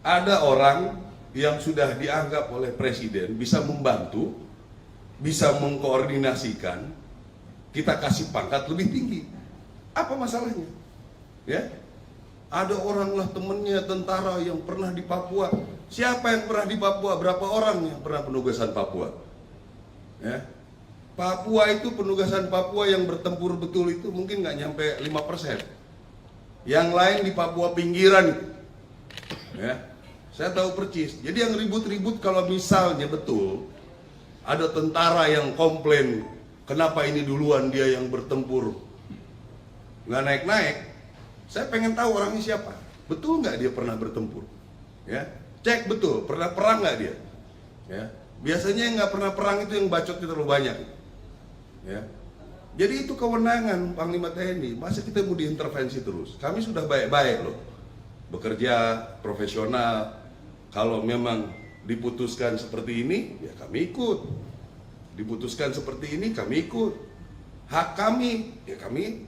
ada orang yang sudah dianggap oleh presiden bisa membantu, bisa mengkoordinasikan, kita kasih pangkat lebih tinggi. Apa masalahnya? Ya, ada orang lah temennya tentara yang pernah di Papua. Siapa yang pernah di Papua? Berapa orang yang pernah penugasan Papua? Ya, Papua itu penugasan Papua yang bertempur betul itu mungkin nggak nyampe 5%. Yang lain di Papua pinggiran itu. Ya, saya tahu percis. Jadi yang ribut-ribut kalau misalnya betul ada tentara yang komplain, kenapa ini duluan dia yang bertempur nggak naik-naik. Saya pengen tahu orangnya siapa. Betul nggak dia pernah bertempur? Ya, cek betul. Pernah perang nggak dia? Ya, biasanya yang nggak pernah perang itu yang bacotnya terlalu banyak. Ya, jadi itu kewenangan Panglima TNI. Masa kita mau diintervensi terus? Kami sudah baik-baik loh, bekerja profesional. Kalau memang diputuskan seperti ini, ya kami ikut. Diputuskan seperti ini, kami ikut. Hak kami, ya kami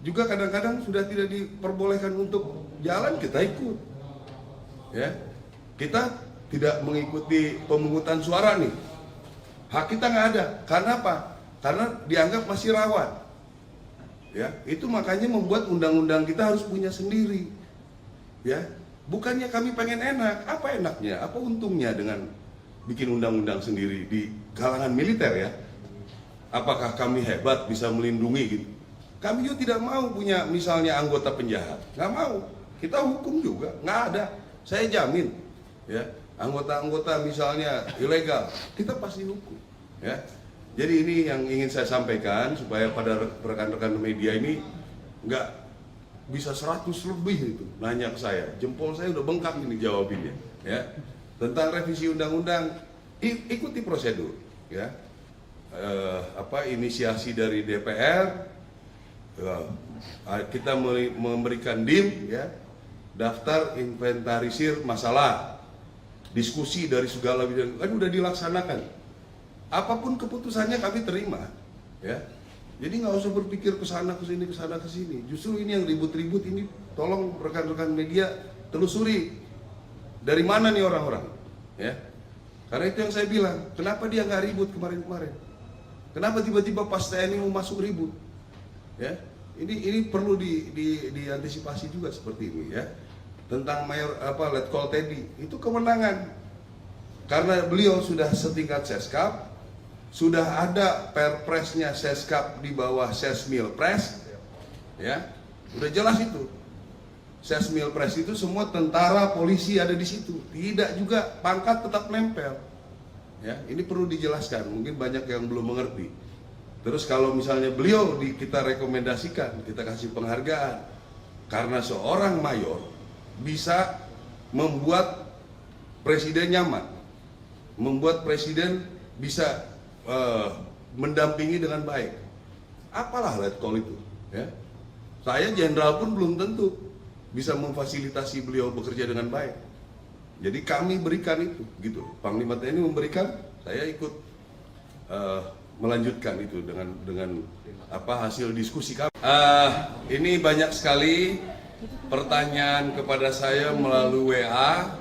juga kadang-kadang sudah tidak diperbolehkan untuk jalan, kita ikut. Ya, kita tidak mengikuti pemungutan suara nih. Hak kita nggak ada. Karena apa? Karena dianggap masih rawan. Ya, itu makanya membuat undang-undang kita harus punya sendiri. Ya, bukannya kami pengen enak. Apa enaknya? Apa untungnya dengan bikin undang-undang sendiri di kalangan militer ya? Apakah kami hebat bisa melindungi gitu? Kami juga tidak mau punya misalnya anggota penjahat, nggak mau. Kita hukum juga, nggak ada. Saya jamin, ya anggota-anggota misalnya ilegal, kita pasti hukum. Ya, jadi ini yang ingin saya sampaikan supaya pada rekan-rekan media ini nggak bisa 100 lebih itu nanya ke saya. Jempol saya udah bengkak ini jawabinnya. Ya, tentang revisi undang-undang, ikuti prosedur. Ya, inisiasi dari DPR. Kita memberikan DIM, ya, daftar inventarisir masalah, diskusi dari segala bidang, kan udah dilaksanakan. Apapun keputusannya kami terima, ya. Jadi nggak usah berpikir kesana kesini kesana kesini. Justru ini yang ribut-ribut ini, tolong rekan-rekan media telusuri dari mana nih orang-orang, ya. Karena itu yang saya bilang, kenapa dia nggak ribut kemarin-kemarin? Kenapa tiba-tiba pas TNI mau masuk ribut? Ya, ini perlu diantisipasi juga seperti ini ya. Tentang Letkol Teddy itu kewenangan. Karena beliau sudah setingkat Seskap, sudah ada perpresnya Seskap di bawah Sesmilpres, ya, udah jelas itu. Sesmilpres itu semua tentara, polisi ada di situ. Tidak juga pangkat tetap nempel. Ya, ini perlu dijelaskan. Mungkin banyak yang belum mengerti. Terus kalau misalnya beliau kita rekomendasikan, kita kasih penghargaan karena seorang mayor bisa membuat presiden nyaman, membuat presiden bisa mendampingi dengan baik. Apalah Letkol itu, ya. Saya jenderal pun belum tentu bisa memfasilitasi beliau bekerja dengan baik. Jadi kami berikan itu, gitu. Panglima TNI memberikan, saya ikut melanjutkan itu dengan hasil diskusi kami. Ini banyak sekali pertanyaan kepada saya melalui WA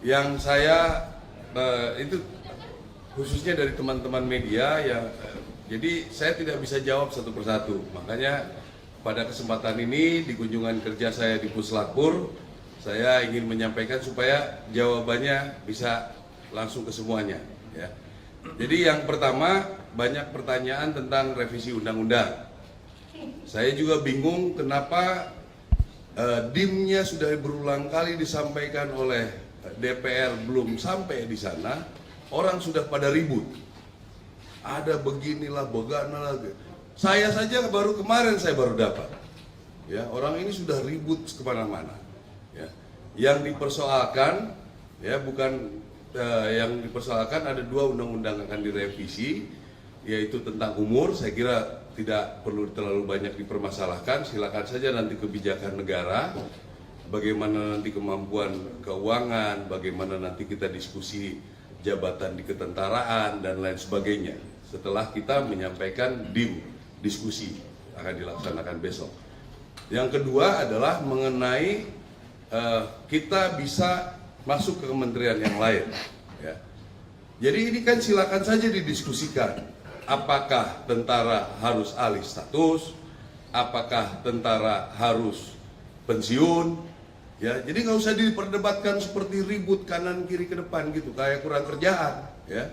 yang saya itu khususnya dari teman-teman media ya. Jadi saya tidak bisa jawab satu persatu. Makanya pada kesempatan ini di kunjungan kerja saya di Puslapur, saya ingin menyampaikan supaya jawabannya bisa langsung ke semuanya. Ya. Jadi yang pertama, banyak pertanyaan tentang revisi undang-undang. Saya juga bingung kenapa DIM-nya sudah berulang kali disampaikan oleh DPR belum sampai di sana, orang sudah pada ribut. Ada beginilah, begana lagi. Saya saja baru kemarin saya baru dapat. Ya, orang ini sudah ribut kemana-mana. Ya, yang dipersoalkan, ya bukan. Yang dipersoalkan ada 2 undang-undang akan direvisi, yaitu tentang umur. Saya kira tidak perlu terlalu banyak dipermasalahkan. Silakan saja nanti kebijakan negara, bagaimana nanti kemampuan keuangan, bagaimana nanti kita diskusi jabatan di ketentaraan dan lain sebagainya. Setelah kita menyampaikan DIM, diskusi akan dilaksanakan besok. Yang kedua adalah mengenai kita bisa masuk ke kementerian yang lain. Ya. Jadi ini kan silakan saja didiskusikan. Apakah tentara harus alih status? Apakah tentara harus pensiun? Ya, jadi nggak usah diperdebatkan seperti ribut kanan kiri ke depan gitu, kayak kurang kerjaan. Ya,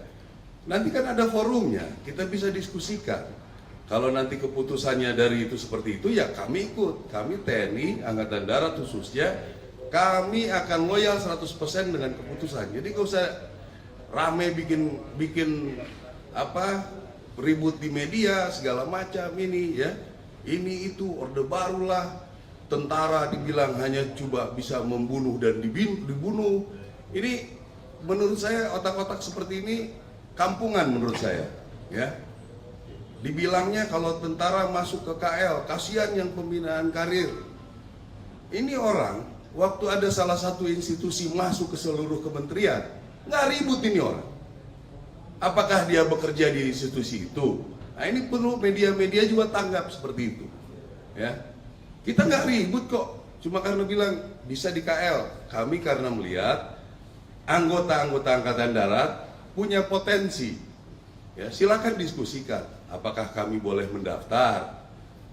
nanti kan ada forumnya, kita bisa diskusikan. Kalau nanti keputusannya dari itu seperti itu, ya kami ikut. Kami TNI, Angkatan Darat khususnya, kami akan loyal 100% dengan keputusan. Jadi nggak usah rame bikin apa ribut di media segala macam ini ya. Ini itu orde barulah, tentara dibilang hanya coba bisa membunuh dan dibunuh. Ini menurut saya otak-otak seperti ini kampungan menurut saya ya. Dibilangnya kalau tentara masuk ke KL, kasihan yang pembinaan karir. Ini orang waktu ada salah satu institusi masuk ke seluruh kementerian, nggak ribut ini orang. Apakah dia bekerja di institusi itu? Nah ini perlu media-media juga tanggap seperti itu. Ya, kita nggak ribut kok. Cuma karena bilang bisa di KL. Kami karena melihat anggota-anggota Angkatan Darat punya potensi. Ya, silakan diskusikan. Apakah kami boleh mendaftar?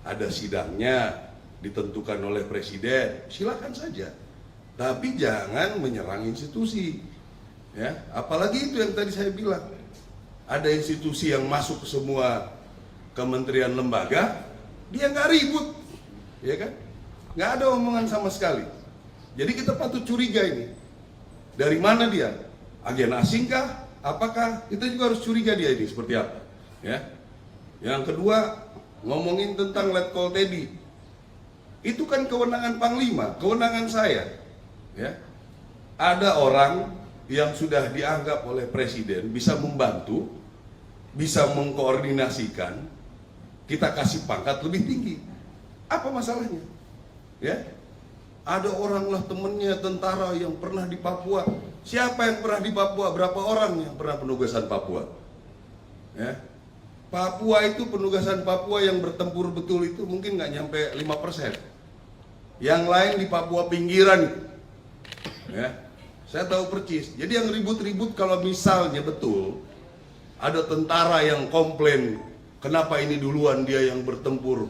Ada sidangnya ditentukan oleh presiden. Silakan saja. Tapi jangan menyerang institusi. Ya, apalagi itu yang tadi saya bilang. Ada institusi yang masuk ke semua kementerian lembaga, dia nggak ribut, ya kan? Nggak ada omongan sama sekali. Jadi kita patut curiga ini. Dari mana dia? Agen asing kah? Apakah? Kita juga harus curiga dia ini seperti apa. Ya. Yang kedua, ngomongin tentang Letkol Teddy. Itu kan kewenangan Panglima, kewenangan saya. Ya. Ada orang yang sudah dianggap oleh presiden bisa membantu, bisa mengkoordinasikan, kita kasih pangkat lebih tinggi. Apa masalahnya? Ya, ada orang lah temennya tentara yang pernah di Papua. Siapa yang pernah di Papua? Berapa orang yang pernah penugasan Papua? Ya, Papua itu penugasan Papua yang bertempur betul itu mungkin nggak nyampe 5%. Yang lain di Papua pinggiran. Ya. Saya tahu percis. Jadi yang ribut-ribut kalau misalnya betul ada tentara yang komplain, kenapa ini duluan dia yang bertempur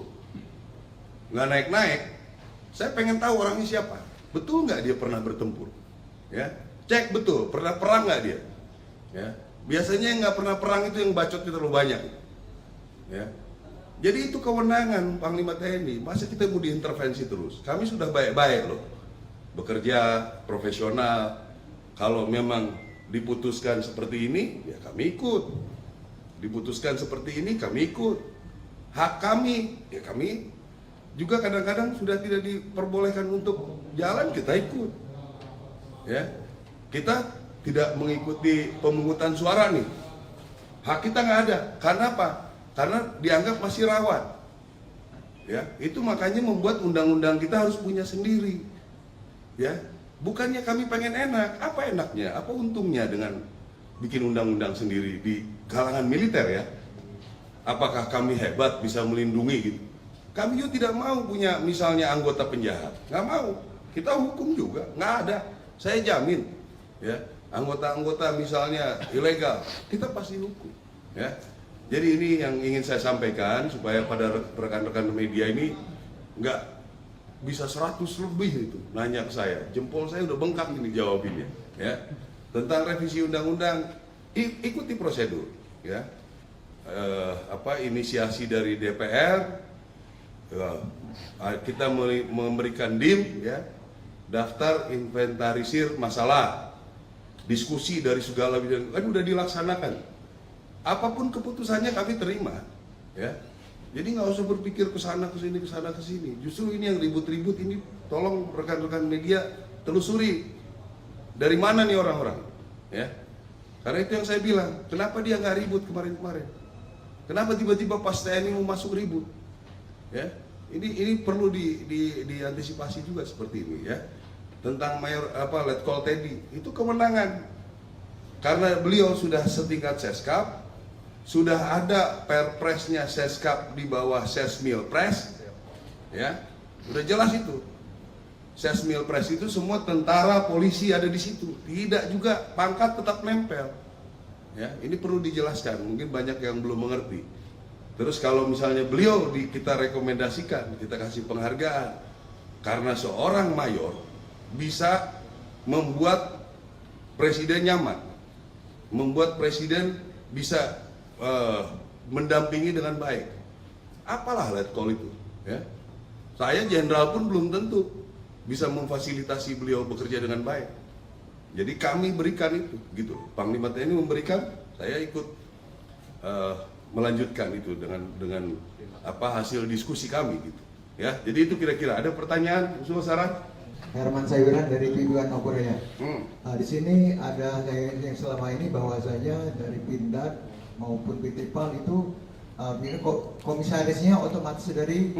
nggak naik-naik. Saya pengen tahu orangnya siapa. Betul nggak dia pernah bertempur? Ya, cek betul. Pernah perang nggak dia? Ya, biasanya yang nggak pernah perang itu yang bacotnya terlalu banyak. Ya, jadi itu kewenangan Panglima TNI. Masa kita mau diintervensi terus? Kami sudah baik-baik loh, bekerja profesional. Kalau memang diputuskan seperti ini, ya kami ikut. Diputuskan seperti ini, kami ikut. Hak kami, ya kami juga kadang-kadang sudah tidak diperbolehkan untuk jalan, kita ikut. Ya, kita tidak mengikuti pemungutan suara nih. Hak kita nggak ada. Karena apa? Karena dianggap masih rawan. Ya, itu makanya membuat undang-undang kita harus punya sendiri. Ya. Bukannya kami pengen enak, apa enaknya, apa untungnya dengan bikin undang-undang sendiri di kalangan militer ya? Apakah kami hebat bisa melindungi gitu? Kami juga tidak mau punya misalnya anggota penjahat, nggak mau. Kita hukum juga, nggak ada. Saya jamin, ya anggota-anggota misalnya ilegal, kita pasti hukum. Ya, jadi ini yang ingin saya sampaikan supaya pada rekan-rekan media ini nggak bisa 100 lebih itu nanya ke saya, jempol saya udah bengkak ini jawabinnya ya. Tentang revisi undang-undang, ikuti prosedur ya. Inisiasi dari DPR, kita memberikan DIM ya, daftar inventarisir masalah, diskusi dari segala bidang, kan udah dilaksanakan. Apapun keputusannya kami terima ya. Jadi nggak usah berpikir ke sana ke sini. Justru ini yang ribut-ribut ini, tolong rekan-rekan media telusuri dari mana nih orang-orang, ya. Karena itu yang saya bilang, kenapa dia nggak ribut kemarin-kemarin? Kenapa tiba-tiba pas TNI mau masuk ribut? Ya, ini perlu diantisipasi juga seperti ini, ya. Tentang Letkol Teddy itu kewenangan, karena beliau sudah setingkat Seskap. Sudah ada perpresnya Seskap di bawah Sesmil Pres, ya, udah jelas itu. Sesmilpres itu semua tentara, polisi ada di situ. Tidak juga, pangkat tetap nempel. Ya, ini perlu dijelaskan. Mungkin banyak yang belum mengerti. Terus kalau misalnya beliau kita rekomendasikan, kita kasih penghargaan karena seorang mayor bisa membuat presiden nyaman, membuat presiden bisa mendampingi dengan baik. Apalah letkol itu, ya. Saya jenderal pun belum tentu bisa memfasilitasi beliau bekerja dengan baik. Jadi kami berikan itu, gitu. Panglima TNI memberikan, saya ikut melanjutkan itu dengan apa hasil diskusi kami, gitu. Ya, jadi itu kira-kira. Ada pertanyaan, usul saran? Herman Sayuran dari Tujuan Korea. Nah, di sini ada yang selama ini bahwasanya dari Pindad maupun PT PAL itu komisarisnya otomatis dari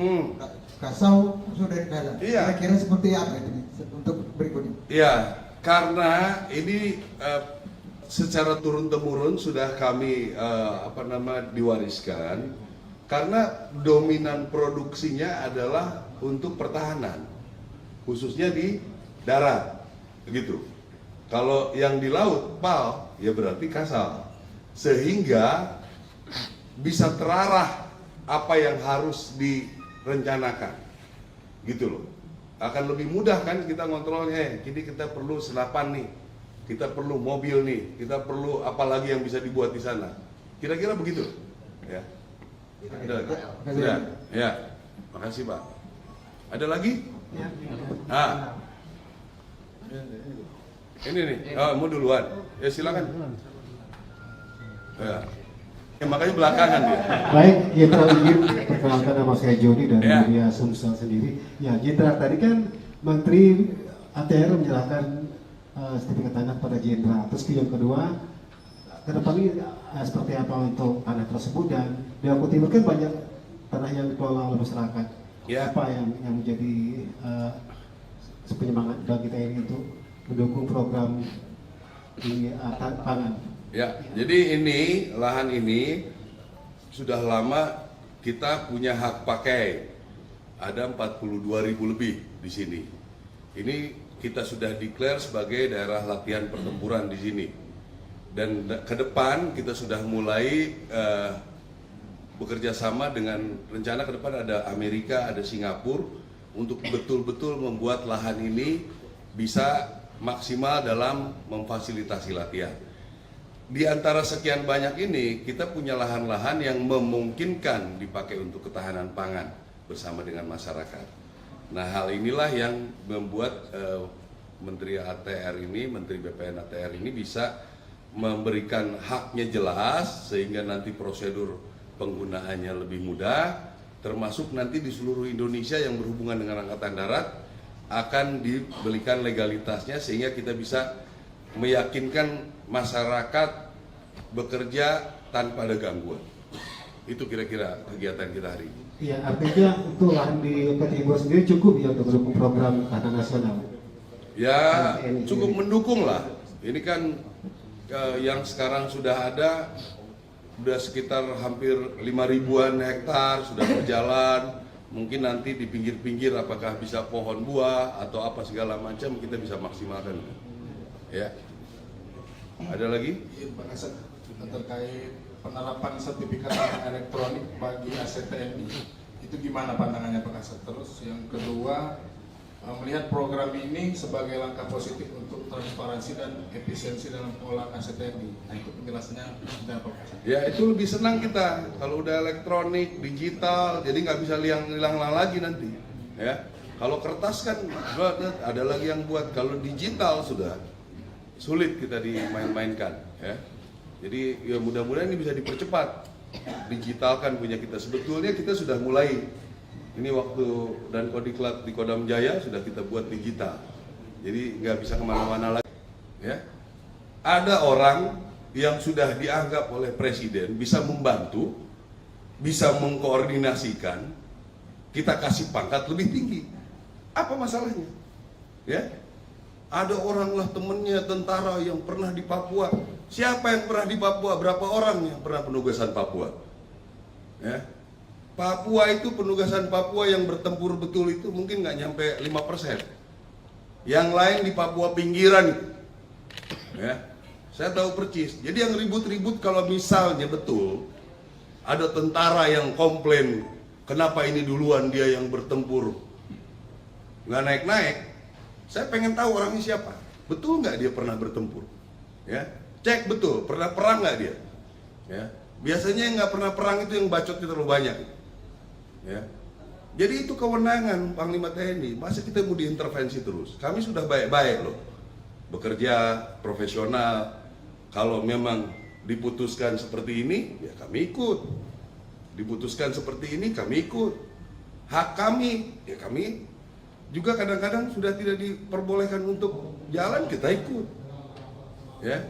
Kasau masuk dari Kasau. Iya. Kira-kira seperti apa ini untuk berikutnya? Iya, karena ini secara turun-temurun sudah kami diwariskan karena dominan produksinya adalah untuk pertahanan, khususnya di darat, begitu. Kalau yang di laut, PAL, ya berarti Kasal, sehingga bisa terarah apa yang harus direncanakan, gitu loh. Akan lebih mudah kan kita ngontrolnya. Jadi kita perlu senapan nih, kita perlu mobil nih, kita perlu apa lagi yang bisa dibuat di sana. Kira-kira begitu, ya. Ada lagi? Sudah, ya. Makasih Pak. Ada lagi? Ah, ini nih, mau duluan. Ya silakan. Ya. Makanya belakangan ya. Baik, Jenderal izin perkenalkan nama saya Jody dari Media Sumsel sendiri. Ya, Jenderal tadi kan Menteri ATR menyerahkan sertifikat tanah pada Jenderal. Terus yang kedua, ke depan ini seperti apa untuk tanah tersebut, dan di Aku Timur kan banyak tanah yang dikelola oleh masyarakat. Ya. Apa yang menjadi penyemangat bagi kita ini untuk mendukung program di pangan? Ya, jadi ini lahan ini sudah lama kita punya hak pakai. Ada 42.000 lebih di sini. Ini kita sudah declare sebagai daerah latihan pertempuran di sini. Dan ke depan kita sudah mulai bekerja sama dengan rencana ke depan ada Amerika, ada Singapura untuk betul-betul membuat lahan ini bisa maksimal dalam memfasilitasi latihan. Di antara sekian banyak ini, kita punya lahan-lahan yang memungkinkan dipakai untuk ketahanan pangan bersama dengan masyarakat. Nah, hal inilah yang membuat Menteri ATR ini, Menteri BPN ATR ini bisa memberikan haknya jelas, sehingga nanti prosedur penggunaannya lebih mudah, termasuk nanti di seluruh Indonesia yang berhubungan dengan Angkatan Darat akan diberikan legalitasnya, sehingga kita bisa meyakinkan masyarakat bekerja tanpa ada gangguan. Itu kira-kira kegiatan kita hari ini. Iya, artinya untuk lahan di Aku Timur sendiri cukup ya untuk mendukung program tahanan nasional? Ya, cukup mendukung lah. Ini kan yang sekarang sudah ada, sudah sekitar hampir 5.000-an hektar sudah berjalan. Mungkin nanti di pinggir-pinggir apakah bisa pohon buah atau apa segala macam kita bisa maksimalkan. Ya. Ada lagi? Pak Kasat, terkait penerapan sertifikat tanah elektronik bagi aset TNI, itu gimana pandangannya Pak Kasat? Terus yang kedua, melihat program ini sebagai langkah positif untuk transparansi dan efisiensi dalam pengolahan aset TNI. Nah, itu penjelasannya dari Pak Kasat. Ya, itu lebih senang kita kalau udah elektronik, digital, jadi nggak bisa hilang lagi nanti. Ya, kalau kertas kan ada lagi yang buat. Kalau digital sudah sulit kita dimain-mainkan. Ya, jadi ya mudah-mudahan ini bisa dipercepat, digitalkan punya kita. Sebetulnya kita sudah mulai. Ini waktu dan Kodiklat di Kodam Jaya sudah kita buat digital. Jadi nggak bisa kemana-mana lagi. Ya, ada orang yang sudah dianggap oleh Presiden bisa membantu, bisa mengkoordinasikan, kita kasih pangkat lebih tinggi. Apa masalahnya? Ya, ada orang lah temennya tentara yang pernah di Papua. Siapa yang pernah di Papua? Berapa orang yang pernah penugasan Papua? Ya, Papua itu penugasan Papua yang bertempur betul itu mungkin nggak nyampe 5%. yang lain di Papua pinggiran itu. Ya, saya tahu percis. Jadi yang ribut-ribut kalau misalnya betul ada tentara yang komplain, kenapa ini duluan dia yang bertempur, nggak naik-naik. Saya pengen tahu orangnya siapa. Betul nggak dia pernah bertempur? Ya, cek betul. Pernah perang nggak dia? Ya, biasanya yang nggak pernah perang itu yang bacotnya terlalu banyak. Ya, jadi itu kewenangan Panglima TNI. Masa kita mau diintervensi terus? Kami sudah baik-baik loh, bekerja profesional. Kalau memang diputuskan seperti ini, ya kami ikut. Diputuskan seperti ini, kami ikut. Hak kami, ya kami juga kadang-kadang sudah tidak diperbolehkan untuk jalan, kita ikut. Ya,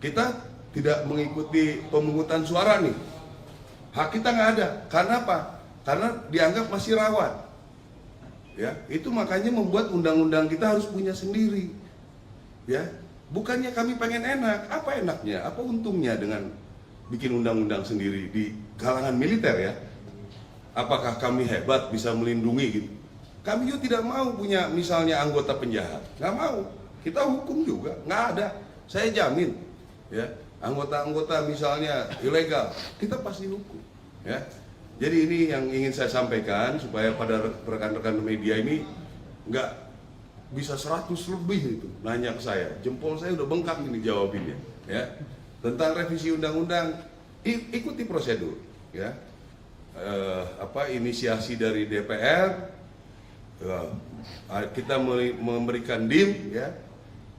kita tidak mengikuti pemungutan suara nih. Hak kita nggak ada. Karena apa? Karena dianggap masih rawan. Ya, itu makanya membuat undang-undang kita harus punya sendiri. Ya, bukannya kami pengen enak. Apa enaknya? Apa untungnya dengan bikin undang-undang sendiri di kalangan militer ya? Apakah kami hebat bisa melindungi gitu? Kami juga tidak mau punya misalnya anggota penjahat, nggak mau. Kita hukum juga, nggak ada. Saya jamin, ya anggota-anggota misalnya ilegal, kita pasti hukum. Ya, jadi ini yang ingin saya sampaikan supaya pada rekan-rekan media ini nggak bisa 100 lebih itu nanya ke saya. Jempol saya udah bengkak ini jawabinnya. Ya, tentang revisi undang-undang, ikuti prosedur. Ya, inisiasi dari DPR. Kita memberikan DIM, ya,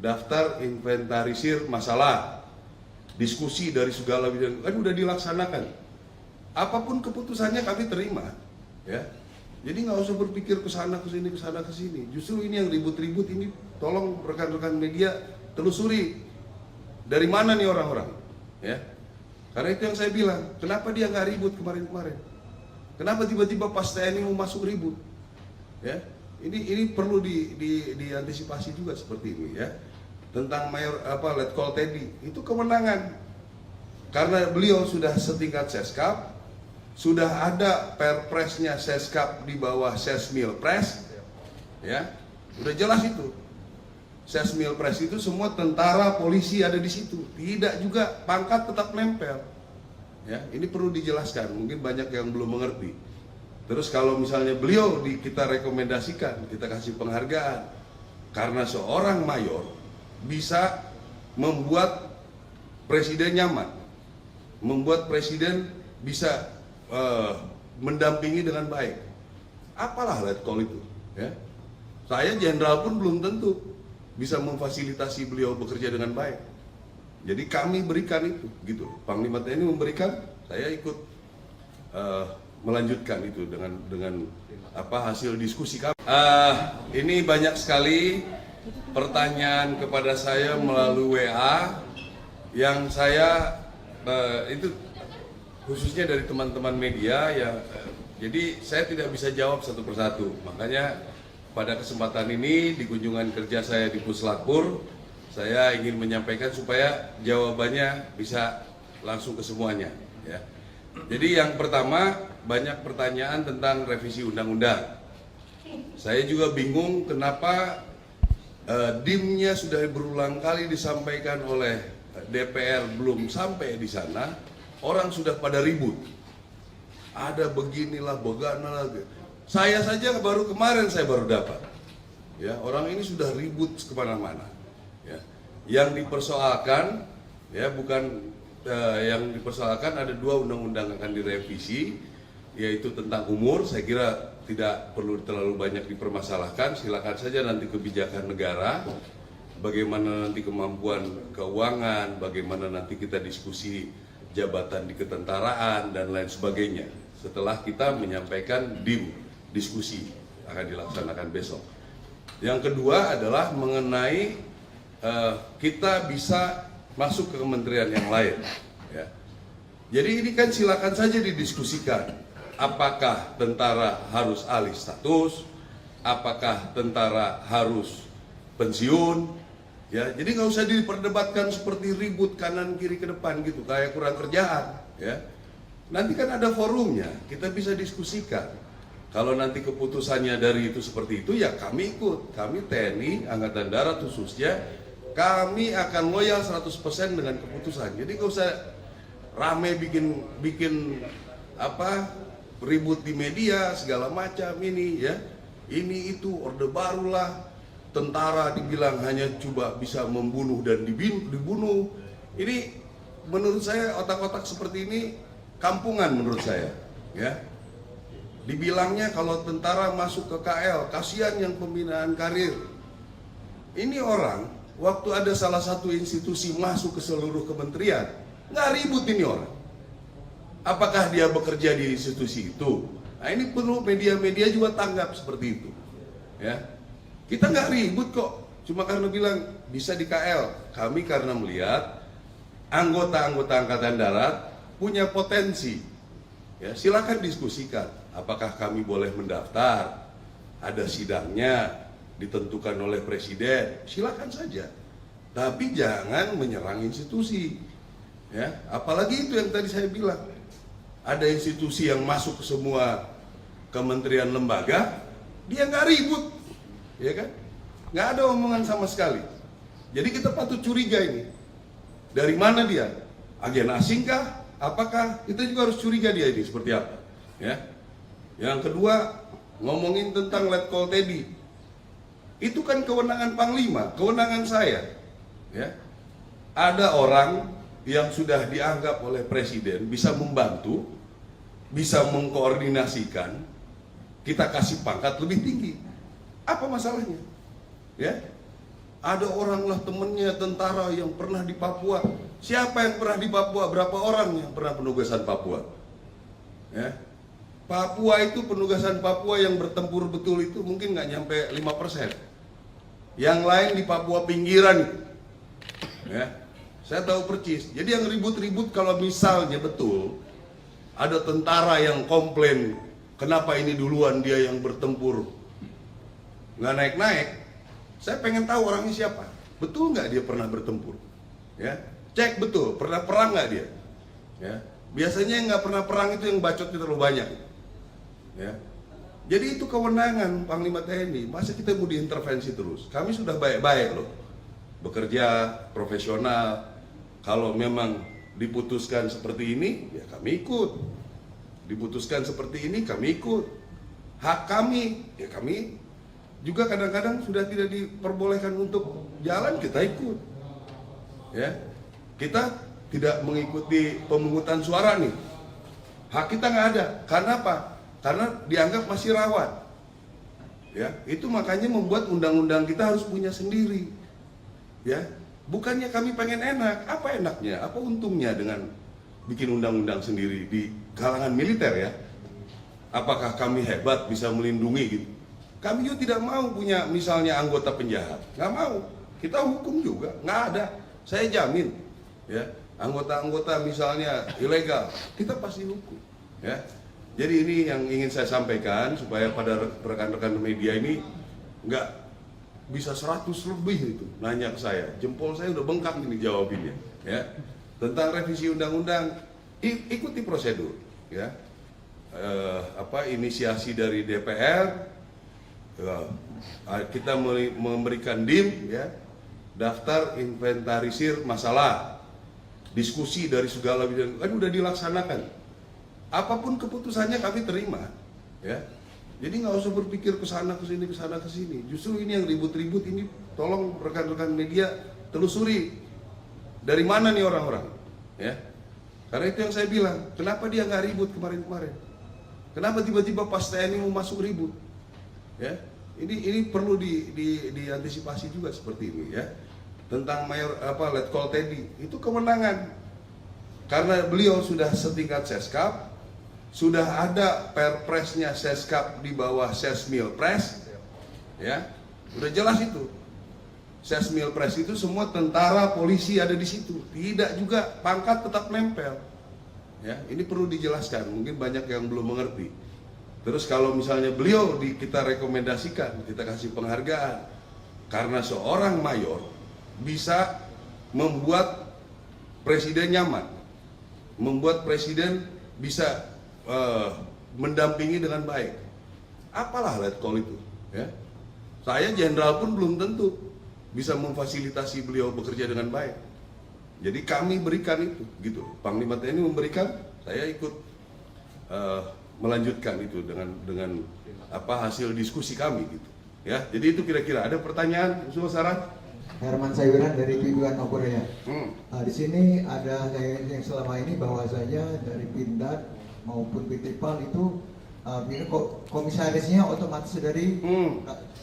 daftar inventarisir masalah, diskusi dari segala bidang, kan udah dilaksanakan. Apapun keputusannya kami terima, ya. Jadi nggak usah berpikir kesana kesini kesana kesini. Justru ini yang ribut-ribut ini, tolong rekan-rekan media telusuri dari mana nih orang-orang, ya. Karena itu yang saya bilang, kenapa dia nggak ribut kemarin-kemarin? Kenapa tiba-tiba pas TNI mau masuk ribut? Ya, ini perlu diantisipasi juga seperti ini ya. Tentang Letkol Teddy, itu kewenangan. Karena beliau sudah setingkat Seskap, sudah ada perpresnya Seskap di bawah Sesmilpres, ya, udah jelas itu. Sesmilpres itu semua tentara, polisi ada di situ. Tidak juga pangkat tetap nempel. Ya, ini perlu dijelaskan. Mungkin banyak yang belum mengerti. Terus kalau misalnya beliau kita rekomendasikan, kita kasih penghargaan, karena seorang mayor bisa membuat presiden nyaman, membuat presiden bisa mendampingi dengan baik. Apalah Letkol itu, ya. Saya jenderal pun belum tentu bisa memfasilitasi beliau bekerja dengan baik. Jadi kami berikan itu, gitu. Panglima TNI memberikan, saya ikut melanjutkan itu dengan hasil diskusi kami. Ini banyak sekali pertanyaan kepada saya melalui WA yang saya itu khususnya dari teman-teman media ya. Jadi saya tidak bisa jawab satu persatu. Makanya pada kesempatan ini di kunjungan kerja saya di Puslapur, saya ingin menyampaikan supaya jawabannya bisa langsung ke semuanya. Ya. Jadi yang pertama, banyak pertanyaan tentang revisi undang-undang. Saya juga bingung kenapa DIM-nya sudah berulang kali disampaikan oleh DPR belum sampai di sana, orang sudah pada ribut. Ada beginilah, begana lagi. Saya saja baru kemarin saya baru dapat. Ya, orang ini sudah ribut kemana-mana. Ya. Yang dipersoalkan, ya bukan yang dipersoalkan ada 2 undang-undang akan direvisi, yaitu tentang umur. Saya kira tidak perlu terlalu banyak dipermasalahkan. Silakan saja nanti kebijakan negara, bagaimana nanti kemampuan keuangan, bagaimana nanti kita diskusi jabatan di ketentaraan dan lain sebagainya. Setelah kita menyampaikan DIM, diskusi akan dilaksanakan besok. Yang kedua adalah mengenai kita bisa masuk ke kementerian yang lain. Ya. Jadi ini kan silakan saja didiskusikan. Apakah tentara harus alih status? Apakah tentara harus pensiun? Ya, jadi nggak usah diperdebatkan seperti ribut kanan kiri ke depan gitu, kayak kurang kerjaan. Ya, nanti kan ada forumnya, kita bisa diskusikan. Kalau nanti keputusannya dari itu seperti itu, ya kami ikut. Kami TNI, Angkatan Darat khususnya, kami akan loyal 100% dengan keputusan. Jadi gak usah rame bikin ribut di media segala macam ini ya. Ini itu orde barulah, tentara dibilang hanya coba bisa membunuh dan dibunuh. Ini menurut saya otak-otak seperti ini kampungan menurut saya ya. Dibilangnya kalau tentara masuk ke KL, kasihan yang pembinaan karir. Ini orang, waktu ada salah satu institusi masuk ke seluruh kementerian, nggak ribut ini orang. Apakah dia bekerja di institusi itu? Nah ini perlu media-media juga tanggap seperti itu. Ya, kita nggak ribut kok, cuma karena bilang bisa di KL. Kami karena melihat anggota-anggota Angkatan Darat punya potensi. Ya, silakan diskusikan. Apakah kami boleh mendaftar? Ada sidangnya ditentukan oleh presiden. Silakan saja. Tapi jangan menyerang institusi. Ya, apalagi itu yang tadi saya bilang. Ada institusi yang masuk ke semua kementerian lembaga, dia nggak ribut, ya kan? Nggak ada omongan sama sekali. Jadi kita patut curiga ini. Dari mana dia? Agen asing kah? Apakah? Kita juga harus curiga dia ini seperti apa. Ya. Yang kedua, ngomongin tentang Letkol Teddy. Itu kan kewenangan Panglima, kewenangan saya. Ya. Ada orang yang sudah dianggap oleh presiden bisa membantu, bisa mengkoordinasikan, kita kasih pangkat lebih tinggi. Apa masalahnya? Ya. Ada orang lah temennya tentara yang pernah di Papua. Siapa yang pernah di Papua? Berapa orang yang pernah penugasan Papua? Ya. Papua itu penugasan Papua yang bertempur betul itu mungkin nggak nyampe 5%. Yang lain di Papua pinggiran. Ya. Saya tahu percis. Jadi yang ribut-ribut kalau misalnya betul ada tentara yang komplain, kenapa ini duluan dia yang bertempur nggak naik-naik. Saya pengen tahu orangnya siapa. Betul nggak dia pernah bertempur? Ya, cek betul. Pernah perang nggak dia? Ya, biasanya yang nggak pernah perang itu yang bacotnya terlalu banyak. Ya, jadi itu kewenangan Panglima TNI. Masa kita mau diintervensi terus? Kami sudah baik-baik loh, bekerja profesional. Kalau memang diputuskan seperti ini, ya kami ikut. Diputuskan seperti ini, kami ikut. Hak kami, ya kami juga kadang-kadang sudah tidak diperbolehkan untuk jalan, kita ikut. Ya, kita tidak mengikuti pemungutan suara nih. Hak kita nggak ada. Karena apa? Karena dianggap masih rawan. Ya, itu makanya membuat undang-undang kita harus punya sendiri. Ya, bukannya kami pengen enak. Apa enaknya? Apa untungnya dengan bikin undang-undang sendiri di kalangan militer ya? Apakah kami hebat bisa melindungi gitu? Kami juga tidak mau punya misalnya anggota penjahat, nggak mau. Kita hukum juga, nggak ada. Saya jamin, ya anggota-anggota misalnya ilegal, kita pasti hukum. Ya, jadi ini yang ingin saya sampaikan supaya pada rekan-rekan media ini nggak bisa 100 lebih itu nanya ke saya. Jempol saya udah bengkak ini jawabinnya. Ya, tentang revisi undang-undang, ikuti prosedur. Ya, inisiasi dari DPR. Kita memberikan DIM ya, daftar inventarisir masalah, diskusi dari segala bidang, kan udah dilaksanakan. Apapun keputusannya kami terima ya. Jadi nggak usah berpikir kesana kesini. Justru ini yang ribut-ribut ini, tolong rekan-rekan media telusuri dari mana nih orang-orang ya. Karena itu yang saya bilang, kenapa dia nggak ribut kemarin-kemarin? Kenapa tiba-tiba pas TNI mau masuk ribut? Ya, ini perlu diantisipasi juga seperti ini ya. Tentang Letkol Teddy itu kewenangan. Karena beliau sudah setingkat Seskap, sudah ada perpresnya Seskap di bawah Sesmilpres, ya, udah jelas itu. Sesmilpres itu semua tentara, polisi ada di situ. Tidak juga pangkat tetap nempel. Ya, ini perlu dijelaskan. Mungkin banyak yang belum mengerti. Terus kalau misalnya beliau kita rekomendasikan, kita kasih penghargaan karena seorang mayor bisa membuat presiden nyaman, membuat presiden bisa mendampingi dengan baik. Apalah letkol itu, ya. Saya jenderal pun belum tentu bisa memfasilitasi beliau bekerja dengan baik. Jadi kami berikan itu, gitu. Panglima TNI memberikan, saya ikut melanjutkan itu dengan apa hasil diskusi kami, gitu. Ya, jadi itu kira-kira. Ada pertanyaan, usul saran? Herman Sayuran dari Piduan Korea. Di sini ada yang selama ini bahwasanya dari Pindad maupun PTPAL itu komisarisnya otomatis dari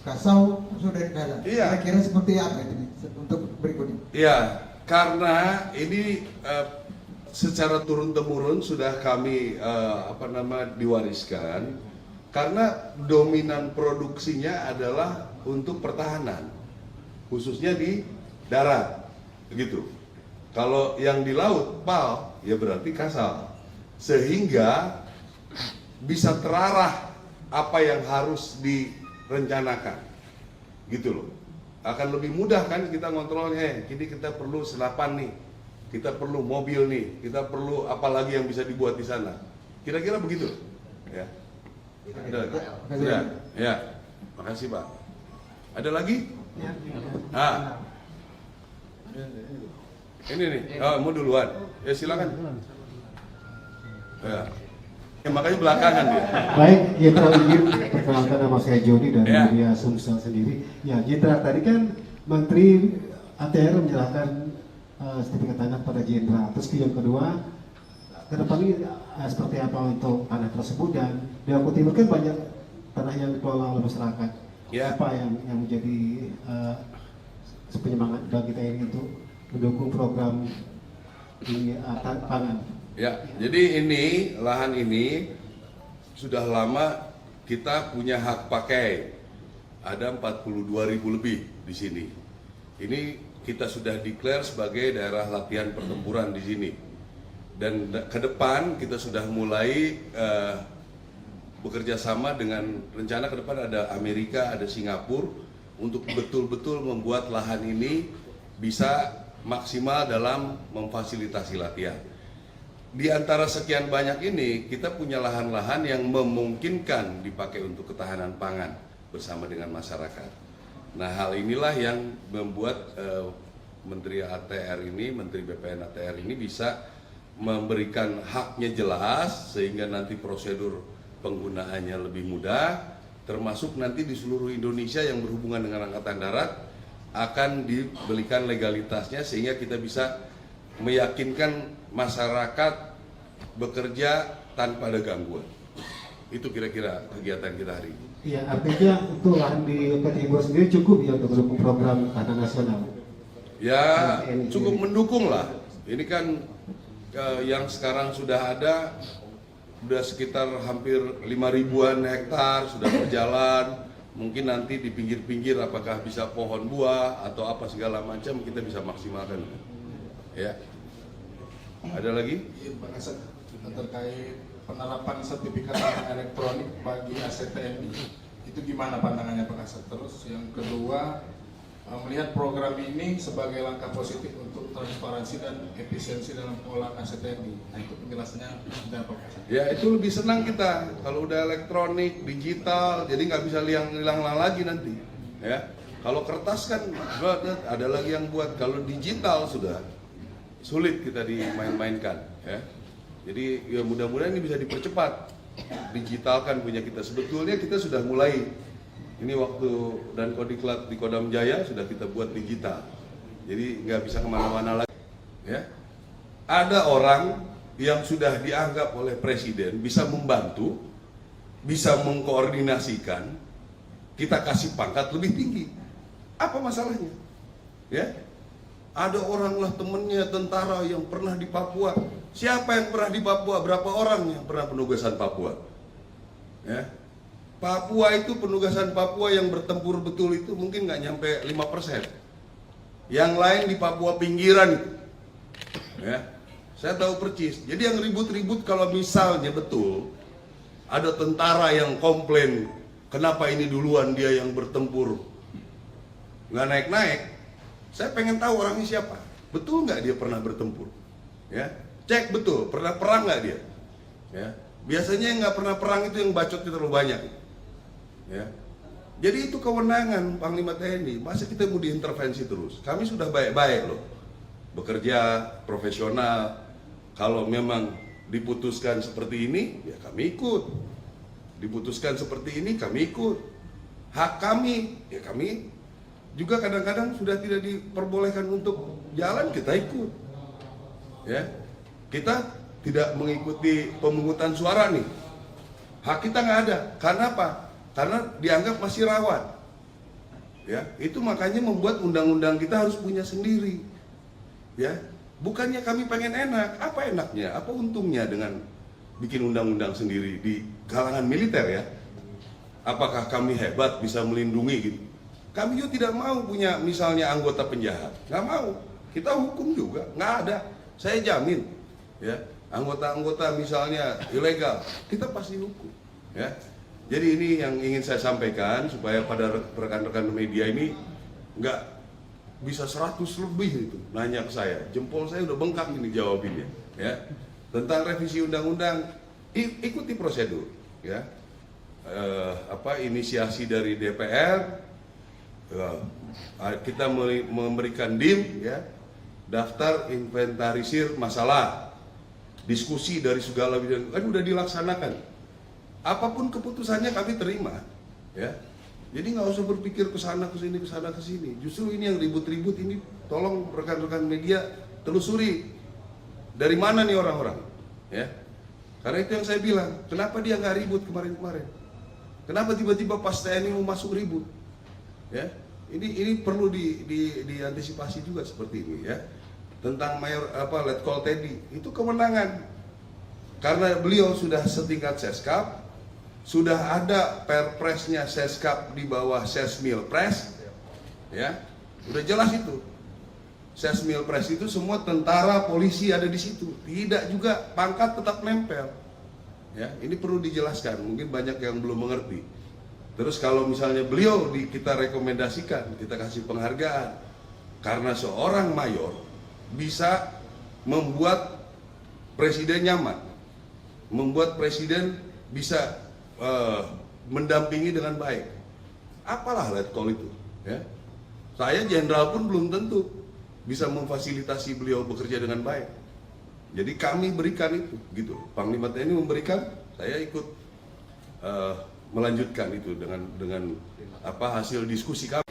Kasau sudah dari Kasau. Iya. Kira-kira seperti apa itu untuk berikutnya? Iya, karena ini secara turun-temurun sudah kami diwariskan, karena dominan produksinya adalah untuk pertahanan, khususnya di darat, begitu. Kalau yang di laut, PAL, ya berarti Kasal, sehingga bisa terarah apa yang harus direncanakan, gitu loh. Akan lebih mudah kan kita ngontrolnya. Jadi kita perlu senapan nih, kita perlu mobil nih, kita perlu apa lagi yang bisa dibuat di sana. Kira-kira begitu, ya. Ada lagi? Sudah, ya. Makasih Pak. Ada lagi? Ah, ini nih. Oh, mau duluan? Ya silakan. Ya. Makanya belakangan dia. Baik, Jenderal izin perkenalkan, nama saya Jody dari Ya. Media Sumsel sendiri. Ya, Jenderal tadi kan Menteri ATR menyerahkan sertifikat tanah pada Jenderal. Terus yang kedua, ke depan ini seperti apa untuk tanah tersebut, dan di Lombok Timur kan banyak tanah yang dikelola oleh masyarakat. Ya. Apa yang menjadi penyemangat bagi TNI untuk mendukung program di pangan? Ya, jadi ini lahan ini sudah lama kita punya hak pakai. Ada 42.000 lebih di sini. Ini kita sudah declare sebagai daerah latihan pertempuran di sini. Dan ke depan kita sudah mulai bekerja sama dengan rencana ke depan ada Amerika, ada Singapura untuk betul-betul membuat lahan ini bisa maksimal dalam memfasilitasi latihan. Di antara sekian banyak ini, kita punya lahan-lahan yang memungkinkan dipakai untuk ketahanan pangan bersama dengan masyarakat. Nah, hal inilah yang membuat Menteri ATR ini, Menteri BPN ATR ini bisa memberikan haknya jelas, sehingga nanti prosedur penggunaannya lebih mudah, termasuk nanti di seluruh Indonesia yang berhubungan dengan Angkatan Darat akan diberikan legalitasnya, sehingga kita bisa meyakinkan masyarakat bekerja tanpa ada gangguan. Itu kira-kira kegiatan kita hari ini. Iya, artinya untuk lahan di Lombok Timur sendiri cukup ya untuk mendukung program tanah nasional? Ya, cukup mendukung lah. Ini kan yang sekarang sudah ada, sudah sekitar hampir 5.000-an hektar sudah berjalan. Mungkin nanti di pinggir-pinggir apakah bisa pohon buah atau apa segala macam, kita bisa maksimalkan. Ya. Ada lagi? Pak Kasat, terkait penerapan sertifikat tanah elektronik bagi aset TNI, itu gimana pandangannya Pak Kasat? Terus yang kedua, melihat program ini sebagai langkah positif untuk transparansi dan efisiensi dalam pengolahan aset TNI. Nah, itu penjelasannya dari Pak Kasat. Ya, itu lebih senang kita kalau udah elektronik, digital, jadi nggak bisa hilang lagi nanti. Ya, kalau kertas kan ada lagi yang buat. Kalau digital sudah sulit kita dimain-mainkan. Ya, jadi ya mudah-mudahan ini bisa dipercepat, digitalkan punya kita. Sebetulnya kita sudah mulai. Ini waktu dan Kodiklat di Kodam Jaya sudah kita buat digital. Jadi nggak bisa kemana-mana lagi. Ya, ada orang yang sudah dianggap oleh Presiden bisa membantu, bisa mengkoordinasikan, kita kasih pangkat lebih tinggi. Apa masalahnya? Ya, ada orang lah temennya tentara yang pernah di Papua. Siapa yang pernah di Papua? Berapa orang yang pernah penugasan Papua? Ya, Papua itu penugasan Papua yang bertempur betul itu mungkin nggak nyampe 5%. Yang lain di Papua pinggiran itu. Ya, saya tahu percis. Jadi yang ribut-ribut kalau misalnya betul ada tentara yang komplain, kenapa ini duluan dia yang bertempur nggak naik-naik. Saya pengen tahu orangnya siapa. Betul nggak dia pernah bertempur? Ya, cek betul pernah perang nggak dia? Ya, biasanya yang nggak pernah perang itu yang bacotnya terlalu banyak. Ya. Jadi itu kewenangan Panglima TNI. Masa kita mau diintervensi terus? Kami sudah baik-baik loh, bekerja profesional. Kalau memang diputuskan seperti ini, ya kami ikut. Diputuskan seperti ini, kami ikut. Hak kami, ya kami juga kadang-kadang sudah tidak diperbolehkan untuk jalan, kita ikut. Ya, kita tidak mengikuti pemungutan suara nih. Hak kita nggak ada. Karena apa? Karena dianggap masih rawan. Ya, itu makanya membuat undang-undang kita harus punya sendiri. Ya, bukannya kami pengen enak. Apa enaknya? Apa untungnya dengan bikin undang-undang sendiri di kalangan militer ya? Apakah kami hebat bisa melindungi gitu? Kami juga tidak mau punya misalnya anggota penjahat, nggak mau. Kita hukum juga, nggak ada. Saya jamin, ya anggota-anggota misalnya ilegal, kita pasti hukum. Ya, jadi ini yang ingin saya sampaikan supaya pada rekan-rekan media ini nggak bisa 100 lebih itu nanya ke saya. Jempol saya udah bengkak ini jawabinnya. Ya, tentang revisi undang-undang, ikuti prosedur. Ya, inisiasi dari DPR. Kita memberikan DIM, ya, daftar inventarisir masalah, diskusi dari segala bidang, kan udah dilaksanakan. Apapun keputusannya kami terima, ya. Jadi nggak usah berpikir kesana kesini kesana kesini. Justru ini yang ribut-ribut ini, tolong rekan-rekan media telusuri dari mana nih orang-orang, ya. Karena itu yang saya bilang, kenapa dia nggak ribut kemarin-kemarin? Kenapa tiba-tiba pas TNI mau masuk ribut? Ya, ini perlu diantisipasi juga seperti ini ya. Tentang Letkol Teddy, itu kewenangan. Karena beliau sudah setingkat Seskap, sudah ada perpresnya Seskap di bawah Sesmilpres, ya, udah jelas itu. Sesmilpres itu semua tentara, polisi ada di situ. Tidak juga pangkat tetap nempel. Ya, ini perlu dijelaskan. Mungkin banyak yang belum mengerti. Terus kalau misalnya beliau kita rekomendasikan, kita kasih penghargaan karena seorang mayor bisa membuat presiden nyaman, membuat presiden bisa mendampingi dengan baik. Apalah Letkol itu, ya. Saya jenderal pun belum tentu bisa memfasilitasi beliau bekerja dengan baik. Jadi kami berikan itu, gitu. Panglima TNI memberikan, saya ikut melanjutkan itu dengan hasil diskusi kami.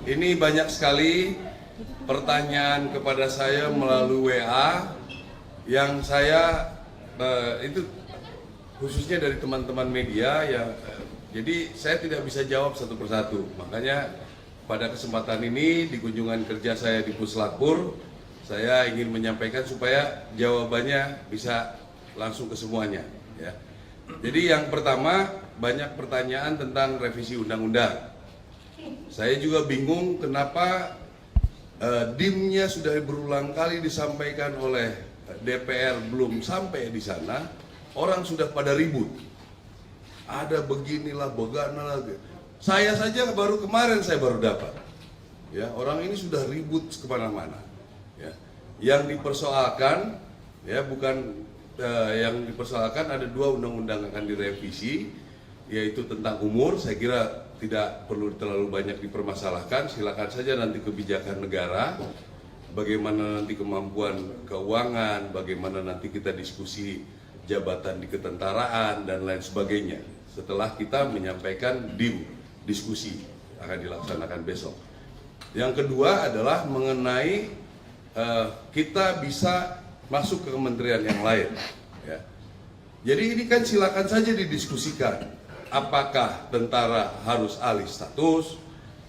Ini banyak sekali pertanyaan kepada saya melalui WA yang saya itu khususnya dari teman-teman media ya. Jadi saya tidak bisa jawab satu persatu. Makanya pada kesempatan ini di kunjungan kerja saya di Puslapur, saya ingin menyampaikan supaya jawabannya bisa langsung ke semuanya. Ya. Jadi yang pertama, banyak pertanyaan tentang revisi undang-undang. Saya juga bingung kenapa DIM-nya sudah berulang kali disampaikan oleh DPR belum sampai di sana, orang sudah pada ribut. Ada beginilah, begana lagi. Saya saja baru kemarin saya baru dapat. Ya, orang ini sudah ribut kemana-mana. Ya. Yang dipersoalkan, ya bukan yang dipersoalkan ada 2 undang-undang akan direvisi, yaitu tentang umur. Saya kira tidak perlu terlalu banyak dipermasalahkan. Silakan saja nanti kebijakan negara, bagaimana nanti kemampuan keuangan, bagaimana nanti kita diskusi jabatan di ketentaraan dan lain sebagainya. Setelah kita menyampaikan diskusi akan dilaksanakan besok. Yang kedua adalah mengenai kita bisa masuk ke kementerian yang lain. Ya. Jadi ini kan silakan saja didiskusikan. Apakah tentara harus alih status?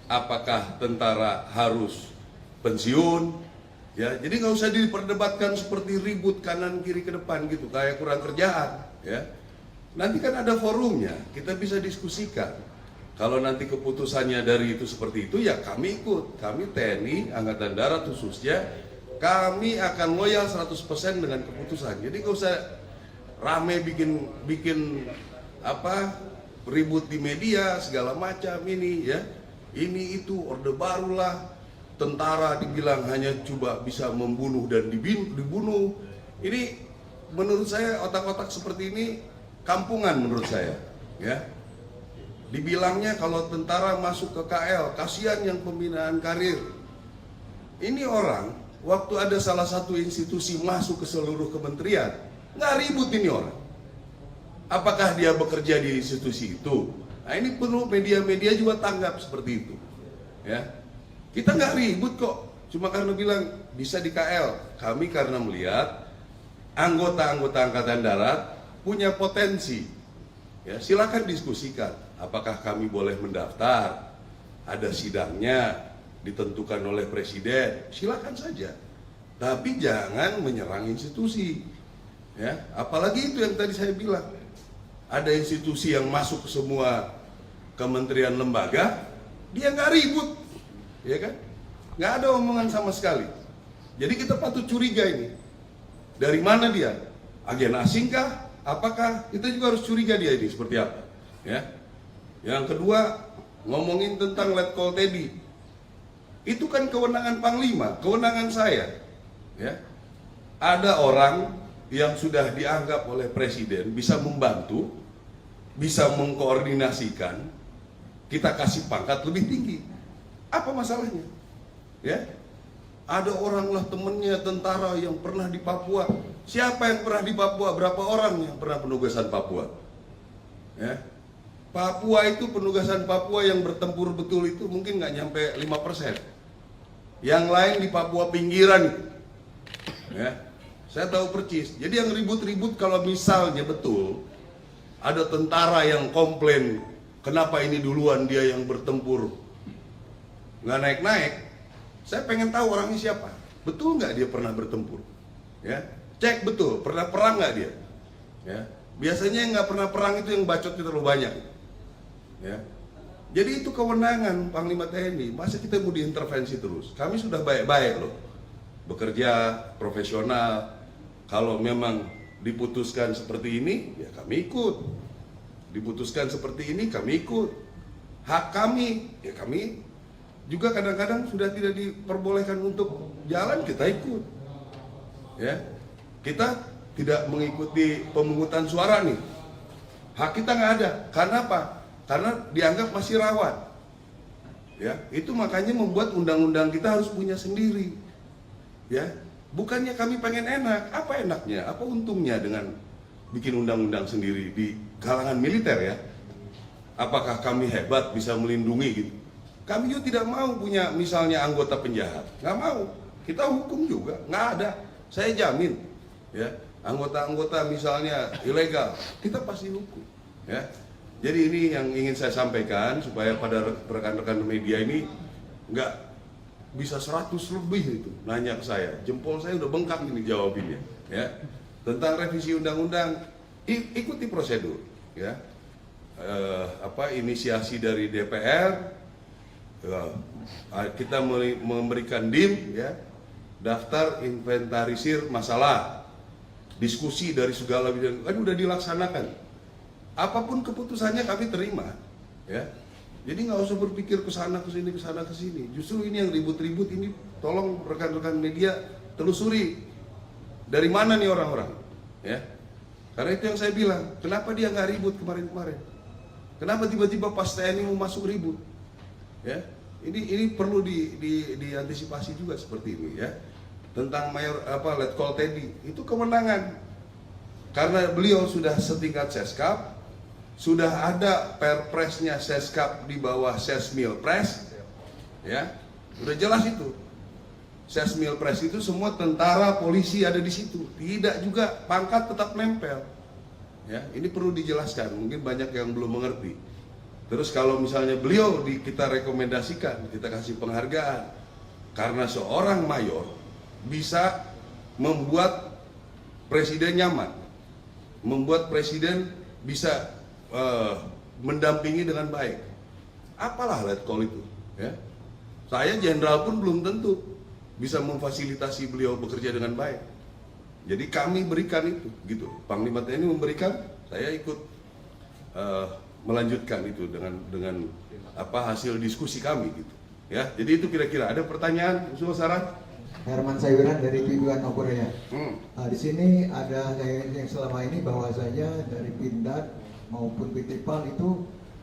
Apakah tentara harus pensiun? Ya, jadi nggak usah diperdebatkan seperti ribut kanan kiri ke depan gitu, kayak kurang kerjaan. Ya, nanti kan ada forumnya, kita bisa diskusikan. Kalau nanti keputusannya dari itu seperti itu, ya kami ikut. Kami TNI, Angkatan Darat khususnya, kami akan loyal 100% dengan keputusan. Jadi nggak usah rame bikin ribut di media segala macam ini ya. Ini itu orde barulah, tentara dibilang hanya coba bisa membunuh dan dibunuh. Ini menurut saya otak-otak seperti ini kampungan menurut saya, ya. Dibilangnya kalau tentara masuk ke KL, kasihan yang pembinaan karir. Ini orang, waktu ada salah satu institusi masuk ke seluruh kementerian, nggak ribut ini orang. Apakah dia bekerja di institusi itu? Nah ini perlu media-media juga tanggap seperti itu. Ya, kita nggak ribut kok. Cuma karena bilang bisa di KL. Kami karena melihat anggota-anggota Angkatan Darat punya potensi. Ya, silakan diskusikan. Apakah kami boleh mendaftar? Ada sidangnya ditentukan oleh presiden. Silakan saja. Tapi jangan menyerang institusi. Ya, apalagi itu yang tadi saya bilang. Ada institusi yang masuk ke semua kementerian lembaga, dia nggak ribut, ya kan? Nggak ada omongan sama sekali. Jadi kita patut curiga ini. Dari mana dia? Agen asing kah? Apakah? Kita juga harus curiga dia ini seperti apa. Ya. Yang kedua, ngomongin tentang Letkol Teddy. Itu kan kewenangan Panglima, kewenangan saya. Ya. Ada orang yang sudah dianggap oleh Presiden bisa membantu, bisa mengkoordinasikan, kita kasih pangkat lebih tinggi. Apa masalahnya? Ya. Ada orang lah temennya tentara yang pernah di Papua. Siapa yang pernah di Papua? Berapa orang yang pernah penugasan Papua? Ya. Papua itu penugasan Papua yang bertempur betul itu mungkin nggak nyampe 5%. Yang lain di Papua pinggiran itu. Ya. Saya tahu percis. Jadi yang ribut-ribut kalau misalnya betul ada tentara yang komplain kenapa ini duluan dia yang bertempur nggak naik-naik. Saya pengen tahu orangnya siapa. Betul nggak dia pernah bertempur? Ya, cek betul. Pernah perang nggak dia? Ya, biasanya yang nggak pernah perang itu yang bacotnya terlalu banyak. Ya, jadi itu kewenangan Panglima TNI. Masa kita mau diintervensi terus? Kami sudah baik-baik loh, bekerja profesional. Kalau memang diputuskan seperti ini, ya kami ikut. Diputuskan seperti ini, kami ikut. Hak kami, ya kami juga kadang-kadang sudah tidak diperbolehkan untuk jalan, kita ikut. Ya, kita tidak mengikuti pemungutan suara nih. Hak kita nggak ada. Karena apa? Karena dianggap masih rawan. Ya, itu makanya membuat undang-undang kita harus punya sendiri. Ya, bukannya kami pengen enak. Apa enaknya? Apa untungnya dengan bikin undang-undang sendiri di kalangan militer ya? Apakah kami hebat bisa melindungi gitu? Kami juga tidak mau punya misalnya anggota penjahat, nggak mau. Kita hukum juga, nggak ada. Saya jamin, ya anggota-anggota misalnya ilegal, kita pasti hukum. Ya, jadi ini yang ingin saya sampaikan supaya pada rekan-rekan media ini nggak bisa 100 lebih itu nanya ke saya. Jempol saya udah bengkak ini jawabinnya. Ya, tentang revisi undang-undang, ikuti prosedur. Ya, inisiasi dari DPR. Kita memberikan DIM, ya, daftar inventarisir masalah, diskusi dari segala bidang, kan udah dilaksanakan. Apapun keputusannya kami terima, ya. Jadi nggak usah berpikir kesana kesini kesana kesini. Justru ini yang ribut-ribut ini, tolong rekan-rekan media telusuri dari mana nih orang-orang, ya. Karena itu yang saya bilang, kenapa dia nggak ribut kemarin-kemarin? Kenapa tiba-tiba pas TNI mau masuk ribut? Ya, ini perlu diantisipasi juga seperti ini ya. Tentang Letkol Teddy itu kewenangan. Karena beliau sudah setingkat Seskap, sudah ada perpresnya Seskap di bawah Sesmilpres, ya, udah jelas itu. Sesmilpres itu semua tentara, polisi ada di situ. Tidak juga pangkat tetap nempel. Ya, ini perlu dijelaskan. Mungkin banyak yang belum mengerti. Terus kalau misalnya beliau kita rekomendasikan, kita kasih penghargaan karena seorang mayor bisa membuat presiden nyaman, membuat presiden bisa mendampingi dengan baik. Apalah Letkol itu, ya. Saya jenderal pun belum tentu bisa memfasilitasi beliau bekerja dengan baik. Jadi kami berikan itu, gitu. Panglima TNI memberikan, saya ikut melanjutkan itu dengan hasil diskusi kami gitu. Ya, jadi itu kira-kira. Ada pertanyaan, usul saran? Herman Sayuran dari Piduan Korea. Di sini ada yang selama ini bahwasanya dari Pindad maupun PTPAL itu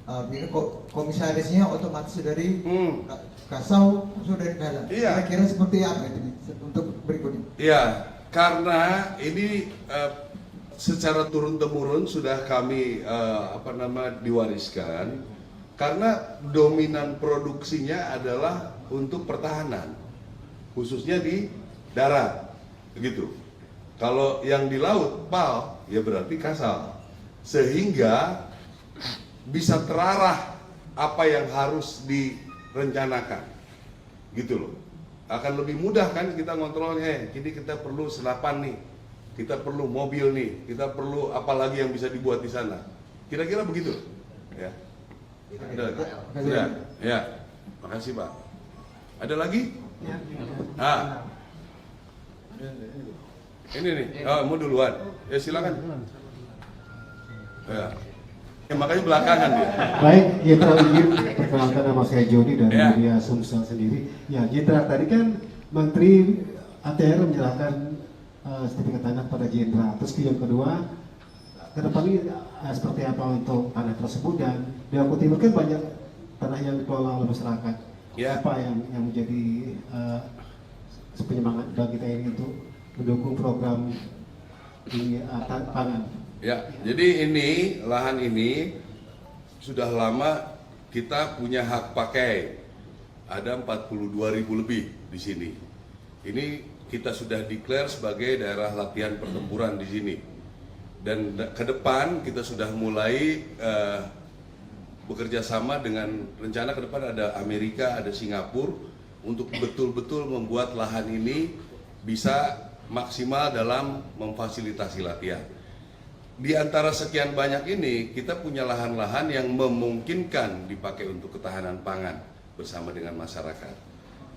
ini komisarisnya otomatis dari Hmm. Kasau sudah dari dalam. Iya. Kira-kira seperti apa itu untuk berikutnya? Ya, karena ini secara turun temurun sudah kami diwariskan, karena dominan produksinya adalah untuk pertahanan, khususnya di darat, begitu. Kalau yang di laut, PAL, ya berarti Kasal, sehingga bisa terarah apa yang harus direncanakan, gitu loh. Akan lebih mudah kan kita ngontrolnya. Jadi kita perlu senapan nih, kita perlu mobil nih, kita perlu apa lagi yang bisa dibuat di sana. Kira-kira begitu, ya. Ada lagi? Sudah, ya. Makasih Pak. Ada lagi? Ah, ini nih. Oh, mau duluan? Ya silakan. Ya. Ya, makanya belakangan dia. Baik, Jenderal izin perkenalkan nama saya Jody dari Ya. media Sumsel sendiri. Ya, Jenderal tadi kan Menteri ATR menyerahkan sertifikat tanah pada Jenderal. Terus yang kedua, ke depan ini seperti apa untuk tanah tersebut, dan di Lombok Timur kan banyak tanah yang dikelola oleh masyarakat. Ya. Apa yang menjadi penyemangat bagi kita ini untuk mendukung program di pangan? Ya, jadi ini lahan ini sudah lama kita punya hak pakai. Ada 42.000 lebih di sini. Ini kita sudah declare sebagai daerah latihan pertempuran di sini. Dan ke depan kita sudah mulai bekerja sama dengan rencana ke depan ada Amerika, ada Singapura untuk betul-betul membuat lahan ini bisa maksimal dalam memfasilitasi latihan. Di antara sekian banyak ini, kita punya lahan-lahan yang memungkinkan dipakai untuk ketahanan pangan bersama dengan masyarakat.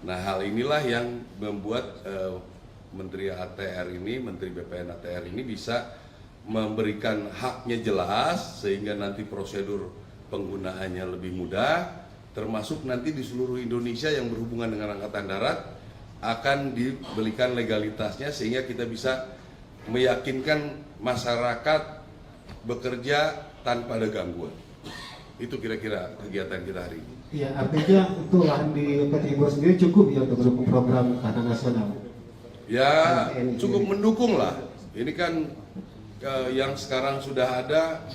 Nah, hal inilah yang membuat Menteri ATR ini, Menteri BPN ATR ini bisa memberikan haknya jelas, sehingga nanti prosedur penggunaannya lebih mudah, termasuk nanti di seluruh Indonesia yang berhubungan dengan Angkatan Darat akan diberikan legalitasnya, sehingga kita bisa meyakinkan masyarakat bekerja tanpa ada gangguan. Itu kira-kira kegiatan kita hari ini. Ya, artinya untuk lahan di Lombok Timur sendiri cukup ya untuk mendukung program tahanan nasional? Ya, cukup mendukung lah. Ini kan yang sekarang sudah ada,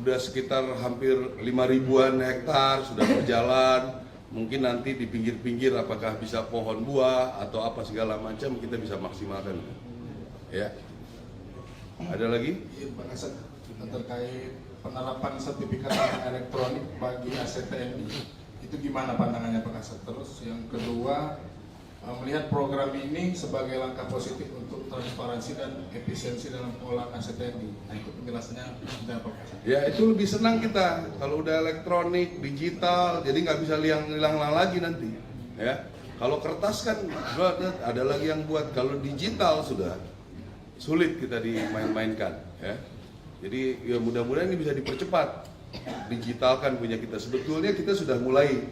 sudah sekitar hampir 5.000-an hektar sudah berjalan. Mungkin nanti di pinggir-pinggir apakah bisa pohon buah atau apa segala macam kita bisa maksimalkan. Ya. Ada lagi? Iya, Pak Kasat, terkait penerapan sertifikat tanah elektronik bagi aset TNI, itu gimana pandangannya Pak Kasat? Terus yang kedua, melihat program ini sebagai langkah positif untuk transparansi dan efisiensi dalam pengolahan aset TNI. Nah, itu penjelasannya seperti apa Pak Kasat? Ya, itu lebih senang kita kalau udah elektronik, digital, jadi nggak bisa hilang lagi nanti. Ya, kalau kertas kan ada lagi yang buat. Kalau digital sudah sulit kita dimain-mainkan. Ya, jadi ya mudah-mudahan ini bisa dipercepat, digitalkan punya kita. Sebetulnya kita sudah mulai.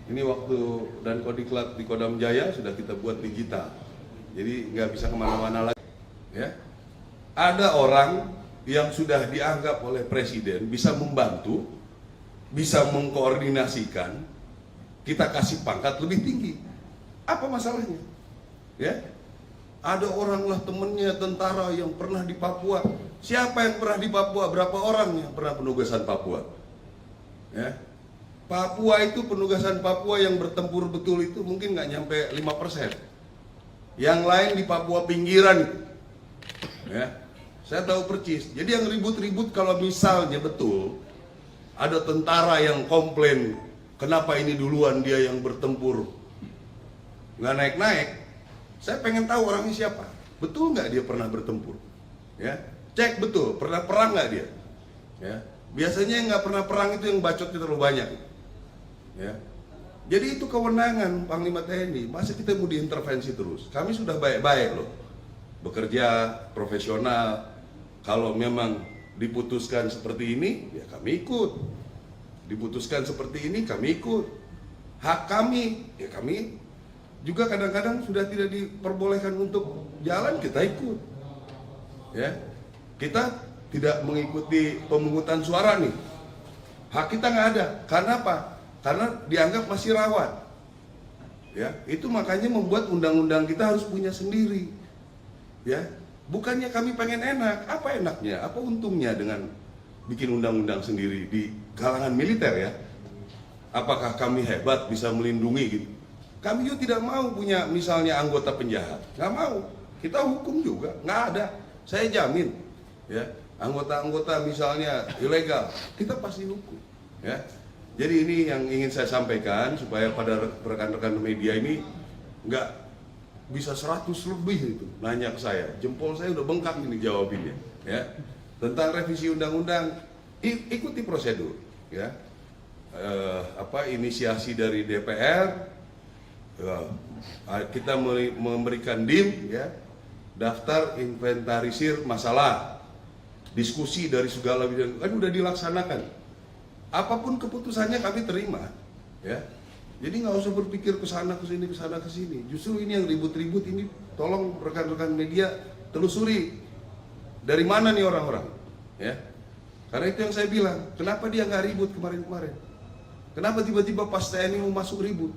Ini waktu dan Kodiklat di Kodam Jaya sudah kita buat digital. Jadi nggak bisa kemana-mana lagi. Ya, ada orang yang sudah dianggap oleh Presiden bisa membantu, bisa mengkoordinasikan, kita kasih pangkat lebih tinggi. Apa masalahnya? Ya, ada orang lah temennya tentara yang pernah di Papua. Siapa yang pernah di Papua? Berapa orang yang pernah penugasan Papua? Ya, Papua itu penugasan Papua yang bertempur betul itu mungkin nggak nyampe 5%. Yang lain di Papua pinggiran itu. Ya, saya tahu percis. Jadi yang ribut-ribut kalau misalnya betul ada tentara yang komplain, kenapa ini duluan dia yang bertempur nggak naik-naik. Saya pengen tahu orangnya siapa. Betul nggak dia pernah bertempur? Ya, cek betul pernah perang nggak dia? Ya, biasanya yang nggak pernah perang itu yang bacotnya terlalu banyak. Ya, jadi itu kewenangan Panglima TNI. Masa kita mau diintervensi terus? Kami sudah baik-baik loh, bekerja profesional. Kalau memang diputuskan seperti ini, ya kami ikut. Diputuskan seperti ini, kami ikut. Hak kami, ya kami juga kadang-kadang sudah tidak diperbolehkan untuk jalan, kita ikut. Ya, kita tidak mengikuti pemungutan suara nih. Hak kita nggak ada. Karena apa? Karena dianggap masih rawan. Ya, itu makanya membuat undang-undang kita harus punya sendiri. Ya, bukannya kami pengen enak. Apa enaknya? Apa untungnya dengan bikin undang-undang sendiri di kalangan militer ya? Apakah kami hebat bisa melindungi gitu? Kami juga tidak mau punya misalnya anggota penjahat, nggak mau. Kita hukum juga, nggak ada. Saya jamin, ya anggota-anggota misalnya ilegal, kita pasti hukum. Ya, jadi ini yang ingin saya sampaikan supaya pada rekan-rekan media ini nggak bisa 100 lebih itu nanya ke saya. Jempol saya udah bengkak ini jawabinnya. Ya, tentang revisi undang-undang, ikuti prosedur. Ya, inisiasi dari DPR. Kita memberikan DIM, ya, daftar inventarisir masalah, diskusi dari segala bidang, kan udah dilaksanakan. Apapun keputusannya kami terima, ya. Jadi nggak usah berpikir ke sana ke sini. Justru ini yang ribut-ribut ini, tolong rekan-rekan media telusuri dari mana nih orang-orang, ya. Karena itu yang saya bilang, kenapa dia nggak ribut kemarin-kemarin? Kenapa tiba-tiba pas TNI mau masuk ribut?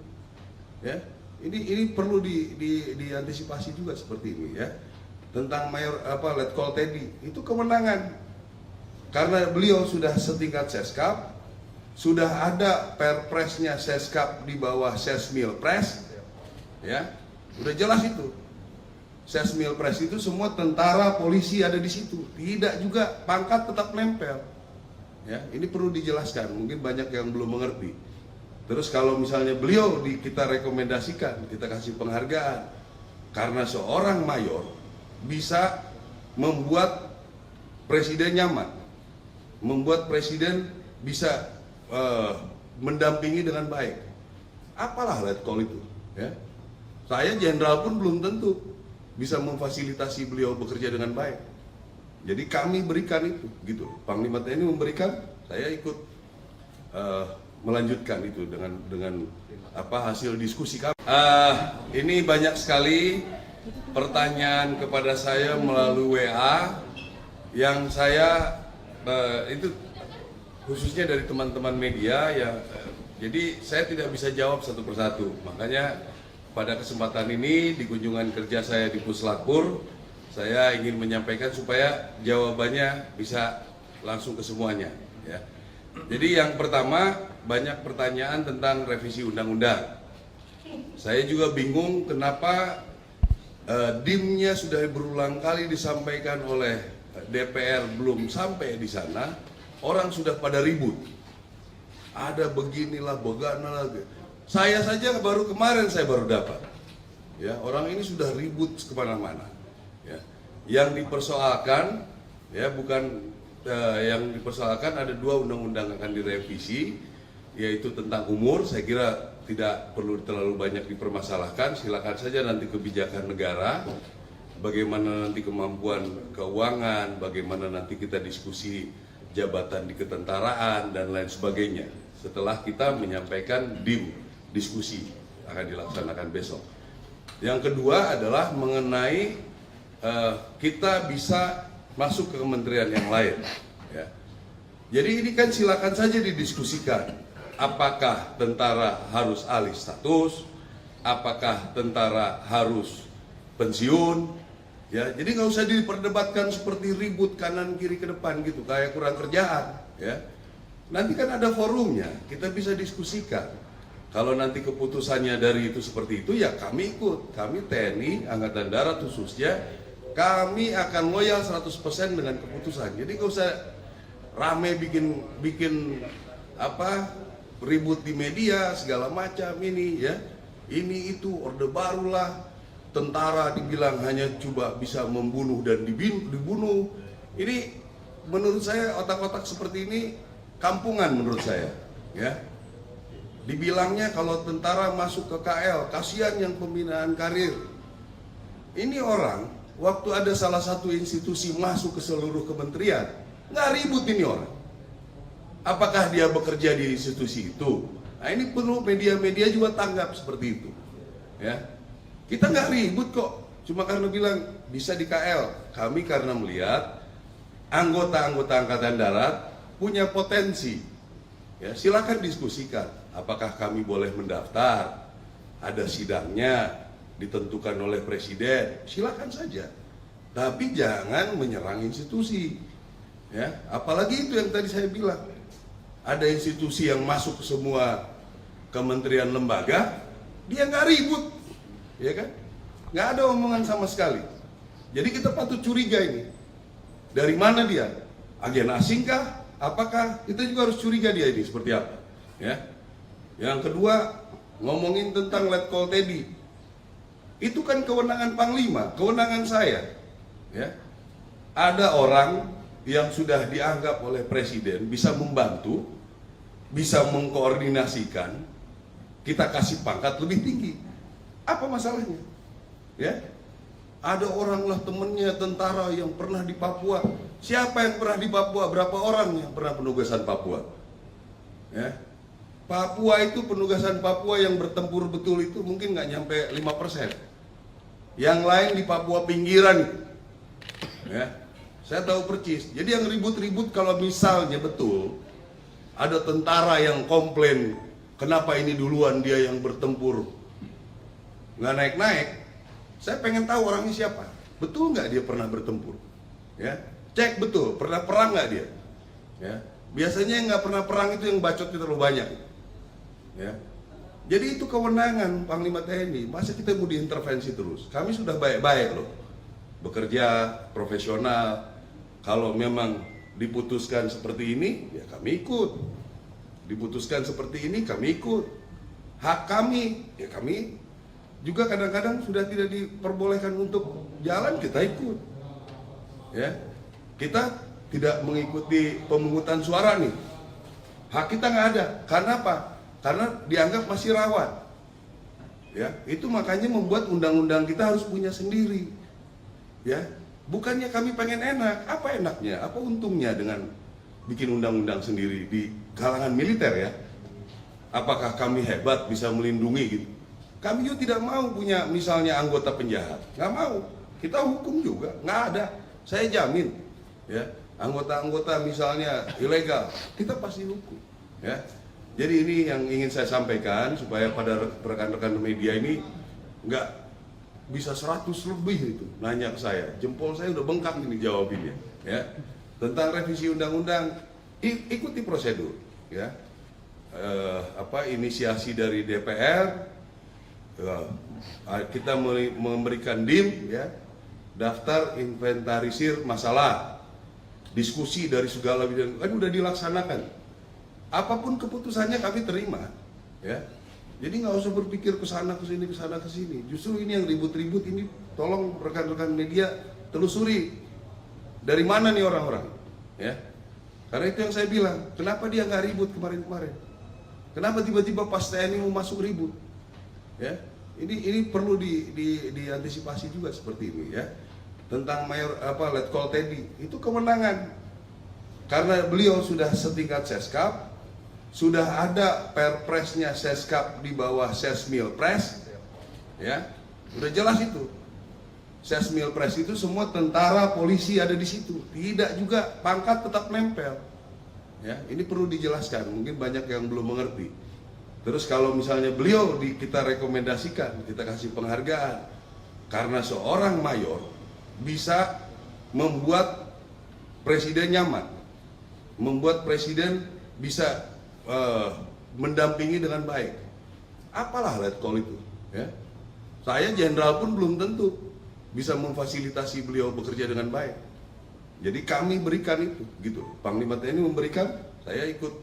Ya, ini perlu diantisipasi juga seperti ini ya. Tentang Letkol Teddy itu kewenangan. Karena beliau sudah setingkat Seskap, sudah ada perpresnya Seskap di bawah Sesmilpres, ya, udah jelas itu. Sesmilpres itu semua tentara, polisi ada di situ. Tidak juga pangkat tetap nempel. Ya, ini perlu dijelaskan. Mungkin banyak yang belum mengerti. Terus kalau misalnya beliau kita rekomendasikan, kita kasih penghargaan karena seorang mayor bisa membuat presiden nyaman, membuat presiden bisa mendampingi dengan baik. Apalah Letkol itu, ya. Saya jenderal pun belum tentu bisa memfasilitasi beliau bekerja dengan baik. Jadi kami berikan itu, gitu. Panglima TNI memberikan, saya ikut melanjutkan itu dengan hasil diskusi kami. Ini banyak sekali pertanyaan kepada saya melalui WA yang saya itu khususnya dari teman-teman media ya. Jadi saya tidak bisa jawab satu persatu. Makanya pada kesempatan ini di kunjungan kerja saya di Puslapur, saya ingin menyampaikan supaya jawabannya bisa langsung ke semuanya. Ya. Jadi yang pertama, banyak pertanyaan tentang revisi undang-undang. Saya juga bingung kenapa DIM-nya sudah berulang kali disampaikan oleh DPR belum sampai di sana, orang sudah pada ribut. Ada beginilah, begana lagi. Saya saja baru kemarin saya baru dapat. Ya, orang ini sudah ribut kemana-mana. Ya. Yang dipersoalkan, ya bukan yang dipersoalkan ada 2 undang-undang akan direvisi, yaitu tentang umur. Saya kira tidak perlu terlalu banyak dipermasalahkan. Silakan saja nanti kebijakan negara, bagaimana nanti kemampuan keuangan, bagaimana nanti kita diskusi jabatan di ketentaraan dan lain sebagainya. Setelah kita menyampaikan DIM, diskusi akan dilaksanakan besok. Yang kedua adalah mengenai kita bisa masuk ke kementerian yang lain. Ya. Jadi ini kan silakan saja didiskusikan. Apakah tentara harus alih status? Apakah tentara harus pensiun? Ya, jadi nggak usah diperdebatkan seperti ribut kanan kiri ke depan gitu, kayak kurang kerjaan. Ya, nanti kan ada forumnya, kita bisa diskusikan. Kalau nanti keputusannya dari itu seperti itu, ya kami ikut. Kami TNI, Angkatan Darat khususnya, kami akan loyal 100% dengan keputusan. Jadi nggak usah rame bikin ribut di media segala macam ini ya. Ini itu orde barulah, tentara dibilang hanya coba bisa membunuh dan dibunuh. Ini menurut saya otak-otak seperti ini kampungan menurut saya ya. Dibilangnya kalau tentara masuk ke KL, kasihan yang pembinaan karir. Ini orang waktu ada salah satu institusi masuk ke seluruh kementerian, nggak ribut ini orang. Apakah dia bekerja di institusi itu? Nah ini perlu media-media juga tanggap seperti itu. Ya, kita nggak ribut kok, cuma karena bilang bisa di KL. Kami karena melihat anggota-anggota Angkatan Darat punya potensi, Ya, silakan diskusikan. Apakah kami boleh mendaftar? Ada sidangnya ditentukan oleh presiden. Silakan saja. Tapi jangan menyerang institusi. Ya, apalagi itu yang tadi saya bilang. Ada institusi yang masuk ke semua kementerian lembaga, dia nggak ribut, ya kan? Nggak ada omongan sama sekali. Jadi kita patut curiga ini. Dari mana dia? Agen asingkah? Apakah? Kita juga harus curiga dia ini seperti apa. Ya. Yang kedua, ngomongin tentang Letkol Teddy. Itu kan kewenangan Panglima, kewenangan saya. Ya. Ada orang yang sudah dianggap oleh Presiden bisa membantu, bisa mengkoordinasikan, kita kasih pangkat lebih tinggi. Apa masalahnya? Ya. Ada orang lah temennya tentara yang pernah di Papua. Siapa yang pernah di Papua? Berapa orang yang pernah penugasan Papua? Ya. Papua itu penugasan Papua yang bertempur betul itu mungkin nggak nyampe 5%. Yang lain di Papua pinggiran itu. Ya. Saya tahu percis. Jadi yang ribut-ribut kalau misalnya betul ada tentara yang komplain, kenapa ini duluan dia yang bertempur nggak naik-naik. Saya pengen tahu orangnya siapa. Betul nggak dia pernah bertempur? Ya, cek betul. Pernah perang nggak dia? Ya, biasanya yang nggak pernah perang itu yang bacotnya terlalu banyak. Ya, jadi itu kewenangan Panglima TNI. Masa kita mau diintervensi terus? Kami sudah baik-baik loh, bekerja profesional. Kalau memang diputuskan seperti ini, ya kami ikut. Diputuskan seperti ini, kami ikut. Hak kami, ya kami juga kadang-kadang sudah tidak diperbolehkan untuk jalan, kita ikut. Ya, kita tidak mengikuti pemungutan suara nih. Hak kita nggak ada. Karena apa? Karena dianggap masih rawan. Ya, itu makanya membuat undang-undang kita harus punya sendiri. Ya, bukannya kami pengen enak. Apa enaknya? Apa untungnya dengan bikin undang-undang sendiri di kalangan militer ya? Apakah kami hebat bisa melindungi gitu? Kami juga tidak mau punya misalnya anggota penjahat, nggak mau. Kita hukum juga, nggak ada. Saya jamin, ya anggota-anggota misalnya ilegal, kita pasti hukum. Ya, jadi ini yang ingin saya sampaikan supaya pada rekan-rekan media ini nggak bisa 100 lebih itu nanya ke saya. Jempol saya udah bengkak ini jawabinnya. Ya, tentang revisi undang-undang, ikuti prosedur. Ya, inisiasi dari DPR. Kita memberikan DIM, ya, daftar inventarisir masalah, diskusi dari segala bidang, kan udah dilaksanakan. Apapun keputusannya kami terima, ya. Jadi nggak usah berpikir kesana kesini kesana kesini. Justru ini yang ribut-ribut ini, tolong rekan-rekan media telusuri dari mana nih orang-orang, ya. Karena itu yang saya bilang, kenapa dia nggak ribut kemarin-kemarin? Kenapa tiba-tiba pas TNI mau masuk ribut? Ya, ini perlu diantisipasi juga seperti ini ya. Tentang Letkol Teddy itu kewenangan. Karena beliau sudah setingkat Seskap, sudah ada perpresnya Seskap di bawah Sesmilpres, ya, udah jelas itu. Sesmilpres itu semua tentara, polisi ada di situ. Tidak juga pangkat tetap nempel. Ya, ini perlu dijelaskan. Mungkin banyak yang belum mengerti. Terus kalau misalnya beliau kita rekomendasikan, kita kasih penghargaan karena seorang mayor bisa membuat presiden nyaman, membuat presiden bisa mendampingi dengan baik. Apalah Letkol itu, ya. Saya jenderal pun belum tentu bisa memfasilitasi beliau bekerja dengan baik. Jadi kami berikan itu, gitu. Panglima TNI memberikan, saya ikut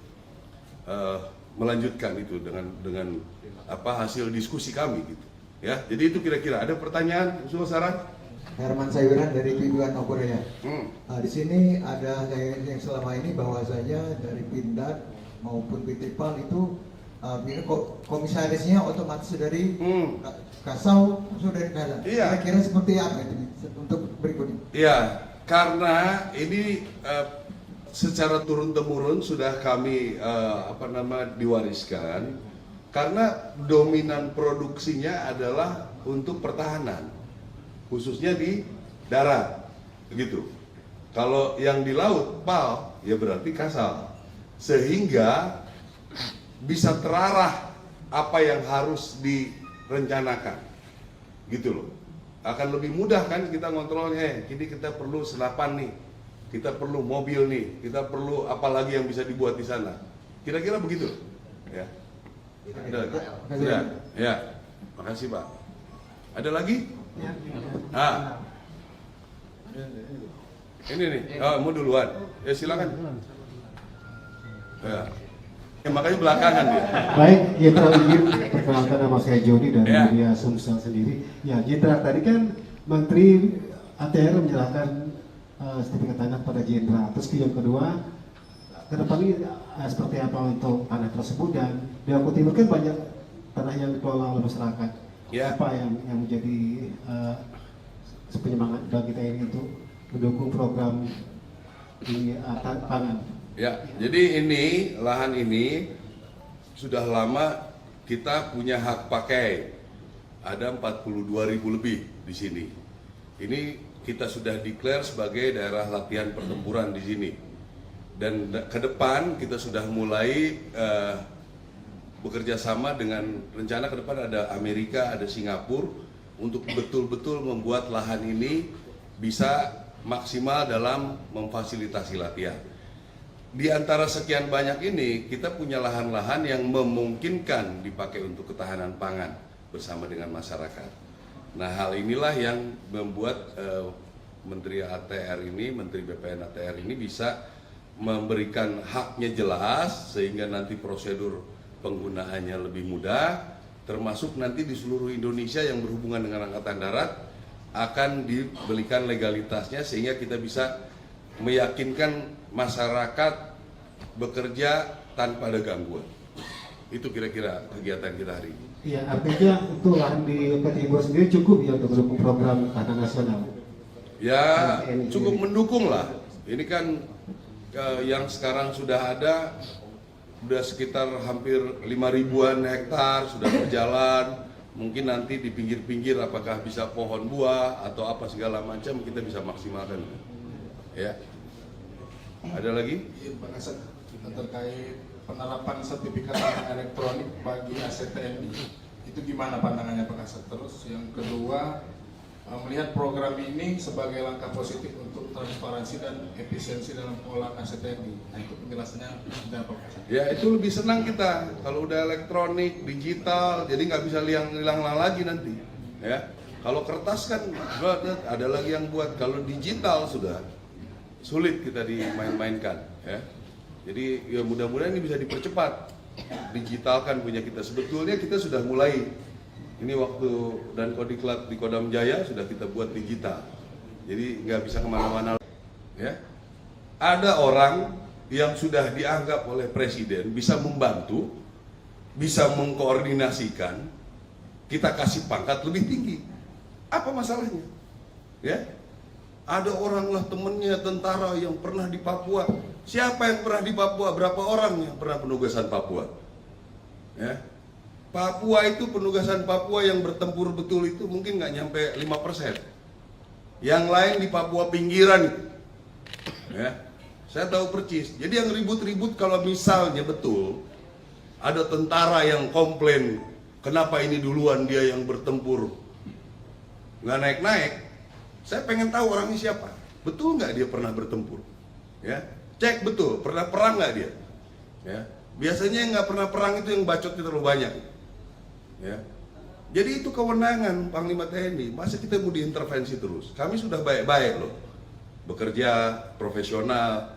melanjutkan itu dengan hasil diskusi kami gitu. Ya, jadi itu kira-kira. Ada pertanyaan, usul saran? Herman Sayuran dari Piduan Korea. Di sini ada yang selama ini bahwasanya dari Pindad maupun PTPAL itu komisarisnya otomatis dari Kasau sudah dari Kasau. Iya. Kira-kira seperti apa itu untuk berikutnya? Iya, karena ini secara turun-temurun sudah kami diwariskan karena dominan produksinya adalah untuk pertahanan, khususnya di darat, begitu. Kalau yang di laut, PAL, ya berarti Kasal. Sehingga bisa terarah apa yang harus direncanakan, gitu loh. Akan lebih mudah kan kita ngontrolnya. Jadi kita perlu senapan nih, kita perlu mobil nih, kita perlu apa lagi yang bisa dibuat di sana. Kira-kira begitu, ya. Ada lagi? Sudah, ya. Makasih Pak. Ada lagi? Ah. Ini nih, mau duluan. Ya silakan. Ya. Makanya belakangan dia. Baik, ya kalau ingin perkenalkan nama saya Jody dari Ya. media Sumsel sendiri. Ya, Jenderal tadi kan Menteri ATR menyerahkan sertifikat tanah pada Jenderal. Terus yang kedua, ke depan ini seperti apa untuk tanah tersebut, dan di Lombok Timur kan banyak tanah yang dikelola oleh masyarakat. Ya. Apa yang menjadi penyemangat bagi kita ini untuk mendukung program di pangan? Ya, jadi ini lahan ini sudah lama kita punya hak pakai. Ada 42.000 lebih di sini. Ini kita sudah declare sebagai daerah latihan pertempuran di sini. Dan ke depan kita sudah mulai bekerja sama dengan rencana ke depan ada Amerika, ada Singapura untuk betul-betul membuat lahan ini bisa maksimal dalam memfasilitasi latihan. Di antara sekian banyak ini, kita punya lahan-lahan yang memungkinkan dipakai untuk ketahanan pangan bersama dengan masyarakat. Nah, hal inilah yang membuat Menteri ATR ini, Menteri BPN ATR ini bisa memberikan haknya jelas, sehingga nanti prosedur penggunaannya lebih mudah, termasuk nanti di seluruh Indonesia yang berhubungan dengan Angkatan Darat akan diberikan legalitasnya, sehingga kita bisa meyakinkan masyarakat bekerja tanpa ada gangguan. Itu kira-kira kegiatan kita hari ini. Iya, artinya untuk lahan di Lombok Timur sendiri cukup ya untuk mendukung program tahanan nasional? Ya, cukup mendukung lah. Ini kan yang sekarang sudah ada, sudah sekitar hampir 5.000-an hektar sudah berjalan. Mungkin nanti di pinggir-pinggir apakah bisa pohon buah atau apa segala macam kita bisa maksimalkan. Ya. Ada lagi? Iya, Pak Kasat, terkait penerapan sertifikat tanah elektronik bagi aset TNI, itu gimana pandangannya Pak Kasat? Terus yang kedua, melihat program ini sebagai langkah positif untuk transparansi dan efisiensi dalam pengelolaan aset TNI. Nah, itu penjelasannya sudah Pak Kasat. Ya, itu lebih senang kita kalau udah elektronik, digital, jadi nggak bisa hilang lagi nanti. Ya, kalau kertas kan ada lagi yang buat. Kalau digital sudah sulit kita dimain-mainkan. Ya, jadi ya mudah-mudahan ini bisa dipercepat, digitalkan punya kita. Sebetulnya kita sudah mulai. Ini waktu dan Kodiklat di Kodam Jaya sudah kita buat digital. Jadi nggak bisa kemana-mana. Ya, ada orang yang sudah dianggap oleh Presiden bisa membantu, bisa mengkoordinasikan, kita kasih pangkat lebih tinggi. Apa masalahnya? Ya, ada orang lah temennya tentara yang pernah di Papua. Siapa yang pernah di Papua? Berapa orang yang pernah penugasan Papua? Ya, Papua itu penugasan Papua yang bertempur betul itu mungkin nggak nyampe 5%. Yang lain di Papua pinggiran itu. Ya, saya tahu percis. Jadi yang ribut-ribut kalau misalnya betul ada tentara yang komplain, kenapa ini duluan dia yang bertempur nggak naik-naik. Saya pengen tahu orangnya siapa. Betul nggak dia pernah bertempur? Ya, cek betul. Pernah perang nggak dia? Ya, biasanya yang nggak pernah perang itu yang bacotnya terlalu banyak. Ya, jadi itu kewenangan Panglima TNI. Masa kita mau diintervensi terus? Kami sudah baik-baik loh, bekerja profesional.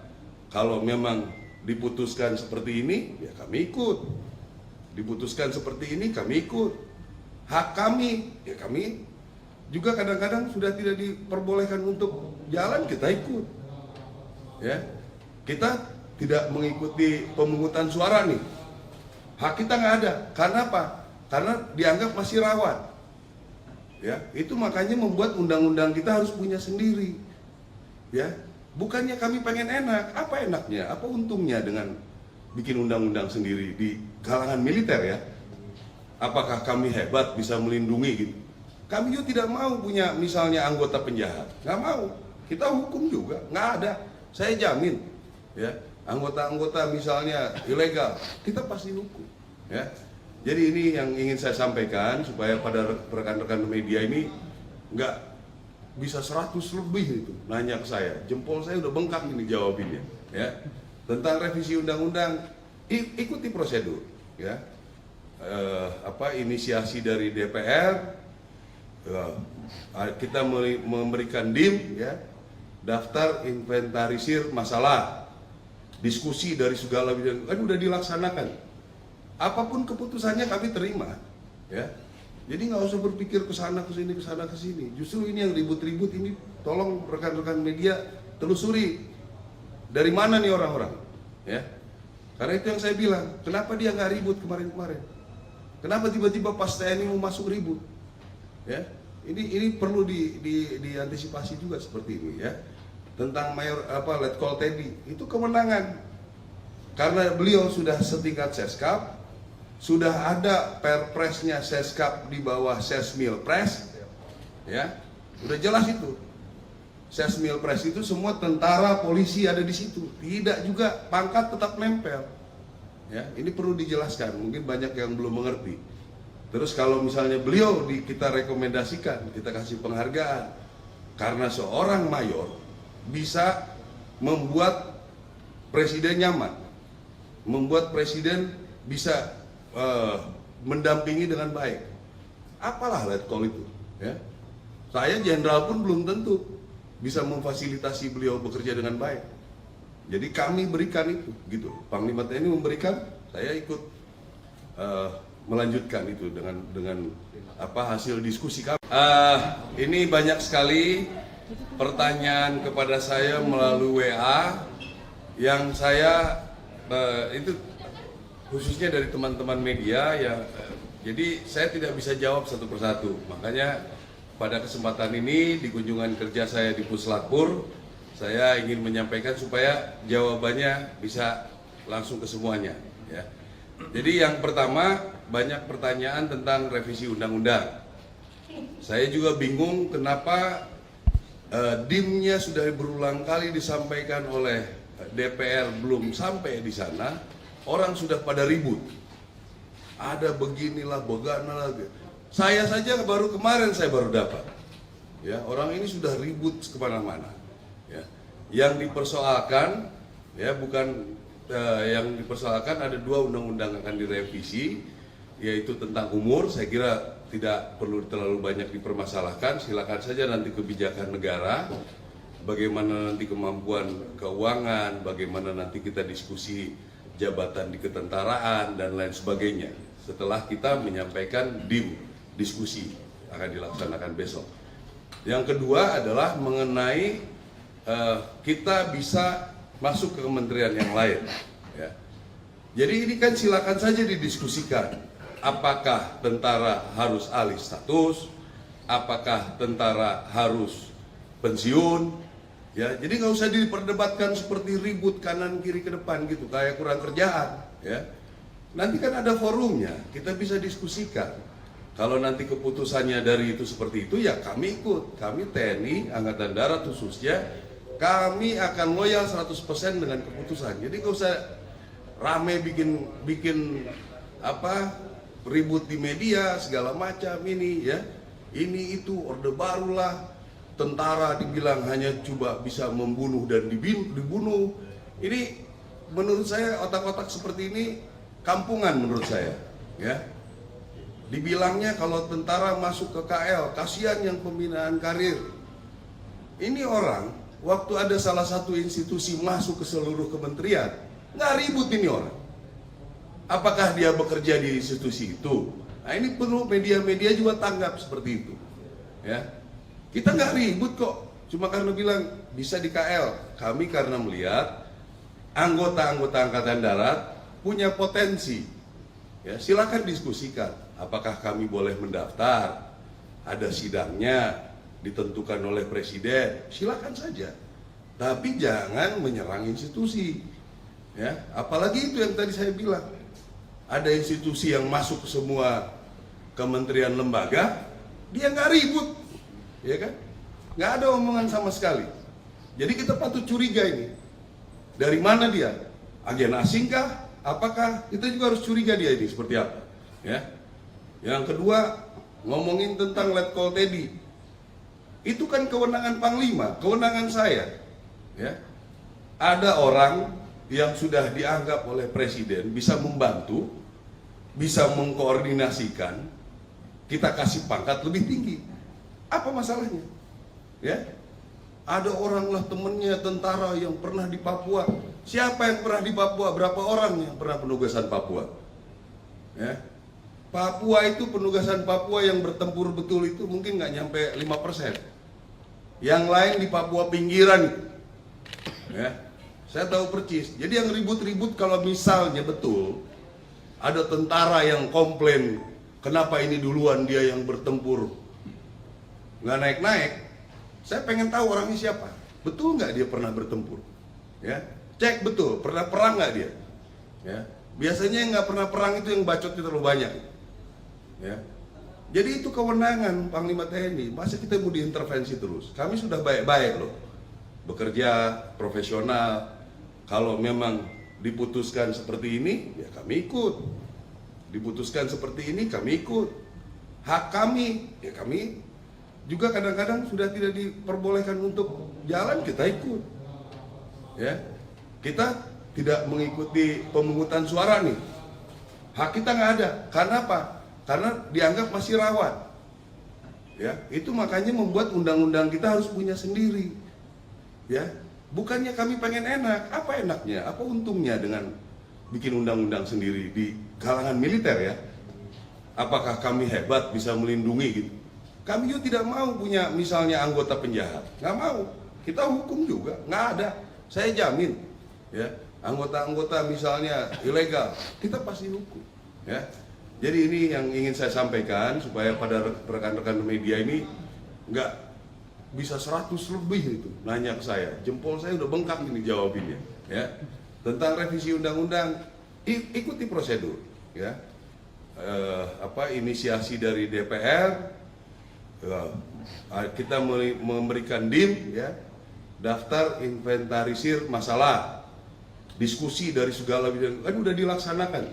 Kalau memang diputuskan seperti ini, ya kami ikut. Diputuskan seperti ini, kami ikut. Hak kami, ya kami juga kadang-kadang sudah tidak diperbolehkan untuk jalan, kita ikut. Ya, kita tidak mengikuti pemungutan suara nih. Hak kita nggak ada. Karena apa? Karena dianggap masih rawan. Ya, itu makanya membuat undang-undang kita harus punya sendiri. Ya, bukannya kami pengen enak. Apa enaknya? Apa untungnya dengan bikin undang-undang sendiri di kalangan militer ya? Apakah kami hebat bisa melindungi gitu? Kami juga tidak mau punya misalnya anggota penjahat, nggak mau. Kita hukum juga, nggak ada. Saya jamin, ya anggota-anggota misalnya ilegal, kita pasti hukum. Ya, jadi ini yang ingin saya sampaikan supaya pada rekan-rekan media ini nggak bisa 100 lebih itu nanya ke saya, jempol saya udah bengkak ini jawabinnya. Ya, tentang revisi undang-undang, ikuti prosedur. Ya, inisiasi dari DPR, kita memberikan DIM, ya, daftar inventarisir masalah, diskusi dari segala bidang, kan udah dilaksanakan. Apapun keputusannya kami terima, ya. Jadi nggak usah berpikir ke sana ke sini. Justru ini yang ribut-ribut ini, tolong rekan-rekan media telusuri dari mana nih orang-orang, ya. Karena itu yang saya bilang, kenapa dia nggak ribut kemarin-kemarin? Kenapa tiba-tiba pas TNI mau masuk ribut? Ya, ini perlu diantisipasi juga seperti ini, ya. Tentang Letkol Teddy, itu kemenangan. Karena beliau sudah setingkat Seskap, sudah ada perpresnya Seskap di bawah Sesmilpres, ya, udah jelas itu. Sesmilpres itu semua tentara, polisi ada di situ, tidak juga pangkat tetap nempel. Ya, ini perlu dijelaskan, mungkin banyak yang belum mengerti. Terus kalau misalnya beliau kita rekomendasikan, kita kasih penghargaan, karena seorang mayor bisa membuat presiden nyaman, membuat presiden bisa mendampingi dengan baik. Apalah Letkol itu, ya. Saya jenderal pun belum tentu bisa memfasilitasi beliau bekerja dengan baik. Jadi kami berikan itu, gitu. Panglima TNI memberikan, saya ikut melanjutkan itu dengan hasil diskusi kami. Ini banyak sekali pertanyaan kepada saya melalui WA yang saya itu khususnya dari teman-teman media ya. Jadi saya tidak bisa jawab satu persatu. Makanya pada kesempatan ini di kunjungan kerja saya di Puslapur, saya ingin menyampaikan supaya jawabannya bisa langsung ke semuanya, ya. Jadi yang pertama, banyak pertanyaan tentang revisi undang-undang. Saya juga bingung kenapa DIM-nya sudah berulang kali disampaikan oleh DPR belum sampai di sana, orang sudah pada ribut. Ada beginilah, begana lagi. Saya saja baru kemarin saya baru dapat. Ya, orang ini sudah ribut kemana-mana. Ya. Yang dipersoalkan, ya bukan yang dipersoalkan ada 2 undang-undang akan direvisi, yaitu tentang umur. Saya kira tidak perlu terlalu banyak dipermasalahkan. Silakan saja nanti kebijakan negara, bagaimana nanti kemampuan keuangan, bagaimana nanti kita diskusi jabatan di ketentaraan dan lain sebagainya. Setelah kita menyampaikan DIM, diskusi akan dilaksanakan besok. Yang kedua adalah mengenai kita bisa masuk ke kementerian yang lain. Ya. Jadi ini kan silakan saja didiskusikan. Apakah tentara harus alih status? Apakah tentara harus pensiun? Ya, jadi nggak usah diperdebatkan seperti ribut kanan kiri ke depan gitu, kayak kurang kerjaan. Ya, nanti kan ada forumnya, kita bisa diskusikan. Kalau nanti keputusannya dari itu seperti itu, ya kami ikut. Kami TNI, Angkatan Darat khususnya, kami akan loyal 100% dengan keputusan. Jadi nggak usah rame bikin ribut di media segala macam ini, ya. Ini itu orde barulah. Tentara dibilang hanya coba bisa membunuh dan dibunuh. Ini menurut saya otak-otak seperti ini kampungan menurut saya, ya. Dibilangnya kalau tentara masuk ke KL, kasihan yang pembinaan karir. Ini orang waktu ada salah satu institusi masuk ke seluruh kementerian, nggak ribut ini orang. Apakah dia bekerja di institusi itu? Nah ini perlu media-media juga tanggap seperti itu, ya. Kita nggak ribut kok, cuma karena bilang bisa di KL. Kami karena melihat anggota-anggota Angkatan Darat punya potensi. Ya, silakan diskusikan. Apakah kami boleh mendaftar? Ada sidangnya ditentukan oleh presiden. Silakan saja. Tapi jangan menyerang institusi. Ya, apalagi itu yang tadi saya bilang. Ada institusi yang masuk ke semua kementerian lembaga, dia nggak ribut. Ya kan? Nggak ada omongan sama sekali. Jadi kita patut curiga ini. Dari mana dia? agen asing kah? Apakah kita juga harus curiga dia ini seperti apa? Ya. Yang kedua, ngomongin tentang Letkol Teddy, itu kan kewenangan Panglima, kewenangan saya. Ya. Ada orang yang sudah dianggap oleh Presiden bisa membantu, bisa mengkoordinasikan, kita kasih pangkat lebih tinggi. Apa masalahnya? Ya. Ada orang lah temennya tentara yang pernah di Papua. Siapa yang pernah di Papua? Berapa orang yang pernah penugasan Papua? Ya. Papua itu penugasan Papua yang bertempur betul itu mungkin nggak nyampe 5%. Yang lain di Papua pinggiran. Ya. Saya tahu percis. Jadi yang ribut-ribut kalau misalnya betul ada tentara yang komplain, kenapa ini duluan dia yang bertempur nggak naik-naik. Saya pengen tahu orangnya siapa. Betul nggak dia pernah bertempur? Ya, cek betul. Pernah perang nggak dia? Ya, biasanya yang nggak pernah perang itu yang bacotnya terlalu banyak. Ya, jadi itu kewenangan Panglima TNI. Masa kita mau diintervensi terus? Kami sudah baik-baik loh, bekerja profesional. Kalau memang diputuskan seperti ini, ya kami ikut. Diputuskan seperti ini, kami ikut. Hak kami, ya kami juga kadang-kadang sudah tidak diperbolehkan untuk jalan, kita ikut. Ya, kita tidak mengikuti pemungutan suara nih. Hak kita nggak ada. Karena apa? Karena dianggap masih rawan. Ya, itu makanya membuat undang-undang kita harus punya sendiri. Ya, bukannya kami pengen enak. Apa enaknya? Apa untungnya dengan bikin undang-undang sendiri di kalangan militer ya? Apakah kami hebat bisa melindungi gitu? Kami juga tidak mau punya misalnya anggota penjahat, nggak mau. Kita hukum juga, nggak ada. Saya jamin, ya anggota-anggota misalnya ilegal, kita pasti hukum. Ya, jadi ini yang ingin saya sampaikan supaya pada rekan-rekan media ini nggak bisa 100 lebih itu nanya ke saya. Jempol saya udah bengkak ini jawabinnya. Ya, tentang revisi undang-undang, ikuti prosedur. Ya, inisiasi dari DPR. Kita memberikan DIM, ya, daftar inventarisir masalah, diskusi dari segala bidang, kan udah dilaksanakan.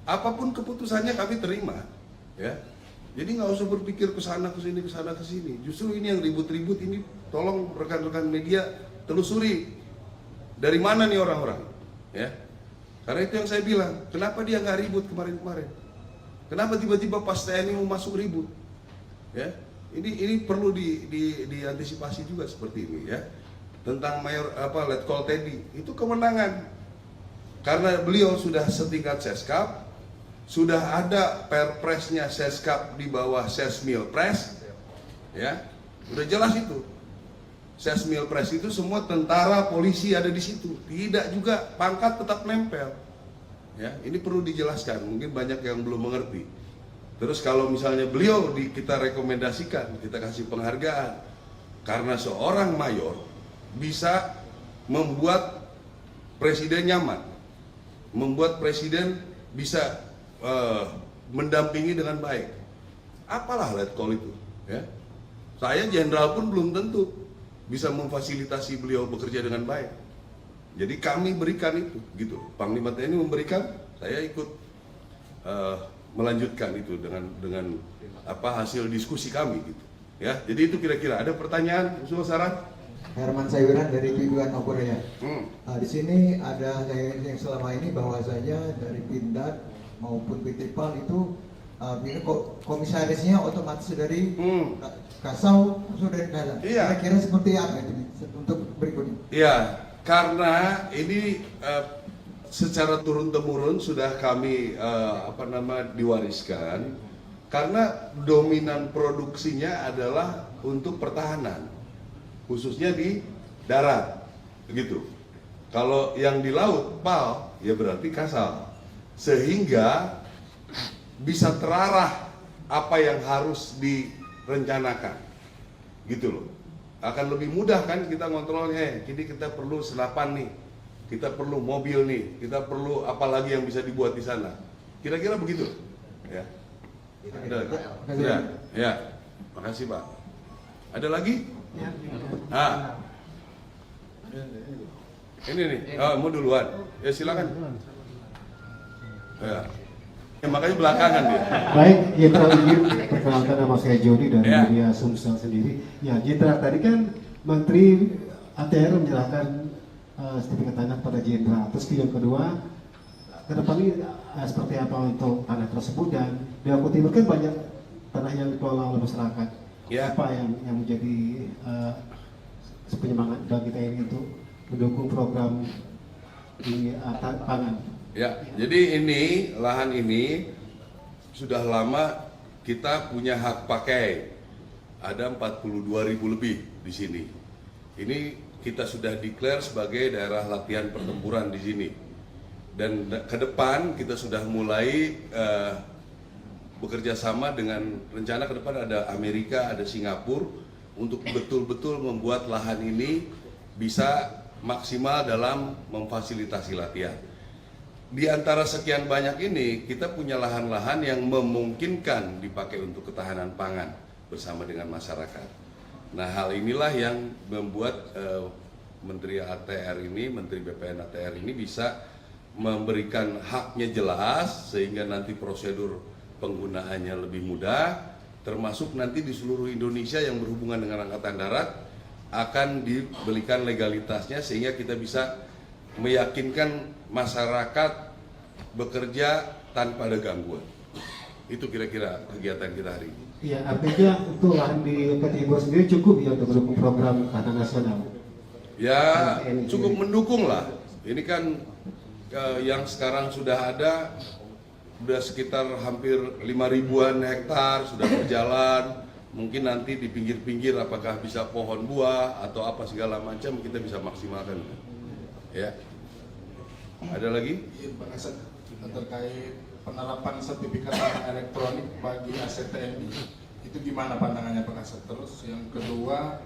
Apapun keputusannya kami terima, ya. Jadi nggak usah berpikir ke sana ke sini. Justru ini yang ribut-ribut ini, tolong rekan-rekan media telusuri dari mana nih orang-orang, ya. Karena itu yang saya bilang, kenapa dia nggak ribut kemarin-kemarin? Kenapa tiba-tiba pas TNI mau masuk ribut? Ya, ini perlu diantisipasi juga seperti ini ya. Tentang Letkol Teddy, itu kewenangan. Karena beliau sudah setingkat Seskap, sudah ada perpresnya Seskap di bawah Sesmilpres, ya, udah jelas itu. Sesmilpres itu semua tentara, polisi ada di situ. Tidak juga pangkat tetap nempel. Ya, ini perlu dijelaskan. Mungkin banyak yang belum mengerti. Terus kalau misalnya beliau kita rekomendasikan, kita kasih penghargaan karena seorang mayor bisa membuat presiden nyaman, membuat presiden bisa mendampingi dengan baik. Apalah Letkol itu, ya. Saya jenderal pun belum tentu bisa memfasilitasi beliau bekerja dengan baik. Jadi kami berikan itu, gitu. Panglima TNI memberikan, saya ikut melanjutkan itu dengan hasil diskusi kami gitu. Ya, jadi itu kira-kira. Ada pertanyaan, usul saran? Herman Sayuran dari Piduan Korea. Di sini ada yang selama ini bahwasanya dari Pindad maupun PT PAL itu komisarisnya otomatis dari Kasau sudah dari Kasau. Iya. Kira-kira seperti apa ini untuk berikutnya? Iya, karena ini secara turun-temurun sudah kami diwariskan karena dominan produksinya adalah untuk pertahanan, khususnya di darat, begitu. Kalau yang di laut PAL, ya berarti Kasal, sehingga bisa terarah apa yang harus direncanakan, gitu loh. Akan lebih mudah kan kita ngontrolnya. Jadi kita perlu senapan nih, kita perlu mobil nih, kita perlu apa lagi yang bisa dibuat di sana. Kira-kira begitu, ya. Ada lagi? Ya. Makasih Pak. Ada lagi? Ini nih, oh, mau duluan? Ya silakan. Ya. Makanya belakangan dia. Baik, Jenderal izin perkenalkan, nama saya Jody dari Ya. media Sumsel sendiri. Ya, Jenderal tadi kan Menteri ATR menyerahkan sertifikat tanah pada Jenderal. Terus yang kedua, ke depan ini seperti apa untuk tanah tersebut, dan di Lombok Timur kan banyak tanah yang dikelola oleh masyarakat. Ya. Apa yang menjadi penyemangat bagi TNI untuk mendukung program di pangan? Ya, jadi ini lahan ini sudah lama kita punya hak pakai. Ada 42.000 lebih di sini. Ini kita sudah declare sebagai daerah latihan pertempuran di sini. Dan ke depan kita sudah mulai bekerja sama dengan rencana ke depan ada Amerika, ada Singapura untuk betul-betul membuat lahan ini bisa maksimal dalam memfasilitasi latihan. Di antara sekian banyak ini, kita punya lahan-lahan yang memungkinkan dipakai untuk ketahanan pangan bersama dengan masyarakat. Nah, hal inilah yang membuat Menteri ATR ini, Menteri BPN ATR ini bisa memberikan haknya jelas sehingga nanti prosedur penggunaannya lebih mudah, termasuk nanti di seluruh Indonesia yang berhubungan dengan Angkatan Darat akan diberikan legalitasnya sehingga kita bisa meyakinkan masyarakat bekerja tanpa ada gangguan. Itu kira-kira kegiatan kita hari ini. Iya, artinya untuk lahan di Lombok Timur sendiri cukup ya untuk mendukung program tahanan nasional? Ya, cukup mendukung lah. Ini kan yang sekarang sudah ada, sudah sekitar hampir 5.000-an hektar sudah berjalan. Mungkin nanti di pinggir-pinggir apakah bisa pohon buah atau apa segala macam kita bisa maksimalkan. Ya. Ada lagi? Pak Kasat, terkait penerapan sertifikat tanah elektronik bagi aset TNI, itu gimana pandangannya Pak Kasat? Terus yang kedua,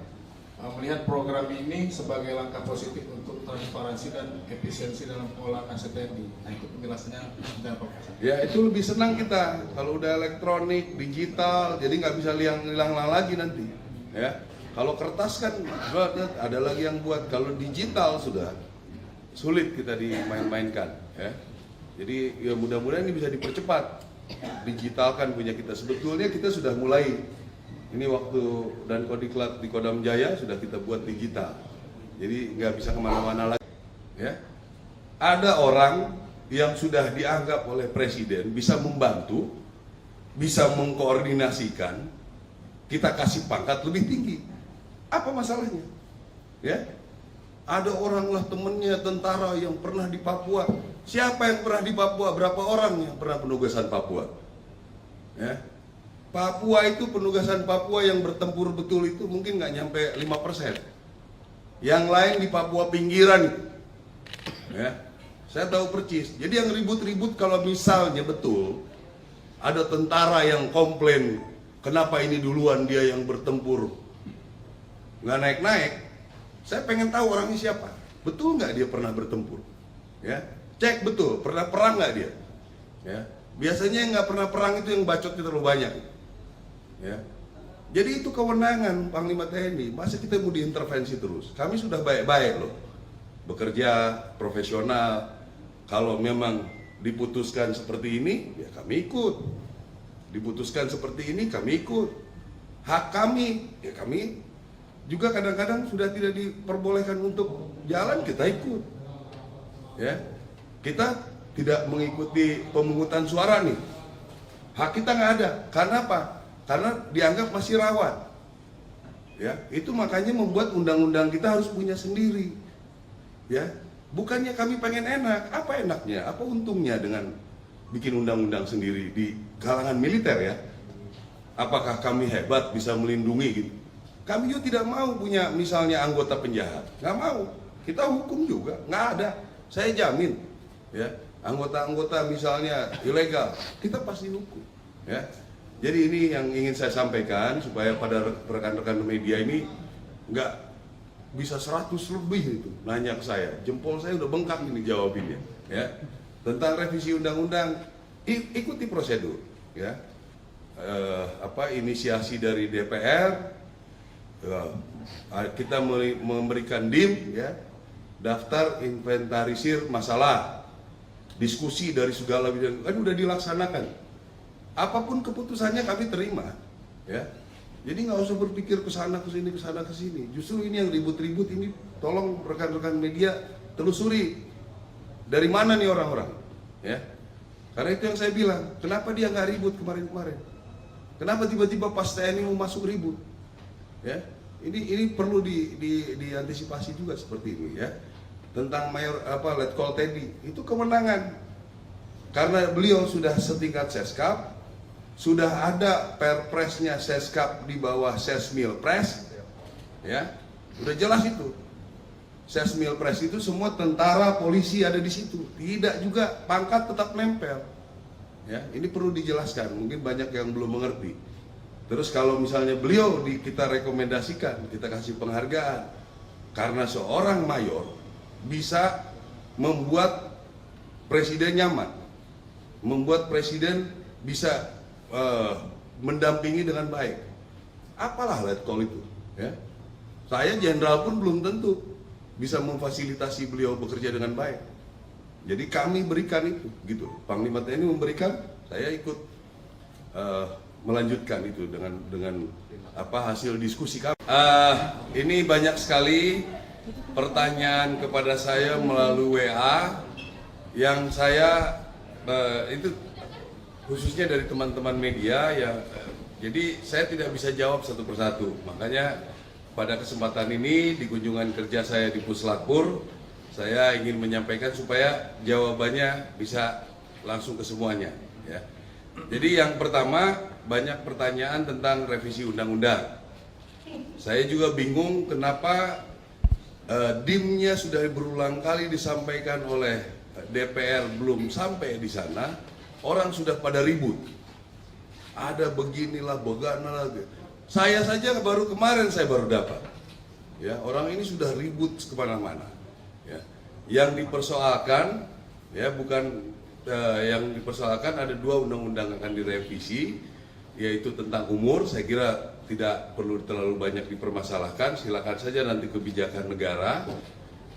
melihat program ini sebagai langkah positif untuk transparansi dan efisiensi dalam pengelolaan aset TNI. Nah, itu penjelasannya dan Pak Kasat. Ya, itu lebih senang kita kalau udah elektronik, digital, jadi nggak bisa hilang lagi nanti. Ya, kalau kertas kan ada lagi yang buat. Kalau digital sudah sulit kita dimain-mainkan. Ya, jadi ya mudah-mudahan ini bisa dipercepat, digitalkan punya kita. Sebetulnya kita sudah mulai. Ini waktu dan Kodiklat di Kodam Jaya sudah kita buat digital. Jadi nggak bisa kemana-mana lagi. Ya, ada orang yang sudah dianggap oleh Presiden bisa membantu, bisa mengkoordinasikan, kita kasih pangkat lebih tinggi. Apa masalahnya? Ya, ada orang lah temennya tentara yang pernah di Papua. Siapa yang pernah di Papua? Berapa orang yang pernah penugasan Papua? Ya, Papua itu penugasan Papua yang bertempur betul itu mungkin nggak nyampe 5%. Yang lain di Papua pinggiran itu. Ya, saya tahu percis. Jadi yang ribut-ribut kalau misalnya betul ada tentara yang komplain, kenapa ini duluan dia yang bertempur nggak naik-naik. Saya pengen tahu orangnya siapa. Betul nggak dia pernah bertempur? Ya, cek betul. Pernah perang nggak dia? Ya, biasanya yang nggak pernah perang itu yang bacotnya terlalu banyak. Ya, jadi itu kewenangan Panglima TNI. Masa kita mau diintervensi terus? Kami sudah baik-baik loh, bekerja profesional. Kalau memang diputuskan seperti ini, ya kami ikut. Diputuskan seperti ini, kami ikut. Hak kami, ya kami juga kadang-kadang sudah tidak diperbolehkan untuk jalan, kita ikut. Ya, kita tidak mengikuti pemungutan suara nih. Hak kita nggak ada. Karena apa? Karena dianggap masih rawan. Ya, itu makanya membuat undang-undang kita harus punya sendiri. Ya, bukannya kami pengen enak. Apa enaknya? Apa untungnya dengan bikin undang-undang sendiri di kalangan militer ya? Apakah kami hebat bisa melindungi gitu? Kami juga tidak mau punya misalnya anggota penjahat, nggak mau. Kita hukum juga, nggak ada. Saya jamin, ya anggota-anggota misalnya ilegal, kita pasti hukum. Ya, jadi ini yang ingin saya sampaikan supaya pada rekan-rekan media ini nggak bisa 100 lebih itu nanya ke saya. Jempol saya udah bengkak ini jawabinnya. Ya, tentang revisi undang-undang, ikuti prosedur. Ya, inisiasi dari DPR. Kita memberikan DIM, ya, daftar inventarisir masalah, diskusi dari segala bidang, kan udah dilaksanakan. Apapun keputusannya kami terima, ya. Jadi nggak usah berpikir ke sana ke sini. Justru ini yang ribut-ribut ini, tolong rekan-rekan media telusuri dari mana nih orang-orang, ya. Karena itu yang saya bilang, kenapa dia nggak ribut kemarin-kemarin? Kenapa tiba-tiba pas TNI mau masuk ribut? Ya, ini perlu diantisipasi juga seperti ini, ya. Tentang Letkol Teddy, itu kemenangan. Karena beliau sudah setingkat Seskap, sudah ada perpresnya Seskap di bawah Sesmilpres, ya, udah jelas itu. Sesmilpres itu semua tentara, polisi ada di situ, tidak juga pangkat tetap nempel. Ya, ini perlu dijelaskan, mungkin banyak yang belum mengerti. Terus kalau misalnya beliau kita rekomendasikan, kita kasih penghargaan, karena seorang mayor bisa membuat presiden nyaman, membuat presiden bisa mendampingi dengan baik. Apalah Letkol itu, ya. Saya jenderal pun belum tentu bisa memfasilitasi beliau bekerja dengan baik. Jadi kami berikan itu, gitu. Panglima TNI memberikan, saya ikut melanjutkan itu dengan hasil diskusi kami. Ini banyak sekali pertanyaan kepada saya melalui WA yang saya itu khususnya dari teman-teman media ya. Jadi saya tidak bisa jawab satu persatu. Makanya pada kesempatan ini di kunjungan kerja saya di Puslapor, saya ingin menyampaikan supaya jawabannya bisa langsung ke semuanya, ya. Jadi yang pertama, banyak pertanyaan tentang revisi undang-undang. Saya juga bingung kenapa DIM-nya sudah berulang kali disampaikan oleh DPR belum sampai di sana, orang sudah pada ribut. Ada beginilah, begana lagi. Saya saja baru kemarin saya baru dapat. Ya, orang ini sudah ribut kemana-mana. Ya. Yang dipersoalkan, ya bukan yang dipersoalkan ada 2 undang-undang akan direvisi, yaitu tentang umur. Saya kira tidak perlu terlalu banyak dipermasalahkan. Silakan saja nanti kebijakan negara,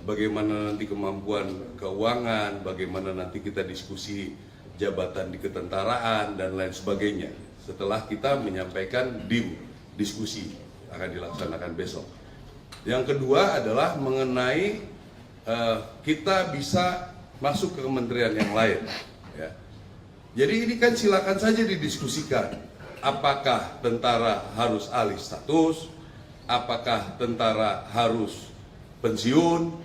bagaimana nanti kemampuan keuangan, bagaimana nanti kita diskusi jabatan di ketentaraan dan lain sebagainya. Setelah kita menyampaikan diskusi akan dilaksanakan besok. Yang kedua adalah mengenai kita bisa masuk ke kementerian yang lain. Ya. Jadi ini kan silakan saja didiskusikan. Apakah tentara harus alih status? Apakah tentara harus pensiun?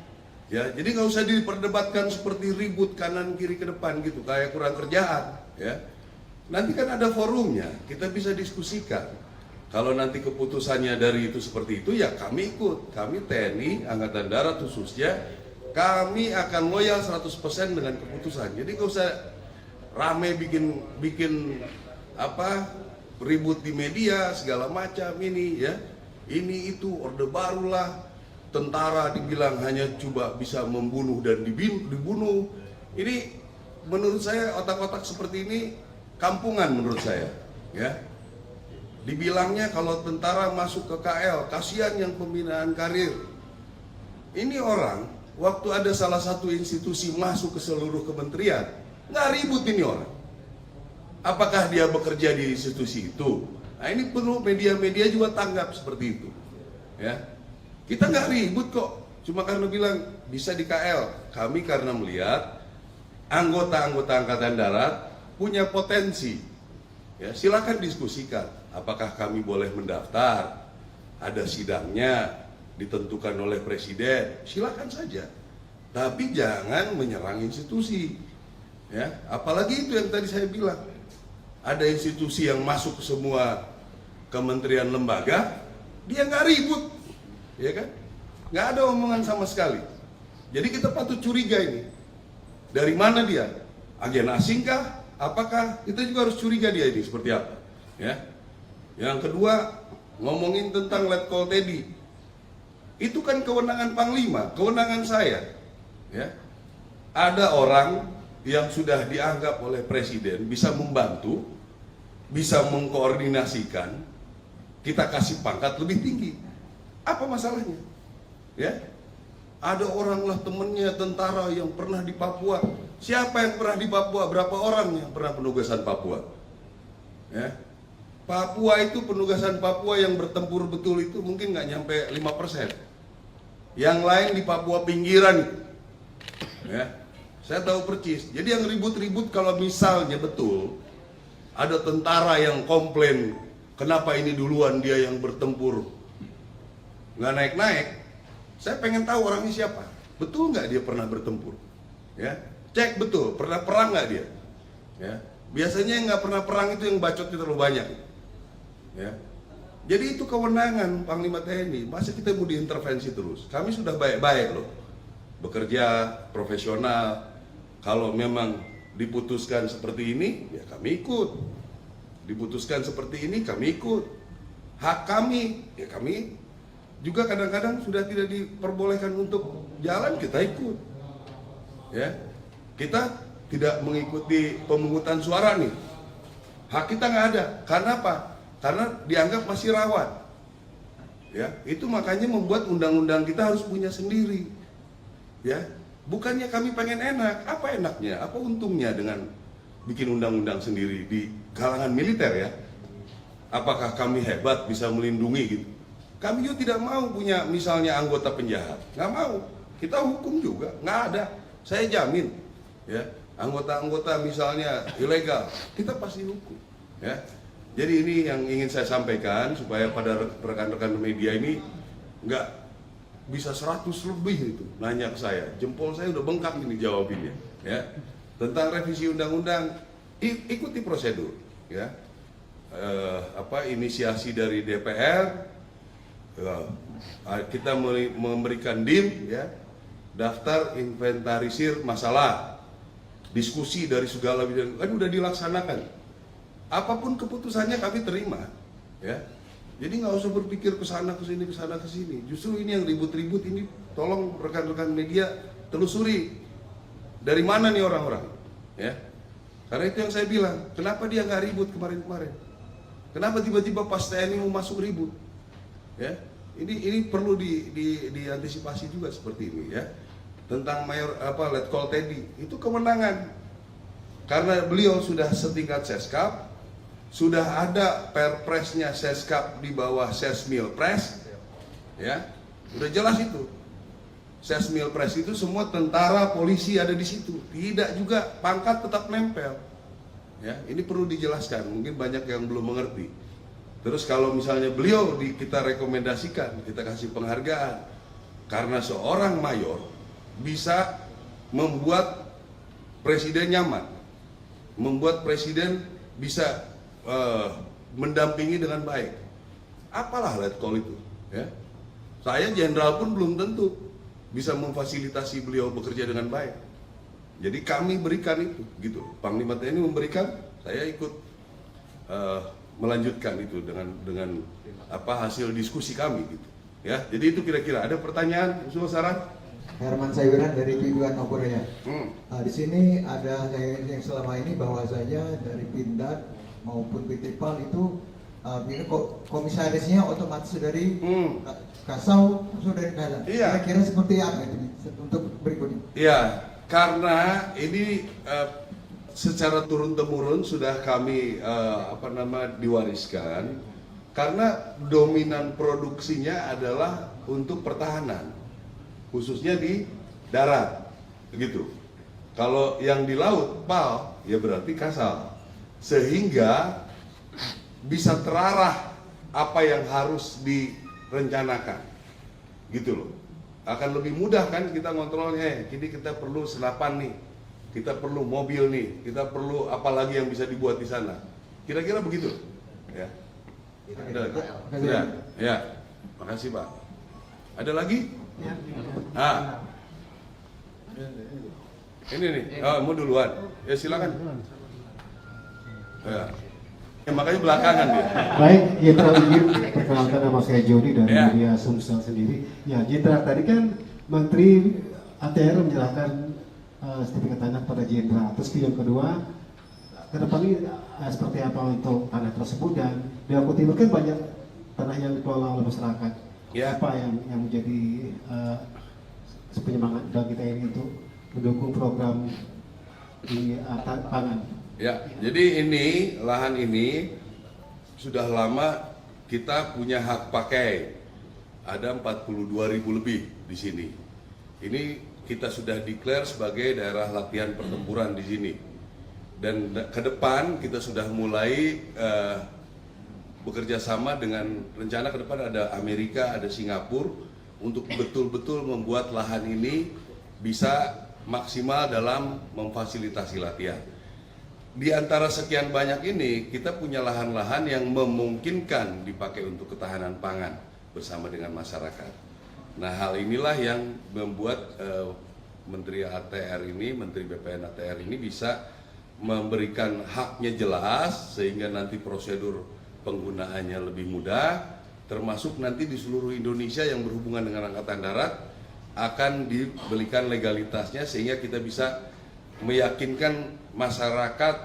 Ya, jadi nggak usah diperdebatkan seperti ribut kanan kiri ke depan gitu, kayak kurang kerjaan. Ya. Nanti kan ada forumnya, kita bisa diskusikan. Kalau nanti keputusannya dari itu seperti itu, ya kami ikut. Kami TNI, Angkatan Darat khususnya, kami akan loyal 100% dengan keputusan. Jadi nggak usah rame bikin ribut di media segala macam ini, ya. Ini itu orde barulah. Tentara dibilang hanya coba bisa membunuh dan dibunuh. Ini menurut saya otak-otak seperti ini kampungan menurut saya, ya. Dibilangnya kalau tentara masuk ke KL, kasihan yang pembinaan karir. Ini orang waktu ada salah satu institusi masuk ke seluruh kementerian, nggak ribut ini orang. Apakah dia bekerja di institusi itu? Nah, ini perlu media-media juga tanggap seperti itu, ya. Kita nggak ribut kok, cuma karena bilang bisa di KL. Kami karena melihat anggota-anggota Angkatan Darat punya potensi. Ya, silakan diskusikan. Apakah kami boleh mendaftar? Ada sidangnya ditentukan oleh presiden. Silakan saja. Tapi jangan menyerang institusi. Ya, apalagi itu yang tadi saya bilang. Ada institusi yang masuk ke semua kementerian lembaga, dia nggak ribut. Ya kan? Nggak ada omongan sama sekali. Jadi kita patut curiga ini. Dari mana dia? Agen asing kah? Apakah? Kita juga harus curiga dia ini seperti apa. Ya. Yang kedua, ngomongin tentang Letkol Teddy. Itu kan kewenangan Panglima, kewenangan saya. Ya. Ada orang yang sudah dianggap oleh Presiden bisa membantu, bisa mengkoordinasikan, kita kasih pangkat lebih tinggi. Apa masalahnya? Ya, Ada orang lah temennya tentara yang pernah di Papua. Siapa yang pernah di Papua? Berapa orang yang pernah penugasan Papua? Ya. Papua itu penugasan Papua yang bertempur betul itu mungkin nggak nyampe 5%. Yang lain di Papua pinggiran. Ya. Saya tahu percis. Jadi yang ribut-ribut kalau misalnya betul ada tentara yang komplain, kenapa ini duluan dia yang bertempur nggak naik-naik. Saya pengen tahu orangnya siapa. Betul nggak dia pernah bertempur? Ya, cek betul. Pernah perang nggak dia? Ya, biasanya yang nggak pernah perang itu yang bacotnya terlalu banyak. Ya, jadi itu kewenangan Panglima TNI. Masa kita mau diintervensi terus? Kami sudah baik-baik loh, bekerja profesional. Kalau memang diputuskan seperti ini, ya kami ikut. Diputuskan seperti ini, kami ikut. Hak kami, ya kami juga kadang-kadang sudah tidak diperbolehkan untuk jalan, kita ikut. Ya, kita tidak mengikuti pemungutan suara nih. Hak kita nggak ada. Karena apa? Karena dianggap masih rawan. Ya, itu makanya membuat undang-undang kita harus punya sendiri. Ya, bukannya kami pengen enak. Apa enaknya? Apa untungnya dengan bikin undang-undang sendiri di kalangan militer ya? Apakah kami hebat bisa melindungi gitu? Kami juga tidak mau punya misalnya anggota penjahat, nggak mau. Kita hukum juga, nggak ada. Saya jamin, ya anggota-anggota misalnya ilegal, kita pasti hukum. Ya, jadi ini yang ingin saya sampaikan supaya pada rekan-rekan media ini nggak bisa 100 lebih itu nanya ke saya. Jempol saya udah bengkak ini jawabinnya. Ya, tentang revisi undang-undang, ikuti prosedur. Ya, inisiasi dari DPR. Kita memberikan DIM, ya, daftar inventarisir masalah, diskusi dari segala bidang, kan udah dilaksanakan. Apapun keputusannya kami terima, ya. Jadi nggak usah berpikir kesana kesini kesana kesini. Justru ini yang ribut-ribut ini, tolong rekan-rekan media telusuri dari mana nih orang-orang, ya. Karena itu yang saya bilang, kenapa dia nggak ribut kemarin-kemarin? Kenapa tiba-tiba pas TNI mau masuk ribut? Ya, ini perlu diantisipasi juga seperti ini ya. Tentang Letkol Teddy itu kewenangan. Karena beliau sudah setingkat Seskap, sudah ada perpresnya Seskap di bawah Sesmilpres, ya, udah jelas itu. Sesmilpres itu semua tentara, polisi ada di situ. Tidak juga pangkat tetap nempel. Ya, ini perlu dijelaskan. Mungkin banyak yang belum mengerti. Terus kalau misalnya beliau kita rekomendasikan, kita kasih penghargaan karena seorang mayor bisa membuat presiden nyaman, membuat presiden bisa mendampingi dengan baik. Apalah Letkol itu, ya. Saya jenderal pun belum tentu bisa memfasilitasi beliau bekerja dengan baik. Jadi kami berikan itu, gitu. Panglima TNI memberikan, saya ikut melanjutkan itu dengan hasil diskusi kami gitu. Ya, jadi itu kira-kira. Ada pertanyaan, usul, saran? Herman Sayuran dari Piduan Korea. Di sini ada yang selama ini bahwasanya dari Pindad maupun PT PAL itu komisarisnya otomatis dari Kasau sudah dari Gaza. Iya. Kira-kira seperti apa itu untuk berikutnya? Iya, karena ini secara turun-temurun sudah kami diwariskan karena dominan produksinya adalah untuk pertahanan, khususnya di darat, begitu. Kalau yang di laut PAL, ya berarti Kasal, sehingga bisa terarah apa yang harus direncanakan, gitu loh. Akan lebih mudah kan kita ngontrolnya. Jadi kita perlu senapan nih. Kita perlu mobil nih, kita perlu apa lagi yang bisa dibuat di sana. Kira-kira begitu, ya. Ada lagi? Ya. Makasih Pak. Ada lagi? Ah, ini nih. Oh, mau duluan? Ya silakan. Ya, makanya belakangan dia. Baik, Jenderal ingin perkenalkan nama saya Jody dari media Sumsel sendiri. Ya, Jenderal tadi kan Menteri ATR menyerahkan sertifikat tanah pada Jenderal. Terus yang kedua, ke depan ini seperti apa untuk tanah tersebut, dan di Aku Timur kan banyak tanah yang dikelola oleh masyarakat. Ya. Apa yang menjadi penyemangat bagi TNI untuk mendukung program di pangan. Ya, jadi ini lahan ini sudah lama kita punya hak pakai. Ada 42.000 lebih di sini. Ini kita sudah declare sebagai daerah latihan pertempuran di sini. Dan ke depan kita sudah mulai bekerja sama dengan rencana ke depan ada Amerika, ada Singapura untuk betul-betul membuat lahan ini bisa maksimal dalam memfasilitasi latihan. Di antara sekian banyak ini, kita punya lahan-lahan yang memungkinkan dipakai untuk ketahanan pangan bersama dengan masyarakat. Nah, hal inilah yang membuat Menteri ATR ini, Menteri BPN ATR ini bisa memberikan haknya jelas sehingga nanti prosedur penggunaannya lebih mudah, termasuk nanti di seluruh Indonesia yang berhubungan dengan Angkatan Darat akan diberikan legalitasnya sehingga kita bisa meyakinkan masyarakat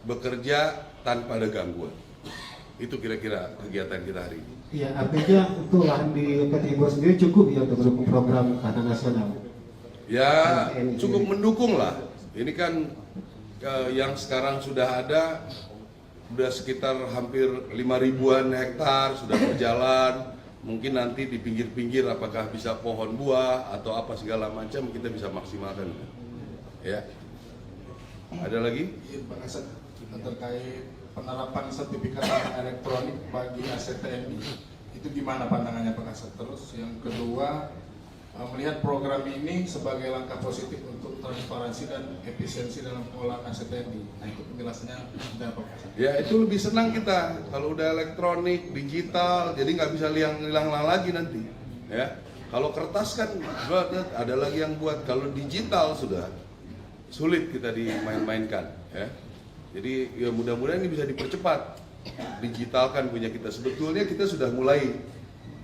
bekerja tanpa ada gangguan. Itu kira-kira kegiatan kita hari ini. Iya, artinya untuk lahan di Ketimbur sendiri cukup ya untuk mendukung program tahanan nasional. Ya, cukup mendukung lah. Ini kan yang sekarang sudah ada, sudah sekitar hampir 5.000-an hektar sudah berjalan. Mungkin nanti di pinggir-pinggir apakah bisa pohon buah atau apa segala macam kita bisa maksimalkan. Ya. Ada lagi? Pak Kasat, terkait penerapan sertifikat tanah elektronik bagi aset TNI, itu gimana pandangannya Pak Kasat? Terus yang kedua, melihat program ini sebagai langkah positif untuk transparansi dan efisiensi dalam pengolahan aset TNI. Nah, itu penjelasannya dari Pak Kasat. Ya, itu lebih senang kita kalau udah elektronik, digital, jadi nggak bisa hilang lagi nanti. Ya, kalau kertas kan ada lagi yang buat. Kalau digital sudah sulit kita dimain-mainkan. Ya, jadi ya mudah-mudahan ini bisa dipercepat, digitalkan punya kita. Sebetulnya kita sudah mulai.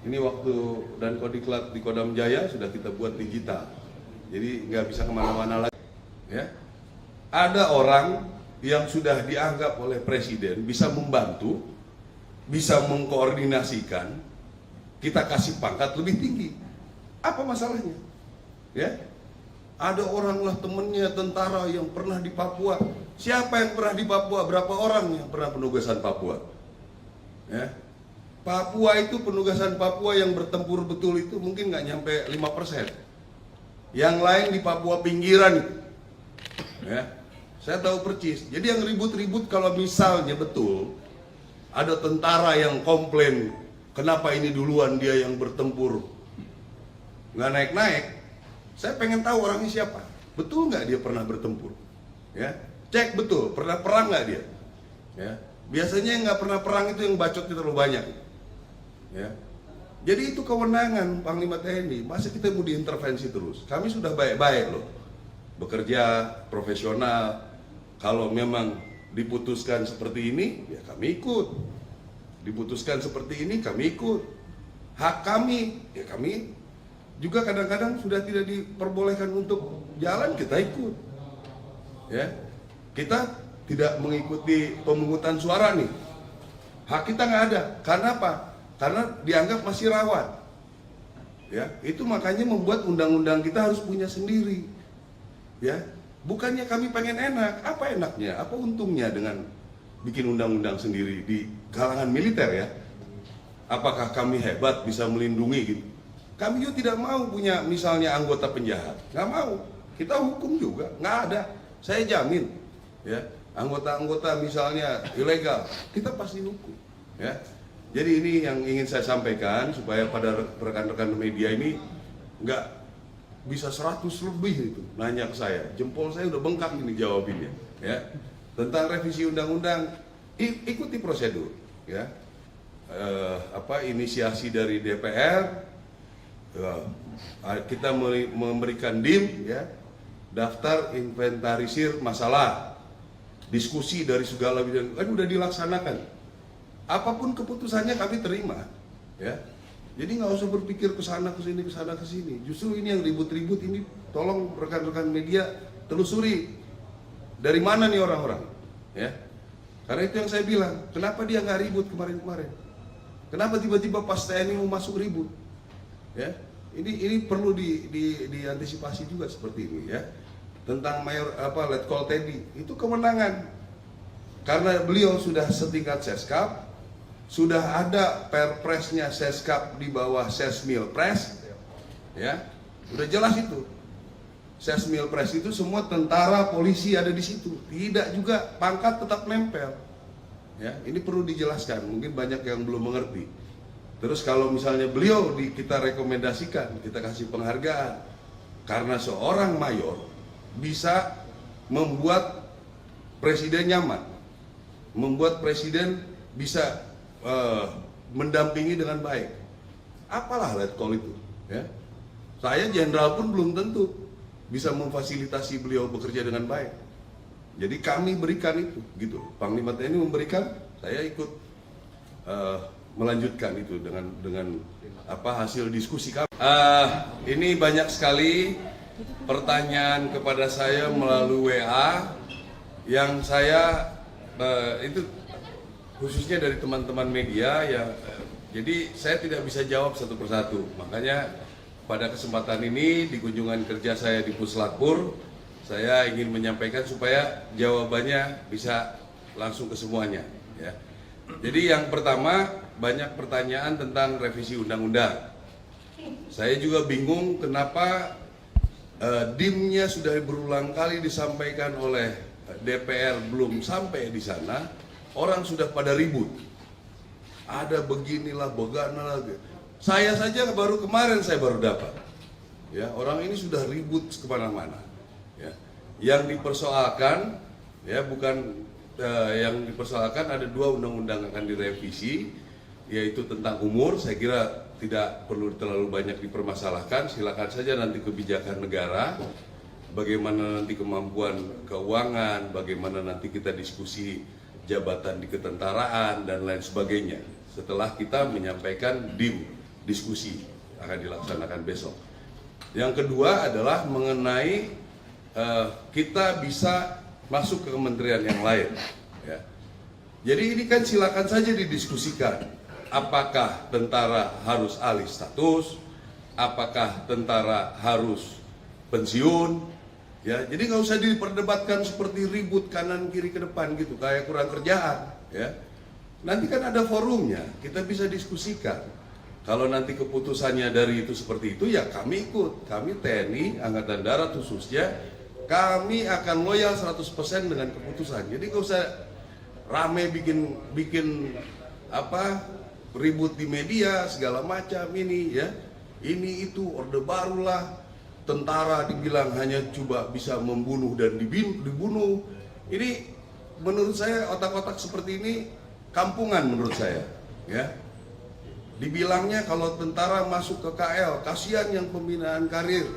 Ini waktu dan Kodiklat di Kodam Jaya sudah kita buat digital. Jadi nggak bisa kemana-mana lagi. Ya, ada orang yang sudah dianggap oleh Presiden bisa membantu, bisa mengkoordinasikan, kita kasih pangkat lebih tinggi. Apa masalahnya? Ya, ada orang lah temennya tentara yang pernah di Papua. Siapa yang pernah di Papua? Berapa orang yang pernah penugasan Papua? Ya, Papua itu penugasan Papua yang bertempur betul itu mungkin nggak nyampe 5%. Yang lain di Papua pinggiran itu. Ya, saya tahu percis. Jadi yang ribut-ribut kalau misalnya betul ada tentara yang komplain, kenapa ini duluan dia yang bertempur nggak naik-naik. Saya pengen tahu orangnya siapa. Betul nggak dia pernah bertempur? Ya, cek betul pernah perang nggak dia? Ya, biasanya yang nggak pernah perang itu yang bacotnya terlalu banyak. Ya, jadi itu kewenangan Panglima TNI. Masa kita mau diintervensi terus? Kami sudah baik-baik loh, bekerja profesional. Kalau memang diputuskan seperti ini, ya kami ikut. Diputuskan seperti ini, kami ikut. Hak kami, ya kami juga kadang-kadang sudah tidak diperbolehkan untuk jalan, kita ikut. Ya, kita tidak mengikuti pemungutan suara nih. Hak kita nggak ada. Karena apa? Karena dianggap masih rawan. Ya, itu makanya membuat undang-undang kita harus punya sendiri. Ya, bukannya kami pengen enak. Apa enaknya? Apa untungnya dengan bikin undang-undang sendiri di kalangan militer ya? Apakah kami hebat bisa melindungi gitu? Kami juga tidak mau punya misalnya anggota penjahat. Nggak mau. Kita hukum juga. Nggak ada. Saya jamin. Ya, anggota-anggota misalnya ilegal, kita pasti hukum. Ya. Jadi ini yang ingin saya sampaikan supaya pada rekan-rekan media ini nggak bisa 100 lebih itu nanya ke saya. Jempol saya udah bengkak ini jawabinnya. Ya, tentang revisi undang-undang, ikuti prosedur. Ya, inisiasi dari DPR, kita memberikan DIM, ya, daftar inventarisir masalah, diskusi dari segala bidang, kan udah dilaksanakan. Apapun keputusannya kami terima, ya. Jadi nggak usah berpikir kesana kesini kesana kesini. Justru ini yang ribut-ribut ini, tolong rekan-rekan media telusuri dari mana nih orang-orang, ya. Karena itu yang saya bilang, kenapa dia nggak ribut kemarin-kemarin? Kenapa tiba-tiba pas TNI mau masuk ribut? Ya, Ini perlu diantisipasi juga seperti ini ya. Tentang Letkol Teddy, itu kewenangan. Karena beliau sudah setingkat Seskap, sudah ada perpresnya Seskap di bawah Sesmilpres, ya, udah jelas itu. Sesmilpres itu semua tentara, polisi ada di situ. Tidak juga pangkat tetap nempel. Ya, ini perlu dijelaskan. Mungkin banyak yang belum mengerti. Terus kalau misalnya beliau kita rekomendasikan, kita kasih penghargaan karena seorang mayor bisa membuat presiden nyaman, membuat presiden bisa mendampingi dengan baik. Apalah letkol itu, ya. Saya jenderal pun belum tentu bisa memfasilitasi beliau bekerja dengan baik. Jadi kami berikan itu, gitu. Panglima TNI memberikan, saya ikut melanjutkan itu dengan hasil diskusi kami. Ini banyak sekali pertanyaan kepada saya melalui WA yang saya itu khususnya dari teman-teman media ya. Jadi saya tidak bisa jawab satu persatu. Makanya pada kesempatan ini di kunjungan kerja saya di Puslapur, saya ingin menyampaikan supaya jawabannya bisa langsung ke semuanya. Ya. Jadi yang pertama, banyak pertanyaan tentang revisi undang-undang. Saya juga bingung kenapa DIM-nya sudah berulang kali disampaikan oleh DPR belum sampai di sana, orang sudah pada ribut. Ada beginilah, begana lagi. Saya saja baru kemarin saya baru dapat. Ya, orang ini sudah ribut kemana-mana. Ya. Yang dipersoalkan, ya bukan yang dipersoalkan ada 2 undang-undang akan direvisi, yaitu tentang umur. Saya kira tidak perlu terlalu banyak dipermasalahkan. Silakan saja nanti kebijakan negara, bagaimana nanti kemampuan keuangan, bagaimana nanti kita diskusi jabatan di ketentaraan dan lain sebagainya. Setelah kita menyampaikan DIM, diskusi akan dilaksanakan besok. Yang kedua adalah mengenai kita bisa masuk ke kementerian yang lain. Ya. Jadi ini kan silakan saja didiskusikan. Apakah tentara harus alih status? Apakah tentara harus pensiun? Ya, jadi nggak usah diperdebatkan seperti ribut kanan kiri ke depan gitu, kayak kurang kerjaan. Ya. Nanti kan ada forumnya, kita bisa diskusikan. Kalau nanti keputusannya dari itu seperti itu, ya kami ikut. Kami TNI, Angkatan Darat khususnya, kami akan loyal 100% dengan keputusan. Jadi nggak usah rame bikin ribut di media segala macam ini ya. Ini itu orde barulah, tentara dibilang hanya coba bisa membunuh dan dibunuh. Ini menurut saya otak-otak seperti ini kampungan menurut saya, ya. Dibilangnya kalau tentara masuk ke KL, kasihan yang pembinaan karir.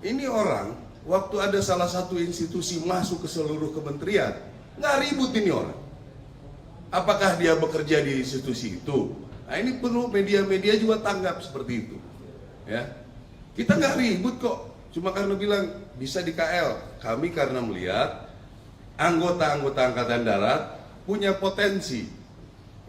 Ini orang, waktu ada salah satu institusi masuk ke seluruh kementerian, nggak ribut ini orang. Apakah dia bekerja di institusi itu? Nah ini perlu media-media juga tanggap seperti itu. Ya, kita nggak ribut kok, cuma karena bilang bisa di KL. Kami karena melihat anggota-anggota Angkatan Darat punya potensi.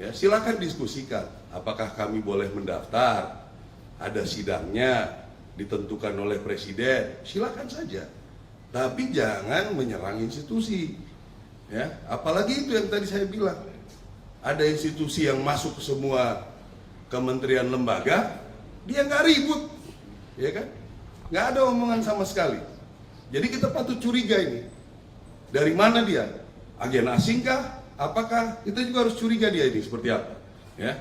Ya, silakan diskusikan. Apakah kami boleh mendaftar? Ada sidangnya ditentukan oleh presiden. Silakan saja. Tapi jangan menyerang institusi. Ya, apalagi itu yang tadi saya bilang. Ada institusi yang masuk ke semua kementerian lembaga, dia nggak ribut, ya kan? Nggak ada omongan sama sekali. Jadi kita patut curiga ini. Dari mana dia? Agen asing kah? Apakah? Kita juga harus curiga dia ini seperti apa. Ya.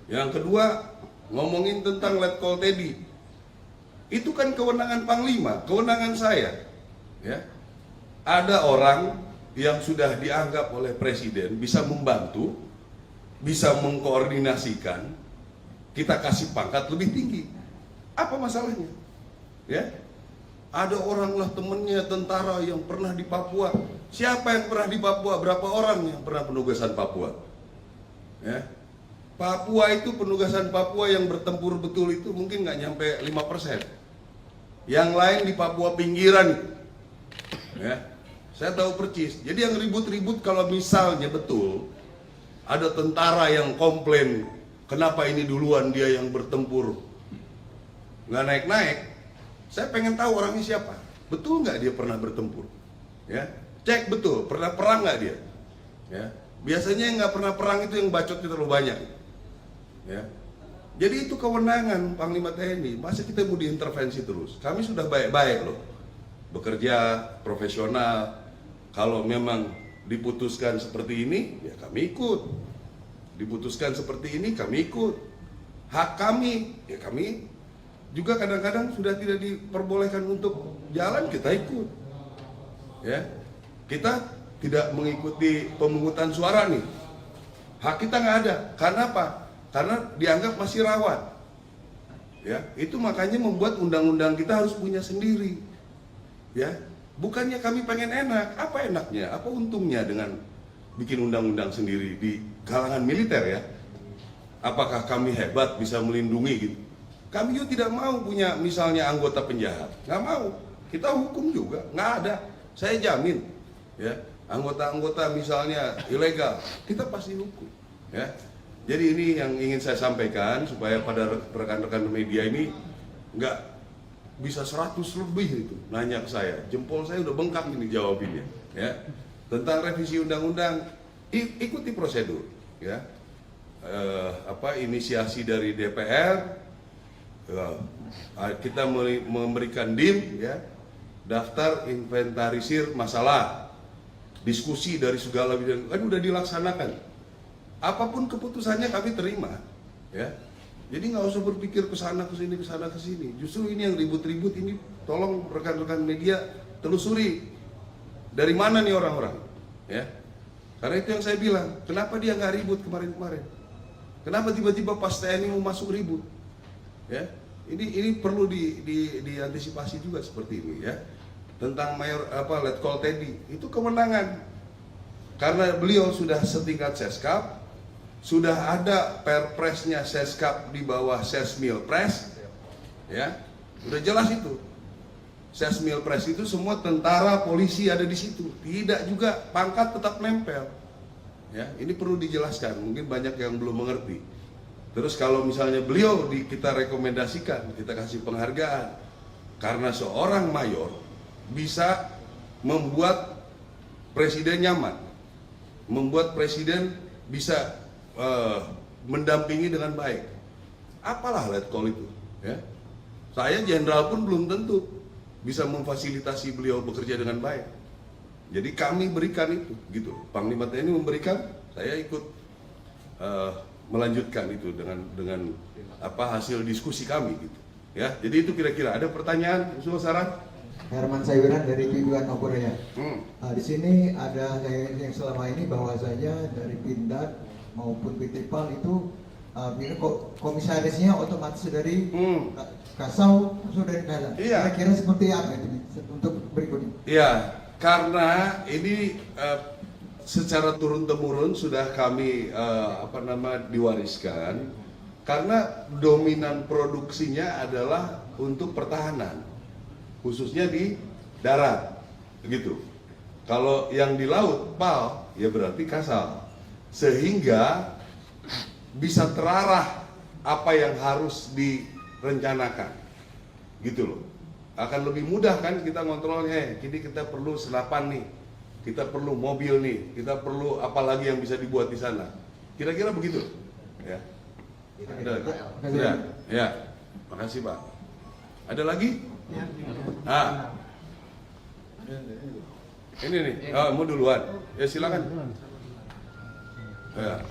Yang kedua, ngomongin tentang Letkol Teddy. Itu kan kewenangan Panglima, kewenangan saya. Ya. Ada orang yang sudah dianggap oleh presiden bisa membantu, bisa mengkoordinasikan, kita kasih pangkat lebih tinggi. Apa masalahnya? Ya. Ada orang lah temennya tentara yang pernah di Papua. Siapa yang pernah di Papua? Berapa orang yang pernah penugasan Papua? Ya. Papua itu penugasan Papua yang bertempur betul itu mungkin nggak nyampe 5%. Yang lain di Papua pinggiran. Ya. Saya tahu percis. Jadi yang ribut-ribut kalau misalnya betul ada tentara yang komplain, kenapa ini duluan dia yang bertempur nggak naik-naik. Saya pengen tahu orangnya siapa. Betul nggak dia pernah bertempur? Ya, cek betul. Pernah perang nggak dia? Ya, biasanya yang nggak pernah perang itu yang bacotnya terlalu banyak. Ya, jadi itu kewenangan Panglima TNI. Masa kita mau diintervensi terus? Kami sudah baik-baik loh, bekerja profesional. Kalau memang diputuskan seperti ini, ya kami ikut. Diputuskan seperti ini, kami ikut. Hak kami, ya kami juga kadang-kadang sudah tidak diperbolehkan untuk jalan, kita ikut. Ya, kita tidak mengikuti pemungutan suara nih. Hak kita nggak ada. Karena apa? Karena dianggap masih rawan. Ya, itu makanya membuat undang-undang kita harus punya sendiri. Ya, bukannya kami pengen enak. Apa enaknya? Apa untungnya dengan bikin undang-undang sendiri di kalangan militer ya? Apakah kami hebat bisa melindungi gitu? Kami juga tidak mau punya misalnya anggota penjahat, nggak mau. Kita hukum juga, nggak ada. Saya jamin, ya anggota-anggota misalnya ilegal, kita pasti hukum. Ya, jadi ini yang ingin saya sampaikan supaya pada rekan-rekan media ini nggak bisa 100 lebih itu nanya ke saya. Jempol saya udah bengkak ini jawabinnya. Ya, tentang revisi undang-undang, ikuti prosedur. Ya, inisiasi dari DPR. Kita memberikan DIM, ya, daftar inventarisir masalah, diskusi dari segala bidang, kan udah dilaksanakan. Apapun keputusannya kami terima, ya. Jadi nggak usah berpikir kesana kesini kesana kesini. Justru ini yang ribut-ribut ini, tolong rekan-rekan media telusuri dari mana nih orang-orang, ya. Karena itu yang saya bilang, kenapa dia nggak ribut kemarin-kemarin? Kenapa tiba-tiba pas TNI mau masuk ribut? Ya, ini perlu diantisipasi juga seperti ini ya. Tentang Letkol Teddy itu kewenangan. Karena beliau sudah setingkat Seskap, sudah ada perpresnya Seskap di bawah Sesmilpres, ya, udah jelas itu. Sesmilpres itu semua tentara, polisi ada di situ. Tidak juga pangkat tetap nempel. Ya, ini perlu dijelaskan. Mungkin banyak yang belum mengerti. Terus kalau misalnya beliau kita rekomendasikan, kita kasih penghargaan karena seorang mayor bisa membuat presiden nyaman, membuat presiden bisa mendampingi dengan baik. Apalah Letkol itu, ya. Saya jenderal pun belum tentu bisa memfasilitasi beliau bekerja dengan baik. Jadi kami berikan itu, gitu. Panglima TNI memberikan, saya ikut melanjutkan itu dengan hasil diskusi kami gitu. Ya, jadi itu kira-kira. Ada pertanyaan, usul saran? Herman Sayuran dari Piduan Korea. Di sini ada yang selama ini bahwasanya dari Pindad maupun PTPAL itu komisarisnya otomatis dari Kasau dari Kazan. Iya. Kira-kira seperti apa itu untuk berikutnya? Iya, karena ini secara turun-temurun sudah kami diwariskan karena dominan produksinya adalah untuk pertahanan, khususnya di darat, begitu. Kalau yang di laut, PAL, ya berarti Kasal, sehingga bisa terarah apa yang harus direncanakan, gitu loh. Akan lebih mudah kan kita ngontrolnya. Jadi kita perlu senapan nih. Kita perlu mobil nih, kita perlu apa lagi yang bisa dibuat di sana. Kira-kira begitu, ya. Ada lagi? Sudah, ya. Makasih Pak. Ada lagi? Ah, ini nih. Oh, mau duluan? Ya silakan. Ya.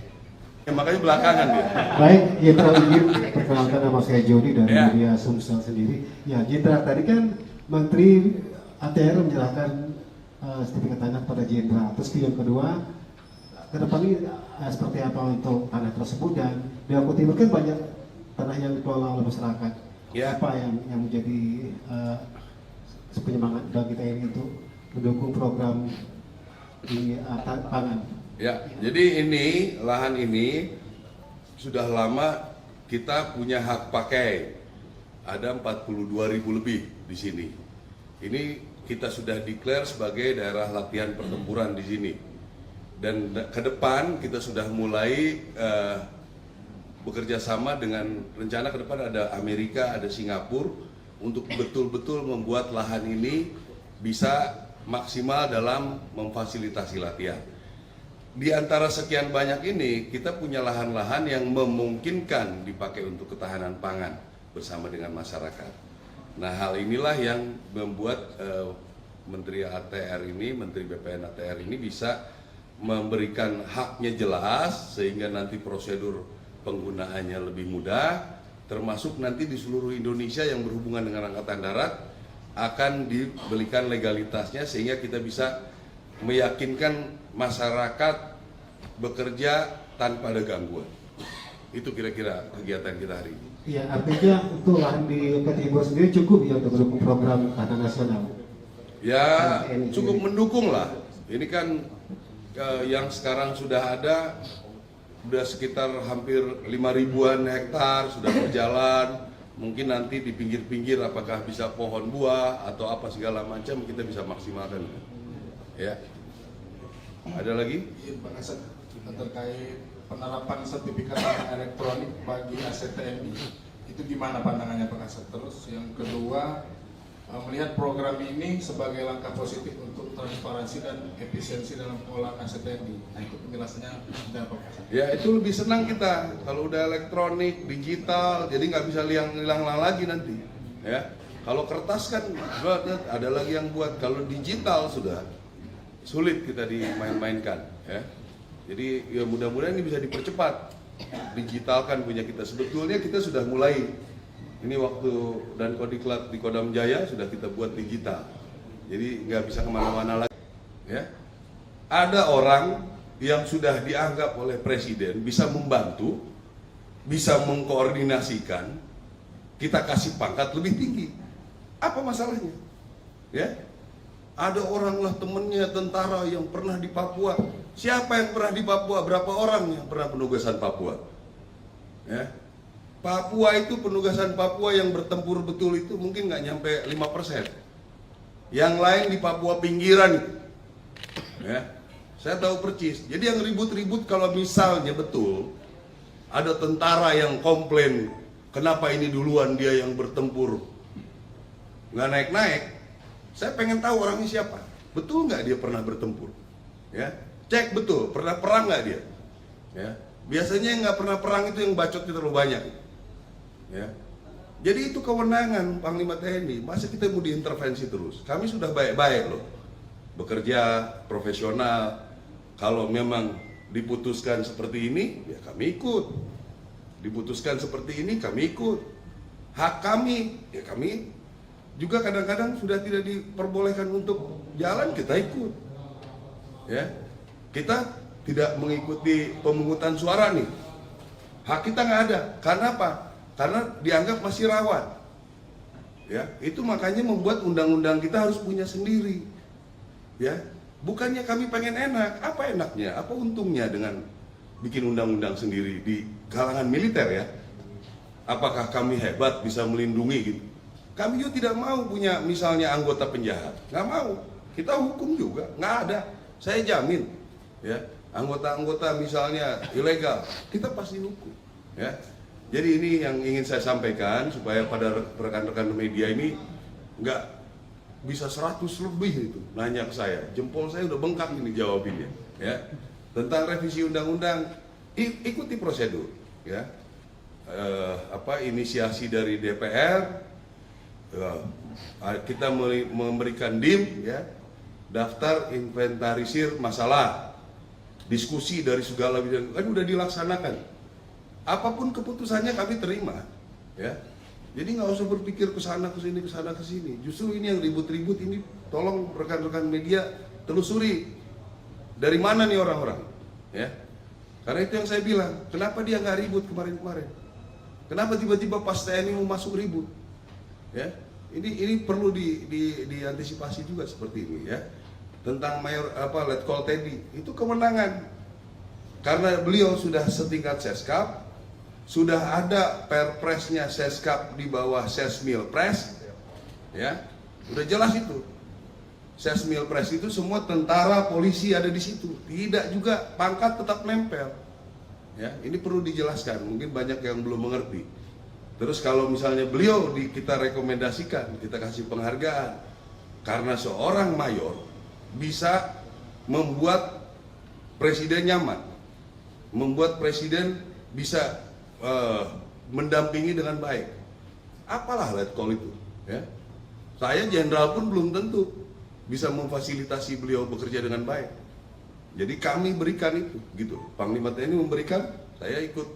Ya makanya belakangan dia. Baik, Jenderal izin perkenalkan nama saya Jody dari Ya. media Sumsel sendiri. Ya, Jenderal tadi kan Menteri ATR menyerahkan sertifikat tanah pada Jenderal. Terus yang kedua, ke depan ini seperti apa untuk tanah tersebut, dan di Lombok Timur kan banyak tanah yang dikelola oleh masyarakat. Ya. Apa yang menjadi penyemangat bagi kita ini untuk mendukung program di pangan? Ya, jadi ini lahan ini sudah lama kita punya hak pakai. Ada 42.000 lebih di sini. Ini kita sudah declare sebagai daerah latihan pertempuran di sini. Dan ke depan kita sudah mulai bekerja sama dengan rencana ke depan ada Amerika, ada Singapura untuk betul-betul membuat lahan ini bisa maksimal dalam memfasilitasi latihan. Di antara sekian banyak ini, kita punya lahan-lahan yang memungkinkan dipakai untuk ketahanan pangan bersama dengan masyarakat. Nah, hal inilah yang membuat Menteri ATR ini, Menteri BPN ATR ini bisa memberikan haknya jelas sehingga nanti prosedur penggunaannya lebih mudah, termasuk nanti di seluruh Indonesia yang berhubungan dengan Angkatan Darat akan diberikan legalitasnya sehingga kita bisa meyakinkan masyarakat bekerja tanpa ada gangguan. Itu kira-kira kegiatan kita hari ini. Ya, artinya untuk lahan di PT Ibu sendiri cukup ya untuk mendukung program tahanan nasional? Ya, cukup mendukung lah. Ini kan yang sekarang sudah ada, sudah sekitar hampir 5.000-an hektar sudah berjalan. Mungkin nanti di pinggir-pinggir apakah bisa pohon buah atau apa segala macam kita bisa maksimalkan. Ya. Ada lagi? Iya, Pak Kasat, terkait penerapan sertifikat tanah elektronik bagi aset TNI, itu gimana pandangannya Pak Kasat? Terus yang kedua, melihat program ini sebagai langkah positif untuk transparansi dan efisiensi dalam pengolahan aset TNI. Nah, itu penjelasannya sudah Pak Kasat. Ya, itu lebih senang kita kalau udah elektronik, digital, jadi nggak bisa hilang lagi nanti. Ya, kalau kertas kan ada lagi yang buat. Kalau digital sudah sulit kita dimain-mainkan. Ya, jadi ya mudah-mudahan ini bisa dipercepat, digitalkan punya kita. Sebetulnya kita sudah mulai. Ini waktu dan Kodiklat di Kodam Jaya sudah kita buat digital. Jadi nggak bisa kemana-mana lagi. Ya, ada orang yang sudah dianggap oleh Presiden bisa membantu, bisa mengkoordinasikan, kita kasih pangkat lebih tinggi. Apa masalahnya? Ya, ada orang lah temennya tentara yang pernah di Papua. Siapa yang pernah di Papua? Berapa orang yang pernah penugasan Papua? Ya, Papua itu penugasan Papua yang bertempur betul itu mungkin nggak nyampe 5%. Yang lain di Papua pinggiran itu. Ya, saya tahu percis. Jadi yang ribut-ribut kalau misalnya betul ada tentara yang komplain, kenapa ini duluan dia yang bertempur nggak naik-naik. Saya pengen tahu orangnya siapa. Betul nggak dia pernah bertempur? Ya, cek betul pernah perang nggak dia? Ya, biasanya yang nggak pernah perang itu yang bacotnya terlalu banyak. Ya, jadi itu kewenangan Panglima TNI. Masa kita mau diintervensi terus? Kami sudah baik-baik loh, bekerja profesional. Kalau memang diputuskan seperti ini, ya kami ikut. Diputuskan seperti ini, kami ikut. Hak kami, ya kami juga kadang-kadang sudah tidak diperbolehkan untuk jalan, kita ikut. Ya, kita tidak mengikuti pemungutan suara nih. Hak kita nggak ada. Karena apa? Karena dianggap masih rawan. Ya, itu makanya membuat undang-undang kita harus punya sendiri. Ya, bukannya kami pengen enak, apa enaknya, apa untungnya dengan bikin undang-undang sendiri di kalangan militer ya? Apakah kami hebat bisa melindungi gitu? Kami juga tidak mau punya misalnya anggota penjahat, nggak mau. Kita hukum juga, nggak ada. Saya jamin, ya, anggota-anggota misalnya ilegal, kita pasti hukum. Ya, jadi ini yang ingin saya sampaikan supaya pada rekan-rekan media ini nggak bisa 100 lebih itu nanya ke saya, jempol saya udah bengkak ini jawabinnya. Ya, tentang revisi undang-undang, ikuti prosedur. Ya, inisiasi dari DPR. Kita memberikan DIM, ya, daftar inventarisir masalah, diskusi dari segala bidang, kan udah dilaksanakan. Apapun keputusannya kami terima, ya. Jadi nggak usah berpikir kesana kesini kesana kesini. Justru ini yang ribut-ribut ini, tolong rekan-rekan media telusuri dari mana nih orang-orang, ya. Karena itu yang saya bilang, kenapa dia nggak ribut kemarin-kemarin? Kenapa tiba-tiba pas TNI mau masuk ribut? Ya, ini perlu diantisipasi juga seperti ini, ya. Tentang Letkol Teddy itu kewenangan, karena beliau sudah setingkat Seskap, sudah ada perpresnya Seskap di bawah Sesmilpres, ya, udah jelas itu. Sesmilpres itu semua tentara polisi ada di situ, tidak juga pangkat tetap nempel, Ya, ini perlu dijelaskan. Mungkin banyak yang belum mengerti. Terus kalau misalnya beliau kita rekomendasikan, kita kasih penghargaan karena seorang mayor bisa membuat presiden nyaman, membuat presiden bisa mendampingi dengan baik. Apalah letkol itu, ya. Saya jenderal pun belum tentu bisa memfasilitasi beliau bekerja dengan baik. Jadi kami berikan itu, gitu. Panglima TNI memberikan, saya ikut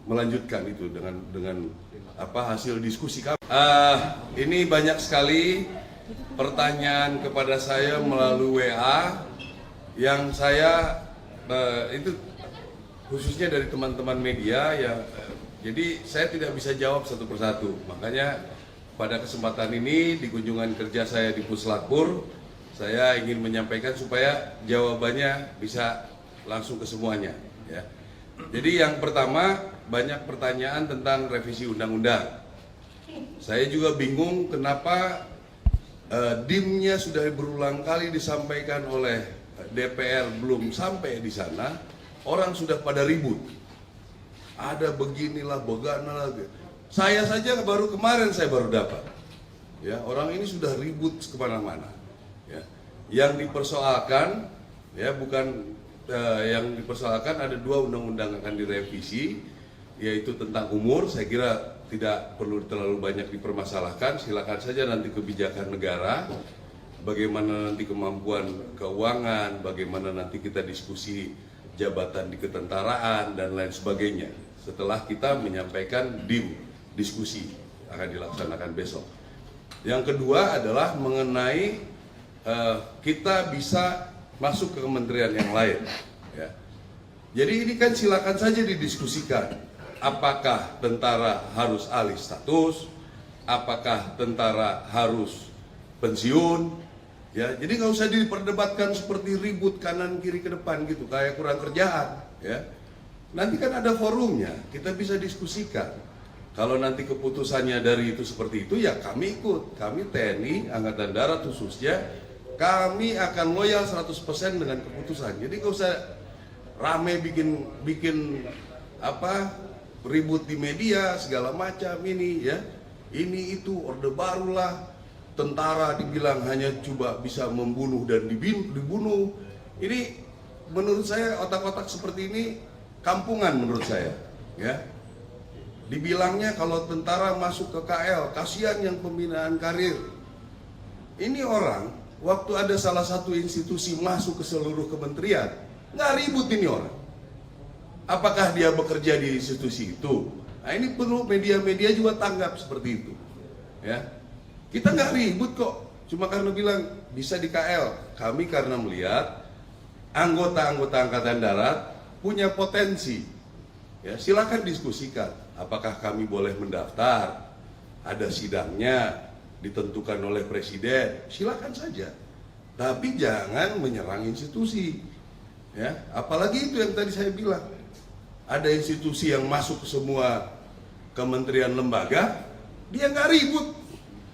melanjutkan itu dengan hasil diskusi kami. Ini banyak sekali pertanyaan kepada saya melalui WA yang saya itu khususnya dari teman-teman media ya. Jadi saya tidak bisa jawab satu persatu. Makanya pada kesempatan ini di kunjungan kerja saya di Puslapor, saya ingin menyampaikan supaya jawabannya bisa langsung ke semuanya. Ya. Jadi yang pertama, banyak pertanyaan tentang revisi undang-undang. Saya juga bingung kenapa DIM-nya sudah berulang kali disampaikan oleh DPR belum sampai di sana, orang sudah pada ribut. Ada beginilah, begana lagi. Saya saja baru kemarin saya baru dapat. Ya, orang ini sudah ribut kemana-mana. Ya. Yang dipersoalkan, ya bukan yang dipersoalkan ada 2 undang-undang akan direvisi, yaitu tentang umur. Saya kira tidak perlu terlalu banyak dipermasalahkan. Silakan saja nanti kebijakan negara, bagaimana nanti kemampuan keuangan, bagaimana nanti kita diskusi jabatan di ketentaraan dan lain sebagainya. Setelah kita menyampaikan diskusi akan dilaksanakan besok. Yang kedua adalah mengenai kita bisa masuk ke kementerian yang lain. Ya. Jadi ini kan silakan saja didiskusikan. Apakah tentara harus alih status? Apakah tentara harus pensiun? Ya, jadi nggak usah diperdebatkan seperti ribut kanan kiri ke depan gitu, kayak kurang kerjaan. Ya, nanti kan ada forumnya, kita bisa diskusikan. Kalau nanti keputusannya dari itu seperti itu, ya kami ikut. Kami TNI, Angkatan Darat khususnya, kami akan loyal 100% dengan keputusan. Jadi nggak usah rame bikin ribut di media segala macam ini ya. Ini itu orde barulah, tentara dibilang hanya coba bisa membunuh dan dibunuh. Ini menurut saya otak-otak seperti ini kampungan menurut saya, ya. Dibilangnya kalau tentara masuk ke KL, kasihan yang pembinaan karir. Ini orang waktu ada salah satu institusi masuk ke seluruh kementerian, nggak ribut ini orang. Apakah dia bekerja di institusi itu? Nah ini perlu media-media juga tanggap seperti itu. Ya, kita nggak ribut kok. Cuma karena bilang bisa di KL. Kami karena melihat anggota-anggota Angkatan Darat punya potensi. Ya, silakan diskusikan. Apakah kami boleh mendaftar? Ada sidangnya ditentukan oleh presiden, silakan saja. Tapi jangan menyerang institusi. Ya, apalagi itu yang tadi saya bilang. Ada institusi yang masuk ke semua kementerian lembaga, dia nggak ribut,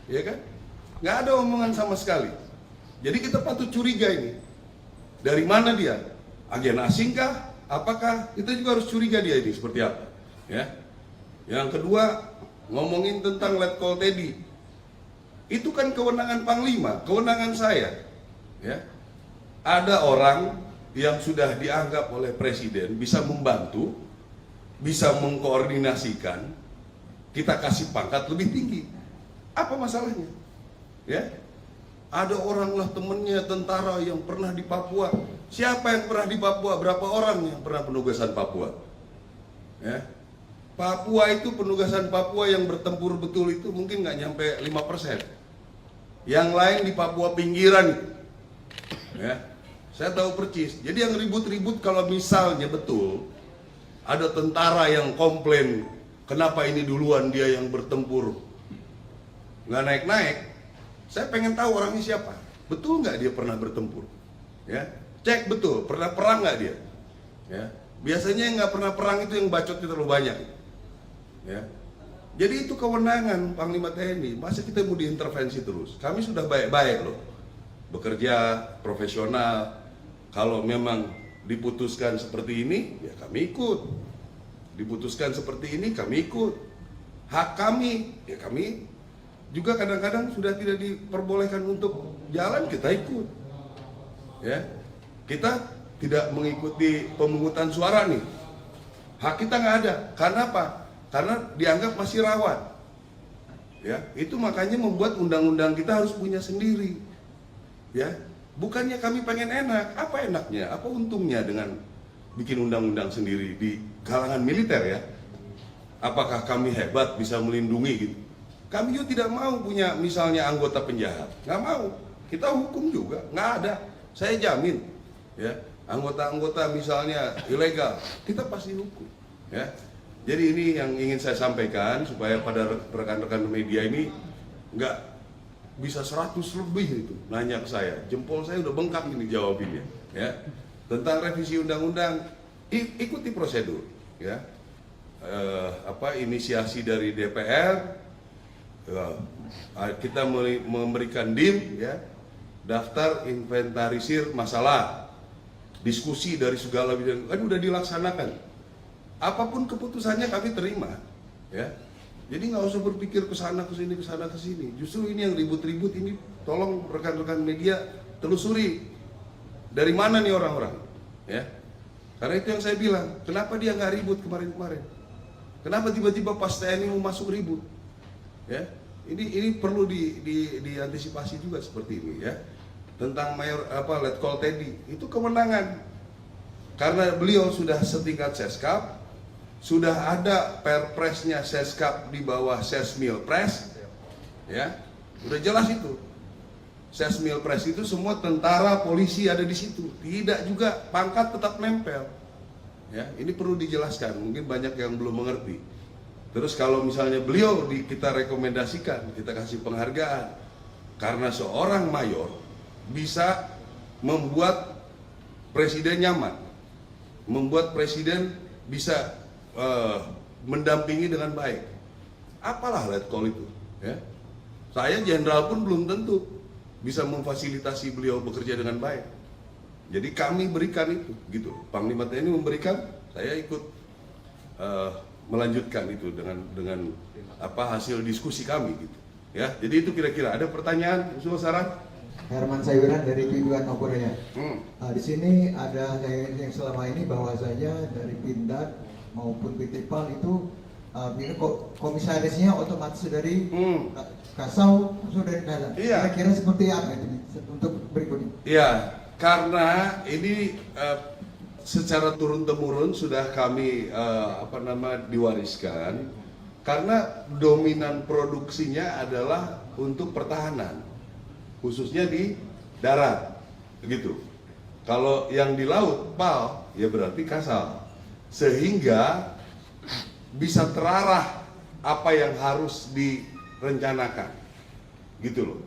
ya kan? Nggak ada omongan sama sekali. Jadi kita patut curiga ini. Dari mana dia? Agen asing kah? Apakah? Kita juga harus curiga dia ini seperti apa. Ya. Yang kedua, ngomongin tentang Letkol Teddy. Itu kan kewenangan Panglima, kewenangan saya. Ya. Ada orang yang sudah dianggap oleh Presiden bisa membantu, bisa mengkoordinasikan, kita kasih pangkat lebih tinggi. Apa masalahnya? Ya. Ada orang lah temennya tentara yang pernah di Papua. Siapa yang pernah di Papua? Berapa orang yang pernah penugasan Papua? Ya. Papua itu penugasan Papua yang bertempur betul itu mungkin nggak nyampe 5%. Yang lain di Papua pinggiran itu. Ya. Saya tahu percis. Jadi yang ribut-ribut kalau misalnya betul ada tentara yang komplain kenapa ini duluan dia yang bertempur nggak naik-naik. Saya pengen tahu orangnya siapa. Betul nggak dia pernah bertempur? Ya, cek betul. Pernah perang nggak dia? Ya, biasanya yang nggak pernah perang itu yang bacotnya terlalu banyak. Ya, jadi itu kewenangan Panglima TNI. Masa kita mau diintervensi terus? Kami sudah baik-baik loh, bekerja profesional. Kalau memang diputuskan seperti ini, ya kami ikut. Diputuskan seperti ini, kami ikut. Hak kami, ya kami juga kadang-kadang sudah tidak diperbolehkan untuk jalan, kita ikut. Ya, kita tidak mengikuti pemungutan suara nih. Hak kita nggak ada. Karena apa? Karena dianggap masih rawan. Ya, itu makanya membuat undang-undang kita harus punya sendiri. Ya, bukannya kami pengen enak. Apa enaknya? Apa untungnya dengan bikin undang-undang sendiri di kalangan militer ya? Apakah kami hebat bisa melindungi gitu? Kami juga tidak mau punya misalnya anggota penjahat. Nggak mau. Kita hukum juga. Nggak ada. Saya jamin. Ya, anggota-anggota misalnya ilegal, kita pasti hukum. Ya. Jadi ini yang ingin saya sampaikan supaya pada rekan-rekan media ini nggak bisa 100 lebih itu nanya ke saya. Jempol saya udah bengkak ini jawabinnya. Ya. Tentang revisi undang-undang, ikuti prosedur. Ya. Inisiasi dari DPR, kita memberikan DIM, ya, daftar inventarisir masalah, diskusi dari segala bidang, kan udah dilaksanakan. Apapun keputusannya kami terima, ya. Jadi nggak usah berpikir kesana kesini kesana kesini. Justru ini yang ribut-ribut ini, tolong rekan-rekan media telusuri dari mana nih orang-orang, ya. Karena itu yang saya bilang, kenapa dia nggak ribut kemarin-kemarin? Kenapa tiba-tiba pas TNI mau masuk ribut? Ya, ini perlu diantisipasi juga seperti ini, ya. Tentang Letkol Teddy, itu kewenangan. Karena beliau sudah setingkat Seskap, sudah ada perpresnya Seskap di bawah Sesmilpres, ya, udah jelas itu. Sesmilpres itu semua tentara, polisi ada di situ, tidak juga pangkat tetap nempel. Ya, ini perlu dijelaskan, mungkin banyak yang belum mengerti. Terus kalau misalnya beliau kita rekomendasikan, kita kasih penghargaan, karena seorang mayor bisa membuat presiden nyaman, membuat presiden bisa mendampingi dengan baik. Apalah Letkol itu, ya. Saya jenderal pun belum tentu bisa memfasilitasi beliau bekerja dengan baik. Jadi kami berikan itu, gitu. Panglima TNI memberikan, saya ikut melanjutkan itu dengan hasil diskusi kami, gitu. Ya, jadi itu kira-kira. Ada pertanyaan, usul saran? Herman Sayuran dari Piduan Korea. Di sini ada yang selama ini bahwasanya dari Pindad maupun PT PAL itu komisarisnya otomatis dari Kasau sudah ada. Iya. Kira-kira seperti apa itu untuk berikutnya? Iya, karena ini secara turun-temurun sudah kami diwariskan, karena dominan produksinya adalah untuk pertahanan, khususnya di darat, begitu. Kalau yang di laut, PAL, ya berarti Kasal, sehingga bisa terarah apa yang harus direncanakan, gitu loh.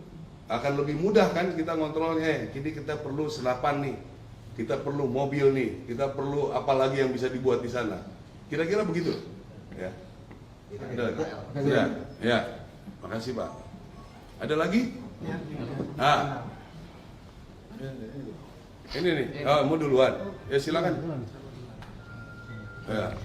Akan lebih mudah kan kita ngontrolnya. Jadi kita perlu senapan nih, kita perlu mobil nih, kita perlu apa lagi yang bisa dibuat di sana. Kira-kira begitu, ya. Ada lagi? Sudah, ya. Makasih Pak. Ada lagi? Ah, ini nih. Oh, mau duluan? Ya silakan. Ya.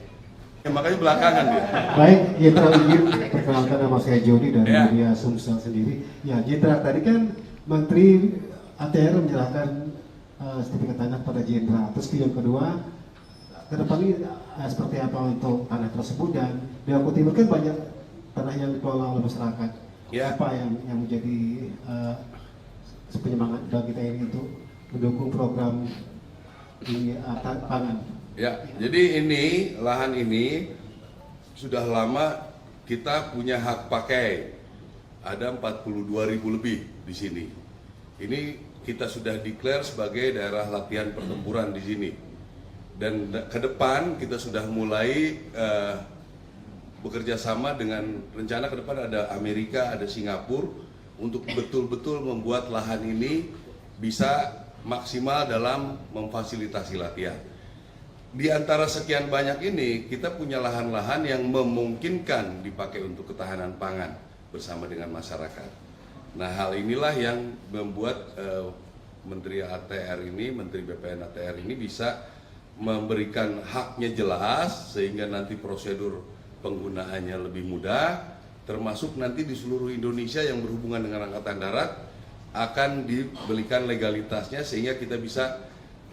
Ya, makanya belakangan dia. Baik, Jenderal izin perkenalkan, nama saya Jody dari media Sumsel sendiri. Ya, Jenderal, tadi kan Menteri ATR menyerahkan sertifikat tanah pada Jenderal. Terus yang kedua, ke depan ini seperti apa untuk tanah tersebut, dan di Lombok Timur kan banyak tanah yang dikelola oleh masyarakat. Ya. Apa yang menjadi penyemangat bagi kita ini untuk mendukung program di pangan? Ya, jadi ini lahan ini sudah lama kita punya hak pakai. Ada 42.000 lebih di sini. Ini kita sudah declare sebagai daerah latihan pertempuran di sini. Dan ke depan kita sudah mulai bekerja sama dengan rencana ke depan ada Amerika, ada Singapura untuk betul-betul membuat lahan ini bisa maksimal dalam memfasilitasi latihan. Di antara sekian banyak ini, kita punya lahan-lahan yang memungkinkan dipakai untuk ketahanan pangan bersama dengan masyarakat. Nah, hal inilah yang membuat Menteri ATR ini, Menteri BPN ATR ini bisa memberikan haknya jelas sehingga nanti prosedur penggunaannya lebih mudah, termasuk nanti di seluruh Indonesia yang berhubungan dengan Angkatan Darat akan diberikan legalitasnya sehingga kita bisa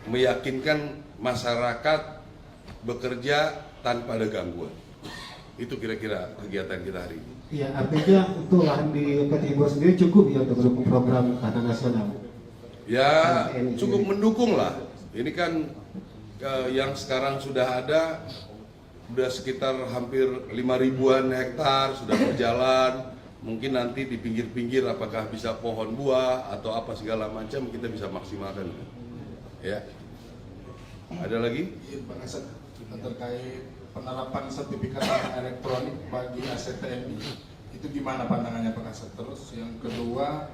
meyakinkan masyarakat bekerja tanpa ada gangguan. Itu kira-kira kegiatan kita hari ini. Ya, artinya untuk lahan di PT Ibu sendiri cukup ya untuk mendukung program tahanan nasional. Ya, cukup mendukung lah. Ini kan yang sekarang sudah ada, sudah sekitar hampir 5.000-an hektar sudah berjalan. Mungkin nanti di pinggir-pinggir apakah bisa pohon buah atau apa segala macam kita bisa maksimalkan. Ya, ada lagi? Iya, Pak Kasat, terkait penerapan sertifikat tanah elektronik bagi aset TNI itu gimana pandangannya Pak Kasat? Terus yang kedua,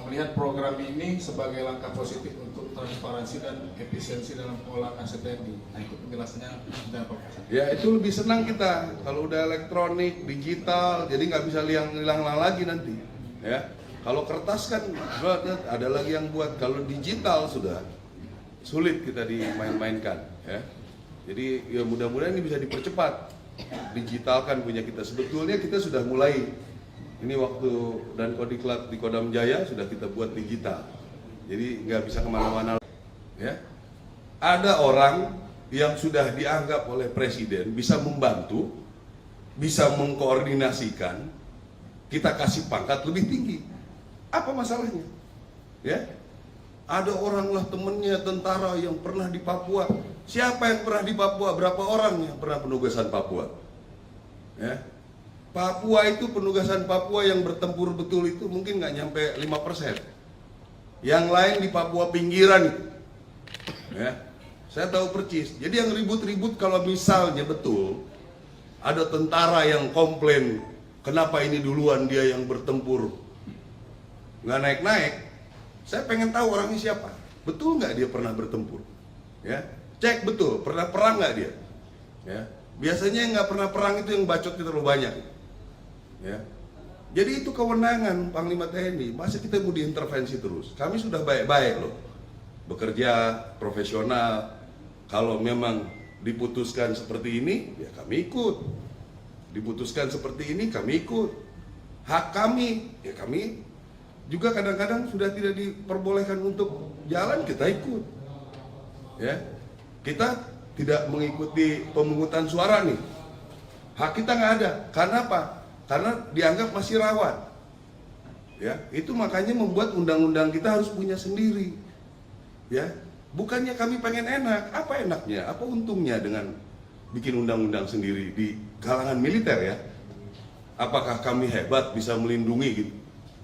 melihat program ini sebagai langkah positif untuk transparansi dan efisiensi dalam pengolahan aset TNI. Nah, itu penjelasannya sudah Pak Kasat. Ya, itu lebih senang kita kalau udah elektronik, digital, jadi nggak bisa hilang lagi nanti. Ya, kalau kertas kan ada lagi yang buat. Kalau digital sudah sulit kita dimain-mainkan. Ya. Jadi ya mudah-mudahan ini bisa dipercepat, digitalkan punya kita. Sebetulnya kita sudah mulai, ini waktu dan Kodiklat di Kodam Jaya sudah kita buat digital. Jadi nggak bisa kemana-mana. Ya, ada orang yang sudah dianggap oleh Presiden bisa membantu, bisa mengkoordinasikan, kita kasih pangkat lebih tinggi. Apa masalahnya? Ya, ada orang lah temennya tentara yang pernah di Papua. Siapa yang pernah di Papua? Berapa orang yang pernah penugasan Papua? Ya. Papua itu penugasan Papua yang bertempur betul itu mungkin nggak nyampe 5%. Yang lain di Papua pinggiran itu. Ya. Saya tahu percis. Jadi yang ribut-ribut kalau misalnya betul ada tentara yang komplain, kenapa ini duluan dia yang bertempur nggak naik-naik? Saya pengen tahu orangnya siapa. Betul nggak dia pernah bertempur? Ya. Cek betul, pernah perang nggak dia? Ya. Biasanya yang nggak pernah perang itu yang bacotnya terlalu banyak. Ya. Jadi itu kewenangan Panglima TNI. Masa kita mau diintervensi terus? Kami sudah baik-baik loh, bekerja profesional. Kalau memang diputuskan seperti ini, ya kami ikut. Diputuskan seperti ini, kami ikut. Hak kami, ya kami juga kadang-kadang sudah tidak diperbolehkan untuk jalan, kita ikut. Ya. Kita tidak mengikuti pemungutan suara nih, hak kita nggak ada. Karena apa? Karena dianggap masih rawan. Ya, itu makanya membuat undang-undang kita harus punya sendiri. Ya, bukannya kami pengen enak. Apa enaknya? Apa untungnya dengan bikin undang-undang sendiri di kalangan militer ya? Apakah kami hebat bisa melindungi gitu?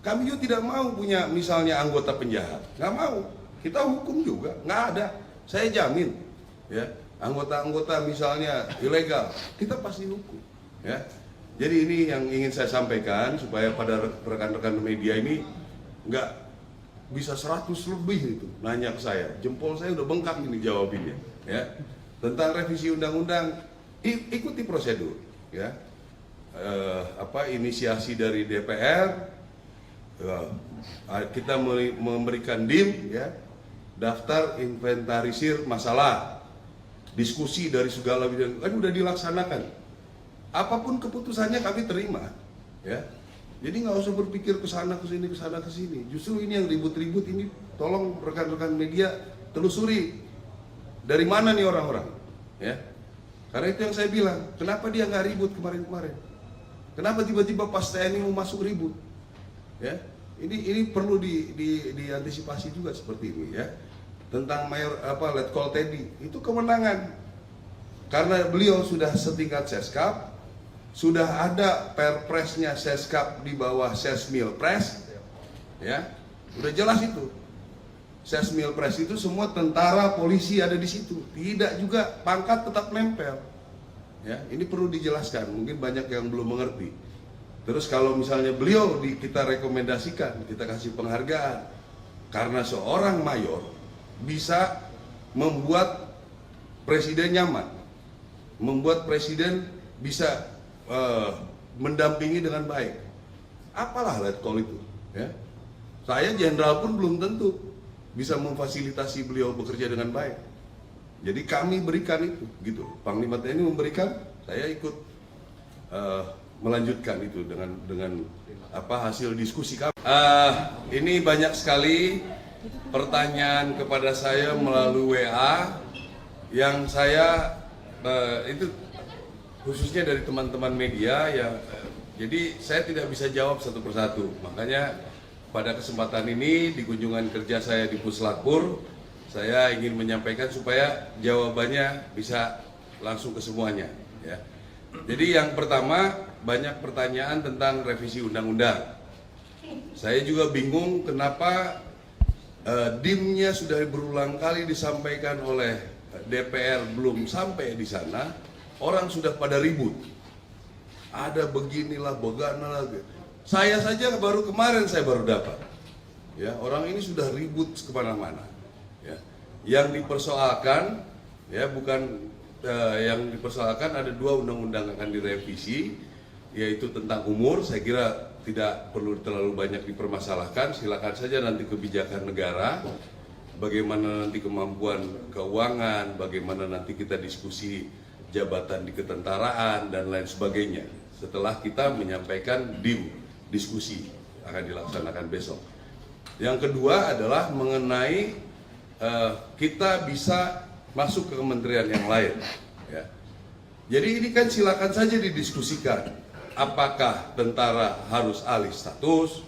Kami juga tidak mau punya misalnya anggota penjahat, nggak mau. Kita hukum juga, nggak ada. Saya jamin. Ya, anggota-anggota misalnya ilegal, kita pasti hukum. Ya, jadi ini yang ingin saya sampaikan supaya pada rekan-rekan media ini nggak bisa 100 lebih itu nanya ke saya. Jempol saya udah bengkak ini jawabinnya. Ya, tentang revisi undang-undang, ikuti prosedur. Ya, inisiasi dari DPR, kita memberikan DIM, ya, daftar inventarisir masalah. Diskusi dari segala bidang kan udah dilaksanakan. Apapun keputusannya kami terima, ya. Jadi nggak usah berpikir ke sana ke sini ke sana ke sini. Justru ini yang ribut-ribut ini, tolong rekan-rekan media telusuri dari mana nih orang-orang, ya. Karena itu yang saya bilang, kenapa dia nggak ribut kemarin-kemarin? Kenapa tiba-tiba pas TNI mau masuk ribut? Ya, ini perlu diantisipasi juga seperti ini, ya. Tentang Letkol Teddy, itu kewenangan. Karena beliau sudah setingkat Seskap, sudah ada perpresnya Seskap di bawah Sesmilpres, ya, udah jelas itu. Sesmilpres itu semua tentara, polisi ada di situ. Tidak juga pangkat tetap nempel. Ya, ini perlu dijelaskan. Mungkin banyak yang belum mengerti. Terus kalau misalnya beliau kita rekomendasikan, kita kasih penghargaan karena seorang mayor bisa membuat presiden nyaman, membuat presiden bisa mendampingi dengan baik. Apalah Letkol itu, ya. Saya jenderal pun belum tentu bisa memfasilitasi beliau bekerja dengan baik. Jadi kami berikan itu, gitu. Panglima TNI memberikan, saya ikut melanjutkan itu dengan hasil diskusi kami. Ini banyak sekali pertanyaan kepada saya melalui WA yang saya itu khususnya dari teman-teman media ya. Jadi saya tidak bisa jawab satu persatu. Makanya pada kesempatan ini di kunjungan kerja saya di Puslapur, saya ingin menyampaikan supaya jawabannya bisa langsung ke semuanya. Ya. Jadi yang pertama, banyak pertanyaan tentang revisi undang-undang. Saya juga bingung kenapa DIM-nya sudah berulang kali disampaikan oleh DPR belum sampai di sana, orang sudah pada ribut. Ada beginilah, begana lagi. Saya saja baru kemarin saya baru dapat. Ya, orang ini sudah ribut kemana-mana. Ya. Yang dipersoalkan, ya bukan yang dipersoalkan ada 2 undang-undang akan direvisi, yaitu tentang umur. Saya kira tidak perlu terlalu banyak dipermasalahkan. Silakan saja nanti kebijakan negara, bagaimana nanti kemampuan keuangan, bagaimana nanti kita diskusi jabatan di ketentaraan dan lain sebagainya. Setelah kita menyampaikan diskusi akan dilaksanakan besok. Yang kedua adalah mengenai kita bisa masuk ke kementerian yang lain. Ya. Jadi ini kan silakan saja didiskusikan. Apakah tentara harus alih status?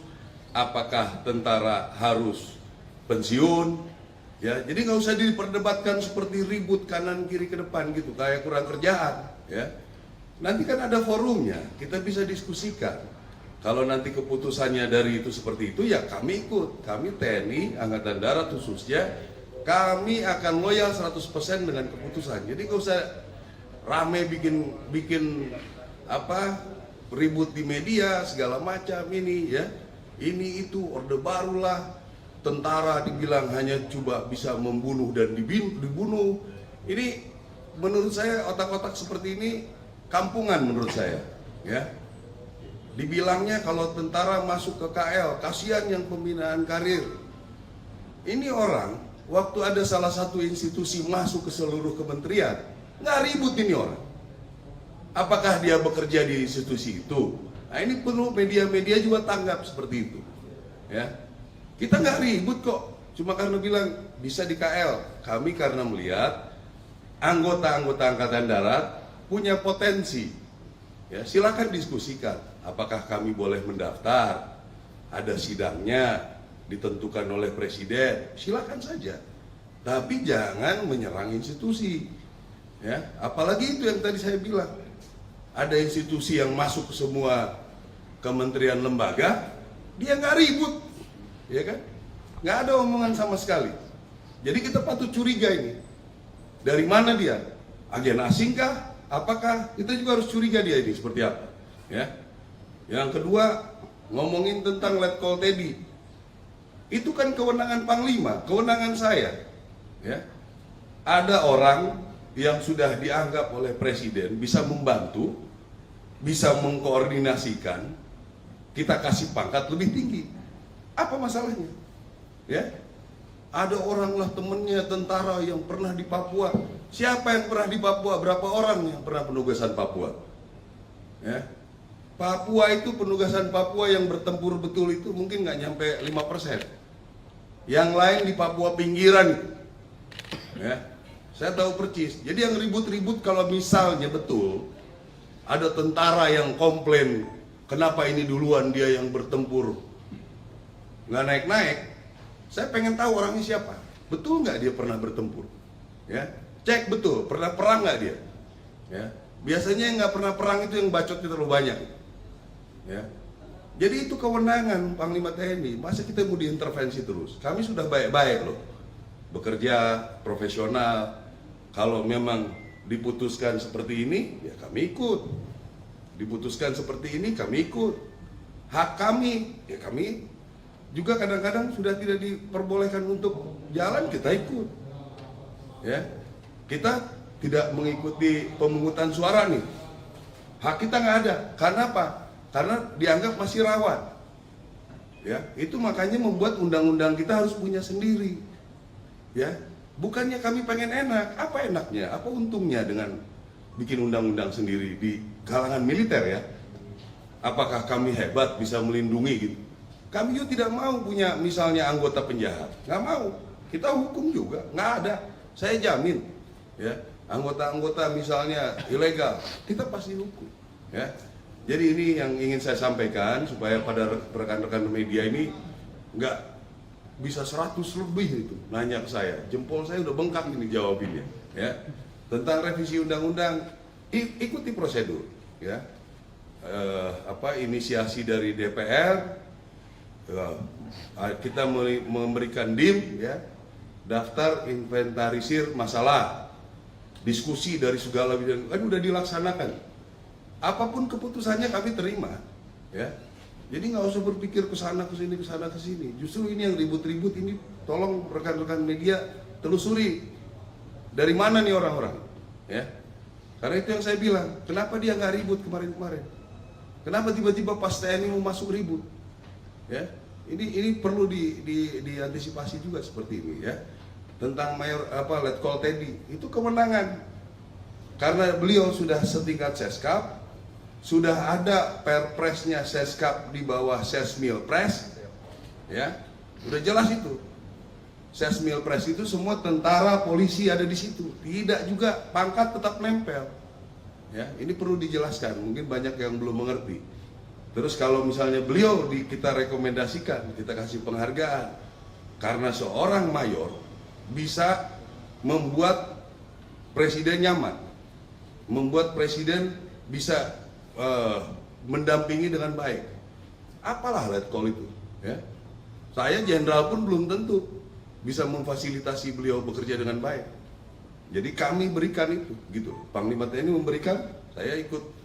Apakah tentara harus pensiun? Ya, jadi nggak usah diperdebatkan seperti ribut kanan kiri ke depan gitu, kayak kurang kerjaan. Ya. Nanti kan ada forumnya, kita bisa diskusikan. Kalau nanti keputusannya dari itu seperti itu, ya kami ikut. Kami TNI, Angkatan Darat khususnya, kami akan loyal 100% dengan keputusan. Jadi nggak usah rame bikin ribut di media segala macam ini ya. Ini itu orde barulah, tentara dibilang hanya coba bisa membunuh dan dibunuh. Ini menurut saya otak-otak seperti ini kampungan menurut saya, ya. Dibilangnya kalau tentara masuk ke KL, kasihan yang pembinaan karir. Ini orang, waktu ada salah satu institusi masuk ke seluruh kementerian, nggak ribut ini orang. Apakah dia bekerja di institusi itu? Nah ini perlu media-media juga tanggap seperti itu, ya. Kita nggak ribut kok, cuma karena bilang bisa di KL. Kami karena melihat anggota-anggota Angkatan Darat punya potensi, ya silakan diskusikan. Apakah kami boleh mendaftar? Ada sidangnya ditentukan oleh presiden, silakan saja. Tapi jangan menyerang institusi, ya. Apalagi itu yang tadi saya bilang, ada institusi yang masuk ke semua kementerian lembaga, dia nggak ribut, ya kan? Nggak ada omongan sama sekali. Jadi kita patut curiga ini. Dari mana dia? Agen asing kah? Apakah kita juga harus curiga dia ini seperti apa? Ya. Yang kedua, ngomongin tentang Letkol Teddy. Itu kan kewenangan Panglima, kewenangan saya. Ya. Ada orang yang sudah dianggap oleh presiden bisa membantu, bisa mengkoordinasikan, kita kasih pangkat lebih tinggi. Apa masalahnya? Ya. Ada orang lah temennya tentara yang pernah di Papua. Siapa yang pernah di Papua? Berapa orang yang pernah penugasan Papua? Ya. Papua itu penugasan Papua yang bertempur betul itu mungkin nggak nyampe 5%. Yang lain di Papua pinggiran. Ya. Saya tahu percis. Jadi yang ribut-ribut kalau misalnya betul ada tentara yang komplain, kenapa ini duluan dia yang bertempur nggak naik-naik. Saya pengen tahu orangnya siapa. Betul nggak dia pernah bertempur? Ya, cek betul. Pernah perang nggak dia? Ya, biasanya yang nggak pernah perang itu yang bacotnya terlalu banyak. Ya, jadi itu kewenangan Panglima TNI. Masa kita mau diintervensi terus? Kami sudah baik-baik loh, bekerja profesional. Kalau memang diputuskan seperti ini, ya kami ikut. Diputuskan seperti ini, kami ikut. Hak kami, ya kami juga kadang-kadang sudah tidak diperbolehkan untuk jalan, kita ikut. Ya, kita tidak mengikuti pemungutan suara nih. Hak kita nggak ada. Karena apa? Karena dianggap masih rawan. Ya, itu makanya membuat undang-undang kita harus punya sendiri. Ya, Bukannya kami pengen enak, apa enaknya, apa untungnya dengan bikin undang-undang sendiri di kalangan militer ya? Apakah kami hebat bisa melindungi gitu? Kami juga tidak mau punya misalnya anggota penjahat, nggak mau. Kita hukum juga, nggak ada. Saya jamin, ya anggota-anggota misalnya ilegal, kita pasti hukum, ya. Jadi ini yang ingin saya sampaikan supaya pada rekan-rekan media ini nggak bisa 100 lebih itu nanya ke saya. Jempol saya udah bengkak ini jawabinnya, ya. Tentang revisi undang-undang, ikuti prosedur, ya. Inisiasi dari DPR, kita memberikan DIM, ya, daftar inventarisir masalah, diskusi dari segala bidang, kan udah dilaksanakan. Apapun keputusannya kami terima, ya. Jadi nggak usah berpikir ke sana ke sini. Justru ini yang ribut-ribut ini, tolong rekan-rekan media telusuri dari mana nih orang-orang, ya. Karena itu yang saya bilang, kenapa dia nggak ribut kemarin-kemarin? Kenapa tiba-tiba pas TNI mau masuk ribut? Ya, ini perlu diantisipasi juga seperti ini, ya. Tentang Letkol Teddy itu kemenangan karena beliau sudah setingkat Seskap, sudah ada perpresnya Seskap di bawah Sesmilpres, ya, udah jelas itu. Sesmilpres itu semua tentara, polisi ada di situ, tidak juga pangkat tetap nempel, ya. Ini perlu dijelaskan, mungkin banyak yang belum mengerti. Terus kalau misalnya beliau kita rekomendasikan, kita kasih penghargaan karena seorang mayor bisa membuat presiden nyaman, membuat presiden bisa mendampingi dengan baik. Apalah Letkol itu, ya. Saya jenderal pun belum tentu bisa memfasilitasi beliau bekerja dengan baik. Jadi kami berikan itu, gitu. Panglima TNI memberikan, saya ikut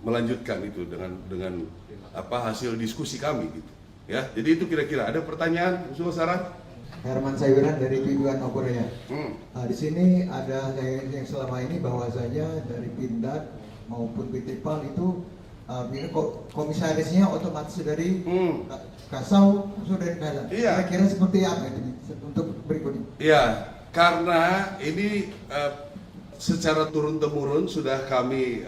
melanjutkan itu dengan hasil diskusi kami, gitu. Ya, jadi itu kira-kira. Ada pertanyaan, usul saran? Herman Sayuran dari Piduan Korea. Di sini ada yang selama ini bahwasanya dari Pindad maupun PT PAL itu komisarisnya otomatis dari Kasau sudah dari Kasau. Iya. Kira-kira seperti apa ini untuk berikutnya? Iya, karena ini secara turun-temurun sudah kami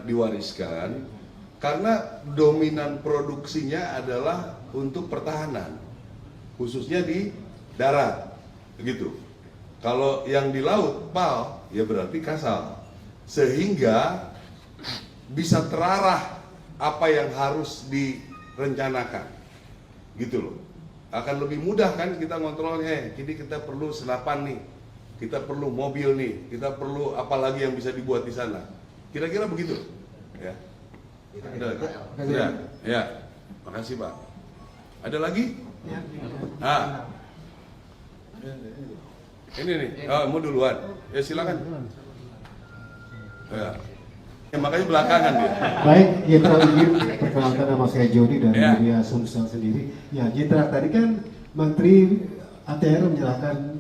diwariskan karena dominan produksinya adalah untuk pertahanan, khususnya di darat, begitu. Kalau yang di laut PAL, ya berarti Kasal, sehingga bisa terarah apa yang harus direncanakan, gitu loh. Akan lebih mudah kan kita ngontrolnya. Jadi kita perlu senapan nih, kita perlu mobil nih, kita perlu apa lagi yang bisa dibuat di sana. Kira-kira begitu, ya. Ada lagi? Ya, ya. Makasih Pak. Ada lagi? Ini nih, mau duluan. Ya silakan. Ya, makanya belakangan dia. Baik, Jenderal izin perkenalkan, nama saya Jody dari media Sumsel sendiri. Ya, Jenderal tadi kan Menteri ATR menyerahkan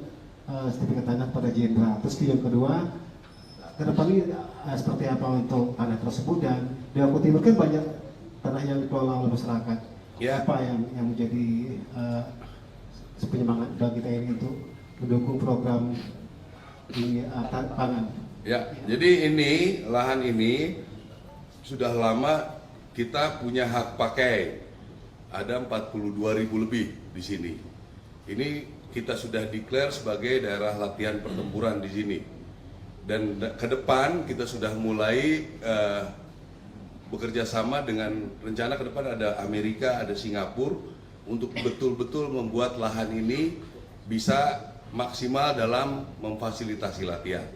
sertifikat tanah pada Jenderal. Terus yang kedua, ke depan ini seperti apa untuk tanah tersebut, dan di Aku Timur kan banyak tanah yang dikelola oleh masyarakat. Ya. Apa yang menjadi penyemangat bagi kita ini untuk mendukung program di pangan? Ya, jadi ini lahan ini sudah lama kita punya hak pakai. Ada 42.000 lebih di sini. Ini kita sudah declare sebagai daerah latihan pertempuran di sini. Dan ke depan kita sudah mulai bekerja sama dengan rencana ke depan ada Amerika, ada Singapura untuk betul-betul membuat lahan ini bisa maksimal dalam memfasilitasi latihan.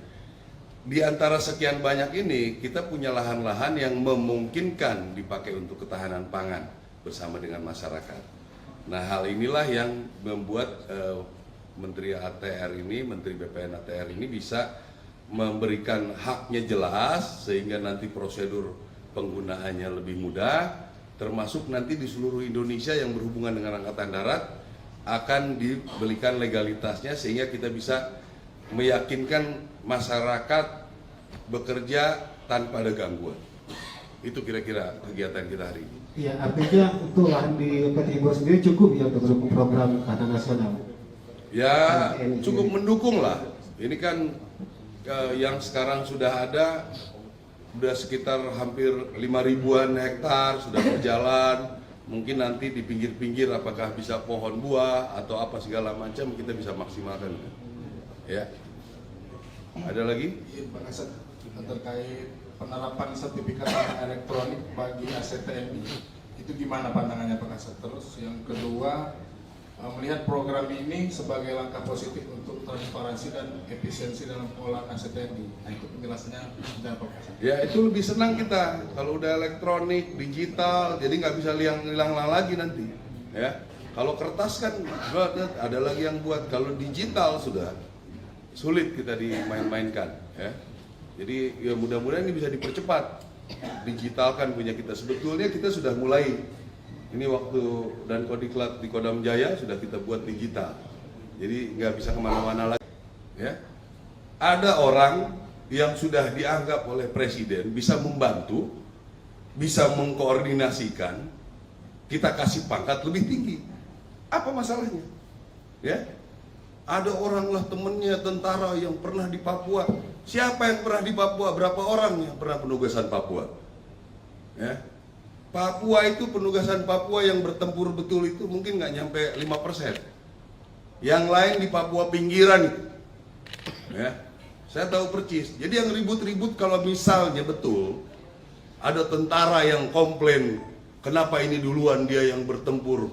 Di antara sekian banyak ini, kita punya lahan-lahan yang memungkinkan dipakai untuk ketahanan pangan bersama dengan masyarakat. Nah, hal inilah yang membuat Menteri ATR ini, Menteri BPN ATR ini bisa memberikan haknya jelas, sehingga nanti prosedur penggunaannya lebih mudah, termasuk nanti di seluruh Indonesia yang berhubungan dengan Angkatan Darat akan diberikan legalitasnya, sehingga kita bisa meyakinkan masyarakat bekerja tanpa ada gangguan. Itu kira-kira kegiatan kita hari ini. Iya, artinya untuk lahan di Timur sendiri cukup ya untuk mendukung program ketahanan nasional. Ya cukup mendukung lah. Ini kan yang sekarang sudah ada, sudah sekitar hampir 5.000-an hektar sudah berjalan. Mungkin nanti di pinggir-pinggir apakah bisa pohon buah atau apa segala macam kita bisa maksimalkan. Ya. Ada lagi? Pak Kasat, terkait penerapan sertifikat tanah elektronik bagi aset TNI, itu gimana pandangannya Pak Kasat? Terus yang kedua, melihat program ini sebagai langkah positif untuk transparansi dan efisiensi dalam pengelolaan aset TNI. Nah, itu penjelasannya dan Pak Kasat. Ya itu lebih senang kita kalau udah elektronik, digital, jadi nggak bisa hilang lagi nanti. Ya, kalau kertas kan ada lagi yang buat. Kalau digital sudah sulit kita dimain-mainkan. Ya, jadi ya mudah-mudahan ini bisa dipercepat, digitalkan punya kita. Sebetulnya kita sudah mulai. Ini waktu dan Kodiklat di Kodam Jaya sudah kita buat digital, jadi nggak bisa kemana-mana lagi. Ya, ada orang yang sudah dianggap oleh Presiden bisa membantu, bisa mengkoordinasikan, kita kasih pangkat lebih tinggi. Apa masalahnya? Ya, ada orang lah temennya tentara yang pernah di Papua. Siapa yang pernah di Papua? Berapa orang yang pernah penugasan Papua? Ya. Papua itu penugasan Papua yang bertempur betul itu mungkin nggak nyampe 5%. Yang lain di Papua pinggiran itu. Ya, saya tahu percis. Jadi yang ribut-ribut kalau misalnya betul ada tentara yang komplain, kenapa ini duluan dia yang bertempur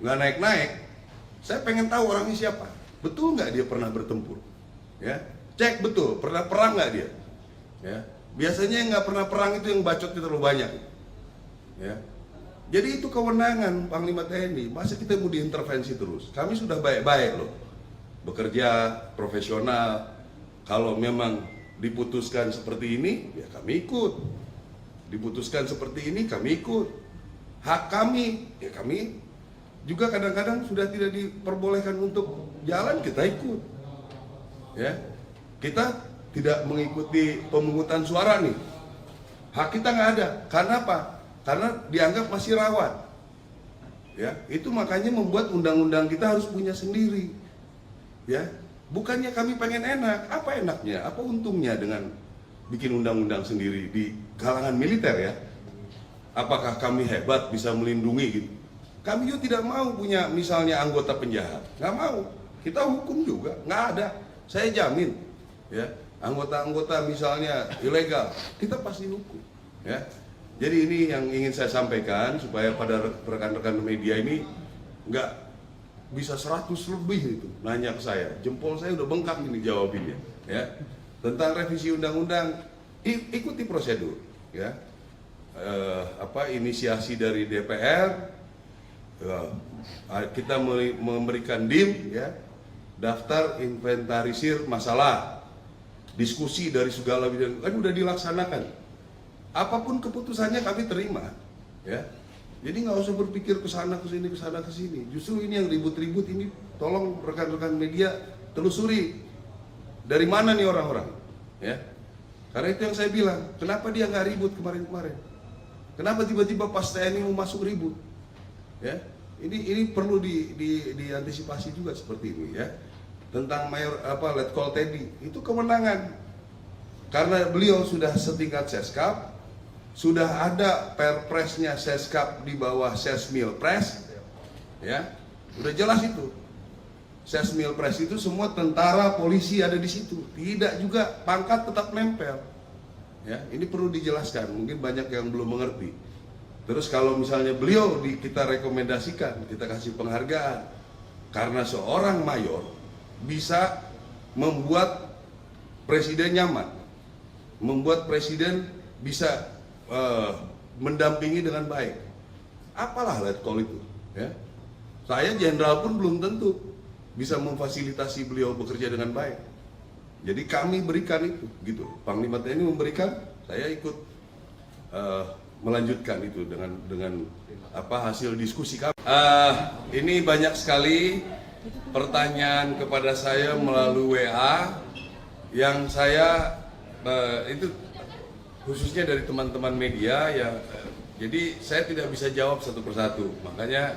nggak naik-naik. Saya pengen tahu orangnya siapa. Betul nggak dia pernah bertempur? Ya, cek betul pernah perang nggak dia? Ya, biasanya yang nggak pernah perang itu yang bacotnya terlalu banyak. Ya, jadi itu kewenangan Panglima TNI. Masa kita mau diintervensi terus? Kami sudah baik-baik loh, bekerja profesional. Kalau memang diputuskan seperti ini, ya kami ikut. Diputuskan seperti ini, kami ikut. Hak kami, ya kami juga kadang-kadang sudah tidak diperbolehkan untuk jalan, kita ikut. Ya, kita tidak mengikuti pemungutan suara nih. Hak kita nggak ada. Karena apa? Karena dianggap masih rawan. Ya, itu makanya membuat undang-undang kita harus punya sendiri. Ya, bukannya kami pengen enak, apa enaknya, apa untungnya dengan bikin undang-undang sendiri di kalangan militer ya? Apakah kami hebat bisa melindungi gitu? Kami juga tidak mau punya misalnya anggota penjahat, nggak mau. Kita hukum juga, nggak ada. Saya jamin, ya, anggota-anggota misalnya ilegal, kita pasti hukum. Ya. Jadi ini yang ingin saya sampaikan supaya pada rekan-rekan media ini nggak bisa 100 lebih itu nanya ke saya. Jempol saya udah bengkak ini jawabinnya. Ya, tentang revisi undang-undang, ikuti prosedur. Ya, inisiasi dari DPR, kita memberikan DIM, ya, daftar inventarisir masalah, diskusi dari segala bidang, kan udah dilaksanakan. Apapun keputusannya kami terima, ya. Jadi nggak usah berpikir kesana kesini kesana kesini. Justru ini yang ribut-ribut ini, tolong rekan-rekan media telusuri dari mana nih orang-orang, ya. Karena itu yang saya bilang, kenapa dia nggak ribut kemarin-kemarin? Kenapa tiba-tiba pas TNI mau masuk ribut? Ya, ini perlu diantisipasi juga seperti ini, ya. Tentang Letkol Teddy itu kewenangan, karena beliau sudah setingkat Seskap. Sudah ada perpresnya Seskap di bawah Sesmilpres, ya, udah jelas itu. Sesmilpres itu semua tentara, polisi ada di situ. Tidak juga pangkat tetap nempel. Ya, ini perlu dijelaskan. Mungkin banyak yang belum mengerti. Terus kalau misalnya beliau kita rekomendasikan, kita kasih penghargaan, karena seorang mayor bisa membuat presiden nyaman, membuat presiden bisa mendampingi dengan baik. Apalah Letkol itu, ya. Saya jenderal pun belum tentu bisa memfasilitasi beliau bekerja dengan baik. Jadi kami berikan itu, gitu. Panglima TNI memberikan, saya ikut melanjutkan itu dengan hasil diskusi kami. Ini banyak sekali pertanyaan kepada saya melalui WA yang saya itu khususnya dari teman-teman media ya, jadi saya tidak bisa jawab satu persatu. Makanya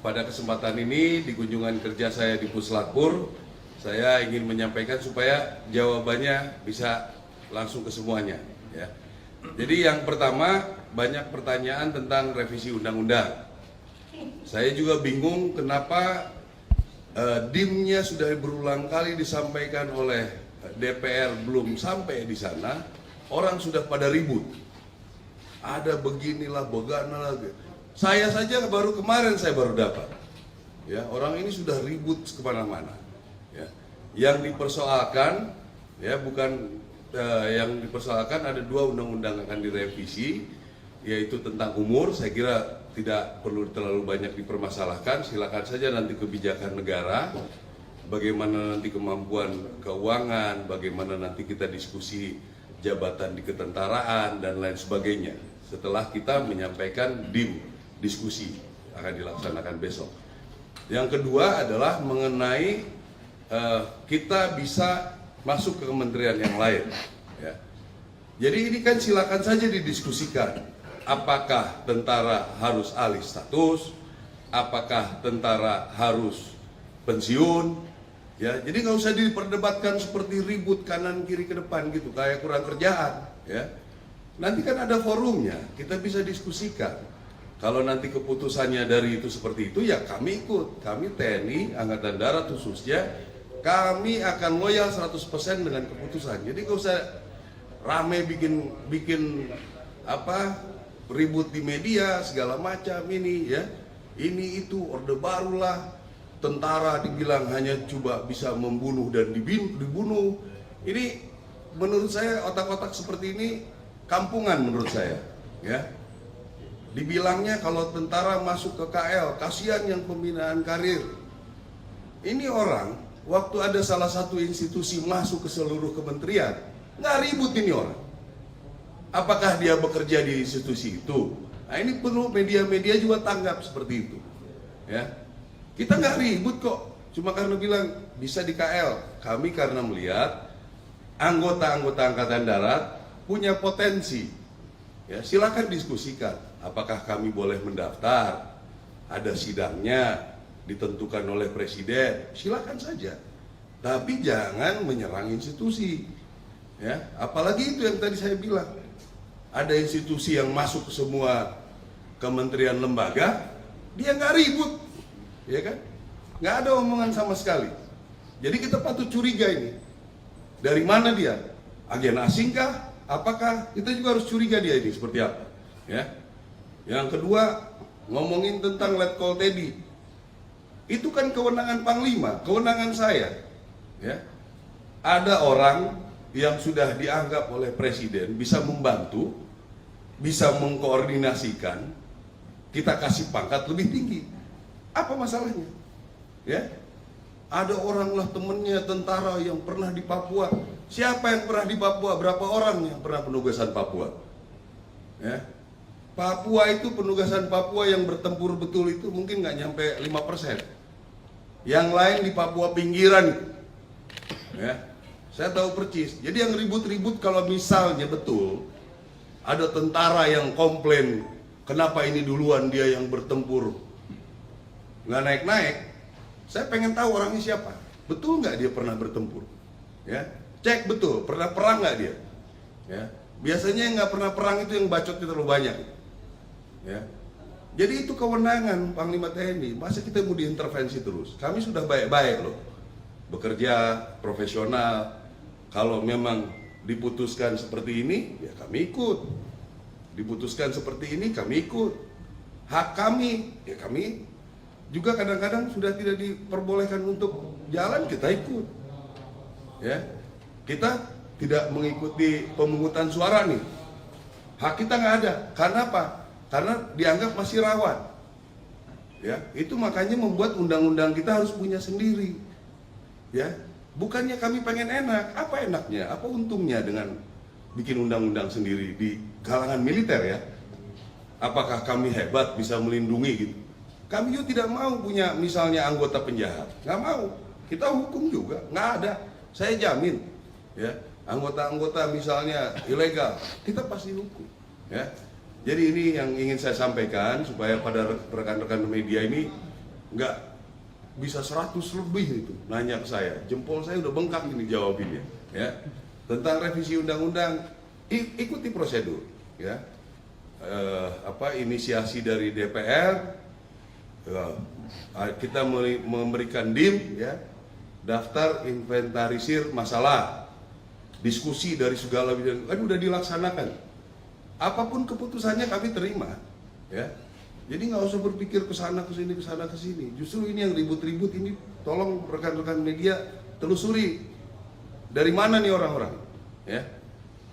pada kesempatan ini di kunjungan kerja saya di Puslapur, saya ingin menyampaikan supaya jawabannya bisa langsung ke semuanya. Ya. Jadi yang pertama, banyak pertanyaan tentang revisi undang-undang. Saya juga bingung kenapa DIM-nya sudah berulang kali disampaikan oleh DPR belum sampai di sana, orang sudah pada ribut. Ada beginilah, begana lagi. Saya saja baru kemarin saya baru dapat. Ya, orang ini sudah ribut kemana-mana. Ya. Yang dipersoalkan, ya bukan yang dipersoalkan ada 2 undang-undang akan direvisi, yaitu tentang umur. Saya kira tidak perlu terlalu banyak dipermasalahkan. Silakan saja nanti kebijakan negara, bagaimana nanti kemampuan keuangan, bagaimana nanti kita diskusi jabatan di ketentaraan dan lain sebagainya. Setelah kita menyampaikan DIM, diskusi akan dilaksanakan besok. Yang kedua adalah mengenai kita bisa masuk ke kementerian yang lain. Ya. Jadi ini kan silakan saja didiskusikan. Apakah tentara harus alih status? Apakah tentara harus pensiun? Ya, jadi nggak usah diperdebatkan seperti ribut kanan kiri ke depan gitu, kayak kurang kerjaan. Ya, nanti kan ada forumnya, kita bisa diskusikan. Kalau nanti keputusannya dari itu seperti itu, ya kami ikut. Kami TNI, Angkatan Darat khususnya, kami akan loyal 100% dengan keputusan. Jadi nggak usah rame bikin ribut di media segala macam ini ya. Ini itu orde barulah, tentara dibilang hanya coba bisa membunuh dan dibunuh. Ini menurut saya otak-otak seperti ini kampungan menurut saya, ya. Dibilangnya kalau tentara masuk ke KL, kasihan yang pembinaan karir. Ini orang waktu ada salah satu institusi masuk ke seluruh kementerian, nggak ribut ini orang. Apakah dia bekerja di institusi itu? Nah ini perlu media-media juga tanggap seperti itu. Ya, kita nggak ribut kok. Cuma karena bilang bisa di KL. Kami karena melihat anggota-anggota Angkatan Darat punya potensi. Ya, silakan diskusikan. Apakah kami boleh mendaftar? Ada sidangnya ditentukan oleh presiden. Silakan saja. Tapi jangan menyerang institusi. Ya, apalagi itu yang tadi saya bilang. Ada institusi yang masuk ke semua kementerian lembaga, dia nggak ribut, ya kan? Nggak ada omongan sama sekali. Jadi kita patut curiga ini. Dari mana dia? Agen asing kah? Apakah? Kita juga harus curiga dia ini seperti apa. Ya. Yang kedua, ngomongin tentang Letkol Teddy. Itu kan kewenangan Panglima, kewenangan saya. Ya. Ada orang yang sudah dianggap oleh presiden bisa membantu, bisa mengkoordinasikan, kita kasih pangkat lebih tinggi. Apa masalahnya? Ya, ada orang lah temennya tentara yang pernah di Papua. Siapa yang pernah di Papua? Berapa orang yang pernah penugasan Papua? Ya, Papua itu penugasan Papua yang bertempur betul itu mungkin nggak nyampe 5%. Yang lain di Papua pinggiran. Ya. Saya tahu percis. Jadi yang ribut-ribut kalau misalnya betul ada tentara yang komplain, kenapa ini duluan dia yang bertempur nggak naik-naik. Saya pengen tahu orangnya siapa. Betul nggak dia pernah bertempur? Ya, cek betul. Pernah perang nggak dia? Ya, biasanya yang nggak pernah perang itu yang bacotnya terlalu banyak. Ya, jadi itu kewenangan Panglima TNI. Masa kita mau diintervensi terus? Kami sudah baik-baik loh, bekerja profesional. Kalau memang diputuskan seperti ini, ya kami ikut. Diputuskan seperti ini, kami ikut. Hak kami, ya kami juga kadang-kadang sudah tidak diperbolehkan untuk jalan, kita ikut. Ya, kita tidak mengikuti pemungutan suara nih. Hak kita nggak ada. Karena apa? Karena dianggap masih rawan. Ya, itu makanya membuat undang-undang kita harus punya sendiri. Ya. Bukannya kami pengen enak, apa enaknya, apa untungnya dengan bikin undang-undang sendiri di kalangan militer ya? Apakah kami hebat bisa melindungi gitu? Kami juga tidak mau punya misalnya anggota penjahat, nggak mau. Kita hukum juga, nggak ada. Saya jamin, ya anggota-anggota misalnya ilegal, kita pasti hukum. Ya, jadi ini yang ingin saya sampaikan supaya pada rekan-rekan media ini nggak bisa 100 lebih itu nanya ke saya, jempol saya udah bengkak ini jawabinnya, ya. Tentang revisi undang-undang, ikuti prosedur, ya. Inisiasi dari DPR, kita memberikan DIM, ya, daftar inventarisir masalah, diskusi dari segala bidang, kan udah dilaksanakan. Apapun keputusannya kami terima, ya. Jadi nggak usah berpikir ke sana ke sini. Justru ini yang ribut-ribut ini, tolong rekan-rekan media telusuri dari mana nih orang-orang, ya.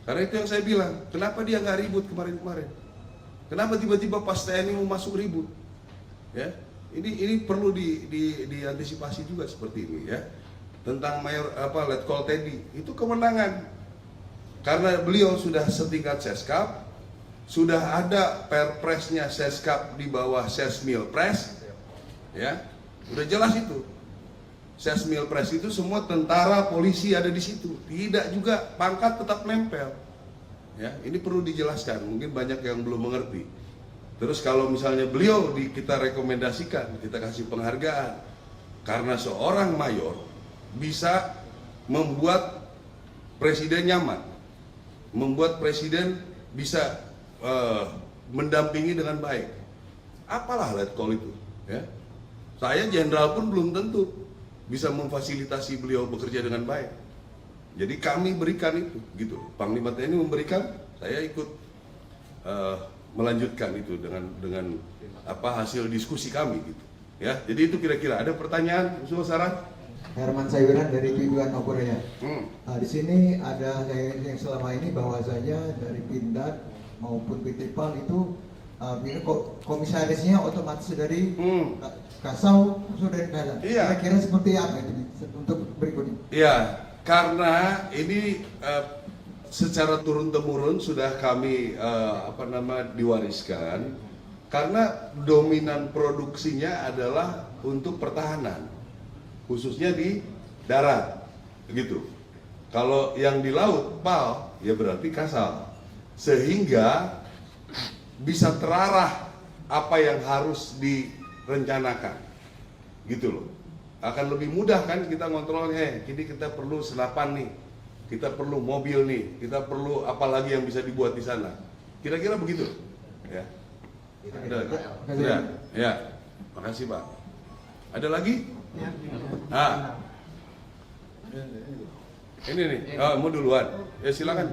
Karena itu yang saya bilang, kenapa dia nggak ribut kemarin-kemarin? Kenapa tiba-tiba pas TNI mau masuk ribut? Ya, ini perlu diantisipasi juga seperti ini, ya. Tentang Letkol Teddy, itu kemenangan. Karena beliau sudah setingkat Seskap, sudah ada perpresnya Seskap di bawah Sesmilpres, ya, udah jelas itu. Sesmilpres itu semua tentara, polisi ada di situ, tidak juga pangkat tetap nempel, ya. Ini perlu dijelaskan, mungkin banyak yang belum mengerti. Terus kalau misalnya beliau kita rekomendasikan, kita kasih penghargaan, karena seorang mayor bisa membuat presiden nyaman, membuat presiden bisa mendampingi dengan baik. Apalah Letkol itu, ya. Saya jenderal pun belum tentu bisa memfasilitasi beliau bekerja dengan baik. Jadi kami berikan itu, gitu. Panglima TNI memberikan, saya ikut melanjutkan itu dengan hasil diskusi kami, gitu. Ya, jadi itu kira-kira. Ada pertanyaan, usul, saran? Herman Sayuran dari Piduan Korea. Di sini ada yang selama ini bahwasanya dari Pindad maupun PT PAL itu komisarisnya otomatis dari Kasau sudah dari Thailand. Iya. Kira-kira seperti apa itu untuk berikutnya? Iya, karena ini secara turun-temurun sudah kami diwariskan, karena dominan produksinya adalah untuk pertahanan, khususnya di darat, begitu. Kalau yang di laut PAL, ya berarti Kasal. Sehingga bisa terarah apa yang harus direncanakan, gitu loh. Akan lebih mudah kan kita ngontrolnya. Jadi kita perlu senapan nih, kita perlu mobil nih, kita perlu apa lagi yang bisa dibuat di sana. Kira-kira begitu, ya. Ada lagi? Ya, ya. Makasih Pak. Ada lagi? Ah, ini nih. Oh, mau duluan? Ya silakan.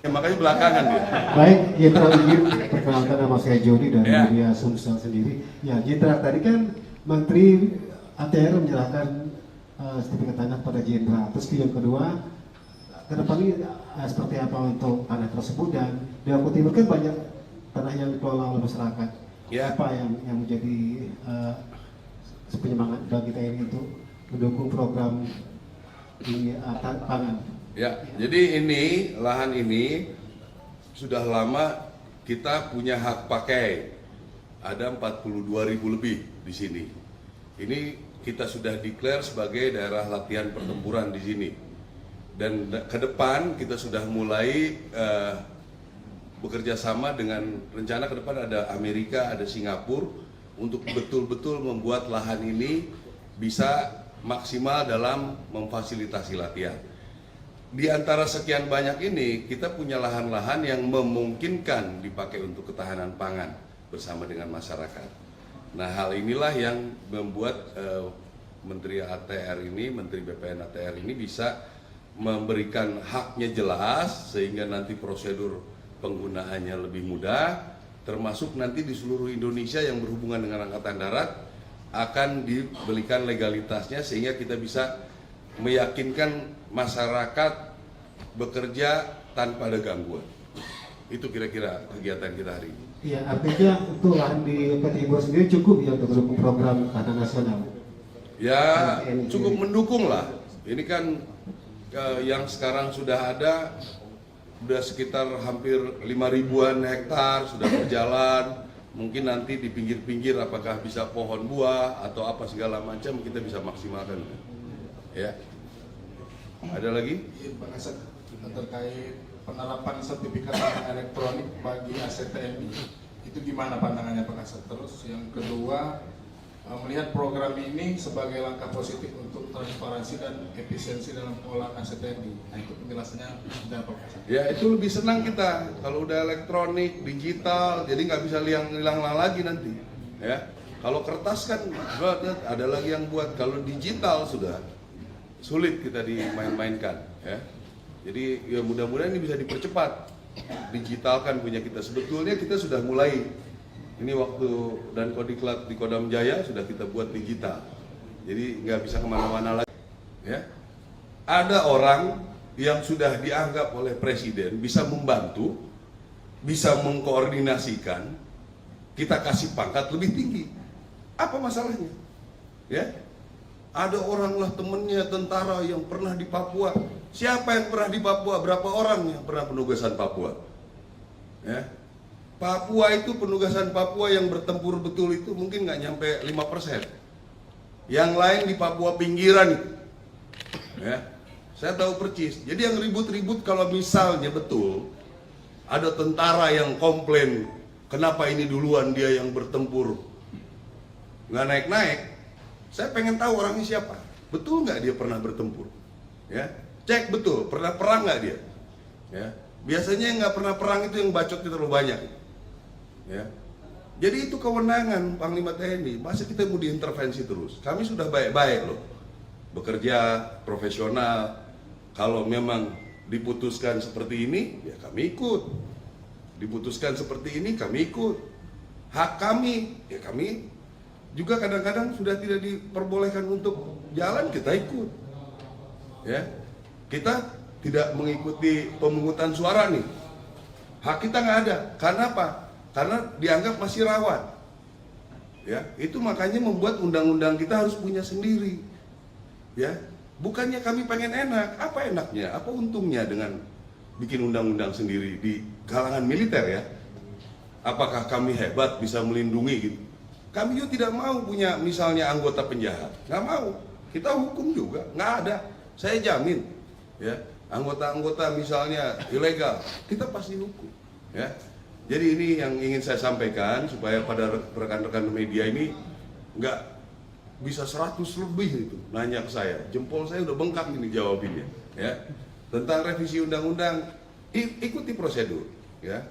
Ya, makanya belakangan dia. Baik, Jenderal ingin perkenalkan nama saya Jody dari media Sumsel sendiri. Ya, Jenderal tadi kan Menteri ATR menyerahkan sertifikat tanah pada Jenderal. Terus yang kedua, ke depan ini seperti apa untuk tanah tersebut, dan di Lombok Timur kan banyak tanah yang dikelola oleh masyarakat. Ya. Apa yang menjadi penyemangat bagi TNI untuk mendukung program di pangan? Ya, jadi lahan ini sudah lama kita punya hak pakai. Ada 42.000 lebih di sini. Ini kita sudah declare sebagai daerah latihan pertempuran di sini. Dan ke depan kita sudah mulai bekerja sama dengan rencana ke depan ada Amerika, ada Singapura untuk betul-betul membuat lahan ini bisa maksimal dalam memfasilitasi latihan. Di antara sekian banyak ini, kita punya lahan-lahan yang memungkinkan dipakai untuk ketahanan pangan bersama dengan masyarakat. Nah, hal inilah yang membuat Menteri ATR ini, Menteri BPN ATR ini bisa memberikan haknya jelas, sehingga nanti prosedur penggunaannya lebih mudah, termasuk nanti di seluruh Indonesia yang berhubungan dengan Angkatan Darat akan diberikan legalitasnya, sehingga kita bisa meyakinkan masyarakat bekerja tanpa ada gangguan. Itu kira-kira kegiatan kita hari ini. Iya, artinya untuk lahan di PT Timur sendiri cukup ya untuk mendukung program tanah nasional? Ya, cukup mendukung lah. Ini kan yang sekarang sudah ada, sudah sekitar hampir 5.000-an hektar sudah berjalan. Mungkin nanti di pinggir-pinggir apakah bisa pohon buah atau apa segala macam, kita bisa maksimalkan. Ya. Ada lagi? Pak Kasat, terkait penerapan sertifikat tanah elektronik bagi aset TNI, Itu gimana pandangannya Pak Kasat? Terus yang kedua, melihat program ini sebagai langkah positif untuk transparansi dan efisiensi dalam pengolahan aset TNI. Nah, itu penjelasannya dari Pak Kasat. Ya itu lebih senang kita kalau udah elektronik, digital, jadi nggak bisa hilang lagi nanti. Ya, kalau kertas kan ada lagi yang buat. Kalau digital sudah sulit kita dimain-mainkan. Ya, jadi ya mudah-mudahan ini bisa dipercepat. Digitalkan punya kita. Sebetulnya kita sudah mulai. Ini waktu dan Kodiklat di Kodam Jaya sudah kita buat digital. Jadi nggak bisa kemana-mana lagi. Ya, ada orang yang sudah dianggap oleh Presiden bisa membantu, bisa mengkoordinasikan, kita kasih pangkat lebih tinggi. Apa masalahnya? Ya, ada orang lah temennya tentara yang pernah di Papua. Siapa yang pernah di Papua? Berapa orang yang pernah penugasan Papua? Ya, Papua itu penugasan Papua yang bertempur betul itu mungkin nggak nyampe 5%. Yang lain di Papua pinggiran itu. Ya, saya tahu percis. Jadi yang ribut-ribut kalau misalnya betul ada tentara yang komplain, kenapa ini duluan dia yang bertempur nggak naik-naik. Saya pengen tahu orangnya siapa. Betul nggak dia pernah bertempur? Ya, cek betul pernah perang nggak dia? Ya, biasanya yang nggak pernah perang itu yang bacotnya terlalu banyak. Ya, jadi itu kewenangan Panglima TNI. Masa kita mau diintervensi terus? Kami sudah baik-baik loh, bekerja profesional. Kalau memang diputuskan seperti ini, ya kami ikut. Diputuskan seperti ini, kami ikut. Hak kami, ya kami juga kadang-kadang sudah tidak diperbolehkan untuk jalan, kita ikut. Ya, kita tidak mengikuti pemungutan suara nih. Hak kita nggak ada. Karena apa? Karena dianggap masih rawan. Ya, itu makanya membuat undang-undang kita harus punya sendiri. Ya, bukannya kami pengen enak. Apa enaknya? Apa untungnya dengan bikin undang-undang sendiri di kalangan militer ya? Apakah kami hebat bisa melindungi gitu? Kami juga tidak mau punya misalnya anggota penjahat, nggak mau. Kita hukum juga, nggak ada. Saya jamin, ya anggota-anggota misalnya ilegal, kita pasti hukum. Ya, jadi ini yang ingin saya sampaikan supaya pada rekan-rekan media ini nggak bisa 100 lebih itu nanya ke saya. Jempol saya udah bengkak ini jawabinnya. Ya, tentang revisi undang-undang, ikuti prosedur. Ya,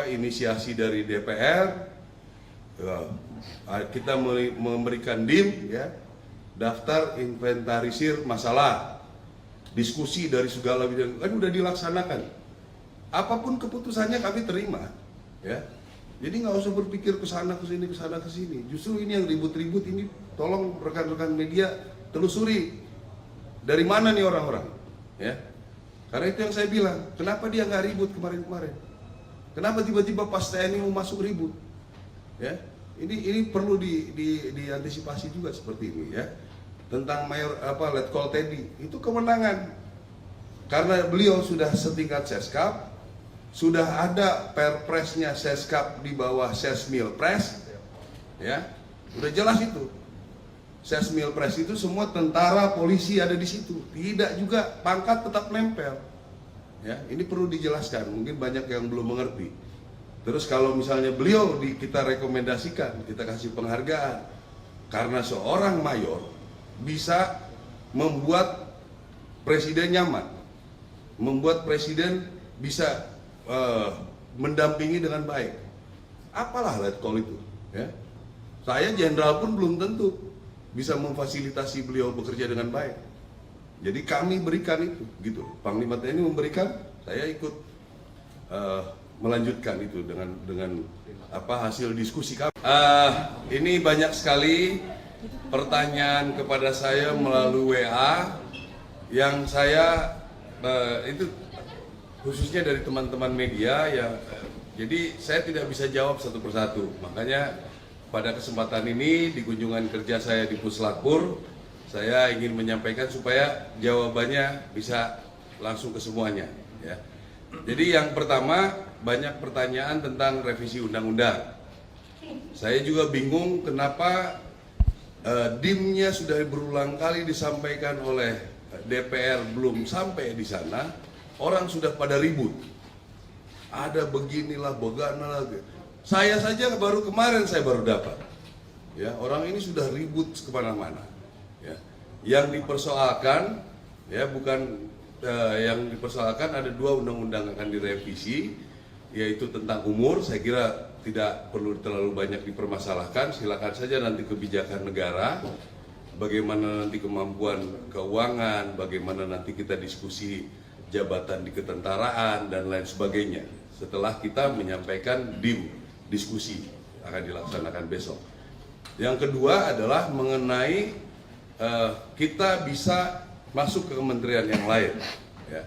inisiasi dari DPR. Kita memberikan DIM, ya, daftar inventarisir masalah, diskusi dari segala bidang, kan udah dilaksanakan. Apapun keputusannya kami terima, ya. Jadi nggak usah berpikir kesana kesini kesana kesini. Justru ini yang ribut-ribut ini, tolong rekan-rekan media telusuri dari mana nih orang-orang, ya. Karena itu yang saya bilang, kenapa dia nggak ribut kemarin-kemarin? Kenapa tiba-tiba pas TNI mau masuk ribut? Ya, ini perlu diantisipasi juga seperti ini ya. Tentang Letkol Teddy itu kewenangan, karena beliau sudah setingkat Seskap, sudah ada perpresnya Seskap di bawah Sesmilpres, ya, udah jelas itu. Sesmilpres itu semua tentara, polisi ada di situ, tidak juga pangkat tetap nempel. Ya, ini perlu dijelaskan, mungkin banyak yang belum mengerti. Terus kalau misalnya beliau kita rekomendasikan, kita kasih penghargaan, karena seorang mayor bisa membuat presiden nyaman, membuat presiden bisa mendampingi dengan baik. Apalah Letkol itu, ya. Saya jenderal pun belum tentu bisa memfasilitasi beliau bekerja dengan baik. Jadi kami berikan itu, gitu. Panglima TNI memberikan, saya ikut melanjutkan itu dengan hasil diskusi kami. Ini banyak sekali pertanyaan kepada saya melalui WA yang saya itu khususnya dari teman-teman media ya. Jadi saya tidak bisa jawab satu persatu. Makanya pada kesempatan ini di kunjungan kerja saya di Puslapur, saya ingin menyampaikan supaya jawabannya bisa langsung ke semuanya. Ya. Jadi yang pertama, banyak pertanyaan tentang revisi undang-undang. Saya juga bingung kenapa DIM-nya sudah berulang kali disampaikan oleh DPR belum sampai di sana, orang sudah pada ribut. ada beginilah, begana lagi. Saya saja baru kemarin saya baru dapat. Ya, orang ini sudah ribut kemana-mana. Ya. Yang dipersoalkan, ya bukan yang dipersoalkan ada 2 undang-undang akan direvisi, yaitu tentang umur. Saya kira tidak perlu terlalu banyak dipermasalahkan. Silakan saja nanti kebijakan negara, bagaimana nanti kemampuan keuangan, bagaimana nanti kita diskusi jabatan di ketentaraan dan lain sebagainya. Setelah kita menyampaikan diskusi akan dilaksanakan besok. Yang kedua adalah mengenai kita bisa masuk ke kementerian yang lain. Ya.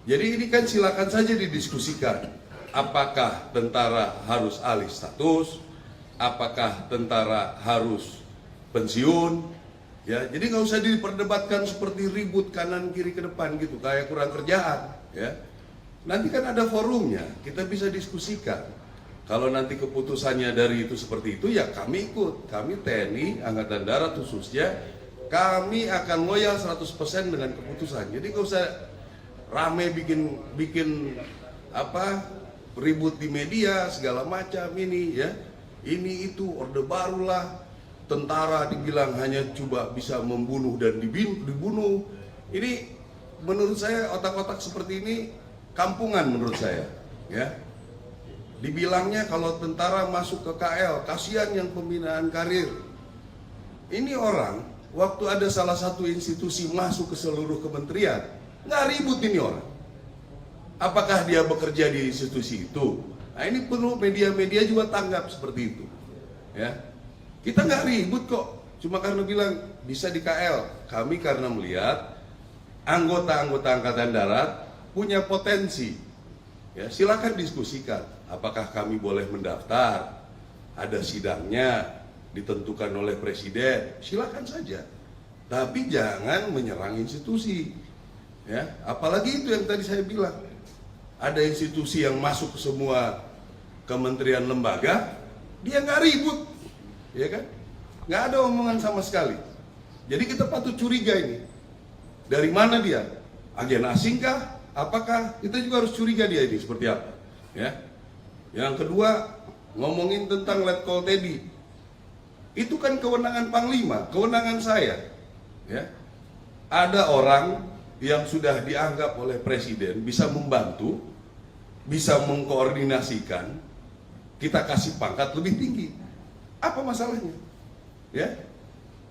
Jadi ini kan silakan saja didiskusikan. Apakah tentara harus alih status? Apakah tentara harus pensiun? Ya, jadi nggak usah diperdebatkan seperti ribut kanan kiri ke depan gitu, kayak kurang kerjaan. Ya, nanti kan ada forumnya, kita bisa diskusikan. Kalau nanti keputusannya dari itu seperti itu, ya kami ikut. Kami TNI, Angkatan Darat khususnya, kami akan loyal 100% dengan keputusan. Jadi nggak usah rame bikin ribut di media segala macam ini ya. Ini itu orde barulah, tentara dibilang hanya coba bisa membunuh dan dibunuh. Ini menurut saya otak-otak seperti ini kampungan menurut saya ya. Dibilangnya kalau tentara masuk ke KL, kasihan yang pembinaan karir. Ini orang, waktu ada salah satu institusi masuk ke seluruh kementerian, nggak ribut ini orang. Apakah dia bekerja di institusi itu? Nah ini perlu media-media juga tanggap seperti itu. Ya, kita nggak ribut kok, cuma karena bilang bisa di KL. Kami karena melihat anggota-anggota Angkatan Darat punya potensi. Ya, silakan diskusikan. Apakah kami boleh mendaftar? Ada sidangnya, ditentukan oleh presiden. Silakan saja. Tapi jangan menyerang institusi. Ya, apalagi itu yang tadi saya bilang. Ada institusi yang masuk ke semua kementerian lembaga, dia nggak ribut, ya kan? Nggak ada omongan sama sekali. Jadi kita patut curiga ini. Dari mana dia? Agen asing kah? Apakah? Kita juga harus curiga dia ini seperti apa. Ya. Yang kedua, ngomongin tentang Letkol Teddy. Itu kan kewenangan Panglima, kewenangan saya. Ya. Ada orang yang sudah dianggap oleh Presiden bisa membantu, bisa mengkoordinasikan, kita kasih pangkat lebih tinggi. Apa masalahnya? Ya.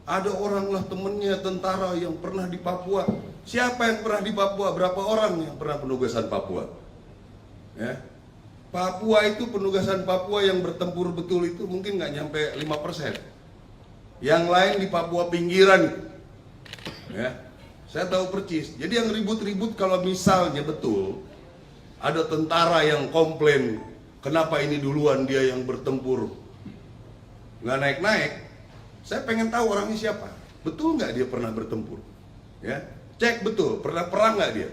Ada orang lah temennya tentara yang pernah di Papua. Siapa yang pernah di Papua? Berapa orang yang pernah penugasan Papua? Ya. Papua itu penugasan Papua yang bertempur betul itu mungkin nggak nyampe 5%. Yang lain di Papua pinggiran. Ya. Saya tahu percis. Jadi yang ribut-ribut kalau misalnya betul ada tentara yang komplain, kenapa ini duluan dia yang bertempur nggak naik-naik. Saya pengen tahu orangnya siapa. Betul nggak dia pernah bertempur? Ya, cek betul. Pernah perang nggak dia?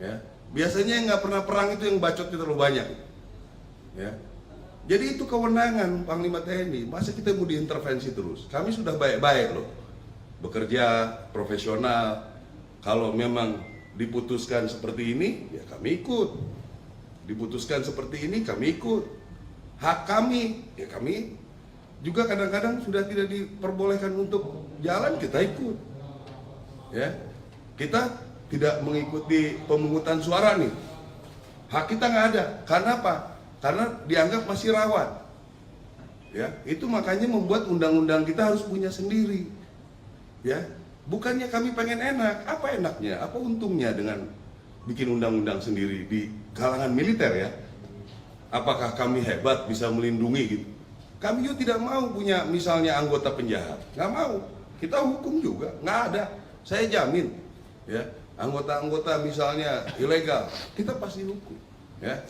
Ya, biasanya yang nggak pernah perang itu yang bacotnya terlalu banyak. Ya, jadi itu kewenangan Panglima TNI. Masa kita mau diintervensi terus? Kami sudah baik-baik loh, bekerja profesional. Kalau memang diputuskan seperti ini, ya kami ikut. Diputuskan seperti ini, kami ikut. Hak kami, ya kami juga kadang-kadang sudah tidak diperbolehkan untuk jalan, kita ikut. Ya, kita tidak mengikuti pemungutan suara nih. Hak kita nggak ada. Karena apa? Karena dianggap masih rawan. Ya, itu makanya membuat undang-undang kita harus punya sendiri. Ya, bukannya kami pengen enak. Apa enaknya? Apa untungnya dengan bikin undang-undang sendiri di kalangan militer ya? Apakah kami hebat bisa melindungi gitu? Kami juga tidak mau punya misalnya anggota penjahat, nggak mau. Kita hukum juga, nggak ada. Saya jamin, ya anggota-anggota misalnya ilegal, kita pasti hukum. Ya,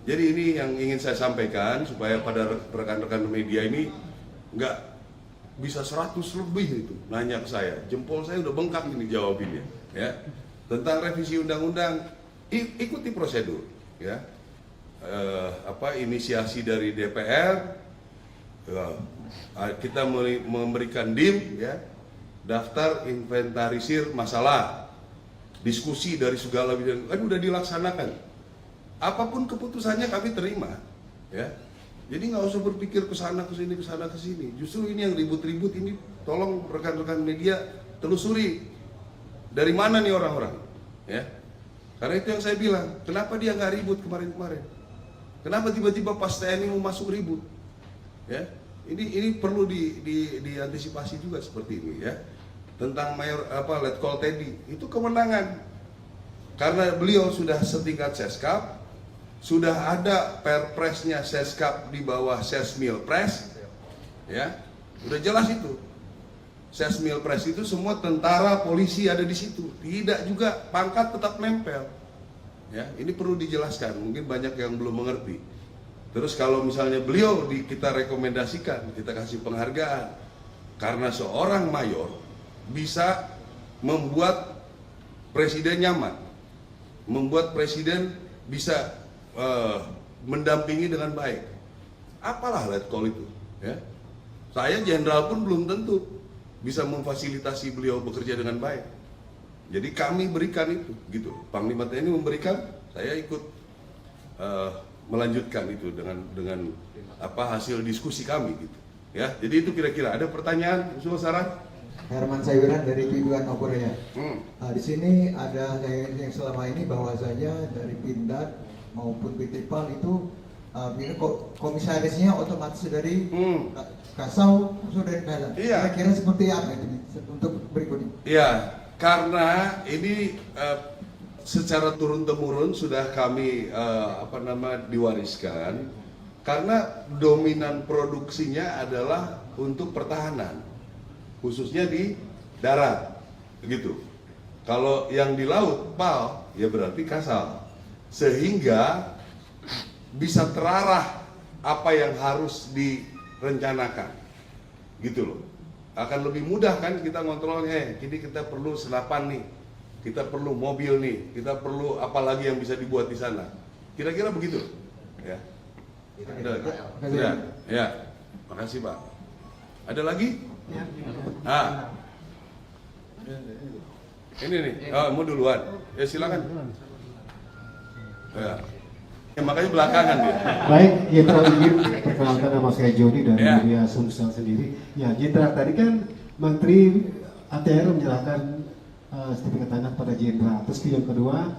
jadi ini yang ingin saya sampaikan supaya pada rekan-rekan media ini nggak bisa 100 lebih itu nanya ke saya. Jempol saya udah bengkak ini jawabinnya. Ya, tentang revisi undang-undang, ikuti prosedur. Ya, inisiasi dari DPR. Kita memberikan DIM ya, daftar inventarisir masalah, diskusi dari segala bidang, kan udah dilaksanakan apapun keputusannya kami terima, ya. Jadi nggak usah berpikir ke sana ke sini. Justru ini yang ribut-ribut ini, tolong rekan-rekan media telusuri dari mana nih orang-orang, ya. Karena itu yang saya bilang, kenapa dia nggak ribut kemarin-kemarin? Kenapa tiba-tiba pas TNI mau masuk ribut? Ya, ini perlu diantisipasi juga seperti ini, ya. Tentang Letkol Teddy itu kewenangan, karena beliau sudah setingkat Seskap, sudah ada perpresnya Seskap di bawah Sesmilpres, ya, udah jelas itu. Sesmilpres itu semua tentara, polisi ada di situ, tidak juga pangkat tetap nempel, ya. Ini perlu dijelaskan, mungkin banyak yang belum mengerti. Terus kalau misalnya beliau kita rekomendasikan, kita kasih penghargaan, karena seorang mayor bisa membuat presiden nyaman, membuat presiden bisa mendampingi dengan baik. Apalah Letkol itu, ya. Saya jenderal pun belum tentu bisa memfasilitasi beliau bekerja dengan baik. Jadi kami berikan itu, gitu. Panglima TNI memberikan, saya ikut melanjutkan itu dengan hasil diskusi kami, gitu. Ya, jadi itu kira-kira. Ada pertanyaan, usul saran? Herman Sayuran dari Piduan Korea. Di sini ada yang selama ini bahwasanya dari Pindad maupun PTPAL itu komisarisnya otomatis dari Kasau sudah dari Iya. Kira-kira seperti apa itu untuk berikutnya? Iya, karena ini secara turun-temurun sudah kami diwariskan, karena dominan produksinya adalah untuk pertahanan, khususnya di darat, begitu. Kalau yang di laut, PAL, ya berarti Kasal, sehingga bisa terarah apa yang harus direncanakan, gitu loh. Akan lebih mudah kan kita ngontrolnya. Jadi kita perlu senapan nih, kita perlu mobil nih, kita perlu apa lagi yang bisa dibuat di sana. Kira-kira begitu, ya. Ada lagi? Ya, ya. Makasih Pak. Ada lagi? Ah, ini nih. Oh, mau duluan? Ya silakan. Ya. Ya, makanya belakangan dia. Baik, Jenderal izin perkenalkan, nama saya Jody dari Ya. media Sumsel sendiri. Ya, Jenderal tadi kan Menteri ATR menyerahkan sertifikat tanah pada Jenderal. Terus yang kedua,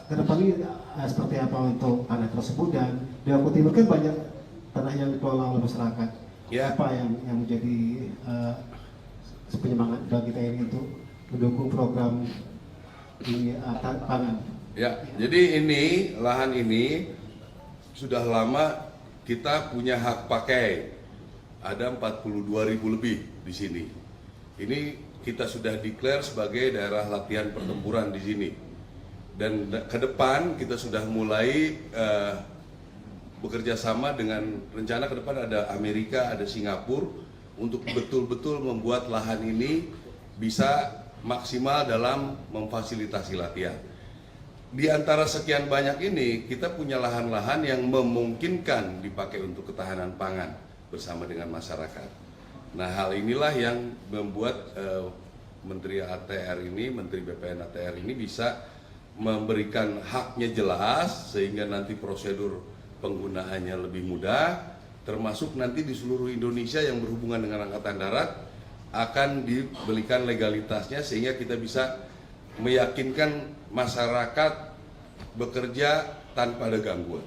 ke depan ini seperti apa untuk tanah tersebut, dan di Jawa Timur kan banyak tanah yang dikelola oleh masyarakat. Ya. Apa yang menjadi penyemangat bagi TNI untuk mendukung program di pangan? Ya, jadi ini lahan ini sudah lama kita punya hak pakai. Ada 42.000 lebih di sini. Ini kita sudah declare sebagai daerah latihan pertempuran di sini. Dan ke depan kita sudah mulai bekerja sama dengan rencana ke depan ada Amerika, ada Singapura untuk betul-betul membuat lahan ini bisa maksimal dalam memfasilitasi latihan. Di antara sekian banyak ini, kita punya lahan-lahan yang memungkinkan dipakai untuk ketahanan pangan bersama dengan masyarakat. Nah, hal inilah yang membuat Menteri ATR ini, Menteri BPN ATR ini bisa memberikan haknya jelas, sehingga nanti prosedur penggunaannya lebih mudah, termasuk nanti di seluruh Indonesia yang berhubungan dengan Angkatan Darat akan diberikan legalitasnya, sehingga kita bisa meyakinkan masyarakat bekerja tanpa ada gangguan.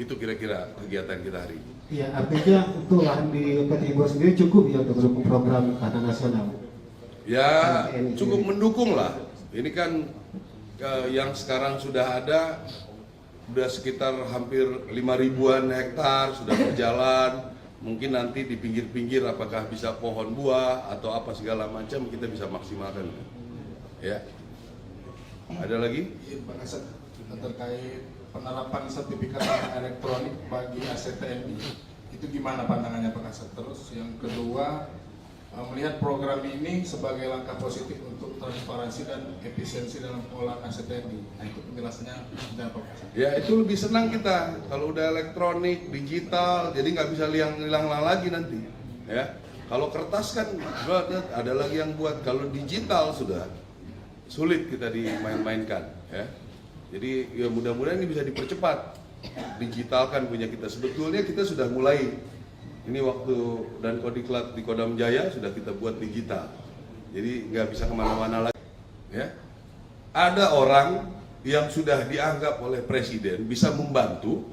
Itu kira-kira kegiatan kita hari ini. Ya, artinya untuk lahan di PT Timur sendiri cukup ya untuk mendukung program tanah nasional? Ya, cukup mendukung lah. Ini kan yang sekarang sudah ada, sudah sekitar hampir 5.000-an hektar sudah berjalan. Mungkin nanti di pinggir-pinggir apakah bisa pohon buah atau apa segala macam, kita bisa maksimalkan. Ya. Ada lagi? Pak Kasat, terkait penerapan sertifikat tanah elektronik bagi aset TNI, itu gimana pandangannya Pak Kasat? Terus yang kedua, melihat program ini sebagai langkah positif untuk transparansi dan efisiensi dalam pengolahan aset TNI. Nah, itu penjelasannya sudah Pak Kasat. Ya, itu lebih senang kita kalau udah elektronik, digital, jadi nggak bisa hilang lagi nanti. Ya, kalau kertas kan ada lagi yang buat. Kalau digital sudah sulit kita dimain-mainkan. Ya, Jadi ya mudah-mudahan ini bisa dipercepat, digitalkan punya kita. Sebetulnya kita sudah mulai, ini waktu dan Kodiklat di Kodam Jaya sudah kita buat digital. Jadi nggak bisa kemana-mana lagi. Ya, ada orang yang sudah dianggap oleh Presiden bisa membantu,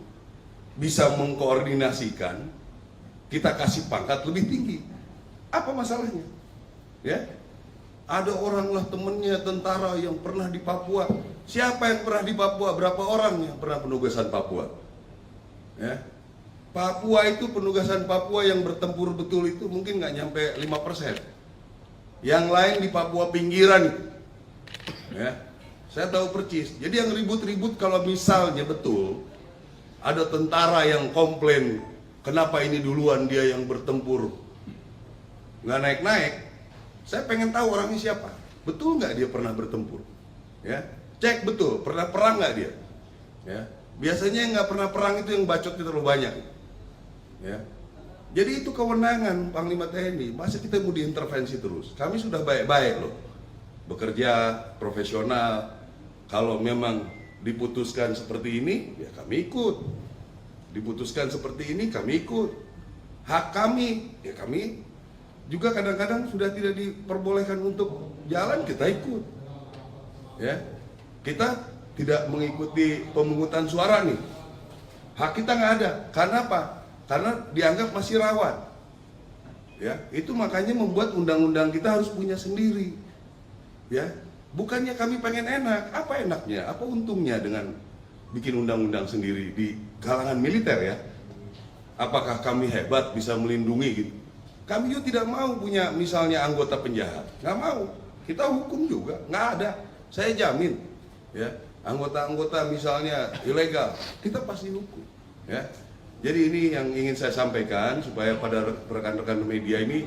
bisa mengkoordinasikan, kita kasih pangkat lebih tinggi. Apa masalahnya? Ya, ada orang lah temennya tentara yang pernah di Papua. Siapa yang pernah di Papua? Berapa orang yang pernah penugasan Papua? Ya, Papua itu penugasan Papua yang bertempur betul itu mungkin nggak nyampe 5%. Yang lain di Papua pinggiran itu. Ya, saya tahu percis. Jadi yang ribut-ribut kalau misalnya betul ada tentara yang komplain, kenapa ini duluan dia yang bertempur nggak naik-naik. Saya pengen tahu orangnya siapa. Betul nggak dia pernah bertempur? Ya, cek betul, pernah perang nggak dia? Ya, biasanya yang nggak pernah perang itu yang bacotnya terlalu banyak. Ya, jadi itu kewenangan Panglima TNI. Masa kita mau diintervensi terus? Kami sudah baik-baik loh, bekerja profesional. Kalau memang diputuskan seperti ini, ya kami ikut. Diputuskan seperti ini, kami ikut. Hak kami, ya kami juga kadang-kadang sudah tidak diperbolehkan untuk jalan, kita ikut. Ya, kita tidak mengikuti pemungutan suara nih. Hak kita nggak ada. Karena apa? Karena dianggap masih rawan. Ya, itu makanya membuat undang-undang kita harus punya sendiri. Ya, bukannya kami pengen enak. Apa enaknya? Apa untungnya dengan bikin undang-undang sendiri di kalangan militer ya? Apakah kami hebat bisa melindungi gitu? Kami juga tidak mau punya misalnya anggota penjahat, nggak mau. Kita hukum juga, nggak ada. Saya jamin, ya, anggota-anggota misalnya ilegal, kita pasti hukum. Ya, jadi ini yang ingin saya sampaikan supaya pada rekan-rekan media ini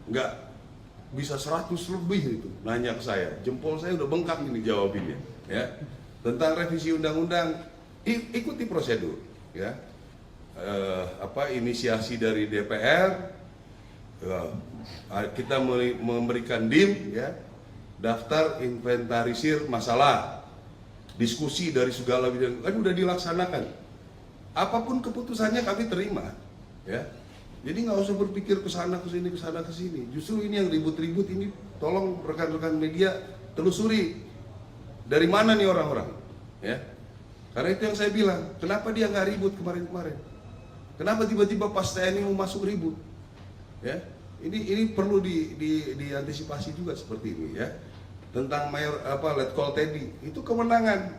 nggak bisa 100 lebih itu nanya ke saya. Jempol saya udah bengkak ini jawabinnya. Ya, tentang revisi undang-undang, ikuti prosedur. Ya, inisiasi dari DPR. Kita memberikan DIM, ya, daftar inventarisir masalah, diskusi dari segala bidang, kan udah dilaksanakan. Apapun keputusannya kami terima, ya. Jadi nggak usah berpikir kesana kesini kesana kesini. Justru ini yang ribut-ribut ini, tolong rekan-rekan media telusuri dari mana nih orang-orang, ya. Karena itu yang saya bilang, kenapa dia nggak ribut kemarin-kemarin? Kenapa tiba-tiba pas TNI mau masuk ribut? Ya, ini perlu diantisipasi juga seperti ini ya. Tentang Letkol Teddy itu kewenangan.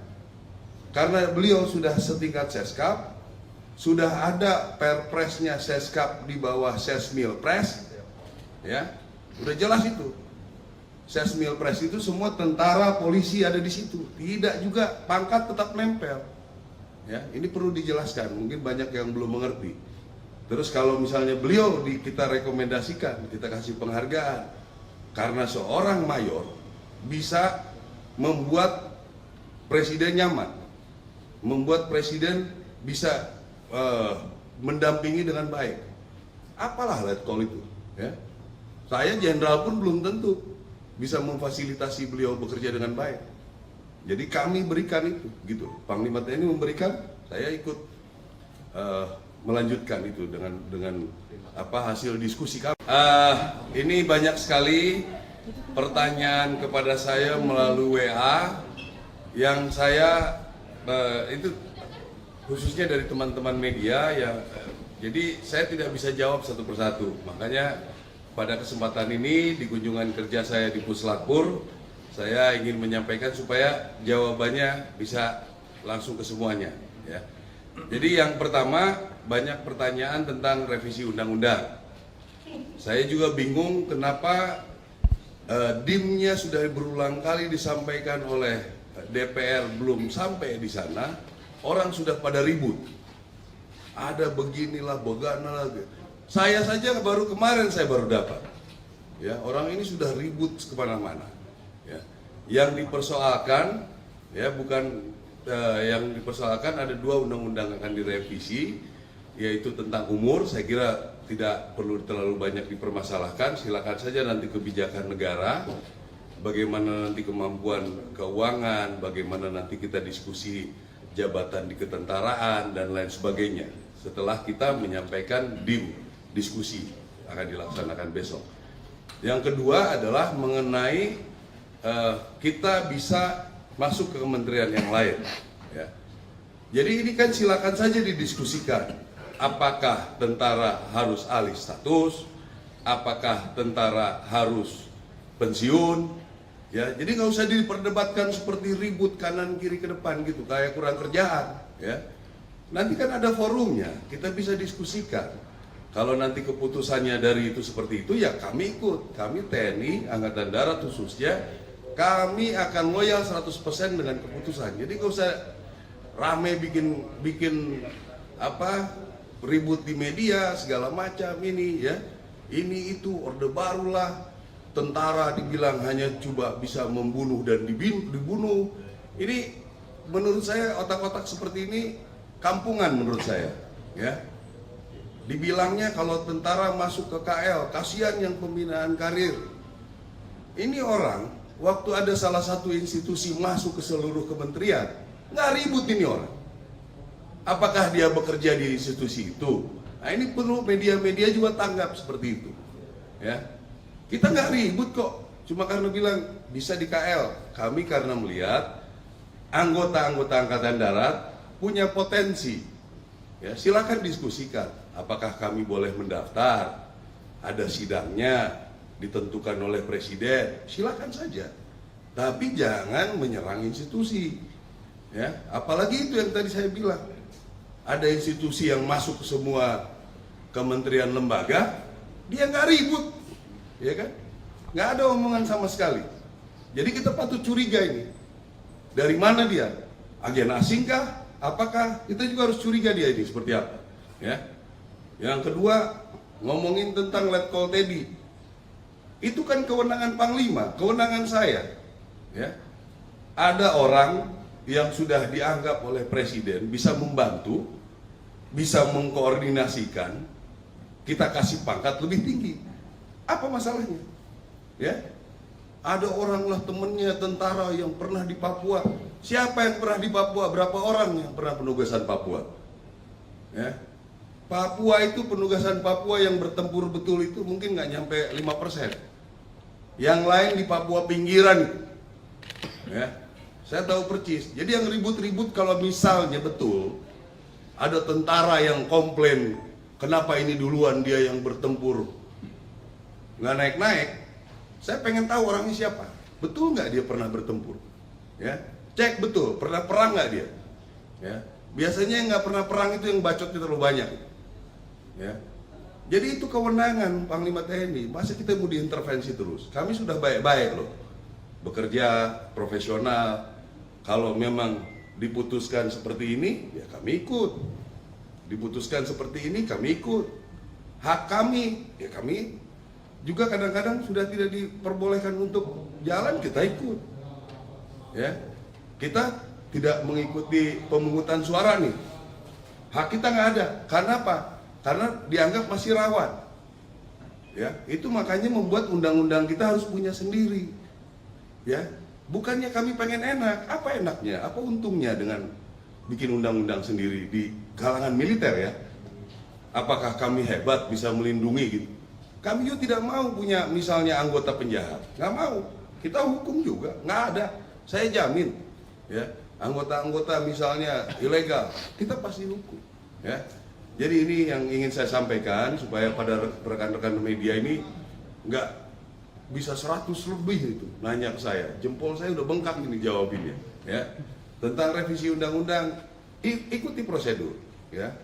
Karena beliau sudah setingkat Seskap, sudah ada perpresnya Seskap di bawah Sesmilpres, ya, udah jelas itu. Sesmilpres itu semua tentara, polisi ada di situ. Tidak juga pangkat tetap nempel. Ya, ini perlu dijelaskan. Mungkin banyak yang belum mengerti. Terus kalau misalnya beliau kita rekomendasikan, kita kasih penghargaan karena seorang mayor bisa membuat presiden nyaman, membuat presiden bisa mendampingi dengan baik. Apalah Letkol itu, ya. Saya jenderal pun belum tentu bisa memfasilitasi beliau bekerja dengan baik. Jadi kami berikan itu, gitu. Panglima TNI memberikan, saya ikut melanjutkan itu dengan hasil diskusi kami. Ini banyak sekali pertanyaan kepada saya melalui WA yang saya itu khususnya dari teman-teman media ya. Jadi saya tidak bisa jawab satu persatu. Makanya pada kesempatan ini di kunjungan kerja saya di Puslapur, saya ingin menyampaikan supaya jawabannya bisa langsung ke semuanya. Ya. Jadi yang pertama, banyak pertanyaan tentang revisi undang-undang. Saya juga bingung kenapa DIM-nya sudah berulang kali disampaikan oleh DPR belum sampai di sana, orang sudah pada ribut. Ada beginilah, begana lagi. Saya saja baru kemarin saya baru dapat. Ya, orang ini sudah ribut kemana-mana. Ya. Yang dipersoalkan, ya bukan yang dipersoalkan ada 2 undang-undang akan direvisi, yaitu tentang umur. Saya kira tidak perlu terlalu banyak dipermasalahkan, silakan saja nanti kebijakan negara. bagaimana nanti kemampuan keuangan, bagaimana nanti kita diskusi jabatan di ketentaraan dan lain sebagainya. Setelah kita menyampaikan diskusi akan dilaksanakan besok. Yang kedua adalah mengenai kita bisa masuk ke kementerian yang lain. Ya. Jadi ini kan silakan saja didiskusikan. Apakah tentara harus alih status? Apakah tentara harus pensiun? Ya, jadi nggak usah diperdebatkan seperti ribut kanan kiri ke depan gitu, kayak kurang kerjaan. Ya, nanti kan ada forumnya, kita bisa diskusikan. Kalau nanti keputusannya dari itu seperti itu, ya kami ikut. Kami TNI, Angkatan Darat khususnya, kami akan loyal 100% dengan keputusan. Jadi nggak usah rame bikin ribut di media segala macam ini ya. Ini itu orde barulah, tentara dibilang hanya coba bisa membunuh dan dibunuh. Ini menurut saya otak-otak seperti ini kampungan menurut saya ya. Dibilangnya kalau tentara masuk ke KL, kasihan yang pembinaan karir. Ini orang waktu ada salah satu institusi masuk ke seluruh kementerian, nggak ribut ini orang. Apakah dia bekerja di institusi itu? Nah ini perlu media-media juga tanggap seperti itu. Ya, kita nggak ribut kok. Cuma karena bilang bisa di KL. Kami karena melihat anggota-anggota Angkatan Darat punya potensi. Ya, silakan diskusikan. Apakah kami boleh mendaftar? Ada sidangnya ditentukan oleh presiden. Silakan saja. Tapi jangan menyerang institusi. Ya, apalagi itu yang tadi saya bilang. Ada institusi yang masuk ke semua kementerian lembaga, dia nggak ribut, ya kan? Nggak ada omongan sama sekali. Jadi kita patut curiga ini. Dari mana dia? Agen asing kah? Apakah? Kita juga harus curiga dia ini seperti apa. Ya. Yang kedua, ngomongin tentang Letkol Teddy. Itu kan kewenangan Panglima, kewenangan saya. Ya. Ada orang yang sudah dianggap oleh Presiden bisa membantu, bisa mengkoordinasikan, kita kasih pangkat lebih tinggi. Apa masalahnya? Ya, ada orang lah temennya tentara yang pernah di Papua. Siapa yang pernah di Papua? Berapa orang yang pernah penugasan Papua? Ya, Papua itu penugasan Papua yang bertempur betul itu mungkin nggak nyampe 5%. Yang lain di Papua pinggiran. Ya, saya tahu percis. Jadi yang ribut-ribut kalau misalnya betul ada tentara yang komplain, kenapa ini duluan dia yang bertempur nggak naik-naik. Saya pengen tahu orangnya siapa. Betul nggak dia pernah bertempur? Ya, cek betul. Pernah perang nggak dia? Ya, biasanya yang nggak pernah perang itu yang bacotnya terlalu banyak. Ya, jadi itu kewenangan Panglima TNI. Masa kita mau diintervensi terus? Kami sudah baik-baik loh, bekerja profesional. Kalau memang diputuskan seperti ini, ya kami ikut. Diputuskan seperti ini, kami ikut. Hak kami, ya kami juga kadang-kadang sudah tidak diperbolehkan untuk jalan, kita ikut. Ya, kita tidak mengikuti pemungutan suara nih. Hak kita nggak ada. Karena apa? Karena dianggap masih rawan. Ya, itu makanya membuat undang-undang kita harus punya sendiri. Ya, bukannya kami pengen enak. Apa enaknya? Apa untungnya dengan bikin undang-undang sendiri di kalangan militer ya? Apakah kami hebat bisa melindungi gitu? Kami juga tidak mau punya misalnya anggota penjahat, nggak mau. Kita hukum juga, nggak ada. Saya jamin, ya anggota-anggota misalnya ilegal, kita pasti hukum. Ya, jadi ini yang ingin saya sampaikan supaya pada rekan-rekan media ini nggak bisa 100 lebih itu nanya ke saya. Jempol saya udah bengkak ini jawabinnya. Ya, tentang revisi undang-undang, ikuti prosedur. Ya,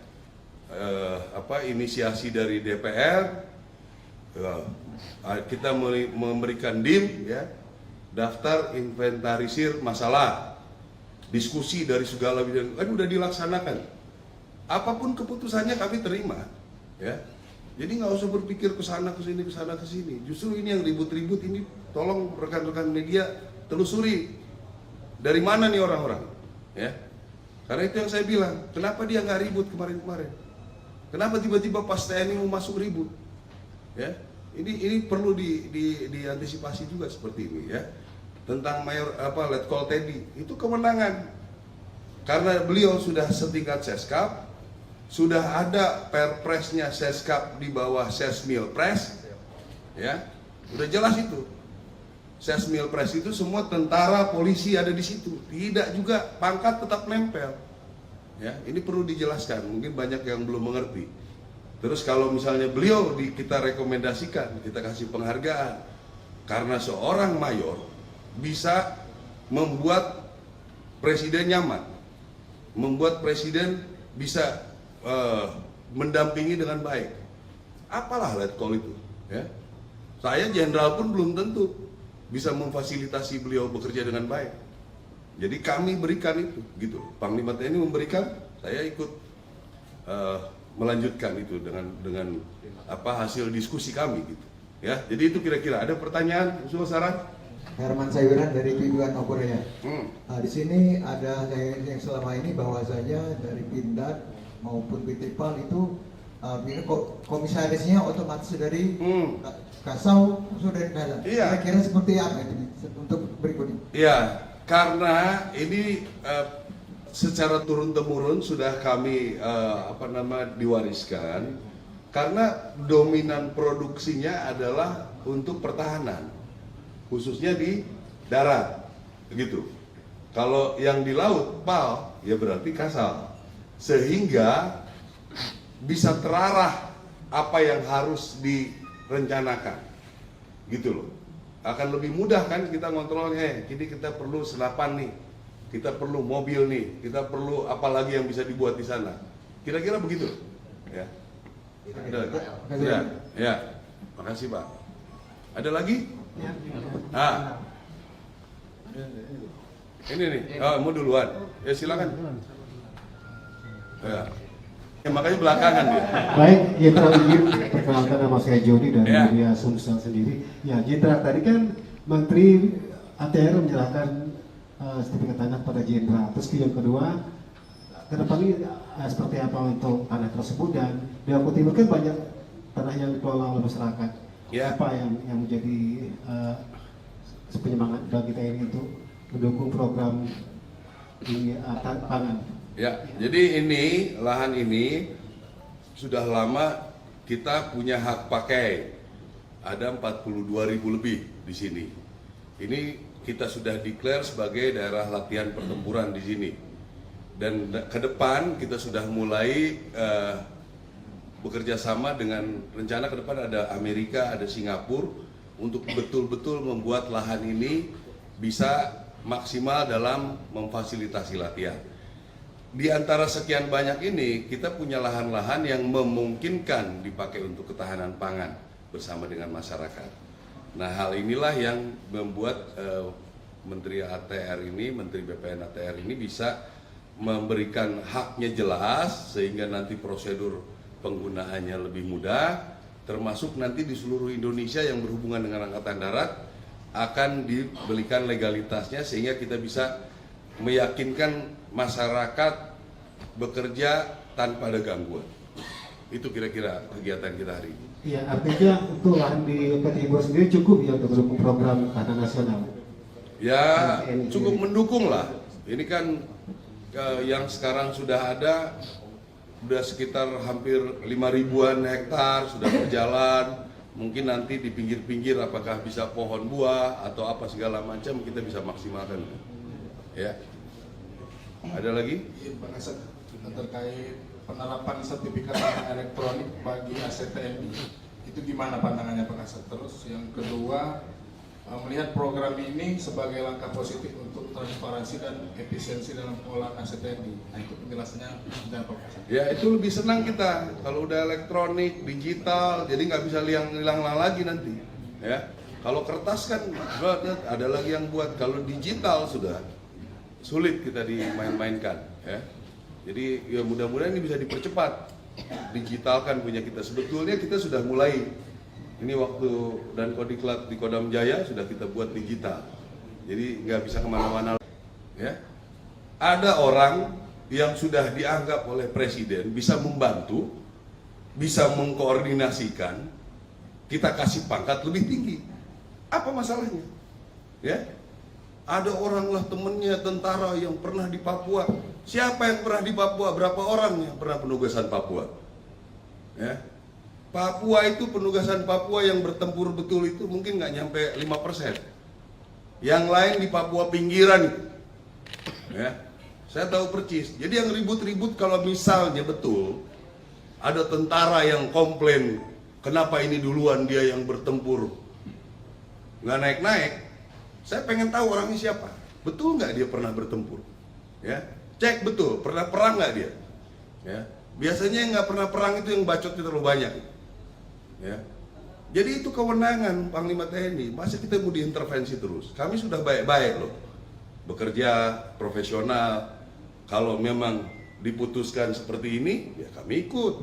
inisiasi dari DPR. Kita memberikan DIM ya, daftar inventarisir masalah, diskusi dari segala bidang, kan udah dilaksanakan. Apapun keputusannya kami terima ya. Jadi nggak usah berpikir kesana kesini kesana kesini. Justru ini yang ribut-ribut ini, tolong rekan-rekan media telusuri dari mana nih orang-orang ya. Karena itu yang saya bilang, kenapa dia nggak ribut kemarin-kemarin? Kenapa tiba-tiba pas TNI mau masuk ribut? Ya, ini perlu diantisipasi juga seperti ini ya. tentang Letkol Teddy itu kewenangan. Karena beliau sudah setingkat Seskap, sudah ada perpresnya Seskap di bawah Sesmilpres, ya, udah jelas itu. Sesmilpres itu semua tentara, polisi ada di situ. Tidak juga pangkat tetap nempel. Ya, ini perlu dijelaskan. Mungkin banyak yang belum mengerti. Terus kalau misalnya beliau kita rekomendasikan, kita kasih penghargaan, karena seorang mayor bisa membuat presiden nyaman, membuat presiden bisa mendampingi dengan baik. Apalah Letkol itu, ya. Saya jenderal pun belum tentu bisa memfasilitasi beliau bekerja dengan baik. Jadi kami berikan itu, gitu. Panglima TNI memberikan, saya ikut melanjutkan itu dengan hasil diskusi kami, gitu. Ya, jadi itu kira-kira. Ada pertanyaan, usul saran? Herman Sayuran dari Piduan Korea. Di sini ada yang selama ini bahwasanya dari Pindad maupun PTPAL itu komisarisnya otomatis dari Kasau sudah ada. Iya. Kira-kira seperti apa ini untuk berikutnya? Iya, karena ini secara turun-temurun sudah kami diwariskan, karena dominan produksinya adalah untuk pertahanan, khususnya di darat, begitu. Kalau yang di laut, PAL, ya berarti Kasal, sehingga bisa terarah apa yang harus direncanakan, gitu loh. Akan lebih mudah kan kita ngontrolnya. Jadi kita perlu senapan nih, kita perlu mobil nih, kita perlu apa lagi yang bisa dibuat di sana. Kira-kira begitu, ya. Ada lagi? Sudah, ya. Makasih Pak. Ada lagi? Ah, ini nih. Oh, mau duluan? Ya silakan. Ya. Ya, makanya belakangan dia. Baik, ya izin perkenalkan nama saya Jody dari Ya. media Sumsel sendiri. Ya, Jenderal tadi kan Menteri ATR menyerahkan sertifikat tanah pada Jenderal. Terus yang kedua, ke depan ini seperti apa untuk tanah tersebut, dan di Lombok Timur kan banyak tanah yang dikelola oleh masyarakat. Ya. Apa yang menjadi penyemangat bagi TNI untuk mendukung program di pangan? Ya, jadi ini lahan ini sudah lama kita punya hak pakai. Ada 42.000 lebih di sini. Ini kita sudah declare sebagai daerah latihan pertempuran di sini. Dan ke depan kita sudah mulai bekerja sama dengan rencana ke depan ada Amerika, ada Singapura untuk betul-betul membuat lahan ini bisa maksimal dalam memfasilitasi latihan. Di antara sekian banyak ini, kita punya lahan-lahan yang memungkinkan dipakai untuk ketahanan pangan bersama dengan masyarakat. Nah, hal inilah yang membuat Menteri ATR ini, Menteri BPN ATR ini bisa memberikan haknya jelas, sehingga nanti prosedur penggunaannya lebih mudah, termasuk nanti di seluruh Indonesia yang berhubungan dengan Angkatan Darat akan diberikan legalitasnya, sehingga kita bisa meyakinkan masyarakat bekerja tanpa ada gangguan. Itu kira-kira kegiatan kita hari ini. Ya, artinya untuk lahan di Lombok Timur sendiri cukup ya untuk mendukung program tahanan nasional? Ya, cukup mendukung lah. Ini kan yang sekarang sudah ada, sudah sekitar hampir 5.000-an hektar sudah berjalan. Mungkin nanti di pinggir-pinggir apakah bisa pohon buah atau apa segala macam, kita bisa maksimalkan. Ya. Ada lagi? Pak Kasat, terkait penerapan sertifikat tanah elektronik bagi aset TNI, itu gimana pandangannya Pak Kasat? Terus yang kedua, melihat program ini sebagai langkah positif untuk transparansi dan efisiensi dalam pengelolaan aset TNI. Nah, itu penjelasannya dan Pak Kasat. Ya, itu lebih senang kita kalau udah elektronik, digital, jadi nggak bisa hilang lagi nanti. Ya, kalau kertas kan ada lagi yang buat. Kalau digital sudah sulit kita dimain-mainkan. Ya, jadi ya mudah-mudahan ini bisa dipercepat, digitalkan punya kita. Sebetulnya kita sudah mulai. Ini waktu dan Kodiklat di Kodam Jaya sudah kita buat digital. Jadi nggak bisa kemana-mana. Ya, ada orang yang sudah dianggap oleh presiden bisa membantu, bisa mengkoordinasikan, kita kasih pangkat lebih tinggi. Apa masalahnya? Ya, Ada orang lah temennya tentara yang pernah di Papua. Siapa yang pernah di Papua? Berapa orang yang pernah penugasan Papua? Ya. Papua itu penugasan Papua yang bertempur betul itu mungkin nggak nyampe 5%. Yang lain di Papua pinggiran itu. Ya. Saya tahu percis. Jadi yang ribut-ribut kalau misalnya betul ada tentara yang komplain, kenapa ini duluan dia yang bertempur, nggak naik-naik. Saya pengen tahu orangnya siapa. Betul nggak dia pernah bertempur? Ya, cek betul. Pernah perang nggak dia? Ya, biasanya yang nggak pernah perang itu yang bacotnya terlalu banyak. Ya, jadi itu kewenangan Panglima TNI. Masa kita mau diintervensi terus? Kami sudah baik-baik loh, bekerja profesional. Kalau memang diputuskan seperti ini, ya kami ikut.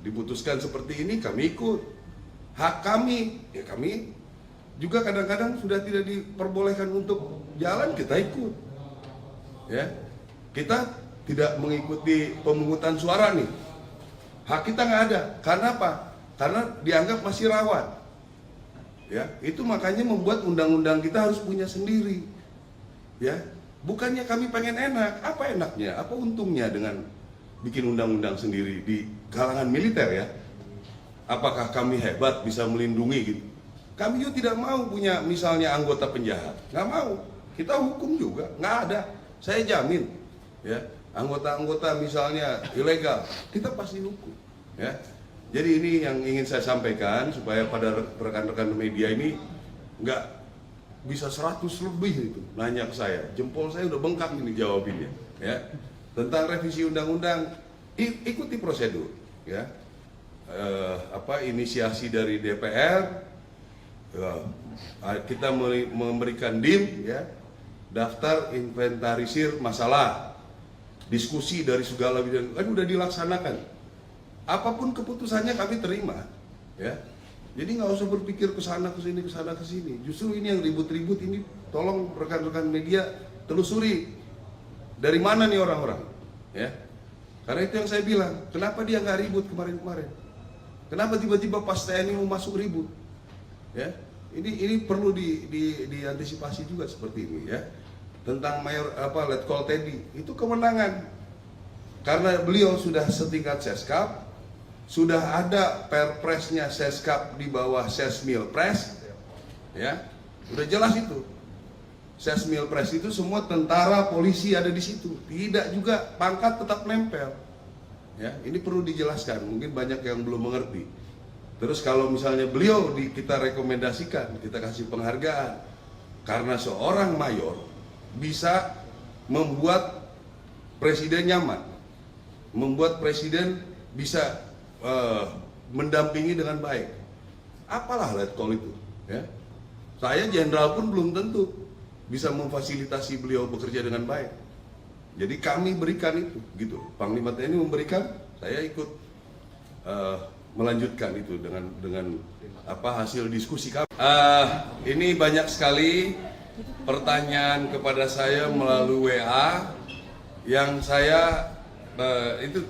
Diputuskan seperti ini, kami ikut. Hak kami, ya kami juga kadang-kadang sudah tidak diperbolehkan untuk jalan, kita ikut. Ya, kita tidak mengikuti pemungutan suara nih. Hak kita nggak ada. Karena apa? Karena dianggap masih rawan. Ya, itu makanya membuat undang-undang kita harus punya sendiri. Ya, bukannya kami pengen enak. Apa enaknya? Apa untungnya dengan bikin undang-undang sendiri di kalangan militer ya? Apakah kami hebat bisa melindungi gitu? Kami juga tidak mau punya misalnya anggota penjahat, nggak mau. Kita hukum juga, nggak ada. Saya jamin, ya anggota-anggota misalnya ilegal, kita pasti hukum. Ya, jadi ini yang ingin saya sampaikan supaya pada rekan-rekan media ini nggak bisa 100 lebih itu nanya ke saya. Jempol saya udah bengkak ini jawabinnya. Ya, tentang revisi undang-undang, ikuti prosedur. Ya, inisiasi dari DPR. Kita memberikan DIM, ya, daftar inventarisir masalah, diskusi dari segala bidang, kan udah dilaksanakan. Apapun keputusannya kami terima, ya. Jadi nggak usah berpikir kesana kesini kesana kesini. Justru ini yang ribut-ribut ini, tolong rekan-rekan media telusuri dari mana nih orang-orang, ya. Karena itu yang saya bilang, kenapa dia nggak ribut kemarin-kemarin? Kenapa tiba-tiba pas TNI mau masuk ribut? Ya, ini perlu diantisipasi juga seperti ini ya. Tentang Letkol Teddy itu kewenangan. Karena beliau sudah setingkat Seskap, sudah ada perpresnya Seskap di bawah Sesmilpres, ya, udah jelas itu. Sesmilpres itu semua tentara, polisi ada di situ. Tidak juga pangkat tetap nempel. Ya, ini perlu dijelaskan. Mungkin banyak yang belum mengerti. Terus kalau misalnya beliau kita rekomendasikan, kita kasih penghargaan karena seorang mayor bisa membuat presiden nyaman, membuat presiden bisa mendampingi dengan baik. Apalah Letkol itu, ya. Saya jenderal pun belum tentu bisa memfasilitasi beliau bekerja dengan baik. Jadi kami berikan itu, gitu. Panglima TNI memberikan, saya ikut melanjutkan itu dengan hasil diskusi kami. Ini banyak sekali pertanyaan kepada saya melalui WA yang saya itu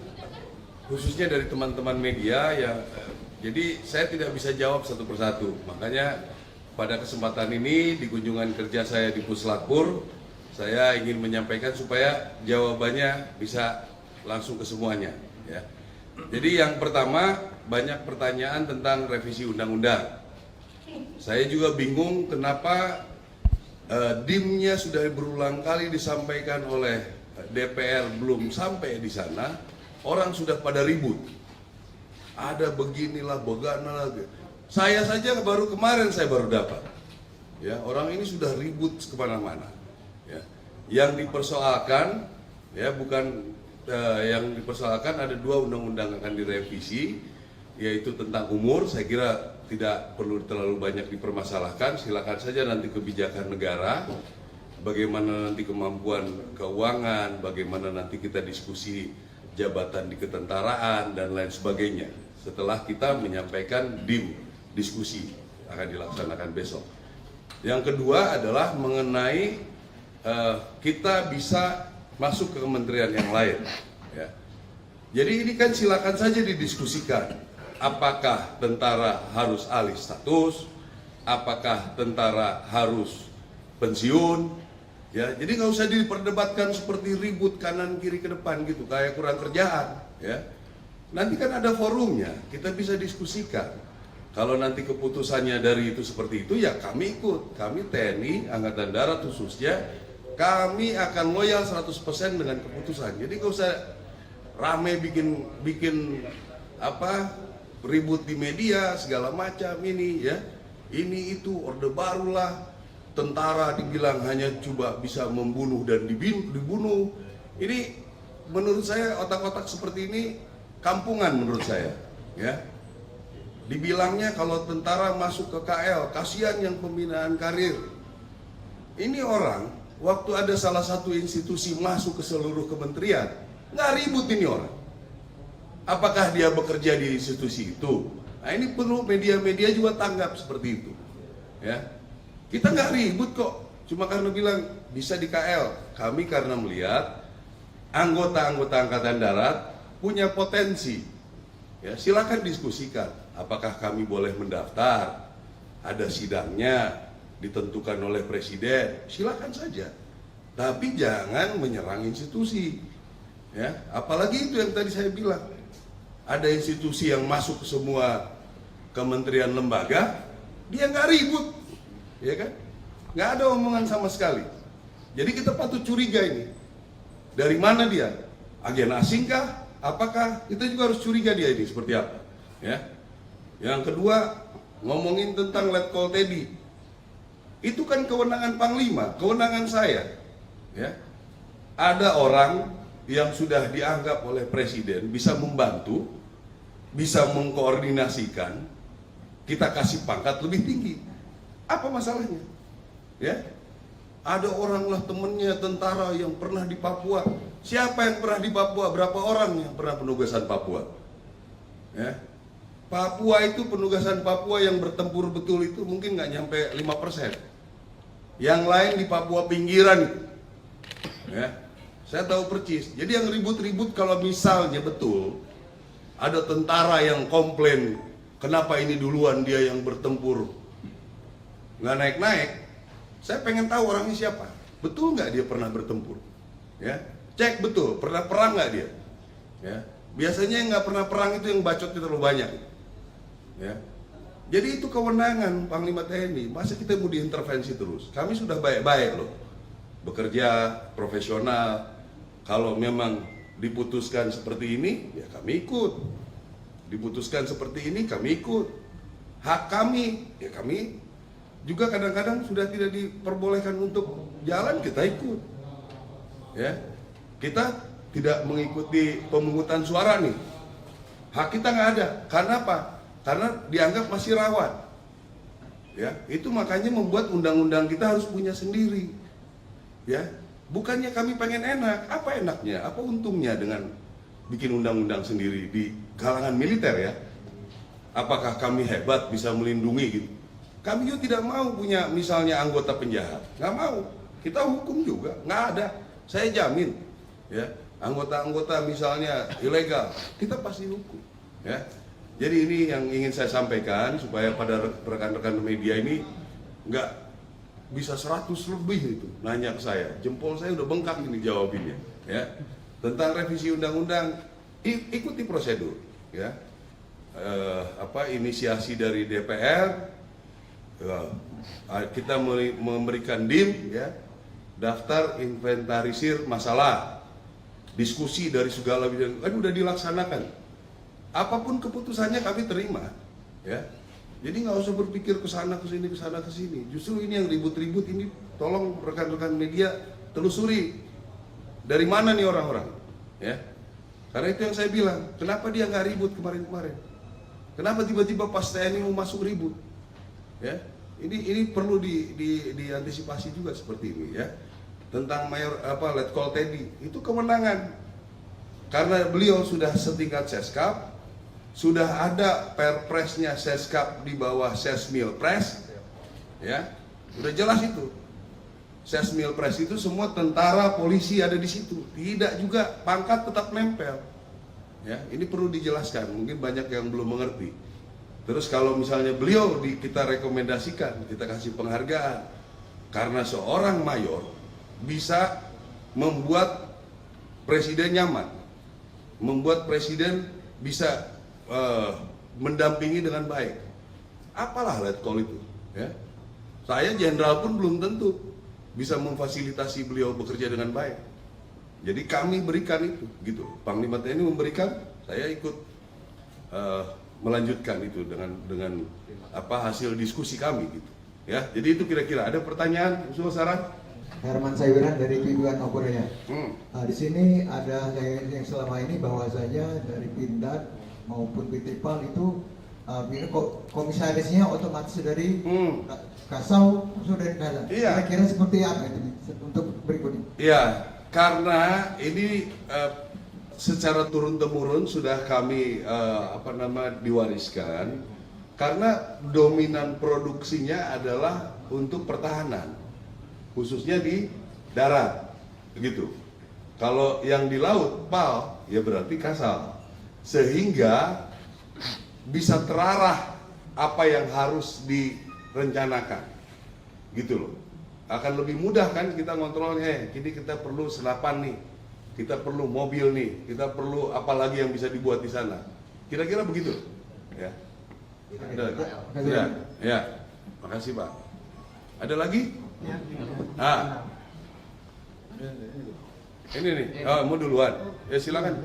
khususnya dari teman-teman media ya. Jadi saya tidak bisa jawab satu persatu. Makanya pada kesempatan ini di kunjungan kerja saya di Puslapur, saya ingin menyampaikan supaya jawabannya bisa langsung ke semuanya. Ya. Jadi yang pertama, banyak pertanyaan tentang revisi undang-undang. Saya juga bingung kenapa DIM-nya sudah berulang kali disampaikan oleh DPR belum sampai di sana, orang sudah pada ribut. Ada beginilah, begana lagi. Saya saja baru kemarin saya baru dapat. Ya, orang ini sudah ribut kemana-mana. Ya. Yang dipersoalkan, ya bukan yang dipersoalkan ada 2 undang-undang akan direvisi, yaitu tentang umur. Saya kira tidak perlu terlalu banyak dipermasalahkan. Silakan saja nanti kebijakan negara, bagaimana nanti kemampuan keuangan, bagaimana nanti kita diskusi jabatan di ketentaraan dan lain sebagainya. Setelah kita menyampaikan DIM, diskusi akan dilaksanakan besok. Yang kedua adalah mengenai kita bisa masuk ke kementerian yang lain. Ya. Jadi ini kan silakan saja didiskusikan. Apakah tentara harus alih status? Apakah tentara harus pensiun, ya. Jadi nggak usah diperdebatkan seperti ribut kanan kiri ke depan gitu, kayak kurang kerjaan, ya. Nanti kan ada forumnya, kita bisa diskusikan. Kalau nanti keputusannya dari itu seperti itu, ya kami ikut. Kami TNI, Angkatan Darat khususnya, kami akan loyal 100% dengan keputusan. Jadi nggak usah rame bikin ribut di media segala macam ini, ya. Ini itu orde barulah, tentara dibilang hanya coba bisa membunuh dan dibunuh. Ini menurut saya otak-otak seperti ini kampungan menurut saya, ya. Dibilangnya kalau tentara masuk ke KL, kasihan yang pembinaan karir. Ini orang, waktu ada salah satu institusi masuk ke seluruh kementerian, nggak ribut ini orang. Apakah dia bekerja di institusi itu? Nah ini perlu media-media juga tanggap seperti itu, ya. Kita nggak ribut kok, cuma karena bilang bisa di KL. Kami karena melihat anggota-anggota Angkatan Darat punya potensi, ya silakan diskusikan. Apakah kami boleh mendaftar? Ada sidangnya ditentukan oleh presiden, silakan saja. Tapi jangan menyerang institusi, ya. Apalagi itu yang tadi saya bilang, ada institusi yang masuk ke semua kementerian lembaga, dia nggak ribut, ya kan? Nggak ada omongan sama sekali. Jadi kita patut curiga ini. Dari mana dia? Agen asing kah? Apakah? Kita juga harus curiga dia ini seperti apa, ya. Yang kedua, ngomongin tentang Letkol Teddy. Itu kan kewenangan Panglima, kewenangan saya, ya. Ada orang yang sudah dianggap oleh presiden bisa membantu, bisa mengkoordinasikan, kita kasih pangkat lebih tinggi. Apa masalahnya? Ya. Ada orang lah temennya tentara yang pernah di Papua. Siapa yang pernah di Papua? Berapa orang yang pernah penugasan Papua? Ya. Papua itu penugasan Papua yang bertempur betul itu mungkin nggak nyampe 5%. Yang lain di Papua pinggiran itu. Ya. Saya tahu percis. Jadi yang ribut-ribut kalau misalnya betul ada tentara yang komplain, kenapa ini duluan dia yang bertempur nggak naik-naik. Saya pengen tahu orangnya siapa. Betul nggak dia pernah bertempur? Ya, cek betul. Pernah perang nggak dia? Ya, biasanya yang nggak pernah perang itu yang bacotnya terlalu banyak. Ya, jadi itu kewenangan Panglima TNI. Masa kita mau diintervensi terus? Kami sudah baik-baik loh, bekerja profesional. Kalau memang diputuskan seperti ini, ya kami ikut. Diputuskan seperti ini, kami ikut. Hak kami, ya kami juga kadang-kadang sudah tidak diperbolehkan untuk jalan, kita ikut. Ya, kita tidak mengikuti pemungutan suara nih. Hak kita nggak ada. Karena apa? Karena dianggap masih rawan. Ya, itu makanya membuat undang-undang kita harus punya sendiri. Ya, bukannya kami pengen enak. Apa enaknya? Apa untungnya dengan bikin undang-undang sendiri di kalangan militer, ya? Apakah kami hebat bisa melindungi gitu? Kami juga tidak mau punya misalnya anggota penjahat, nggak mau. Kita hukum juga, nggak ada. Saya jamin, ya, anggota-anggota misalnya ilegal, kita pasti hukum, ya. Jadi ini yang ingin saya sampaikan supaya pada rekan-rekan media ini nggak bisa 100 lebih itu nanya ke saya. Jempol saya udah bengkak ini jawabinnya, ya. Tentang revisi undang-undang, ikuti prosedur, ya. Inisiasi dari DPR. Kita memberikan DIM, ya, daftar inventarisir masalah, diskusi dari segala bidang, kan udah dilaksanakan. Apapun keputusannya kami terima, ya. Jadi nggak usah berpikir kesana kesini kesana kesini. Justru ini yang ribut-ribut ini, tolong rekan-rekan media telusuri dari mana nih orang-orang, ya. Karena itu yang saya bilang, kenapa dia nggak ribut kemarin-kemarin? Kenapa tiba-tiba pas TNI mau masuk ribut? Ya, ini perlu diantisipasi juga seperti ini, ya. Tentang Letkol Teddy itu kewenangan, karena beliau sudah setingkat Seskap, sudah ada perpresnya Seskap di bawah Sesmilpres, ya, udah jelas itu. Sesmilpres itu semua tentara, polisi ada di situ, tidak juga pangkat tetap nempel, ya. Ini perlu dijelaskan, mungkin banyak yang belum mengerti. Terus kalau misalnya beliau kita rekomendasikan, kita kasih penghargaan, Karena seorang mayor bisa membuat presiden nyaman, membuat presiden bisa mendampingi dengan baik. Apalah letkol itu, ya. Saya jenderal pun belum tentu bisa memfasilitasi beliau bekerja dengan baik. Jadi kami berikan itu, gitu. Panglima TNI memberikan, saya ikut melanjutkan itu dengan apa hasil diskusi kami, gitu. Ya, jadi itu kira-kira. Ada pertanyaan, usul saran? Herman Saiwiran dari Piduan Korea. Di sini ada yang selama ini bahwasanya dari Pindad maupun PTPAL itu komisarisnya otomatis dari Kasau sudah dari Kasau. Iya. Kira-kira seperti apa itu untuk berikutnya? Iya, karena ini secara turun-temurun sudah kami diwariskan. Karena dominan produksinya adalah untuk pertahanan, khususnya di darat, begitu. Kalau yang di laut, PAL, ya berarti Kasal. Sehingga bisa terarah apa yang harus direncanakan, gitu loh. Akan lebih mudah kan kita ngontrolnya. Kini kita perlu senapan nih, kita perlu mobil nih, kita perlu apa lagi yang bisa dibuat di sana. Kira-kira begitu, ya. Ada lagi? Sudah? Ya. Makasih Pak. Ada lagi? Ini nih. Oh, mau duluan. Ya silakan.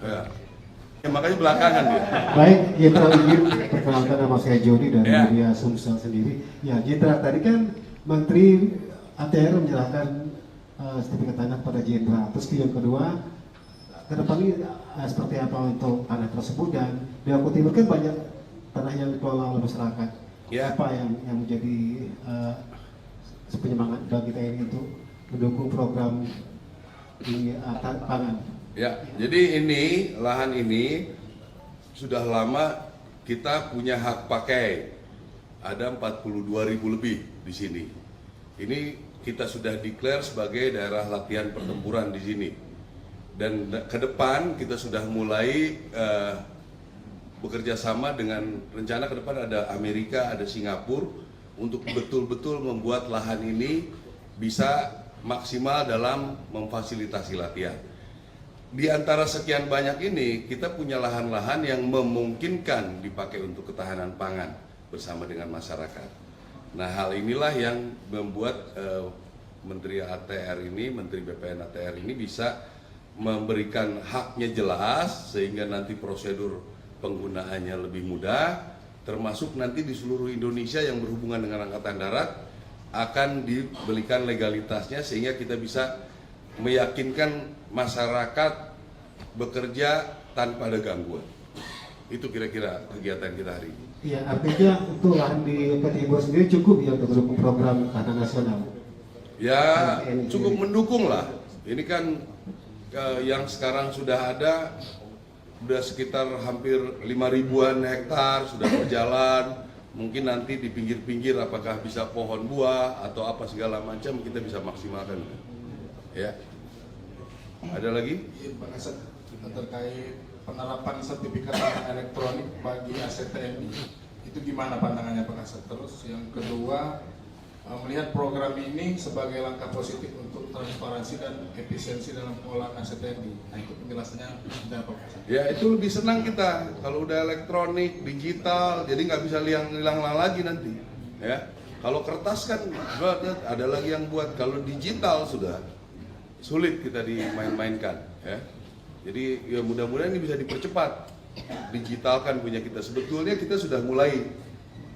Ya. Makanya belakangan dia. Baik, Jenderal izin perkenalkan, nama saya Jody dari media Sumsel sendiri. Ya, Jenderal tadi kan Menteri ATR menyerahkan sertifikat tanah pada Jenderal. Terus yang kedua, ke depan ini seperti apa untuk tanah tersebut, dan di Aku Timur kan banyak tanah yang dikelola oleh masyarakat. Ya. Apa yang menjadi penyemangat bagi kita ini untuk mendukung program di pangan? Ya, jadi ini lahan ini sudah lama kita punya hak pakai. Ada 42.000 lebih di sini. Ini kita sudah declare sebagai daerah latihan pertempuran di sini. Dan ke depan kita sudah mulai bekerja sama dengan rencana ke depan ada Amerika, ada Singapura untuk betul-betul membuat lahan ini bisa maksimal dalam memfasilitasi latihan. Di antara sekian banyak ini kita punya lahan-lahan yang memungkinkan dipakai untuk ketahanan pangan bersama dengan masyarakat. Nah, hal inilah yang membuat Menteri ATR ini, Menteri BPN ATR ini bisa memberikan haknya jelas sehingga nanti prosedur penggunaannya lebih mudah, termasuk nanti di seluruh Indonesia yang berhubungan dengan Angkatan Darat akan diberikan legalitasnya sehingga kita bisa meyakinkan masyarakat bekerja tanpa ada gangguan. Itu kira-kira kegiatan kita hari ini. Iya, artinya untuk lahan di Aku Timur sendiri cukup ya untuk mendukung program tahanan nasional? Ya, cukup mendukung lah. Ini kan yang sekarang sudah ada sudah sekitar hampir 5.000-an hektar sudah berjalan. Mungkin nanti di pinggir-pinggir apakah bisa pohon buah atau apa segala macam kita bisa maksimalkan. Ya. Ada lagi? Pak Kasat, terkait penerapan sertifikat tanah elektronik bagi aset TNI, itu gimana pandangannya Pak Kasat? Terus yang kedua, melihat program ini sebagai langkah positif untuk transparansi dan efisiensi dalam pengolahan aset TNI. Nah, itu penjelasannya sudah Pak Kasat. Ya, itu lebih senang kita kalau udah elektronik, digital, jadi nggak bisa hilang lagi nanti. Ya, kalau kertas kan ada lagi yang buat. Kalau digital sudah sulit kita dimain-mainkan. Ya, jadi ya mudah-mudahan ini bisa dipercepat, digitalkan punya kita. Sebetulnya kita sudah mulai.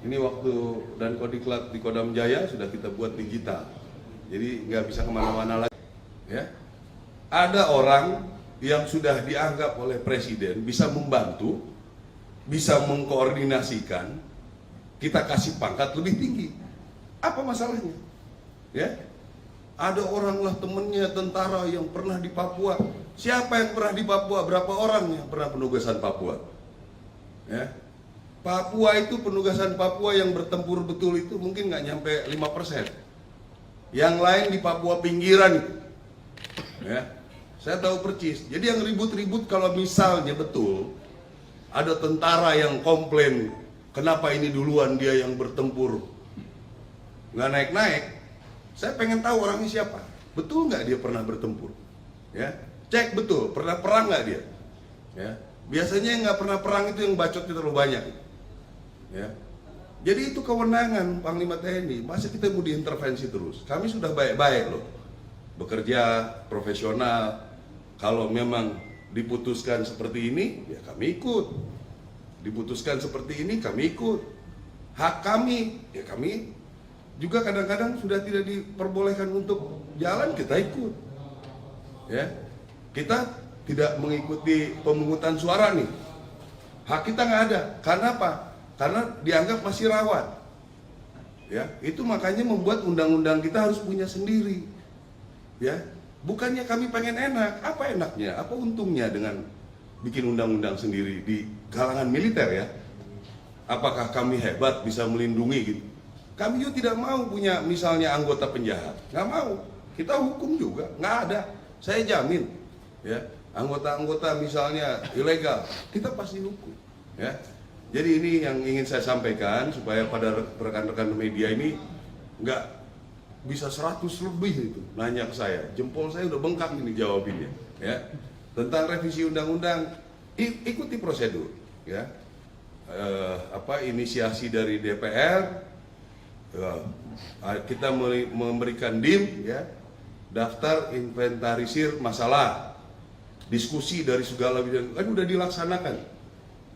Ini waktu dan Kodiklat di Kodam Jaya sudah kita buat digital, jadi nggak bisa kemana-mana lagi. Ya, ada orang yang sudah dianggap oleh Presiden bisa membantu, bisa mengkoordinasikan, kita kasih pangkat lebih tinggi. Apa masalahnya? Ya, ada orang lah temennya tentara yang pernah di Papua. Siapa yang pernah di Papua? Berapa orang yang pernah penugasan Papua? Ya. Papua itu penugasan Papua yang bertempur betul itu mungkin nggak nyampe 5%. Yang lain di Papua pinggiran itu. Ya, saya tahu percis. Jadi yang ribut-ribut kalau misalnya betul ada tentara yang komplain, kenapa ini duluan dia yang bertempur? nggak naik-naik. Saya pengen tahu orangnya siapa. Betul nggak dia pernah bertempur? Ya, cek betul. Pernah perang nggak dia? Ya, biasanya yang nggak pernah perang itu yang bacotnya terlalu banyak. Ya, jadi itu kewenangan Panglima TNI. Masa kita mau diintervensi terus? Kami sudah baik-baik loh, bekerja profesional. Kalau memang diputuskan seperti ini, ya kami ikut. Diputuskan seperti ini, kami ikut. Hak kami, ya kami juga kadang-kadang sudah tidak diperbolehkan untuk jalan, kita ikut. Ya, kita tidak mengikuti pemungutan suara nih. Hak kita nggak ada. Karena apa? Karena dianggap masih rawan. Ya, itu makanya membuat undang-undang kita harus punya sendiri. Ya, bukannya kami pengen enak. Apa enaknya? Apa untungnya dengan bikin undang-undang sendiri di kalangan militer ya? Apakah kami hebat bisa melindungi gitu? Kami juga tidak mau punya misalnya anggota penjahat, nggak mau. Kita hukum juga, nggak ada. Saya jamin, ya anggota-anggota misalnya ilegal, kita pasti hukum. Ya, jadi ini yang ingin saya sampaikan supaya pada rekan-rekan media ini nggak bisa 100 lebih itu nanya ke saya. Jempol saya udah bengkak ini jawabinnya. Ya, tentang revisi undang-undang, ikuti prosedur. Ya, inisiasi dari DPR. Kita memberikan DIM, ya, daftar inventarisir masalah, diskusi dari segala bidang, kan udah dilaksanakan.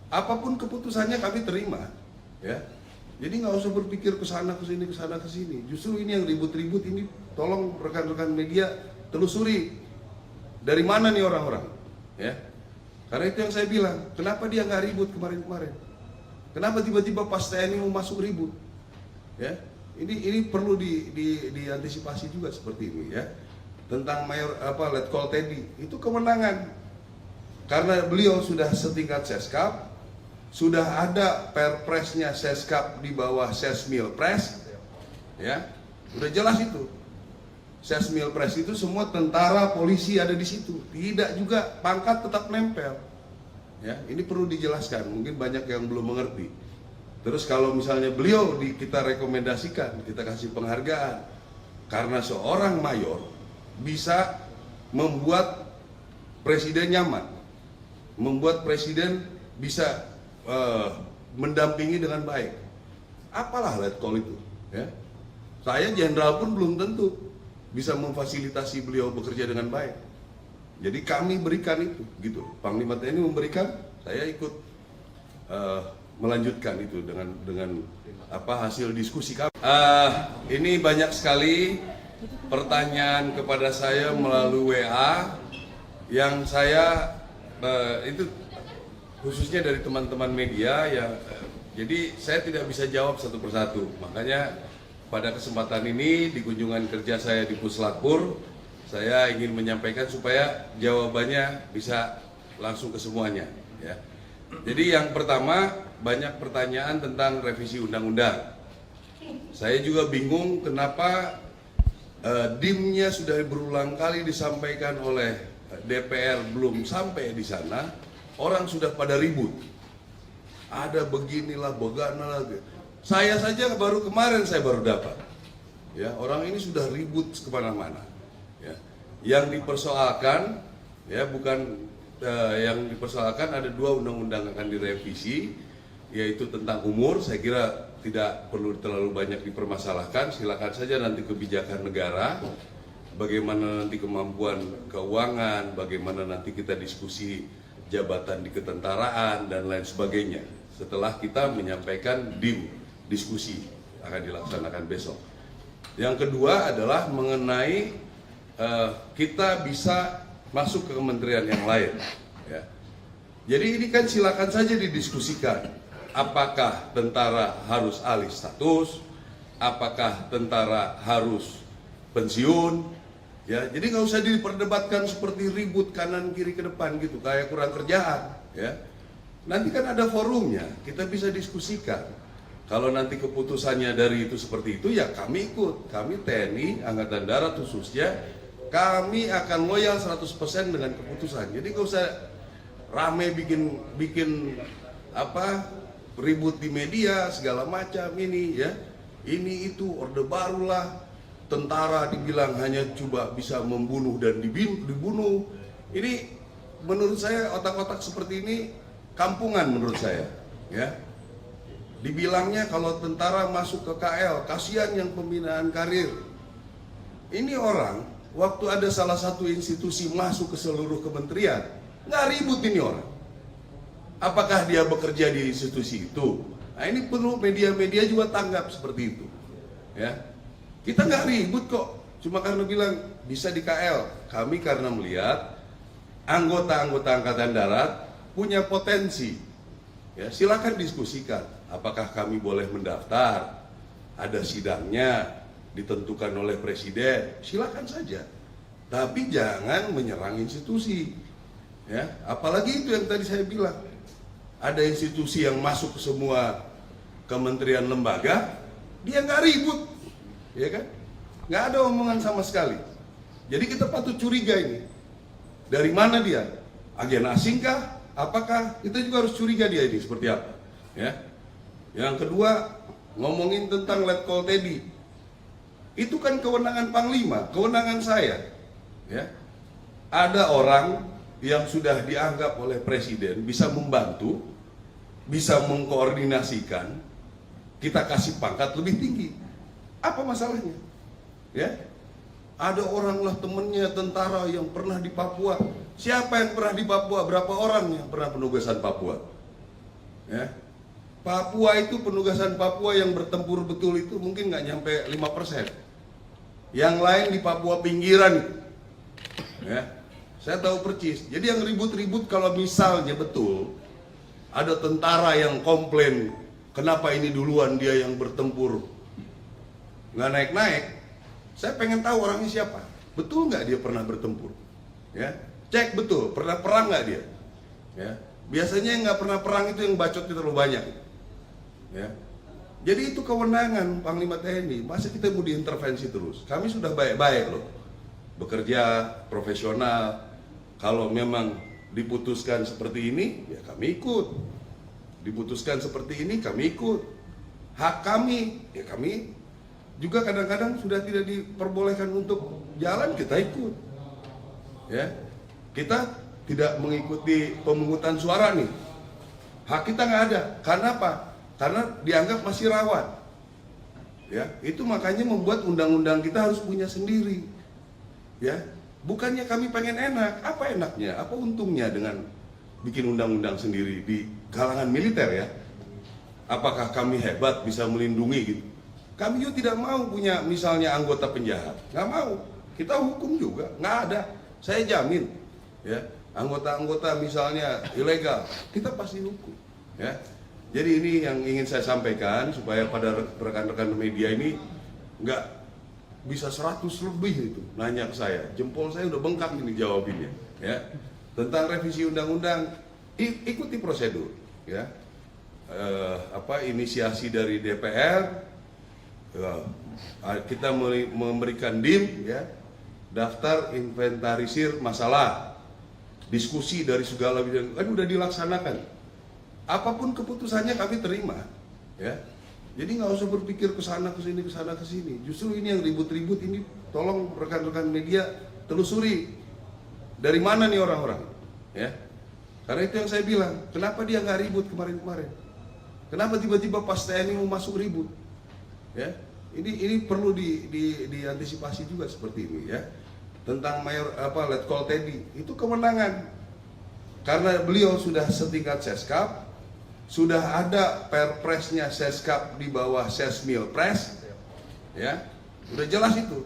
Apapun keputusannya kami terima, ya. Jadi nggak usah berpikir kesana kesini kesana kesini. Justru ini yang ribut-ribut ini, tolong rekan-rekan media telusuri dari mana nih orang-orang, ya. Karena itu yang saya bilang, kenapa dia nggak ribut kemarin-kemarin? Kenapa tiba-tiba pas TNI mau masuk ribut? Ya, ini perlu diantisipasi juga seperti ini ya. Tentang Letkol Teddy itu kewenangan, karena beliau sudah setingkat Seskap, sudah ada perpresnya Seskap di bawah Sesmilpres, ya, udah jelas itu. Sesmilpres itu semua tentara, polisi ada di situ, tidak juga pangkat tetap nempel. Ya, ini perlu dijelaskan, mungkin banyak yang belum mengerti. Terus kalau misalnya beliau kita rekomendasikan, kita kasih penghargaan, karena seorang mayor bisa membuat presiden nyaman, membuat presiden bisa mendampingi dengan baik. Apalah Letkol itu, ya. Saya jenderal pun belum tentu bisa memfasilitasi beliau bekerja dengan baik. Jadi kami berikan itu, gitu. Panglima TNI memberikan, saya ikut melanjutkan itu dengan hasil diskusi kami. Ini banyak sekali pertanyaan kepada saya melalui WA yang saya itu khususnya dari teman-teman media ya. Jadi saya tidak bisa jawab satu persatu. Makanya pada kesempatan ini di kunjungan kerja saya di Puslapur, saya ingin menyampaikan supaya jawabannya bisa langsung ke semuanya. Ya. Jadi yang pertama, banyak pertanyaan tentang revisi undang-undang. Saya juga bingung kenapa DIM-nya sudah berulang kali disampaikan oleh DPR belum sampai di sana, orang sudah pada ribut. Ada beginilah, begana lagi. Saya saja baru kemarin saya baru dapat. Ya, orang ini sudah ribut kemana-mana. Ya. Yang dipersoalkan, ya bukan yang dipersoalkan ada 2 undang-undang akan direvisi, yaitu tentang umur. Saya kira tidak perlu terlalu banyak dipermasalahkan. Silakan saja nanti kebijakan negara, bagaimana nanti kemampuan keuangan, bagaimana nanti kita diskusi jabatan di ketentaraan dan lain sebagainya. Setelah kita menyampaikan DIM, diskusi akan dilaksanakan besok. Yang kedua adalah mengenai kita bisa masuk ke kementerian yang lain. Ya. Jadi ini kan silakan saja didiskusikan. Apakah tentara harus alih status? Apakah tentara harus pensiun? Ya, jadi nggak usah diperdebatkan seperti ribut kanan kiri ke depan gitu, kayak kurang kerjaan. Ya, nanti kan ada forumnya, kita bisa diskusikan. Kalau nanti keputusannya dari itu seperti itu, ya kami ikut. Kami TNI, Angkatan Darat khususnya, kami akan loyal 100% dengan keputusan. Jadi nggak usah rame bikin ribut di media segala macam ini ya. ini itu orde barulah, tentara dibilang hanya coba bisa membunuh dan dibunuh. Ini menurut saya otak-otak seperti ini kampungan menurut saya, ya. Dibilangnya kalau tentara masuk ke KL, kasihan yang pembinaan karir. Ini orang waktu ada salah satu institusi masuk ke seluruh kementerian, nggak ribut ini orang. Apakah dia bekerja di institusi itu? Nah, ini perlu media-media juga tanggap seperti itu, ya. Kita nggak ribut kok, cuma karena bilang bisa di KL. Kami karena melihat anggota-anggota Angkatan Darat punya potensi, ya. Silakan diskusikan. Apakah kami boleh mendaftar? Ada sidangnya ditentukan oleh presiden. Silakan saja. Tapi jangan menyerang institusi. Ya, apalagi itu yang tadi saya bilang. Ada institusi yang masuk ke semua kementerian lembaga, dia nggak ribut, ya kan? Nggak ada omongan sama sekali. Jadi kita patut curiga ini. Dari mana dia? Agen asingkah? Apakah? Kita juga harus curiga dia ini seperti apa, ya. Yang kedua, ngomongin tentang Letkol Teddy. Itu kan kewenangan Panglima, kewenangan saya. Ya. Ada orang yang sudah dianggap oleh Presiden bisa membantu, bisa mengkoordinasikan, kita kasih pangkat lebih tinggi. Apa masalahnya? Ya. Ada orang lah temennya tentara yang pernah di Papua. Siapa yang pernah di Papua? Berapa orang yang pernah penugasan Papua? Ya. Papua itu penugasan Papua yang bertempur betul itu mungkin nggak nyampe 5%. Yang lain di Papua pinggiran. Ya, saya tahu percis. Jadi yang ribut-ribut kalau misalnya betul ada tentara yang komplain, kenapa ini duluan dia yang bertempur nggak naik-naik. Saya pengen tahu orangnya siapa. Betul nggak dia pernah bertempur? Ya, cek betul. Pernah perang nggak dia? Ya, biasanya yang nggak pernah perang itu yang bacotnya terlalu banyak. Ya. Jadi itu kewenangan Panglima TNI. Masa kita mau diintervensi terus? Kami sudah baik-baik loh, bekerja profesional. Kalau memang diputuskan seperti ini, ya kami ikut. Diputuskan seperti ini, kami ikut. Hak kami, ya kami juga kadang-kadang sudah tidak diperbolehkan untuk jalan, kita ikut. Ya, kita tidak mengikuti pemungutan suara nih. Hak kita nggak ada. Karena apa? Karena dianggap masih rawan. Ya, itu makanya membuat undang-undang kita harus punya sendiri. Ya, bukannya kami pengen enak, apa enaknya, apa untungnya dengan bikin undang-undang sendiri di kalangan militer ya? Apakah kami hebat bisa melindungi gitu? Kami juga tidak mau punya misalnya anggota penjahat, nggak mau. Kita hukum juga, nggak ada. Saya jamin, ya, anggota-anggota misalnya ilegal, kita pasti hukum. Ya. Jadi ini yang ingin saya sampaikan supaya pada rekan-rekan media ini nggak bisa 100 lebih itu nanya ke saya. Jempol saya udah bengkak ini jawabinnya. Ya. Tentang revisi undang-undang, ikuti prosedur. Ya. Inisiasi dari DPR, kita memberikan DIM, ya, daftar inventarisir masalah, diskusi dari segala bidang, kan udah dilaksanakan. Apapun keputusannya kami terima, ya. Jadi nggak usah berpikir ke sana ke sini ke sana ke sini. Justru ini yang ribut-ribut ini, tolong rekan-rekan media telusuri dari mana nih orang-orang, ya. Karena itu yang saya bilang, kenapa dia nggak ribut kemarin-kemarin? Kenapa tiba-tiba pas TNI mau masuk ribut? Ya, ini perlu diantisipasi juga seperti ini, ya. Tentang Letkol Teddy, itu kewenangan. Karena beliau sudah setingkat Seskap, sudah ada perpresnya Seskap di bawah Sesmilpres, ya, udah jelas itu.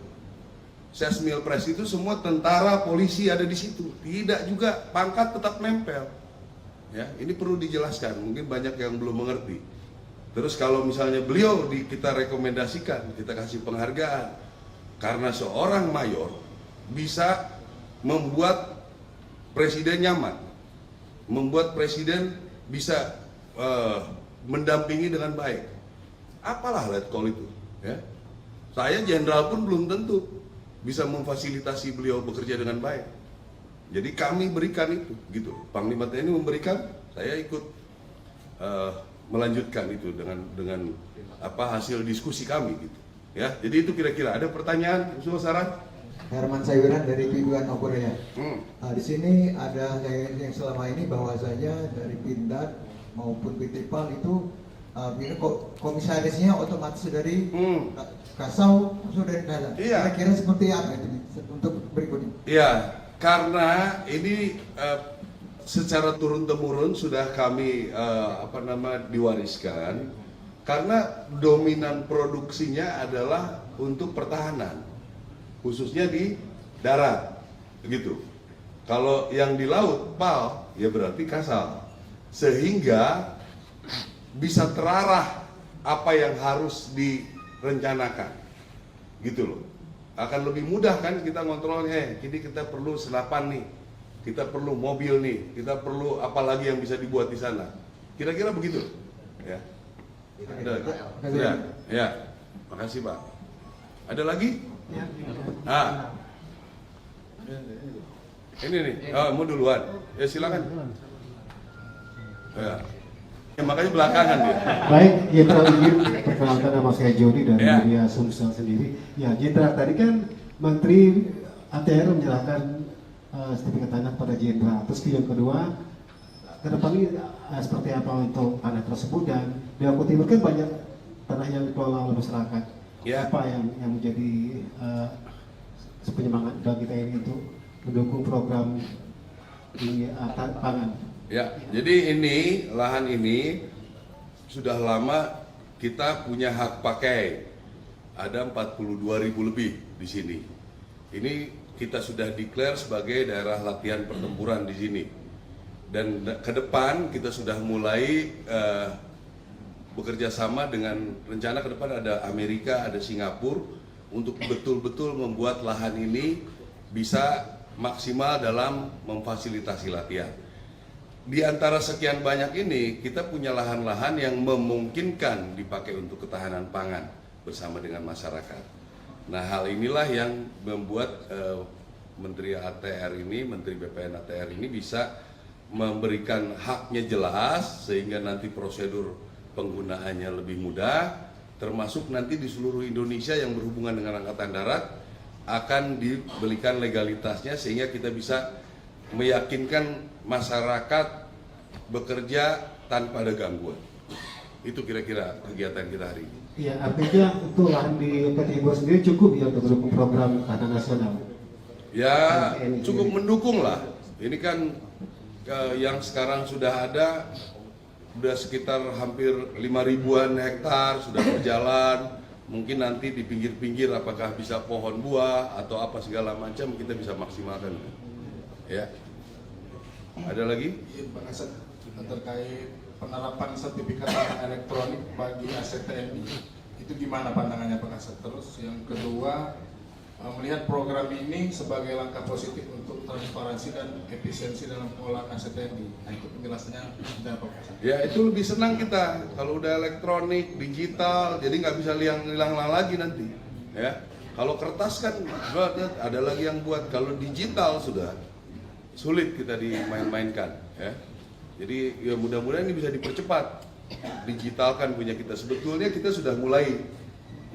Sesmilpres itu semua tentara, polisi ada di situ, tidak juga pangkat tetap nempel. Ya, ini perlu dijelaskan, mungkin banyak yang belum mengerti. Terus kalau misalnya beliau kita rekomendasikan, kita kasih penghargaan, karena seorang mayor bisa membuat presiden nyaman, membuat presiden bisa mendampingi dengan baik. Apalah Letkol itu, ya. Saya jenderal pun belum tentu bisa memfasilitasi beliau bekerja dengan baik. Jadi kami berikan itu, gitu. Panglima TNI memberikan, saya ikut melanjutkan itu dengan apa hasil diskusi kami gitu. Ya, jadi itu kira-kira. Ada pertanyaan, usul saran? Herman Sayuran dari Piduan Korea. Di sini ada yang selama ini bahwasanya dari Pindad maupun PT PAL itu komisarisnya otomatis dari Kasau sudah dari dalam. Iya. Kira-kira seperti apa itu untuk berikutnya? Iya, karena ini secara turun-temurun sudah kami diwariskan, karena dominan produksinya adalah untuk pertahanan, khususnya di darat, begitu. Kalau yang di laut, PAL, ya berarti Kasal, sehingga bisa terarah apa yang harus direncanakan, gitu loh. Akan lebih mudah kan kita ngontrolnya. Jadi kita perlu senapan nih, kita perlu mobil nih, kita perlu apa lagi yang bisa dibuat di sana. Kira-kira begitu, ya. Ada lagi? Ya. Makasih Pak. Ada lagi? Ah. Ini nih. Oh, mau duluan. Ya silakan. Ya. Makanya belakangan dia. Baik, Jenderal izin perkenalkan, nama saya Jody dari Ya. media Sumsel sendiri. Ya, Jenderal tadi kan Menteri ATR menyerahkan sertifikat tanah pada Jenderal. Terus yang kedua, ke depan ini seperti apa untuk tanah tersebut, dan di Lombok Timur kan banyak tanah yang dikelola oleh masyarakat. Ya. Apa yang menjadi penyemangat bagi TNI untuk mendukung program di pangan? Ya, jadi ini lahan ini sudah lama kita punya hak pakai. Ada 42.000 lebih di sini. Ini kita sudah declare sebagai daerah latihan pertempuran di sini. Dan ke depan kita sudah mulai bekerja sama dengan rencana ke depan ada Amerika, ada Singapura untuk betul-betul membuat lahan ini bisa maksimal dalam memfasilitasi latihan. Di antara sekian banyak ini, kita punya lahan-lahan yang memungkinkan dipakai untuk ketahanan pangan bersama dengan masyarakat. Nah, hal inilah yang membuat Menteri ATR ini, Menteri BPN ATR ini bisa memberikan haknya jelas, sehingga nanti prosedur penggunaannya lebih mudah, termasuk nanti di seluruh Indonesia yang berhubungan dengan Angkatan Darat akan diberikan legalitasnya, sehingga kita bisa meyakinkan masyarakat bekerja tanpa ada gangguan. Itu kira-kira kegiatan kita hari ini. Iya, artinya untuk lahan di PT Timur sendiri cukup ya untuk mendukung program tanah nasional? Ya, cukup mendukung lah. Ini kan yang sekarang sudah ada, sudah sekitar hampir 5.000-an hektar sudah berjalan. Mungkin nanti di pinggir-pinggir apakah bisa pohon buah atau apa segala macam kita bisa maksimalkan. Ya. Ada lagi? Pak Kasat, terkait penerapan sertifikat tanah elektronik bagi aset TNI, itu gimana pandangannya Pak Kasat? Terus yang kedua, melihat program ini sebagai langkah positif untuk transparansi dan efisiensi dalam pengolahan aset TNI. Nah, itu penjelasannya sudah Pak Kasat. Ya, itu lebih senang kita kalau udah elektronik, digital, jadi nggak bisa hilang lagi nanti. Ya, kalau kertas kan ada lagi yang buat. Kalau digital sudah sulit kita dimain-mainkan. Ya, jadi ya mudah-mudahan ini bisa dipercepat, digitalkan punya kita. Sebetulnya kita sudah mulai.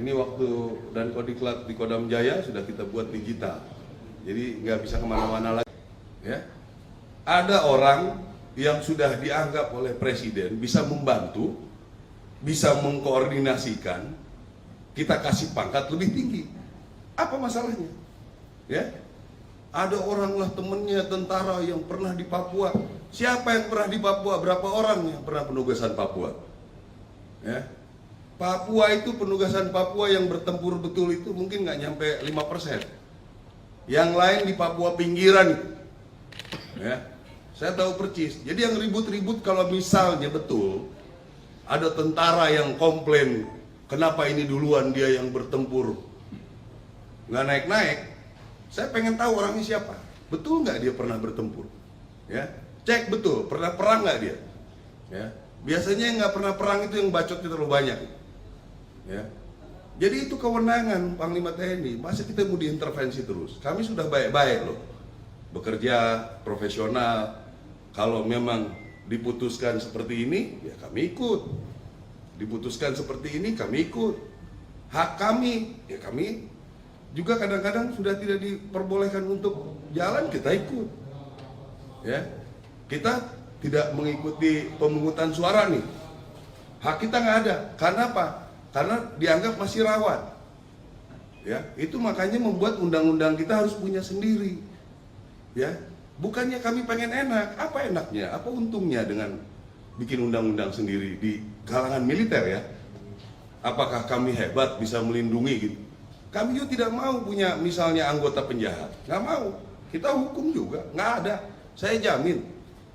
Ini waktu dan Kodiklat di Kodam Jaya sudah kita buat digital. Jadi nggak bisa kemana-mana lagi. Ya, ada orang yang sudah dianggap oleh Presiden bisa membantu, bisa mengkoordinasikan, kita kasih pangkat lebih tinggi. Apa masalahnya? Ya, ada orang lah temennya tentara yang pernah di Papua. Siapa yang pernah di Papua? Berapa orang yang pernah penugasan Papua? Ya, Papua itu penugasan Papua yang bertempur betul itu mungkin nggak nyampe 5%. Yang lain di Papua pinggiran. Ya, saya tahu percis. Jadi yang ribut-ribut kalau misalnya betul ada tentara yang komplain, kenapa ini duluan dia yang bertempur nggak naik-naik. Saya pengen tahu orangnya siapa. Betul nggak dia pernah bertempur? Ya, cek betul. Pernah perang nggak dia? Ya, biasanya yang nggak pernah perang itu yang bacotnya terlalu banyak. Ya, jadi itu kewenangan Panglima TNI. Masa kita mau diintervensi terus? Kami sudah baik-baik loh, bekerja profesional. Kalau memang diputuskan seperti ini, ya kami ikut. Diputuskan seperti ini, kami ikut. Hak kami, ya kami juga kadang-kadang sudah tidak diperbolehkan untuk jalan, kita ikut. Ya, kita tidak mengikuti pemungutan suara nih. Hak kita nggak ada. Karena apa? Karena dianggap masih rawan. Ya, itu makanya membuat undang-undang kita harus punya sendiri. Ya, bukannya kami pengen enak, apa enaknya, apa untungnya dengan bikin undang-undang sendiri di kalangan militer ya? Apakah kami hebat bisa melindungi gitu? Kami juga tidak mau punya misalnya anggota penjahat, nggak mau. Kita hukum juga, nggak ada. Saya jamin,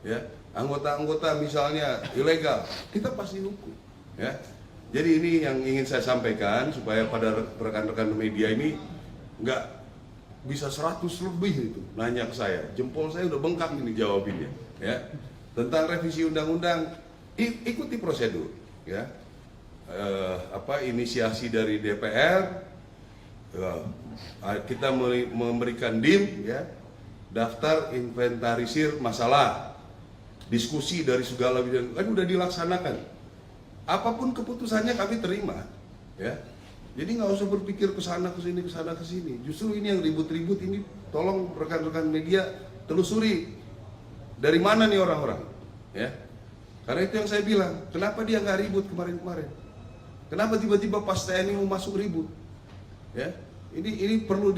ya anggota-anggota misalnya ilegal, kita pasti hukum. Ya, jadi ini yang ingin saya sampaikan supaya pada rekan-rekan media ini nggak bisa 100 lebih itu nanya ke saya, jempol saya udah bengkak ini jawabinnya. Ya, tentang revisi undang-undang, ikuti prosedur. Ya, inisiasi dari DPR, kita memberikan DIM, ya, daftar inventarisir masalah, diskusi dari segala bidang, kan udah dilaksanakan. Apapun keputusannya kami terima, ya. Jadi nggak usah berpikir ke sana ke sini ke sana ke sini. Justru ini yang ribut-ribut ini, tolong rekan-rekan media telusuri dari mana nih orang-orang, ya. Karena itu yang saya bilang, kenapa dia nggak ribut kemarin-kemarin? Kenapa tiba-tiba pas TNI mau masuk ribut? Ya, ini perlu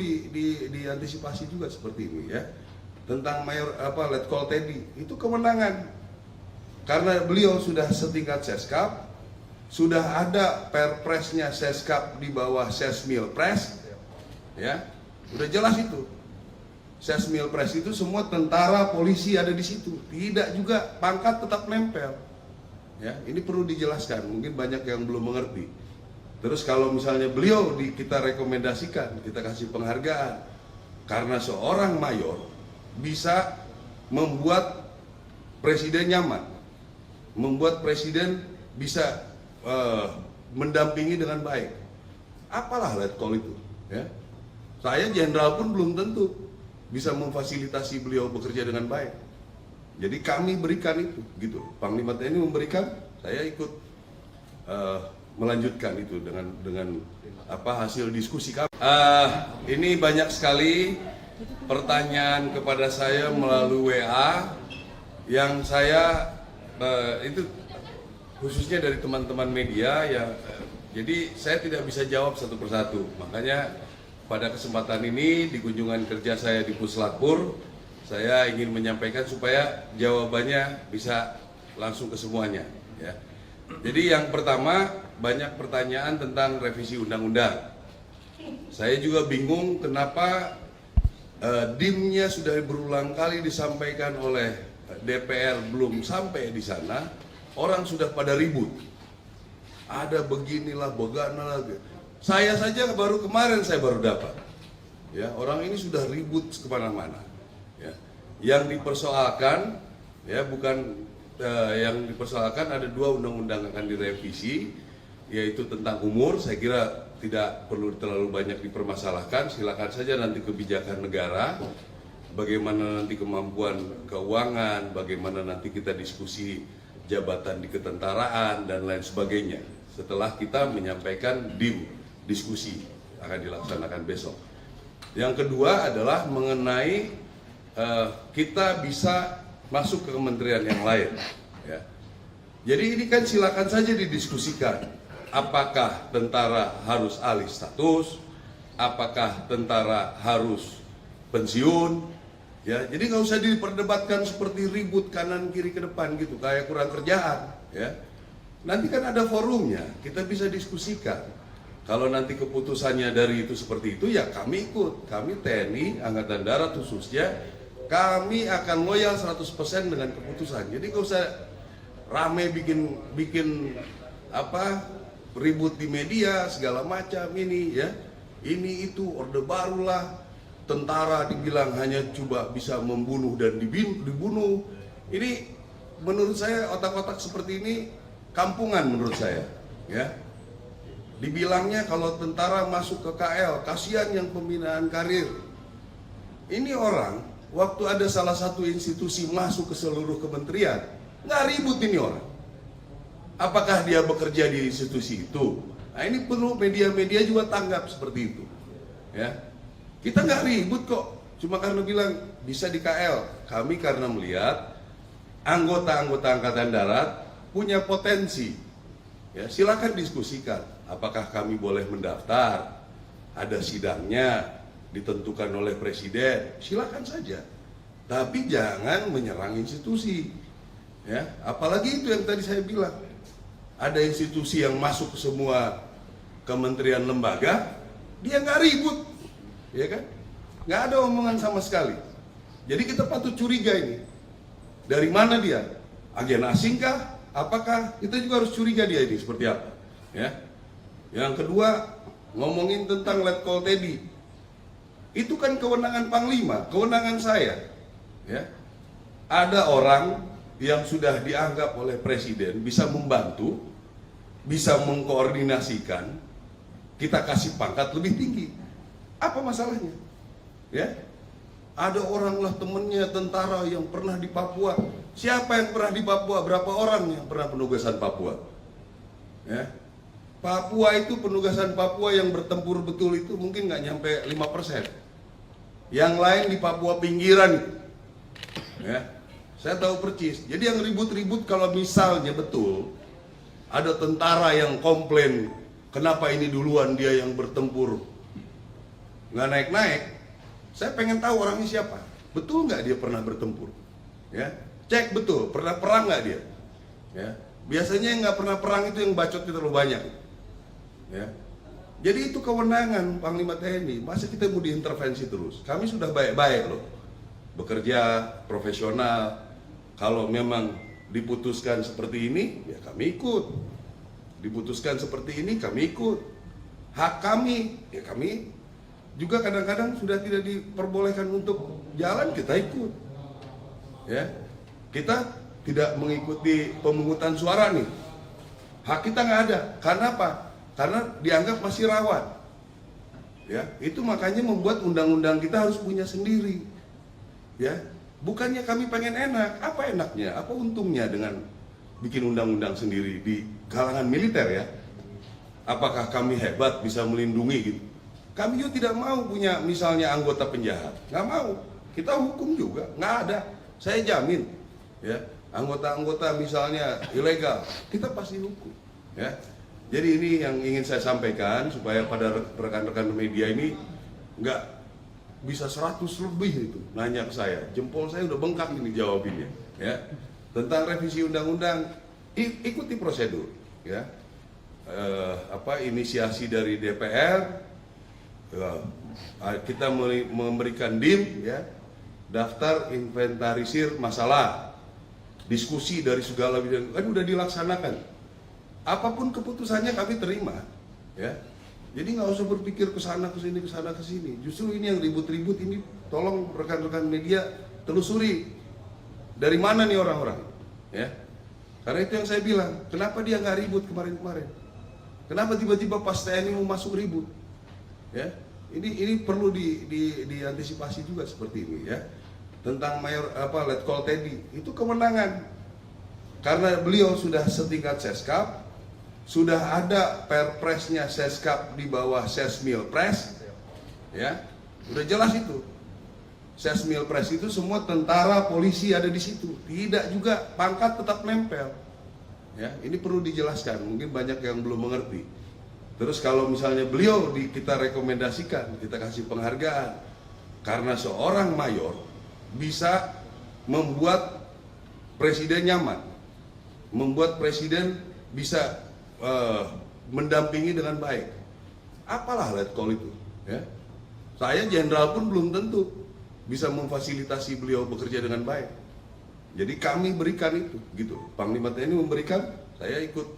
diantisipasi juga seperti ini, ya. Tentang Letkol Teddy, itu kewenangan. Karena beliau sudah setingkat Seskap, sudah ada perpresnya Seskap di bawah Sesmilpres, ya, udah jelas itu. Sesmilpres itu semua tentara, polisi ada di situ, tidak juga pangkat tetap nempel. Ya, ini perlu dijelaskan, mungkin banyak yang belum mengerti. Terus kalau misalnya beliau kita rekomendasikan, kita kasih penghargaan, karena seorang mayor bisa membuat presiden nyaman, membuat presiden bisa mendampingi dengan baik. Apalah Letkol itu, ya. Saya jenderal pun belum tentu bisa memfasilitasi beliau bekerja dengan baik. Jadi kami berikan itu, gitu. Panglima TNI memberikan, saya ikut melanjutkan itu dengan hasil diskusi kami. Ini banyak sekali pertanyaan kepada saya melalui WA yang saya itu khususnya dari teman-teman media yang jadi saya tidak bisa jawab satu persatu. Makanya pada kesempatan ini di kunjungan kerja saya di Puslapur, saya ingin menyampaikan supaya jawabannya bisa langsung ke semuanya, ya. Jadi yang pertama, banyak pertanyaan tentang revisi undang-undang. Saya juga bingung kenapa DIM-nya sudah berulang kali disampaikan oleh DPR belum sampai di sana, orang sudah pada ribut. Ada beginilah, begana lagi. Saya saja baru kemarin saya baru dapat. Ya, orang ini sudah ribut kemana-mana. Ya. Yang dipersoalkan, ya bukan yang dipersoalkan ada 2 undang-undang akan direvisi, yaitu tentang umur. Saya kira tidak perlu terlalu banyak dipermasalahkan. Silakan saja nanti kebijakan negara, bagaimana nanti kemampuan keuangan, bagaimana nanti kita diskusi jabatan di ketentaraan dan lain sebagainya. Setelah kita menyampaikan DIM, diskusi akan dilaksanakan besok. Yang kedua adalah mengenai kita bisa masuk ke kementerian yang lain, ya. Jadi ini kan silakan saja didiskusikan. Apakah tentara harus alih status? Apakah tentara harus pensiun? Ya, jadi nggak usah diperdebatkan seperti ribut kanan kiri ke depan gitu, kayak kurang kerjaan, ya. Nanti kan ada forumnya, kita bisa diskusikan. Kalau nanti keputusannya dari itu seperti itu, ya kami ikut. Kami TNI, Angkatan Darat khususnya, kami akan loyal 100% dengan keputusan. Jadi nggak usah rame bikin ribut di media segala macam ini, ya. Ini itu orde barulah. Tentara dibilang hanya coba bisa membunuh dan dibunuh. Ini menurut saya otak-otak seperti ini kampungan menurut saya, ya. Dibilangnya kalau tentara masuk ke KL, kasihan yang pembinaan karir. Ini orang waktu ada salah satu institusi masuk ke seluruh kementerian, Nggak ribut ini orang. Apakah dia bekerja di institusi itu? Nah ini perlu media-media juga tanggap seperti itu. Ya, kita nggak ribut kok. Cuma karena bilang bisa di KL. Kami karena melihat anggota-anggota Angkatan Darat punya potensi. Ya, silakan diskusikan. Apakah kami boleh mendaftar? Ada sidangnya ditentukan oleh presiden. Silakan saja. Tapi jangan menyerang institusi. Ya, apalagi itu yang tadi saya bilang. Ada institusi yang masuk ke semua kementerian lembaga, dia nggak ribut, ya kan? Nggak ada omongan sama sekali. Jadi kita patut curiga ini. Dari mana dia? Agen asing kah? Apakah? Kita juga harus curiga dia ini seperti apa. Ya. Yang kedua, ngomongin tentang Letkol Teddy. Itu kan kewenangan Panglima, kewenangan saya. Ya. Ada orang yang sudah dianggap oleh Presiden bisa membantu, bisa mengkoordinasikan, kita kasih pangkat lebih tinggi. Apa masalahnya? Ya, ada orang lah temennya tentara yang pernah di Papua. Siapa yang pernah di Papua? Berapa orang yang pernah penugasan Papua? Ya, Papua itu penugasan Papua yang bertempur betul itu mungkin nggak nyampe 5%. Yang lain di Papua pinggiran. Ya, saya tahu percis. Jadi yang ribut-ribut kalau misalnya betul ada tentara yang komplain, kenapa ini duluan dia yang bertempur, nggak naik-naik. Saya pengen tahu orangnya siapa. Betul nggak dia pernah bertempur? Ya, cek betul. Pernah perang nggak dia? Ya, biasanya yang nggak pernah perang itu yang bacotnya terlalu banyak. Ya, jadi itu kewenangan Panglima TNI. Masa kita mau diintervensi terus? Kami sudah baik-baik loh, bekerja profesional. Kalau memang diputuskan seperti ini, ya kami ikut. Diputuskan seperti ini, kami ikut. Hak kami, ya kami juga kadang-kadang sudah tidak diperbolehkan untuk jalan, kita ikut. Ya, kita tidak mengikuti pemungutan suara nih. Hak kita nggak ada. Karena apa? Karena dianggap masih rawan. Ya, itu makanya membuat undang-undang kita harus punya sendiri. Ya. Bukannya kami pengen enak, apa enaknya, apa untungnya dengan bikin undang-undang sendiri di kalangan militer ya? Apakah kami hebat bisa melindungi gitu? Kami juga tidak mau punya misalnya anggota penjahat, nggak mau. Kita hukum juga, nggak ada. Saya jamin, ya anggota-anggota misalnya ilegal, kita pasti hukum. Ya, jadi ini yang ingin saya sampaikan supaya pada rekan-rekan media ini nggak bisa 100 lebih itu nanya ke saya, jempol saya udah bengkak ini jawabinnya, ya tentang revisi undang-undang. Ikuti prosedur, ya inisiasi dari DPR, kita memberikan DIM, ya daftar inventarisir masalah, diskusi dari segala bidang, kan udah dilaksanakan. Apapun keputusannya kami terima, ya. Jadi nggak usah berpikir ke sana ke sini. Justru ini yang ribut-ribut ini, tolong rekan-rekan media telusuri dari mana nih orang-orang, ya. Karena itu yang saya bilang, kenapa dia nggak ribut kemarin-kemarin? Kenapa tiba-tiba pas TNI mau masuk ribut? Ya, ini perlu diantisipasi juga seperti ini, ya. Tentang Letkol Teddy itu kewenangan, karena beliau sudah setingkat Seskap. Sudah ada perpresnya Seskap di bawah Sesmilpres, ya, udah jelas itu. Sesmilpres itu semua tentara, polisi ada di situ. Tidak juga pangkat tetap nempel. Ya, ini perlu dijelaskan. Mungkin banyak yang belum mengerti. Terus kalau misalnya beliau kita rekomendasikan, kita kasih penghargaan, karena seorang mayor bisa membuat presiden nyaman, membuat presiden bisa mendampingi dengan baik. Apalah Letkol itu, ya. Saya jenderal pun belum tentu bisa memfasilitasi beliau bekerja dengan baik. Jadi kami berikan itu, gitu. Panglima TNI memberikan, saya ikut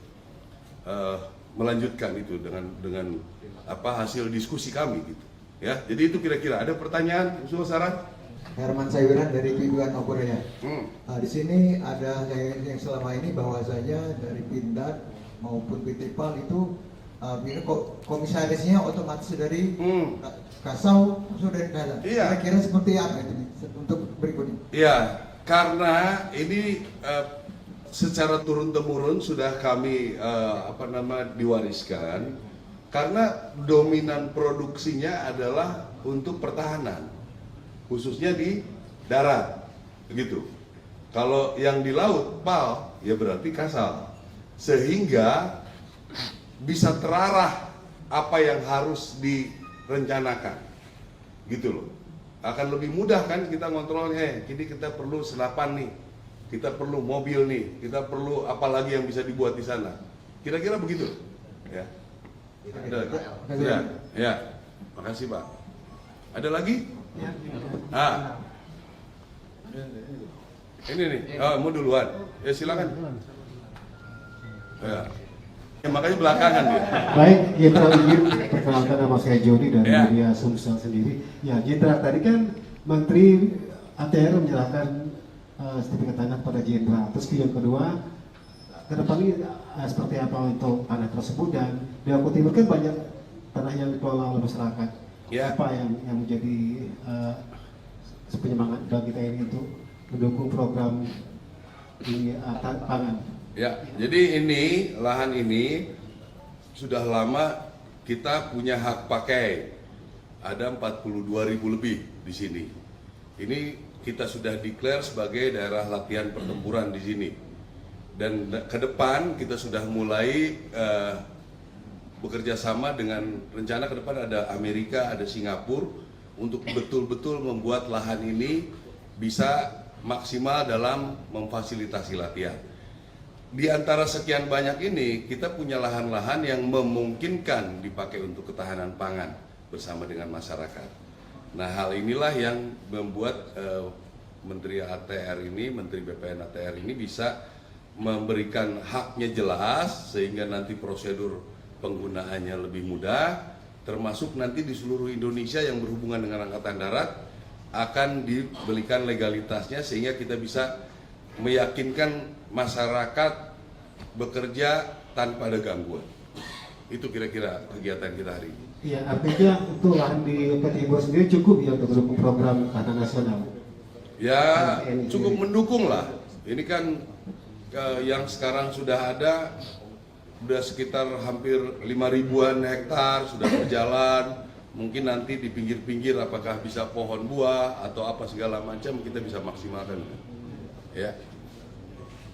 melanjutkan itu dengan hasil diskusi kami, gitu. Ya, jadi itu kira-kira. Ada pertanyaan, usul saran? Herman Sayuran dari Piduan Korea. Di sini ada yang selama ini bahwasanya dari Pindad maupun PTPAL itu komisarisnya otomatis dari Kasau sudah ada. Iya. Kira-kira seperti apa itu untuk berikutnya? Iya, karena ini secara turun-temurun sudah kami diwariskan karena dominan produksinya adalah untuk pertahanan, khususnya di darat, begitu. Kalau yang di laut, PAL, ya berarti Kasal, sehingga bisa terarah apa yang harus direncanakan, gitu loh. Akan lebih mudah kan kita ngontrolnya. Jadi kita perlu senapan nih, kita perlu mobil nih, kita perlu apa lagi yang bisa dibuat di sana. Kira-kira begitu, ya. Ada lagi? Ya, ya. Makasih Pak. Ada lagi? Ah, ini nih. Oh, mau duluan? Ya silakan. Ya. Ya, makanya belakangan dia. Baik, Jenderal izin perkenalkan nama saya Jody dari Ya. media Sumsel sendiri. Ya, Jenderal tadi kan Menteri ATR menyerahkan sertifikat tanah pada Jenderal. Terus yang kedua, ke depan ini seperti apa untuk tanah tersebut, dan di Lombok Timur kan banyak tanah yang dikelola oleh masyarakat. Ya. Apa yang menjadi penyemangat bagi kita ini untuk mendukung program di pangan? Ya, jadi ini lahan ini sudah lama kita punya hak pakai. Ada 42.000 lebih di sini. Ini kita sudah declare sebagai daerah latihan pertempuran di sini. Dan ke depan kita sudah mulai bekerja sama dengan rencana ke depan ada Amerika, ada Singapura untuk betul-betul membuat lahan ini bisa maksimal dalam memfasilitasi latihan. Di antara sekian banyak ini, kita punya lahan-lahan yang memungkinkan dipakai untuk ketahanan pangan bersama dengan masyarakat. Nah, hal inilah yang membuat Menteri ATR ini, Menteri BPN ATR ini bisa memberikan haknya jelas, sehingga nanti prosedur penggunaannya lebih mudah, termasuk nanti di seluruh Indonesia yang berhubungan dengan Angkatan Darat akan diberikan legalitasnya, sehingga kita bisa meyakinkan masyarakat bekerja tanpa ada gangguan. Itu kira-kira kegiatan kita hari ini. Ya, artinya untuk lahan di Lombok Timur sendiri cukup ya untuk mendukung program tanah nasional? Ya, cukup mendukung lah. Ini kan yang sekarang sudah ada, sudah sekitar hampir 5.000-an hektar sudah berjalan. Mungkin nanti di pinggir-pinggir apakah bisa pohon buah atau apa segala macam kita bisa maksimalkan. Ya.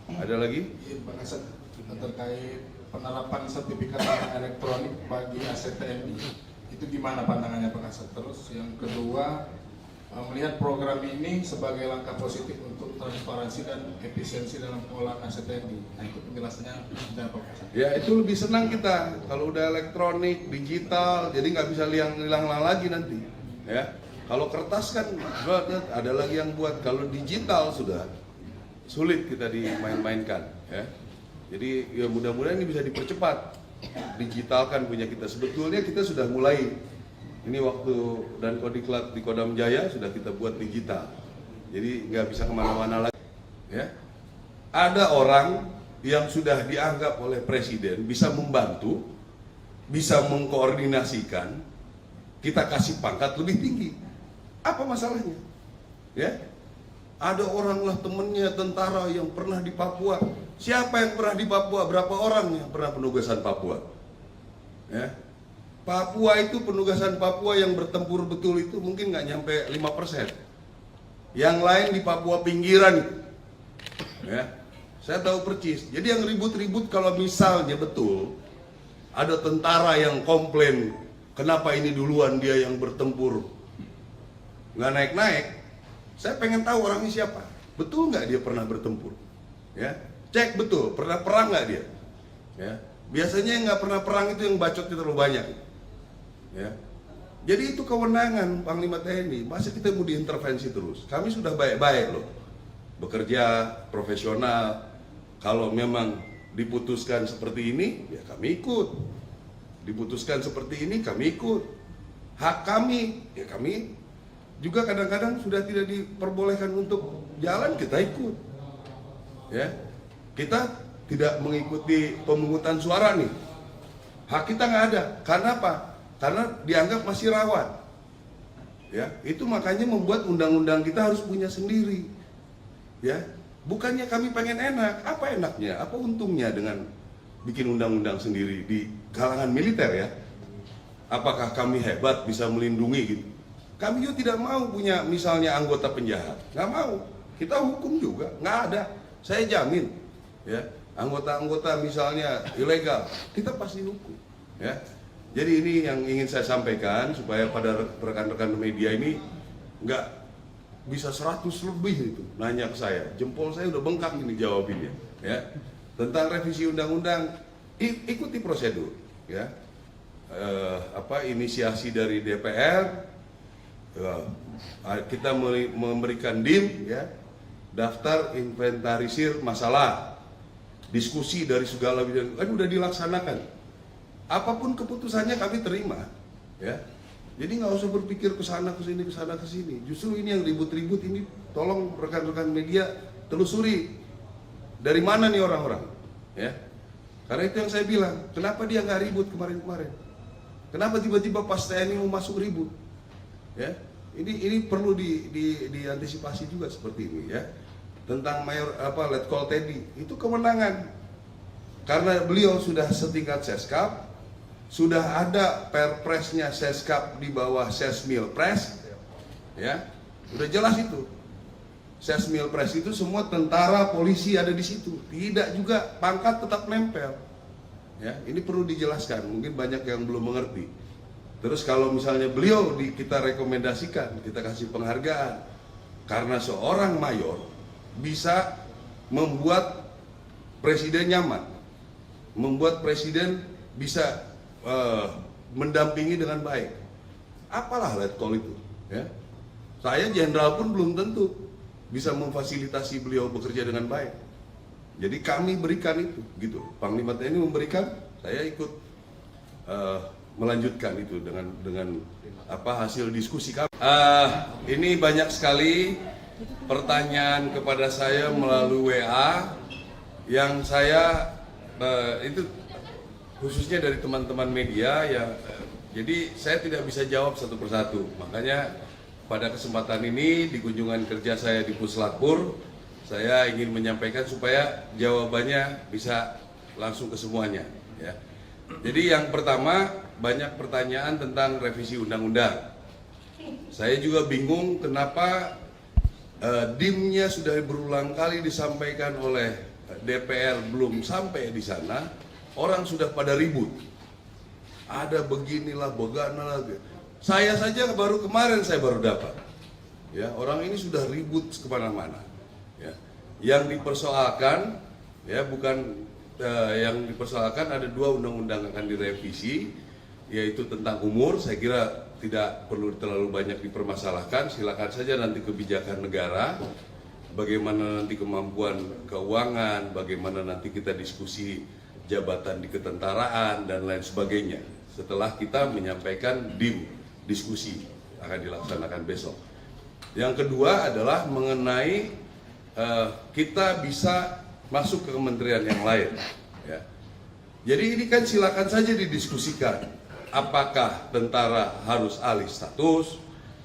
Ada lagi? Pak Kasat, terkait penerapan sertifikat tanah elektronik bagi aset TNI, itu gimana pandangannya Pak Kasat? Terus yang kedua, melihat program ini sebagai langkah positif untuk transparansi dan efisiensi dalam pengolahan aset TNI. Nah, itu penjelasannya sudah Pak Kasat. Ya, itu lebih senang kita kalau udah elektronik, digital, jadi nggak bisa hilang lagi nanti. Ya, kalau kertas kan ada lagi yang buat. Kalau digital sudah sulit kita dimain-mainkan. Ya, jadi ya mudah-mudahan ini bisa dipercepat, digitalkan punya kita. Sebetulnya kita sudah mulai. Ini waktu dan Kodiklat di Kodam Jaya sudah kita buat digital. Jadi nggak bisa kemana-mana lagi. Ya, ada orang yang sudah dianggap oleh Presiden bisa membantu, bisa mengkoordinasikan, kita kasih pangkat lebih tinggi. Apa masalahnya? Ya, ada orang lah temennya tentara yang pernah di Papua. Siapa yang pernah di Papua? Berapa orang yang pernah penugasan Papua? Ya, Papua itu penugasan Papua yang bertempur betul itu mungkin nggak nyampe 5%. Yang lain di Papua pinggiran. Ya, saya tahu percis. Jadi yang ribut-ribut kalau misalnya betul ada tentara yang komplain, kenapa ini duluan dia yang bertempur nggak naik-naik. Saya pengen tahu orangnya siapa. Betul nggak dia pernah bertempur? Ya, cek betul pernah perang nggak dia? Ya, biasanya yang nggak pernah perang itu yang bacotnya terlalu banyak. Ya, jadi itu kewenangan Panglima TNI. Masa kita mau diintervensi terus? Kami sudah baik-baik loh, bekerja profesional. Kalau memang diputuskan seperti ini, ya kami ikut. Diputuskan seperti ini, kami ikut. Hak kami, ya kami juga kadang-kadang sudah tidak diperbolehkan untuk jalan, kita ikut. Ya, kita tidak mengikuti pemungutan suara nih. Hak kita nggak ada. Karena apa? Karena dianggap masih rawan. Ya, itu makanya membuat undang-undang kita harus punya sendiri. Ya, Bukannya kami pengen enak, apa enaknya, apa untungnya dengan bikin undang-undang sendiri di kalangan militer ya? Apakah kami hebat bisa melindungi gitu? Kami juga tidak mau punya misalnya anggota penjahat, nggak mau. Kita hukum juga, nggak ada. Saya jamin, ya anggota-anggota misalnya ilegal, kita pasti hukum, ya. Jadi ini yang ingin saya sampaikan supaya pada rekan-rekan media ini nggak bisa 100 lebih itu nanya ke saya, jempol saya udah bengkak ini jawabinnya, ya. Tentang revisi undang-undang, ikuti prosedur, ya. Inisiasi dari DPR. Kita memberikan DIM, ya, daftar inventarisir masalah, diskusi dari segala bidang, kan udah dilaksanakan. Apapun keputusannya kami terima, ya. Jadi nggak usah berpikir ke sana ke sini. Justru ini yang ribut-ribut ini, tolong rekan-rekan media telusuri dari mana nih orang-orang, ya. Karena itu yang saya bilang, kenapa dia nggak ribut kemarin-kemarin? Kenapa tiba-tiba pas TNI mau masuk ribut? Ya, ini perlu diantisipasi juga seperti ini, ya. Tentang Letkol Teddy itu kewenangan, karena beliau sudah setingkat Seskap, sudah ada perpresnya Seskap di bawah Sesmilpres, ya, udah jelas itu. Sesmilpres itu semua tentara, polisi ada di situ, tidak juga pangkat tetap nempel, ya. Ini perlu dijelaskan, mungkin banyak yang belum mengerti. Terus kalau misalnya beliau kita rekomendasikan, kita kasih penghargaan, karena seorang mayor bisa membuat presiden nyaman, membuat presiden bisa mendampingi dengan baik. Apalah Letkol itu, ya. Saya jenderal pun belum tentu bisa memfasilitasi beliau bekerja dengan baik. Jadi kami berikan itu, gitu. Panglima TNI memberikan, saya ikut melanjutkan itu dengan hasil diskusi kami. Ini banyak sekali pertanyaan kepada saya melalui WA yang saya itu khususnya dari teman-teman media ya. Jadi saya tidak bisa jawab satu persatu. Makanya pada kesempatan ini di kunjungan kerja saya di Puslapur, saya ingin menyampaikan supaya jawabannya bisa langsung ke semuanya, ya. Jadi yang pertama, banyak pertanyaan tentang revisi undang-undang. Saya juga bingung kenapa DIM-nya sudah berulang kali disampaikan oleh DPR belum sampai di sana, orang sudah pada ribut. Ada beginilah, begana lagi. Saya saja baru kemarin saya baru dapat. Ya, orang ini sudah ribut kemana-mana. Ya. Yang dipersoalkan, ya bukan yang dipersoalkan ada 2 undang-undang akan direvisi, yaitu tentang umur. Saya kira tidak perlu terlalu banyak dipermasalahkan. Silakan saja nanti kebijakan negara, bagaimana nanti kemampuan keuangan, bagaimana nanti kita diskusi jabatan di ketentaraan dan lain sebagainya. Setelah kita menyampaikan DIM, diskusi akan dilaksanakan besok. Yang kedua adalah mengenai kita bisa masuk ke kementerian yang lain, ya. Jadi ini kan silakan saja didiskusikan. Apakah tentara harus alih status?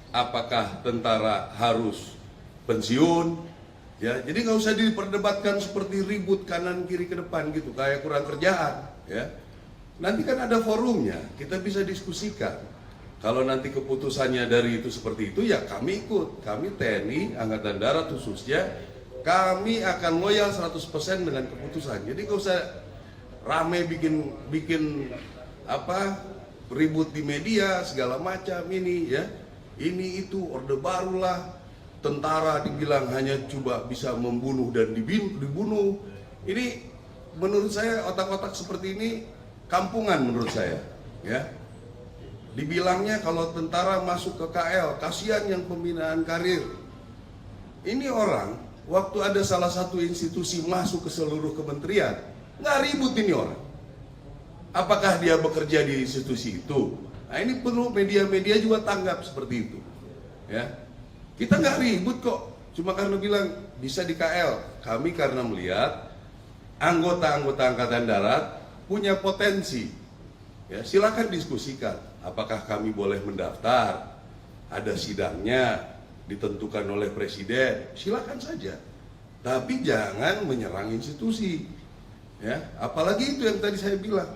Apakah tentara harus pensiun? Ya, jadi nggak usah diperdebatkan seperti ribut kanan kiri ke depan gitu, kayak kurang kerjaan, ya. Nanti kan ada forumnya, kita bisa diskusikan. Kalau nanti keputusannya dari itu seperti itu, ya kami ikut. Kami TNI, Angkatan Darat khususnya, kami akan loyal 100% dengan keputusan. Jadi nggak usah rame bikin ribut di media segala macam ini, ya. Ini itu orde barulah, tentara dibilang hanya coba bisa membunuh dan dibunuh. Ini menurut saya otak-otak seperti ini kampungan menurut saya, ya. Dibilangnya kalau tentara masuk ke KL, kasihan yang pembinaan karir. Ini orang waktu ada salah satu institusi masuk ke seluruh kementerian, nggak ribut ini orang. Apakah dia bekerja di institusi itu? Nah ini perlu media-media juga tanggap seperti itu, ya. Kita nggak ribut kok, cuma karena bilang bisa di KL. Kami karena melihat anggota-anggota Angkatan Darat punya potensi, ya. Silakan diskusikan. Apakah kami boleh mendaftar? Ada sidangnya, ditentukan oleh presiden. Silakan saja. tapi jangan menyerang institusi. Ya, apalagi itu yang tadi saya bilang.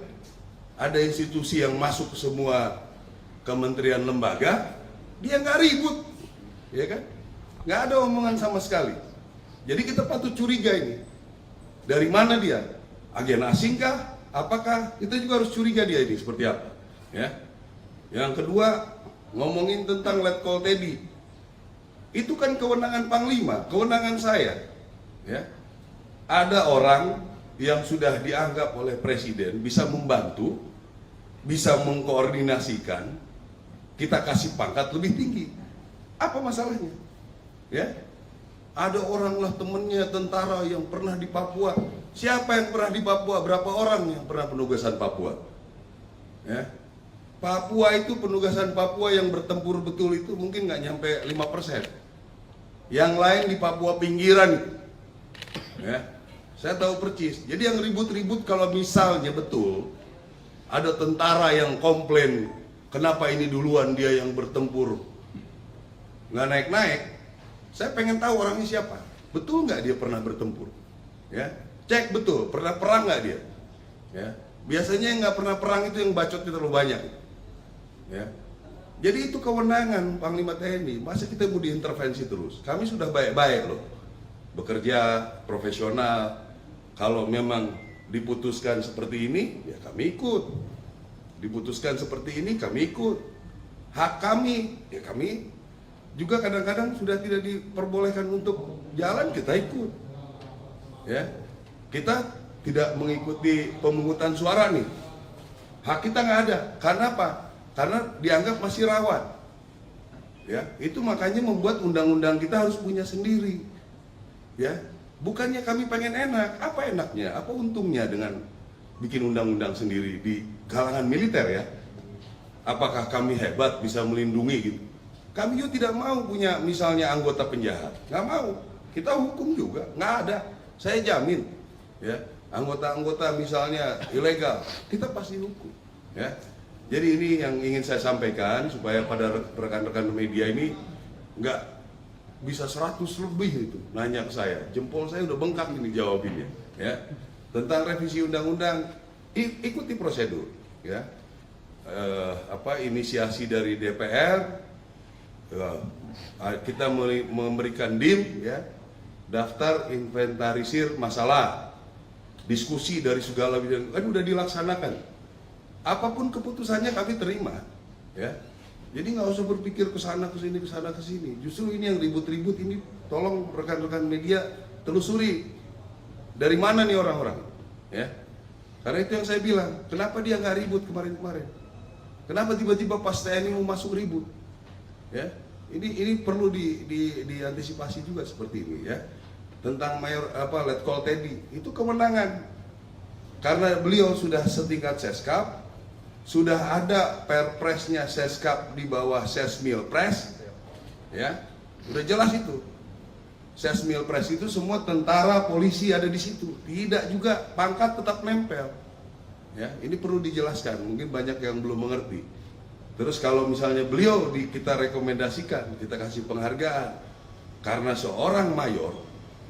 Ada institusi yang masuk ke semua kementerian lembaga, dia nggak ribut, ya kan? Nggak ada omongan sama sekali. Jadi kita patut curiga ini. Dari mana dia? Agen asingkah? Apakah? Kita juga harus curiga dia ini seperti apa. Ya. Yang kedua, ngomongin tentang Letkol Teddy. Itu kan kewenangan Panglima, kewenangan saya. Ya. Ada orang yang sudah dianggap oleh Presiden bisa membantu, bisa mengkoordinasikan, kita kasih pangkat lebih tinggi. Apa masalahnya? Ya, ada orang lah temennya tentara yang pernah di Papua. Siapa yang pernah di Papua? Berapa orang yang pernah penugasan Papua? Ya, Papua itu penugasan Papua yang bertempur betul itu mungkin nggak nyampe 5%. Yang lain di Papua pinggiran itu. Ya, saya tahu percis. Jadi yang ribut-ribut kalau misalnya betul ada tentara yang komplain, kenapa ini duluan dia yang bertempur nggak naik-naik, saya pengen tahu orangnya siapa. Betul nggak dia pernah bertempur? Ya, cek betul, pernah perang nggak dia? Ya, biasanya yang nggak pernah perang itu yang bacotnya terlalu banyak. Ya, jadi itu kewenangan Panglima TNI. Masa kita mau diintervensi terus? Kami sudah baik-baik loh, bekerja profesional. Kalau memang diputuskan seperti ini, ya kami ikut. Diputuskan seperti ini, kami ikut. Hak kami, ya kami juga kadang-kadang sudah tidak diperbolehkan untuk jalan, kita ikut. Ya, kita tidak mengikuti pemungutan suara nih. Hak kita nggak ada. Karena apa? Karena dianggap masih rawan. Ya, itu makanya membuat undang-undang kita harus punya sendiri. Ya, bukannya kami pengen enak. Apa enaknya? Apa untungnya dengan bikin undang-undang sendiri di kalangan militer ya? Apakah kami hebat bisa melindungi gitu? Kami juga tidak mau punya misalnya anggota penjahat, nggak mau. Kita hukum juga, nggak ada. Saya jamin, ya anggota-anggota misalnya ilegal, kita pasti hukum. Ya, jadi ini yang ingin saya sampaikan supaya pada rekan-rekan media ini nggak bisa 100 lebih itu nanya ke saya. Jempol saya udah bengkak ini jawabinnya. Ya, tentang revisi undang-undang, ikuti prosedur. Ya, inisiasi dari DPR. Kita memberikan DIM, ya, daftar inventarisir masalah, diskusi dari segala bidang, kan udah dilaksanakan. Apapun keputusannya kami terima, ya. Jadi nggak usah berpikir kesana kesini kesana kesini. Justru ini yang ribut-ribut ini, tolong rekan-rekan media telusuri dari mana nih orang-orang, ya. Karena itu yang saya bilang, kenapa dia nggak ribut kemarin-kemarin? Kenapa tiba-tiba pas TNI mau masuk ribut? Ya, ini perlu diantisipasi juga seperti ini ya. Tentang Letkol Teddy itu kewenangan. Karena beliau sudah setingkat Seskap, sudah ada perpresnya Seskap di bawah Sesmilpres, ya, udah jelas itu. Sesmilpres itu semua tentara, polisi ada di situ. Tidak juga pangkat tetap nempel. Ya, ini perlu dijelaskan. Mungkin banyak yang belum mengerti. Terus kalau misalnya beliau kita rekomendasikan, kita kasih penghargaan karena seorang mayor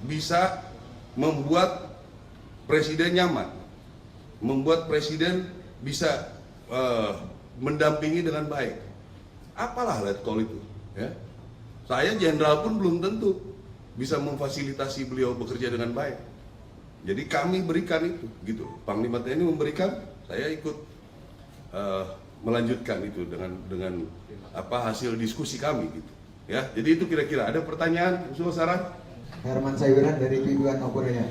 bisa membuat presiden nyaman, membuat presiden bisa mendampingi dengan baik. Apalah Letkol itu, ya. Saya jenderal pun belum tentu bisa memfasilitasi beliau bekerja dengan baik. Jadi kami berikan itu, gitu. Panglima TNI memberikan, saya ikut melanjutkan itu dengan hasil diskusi kami gitu. Ya, jadi itu kira-kira. Ada pertanyaan, usul saran? Herman Sayuran dari Piduan Korea.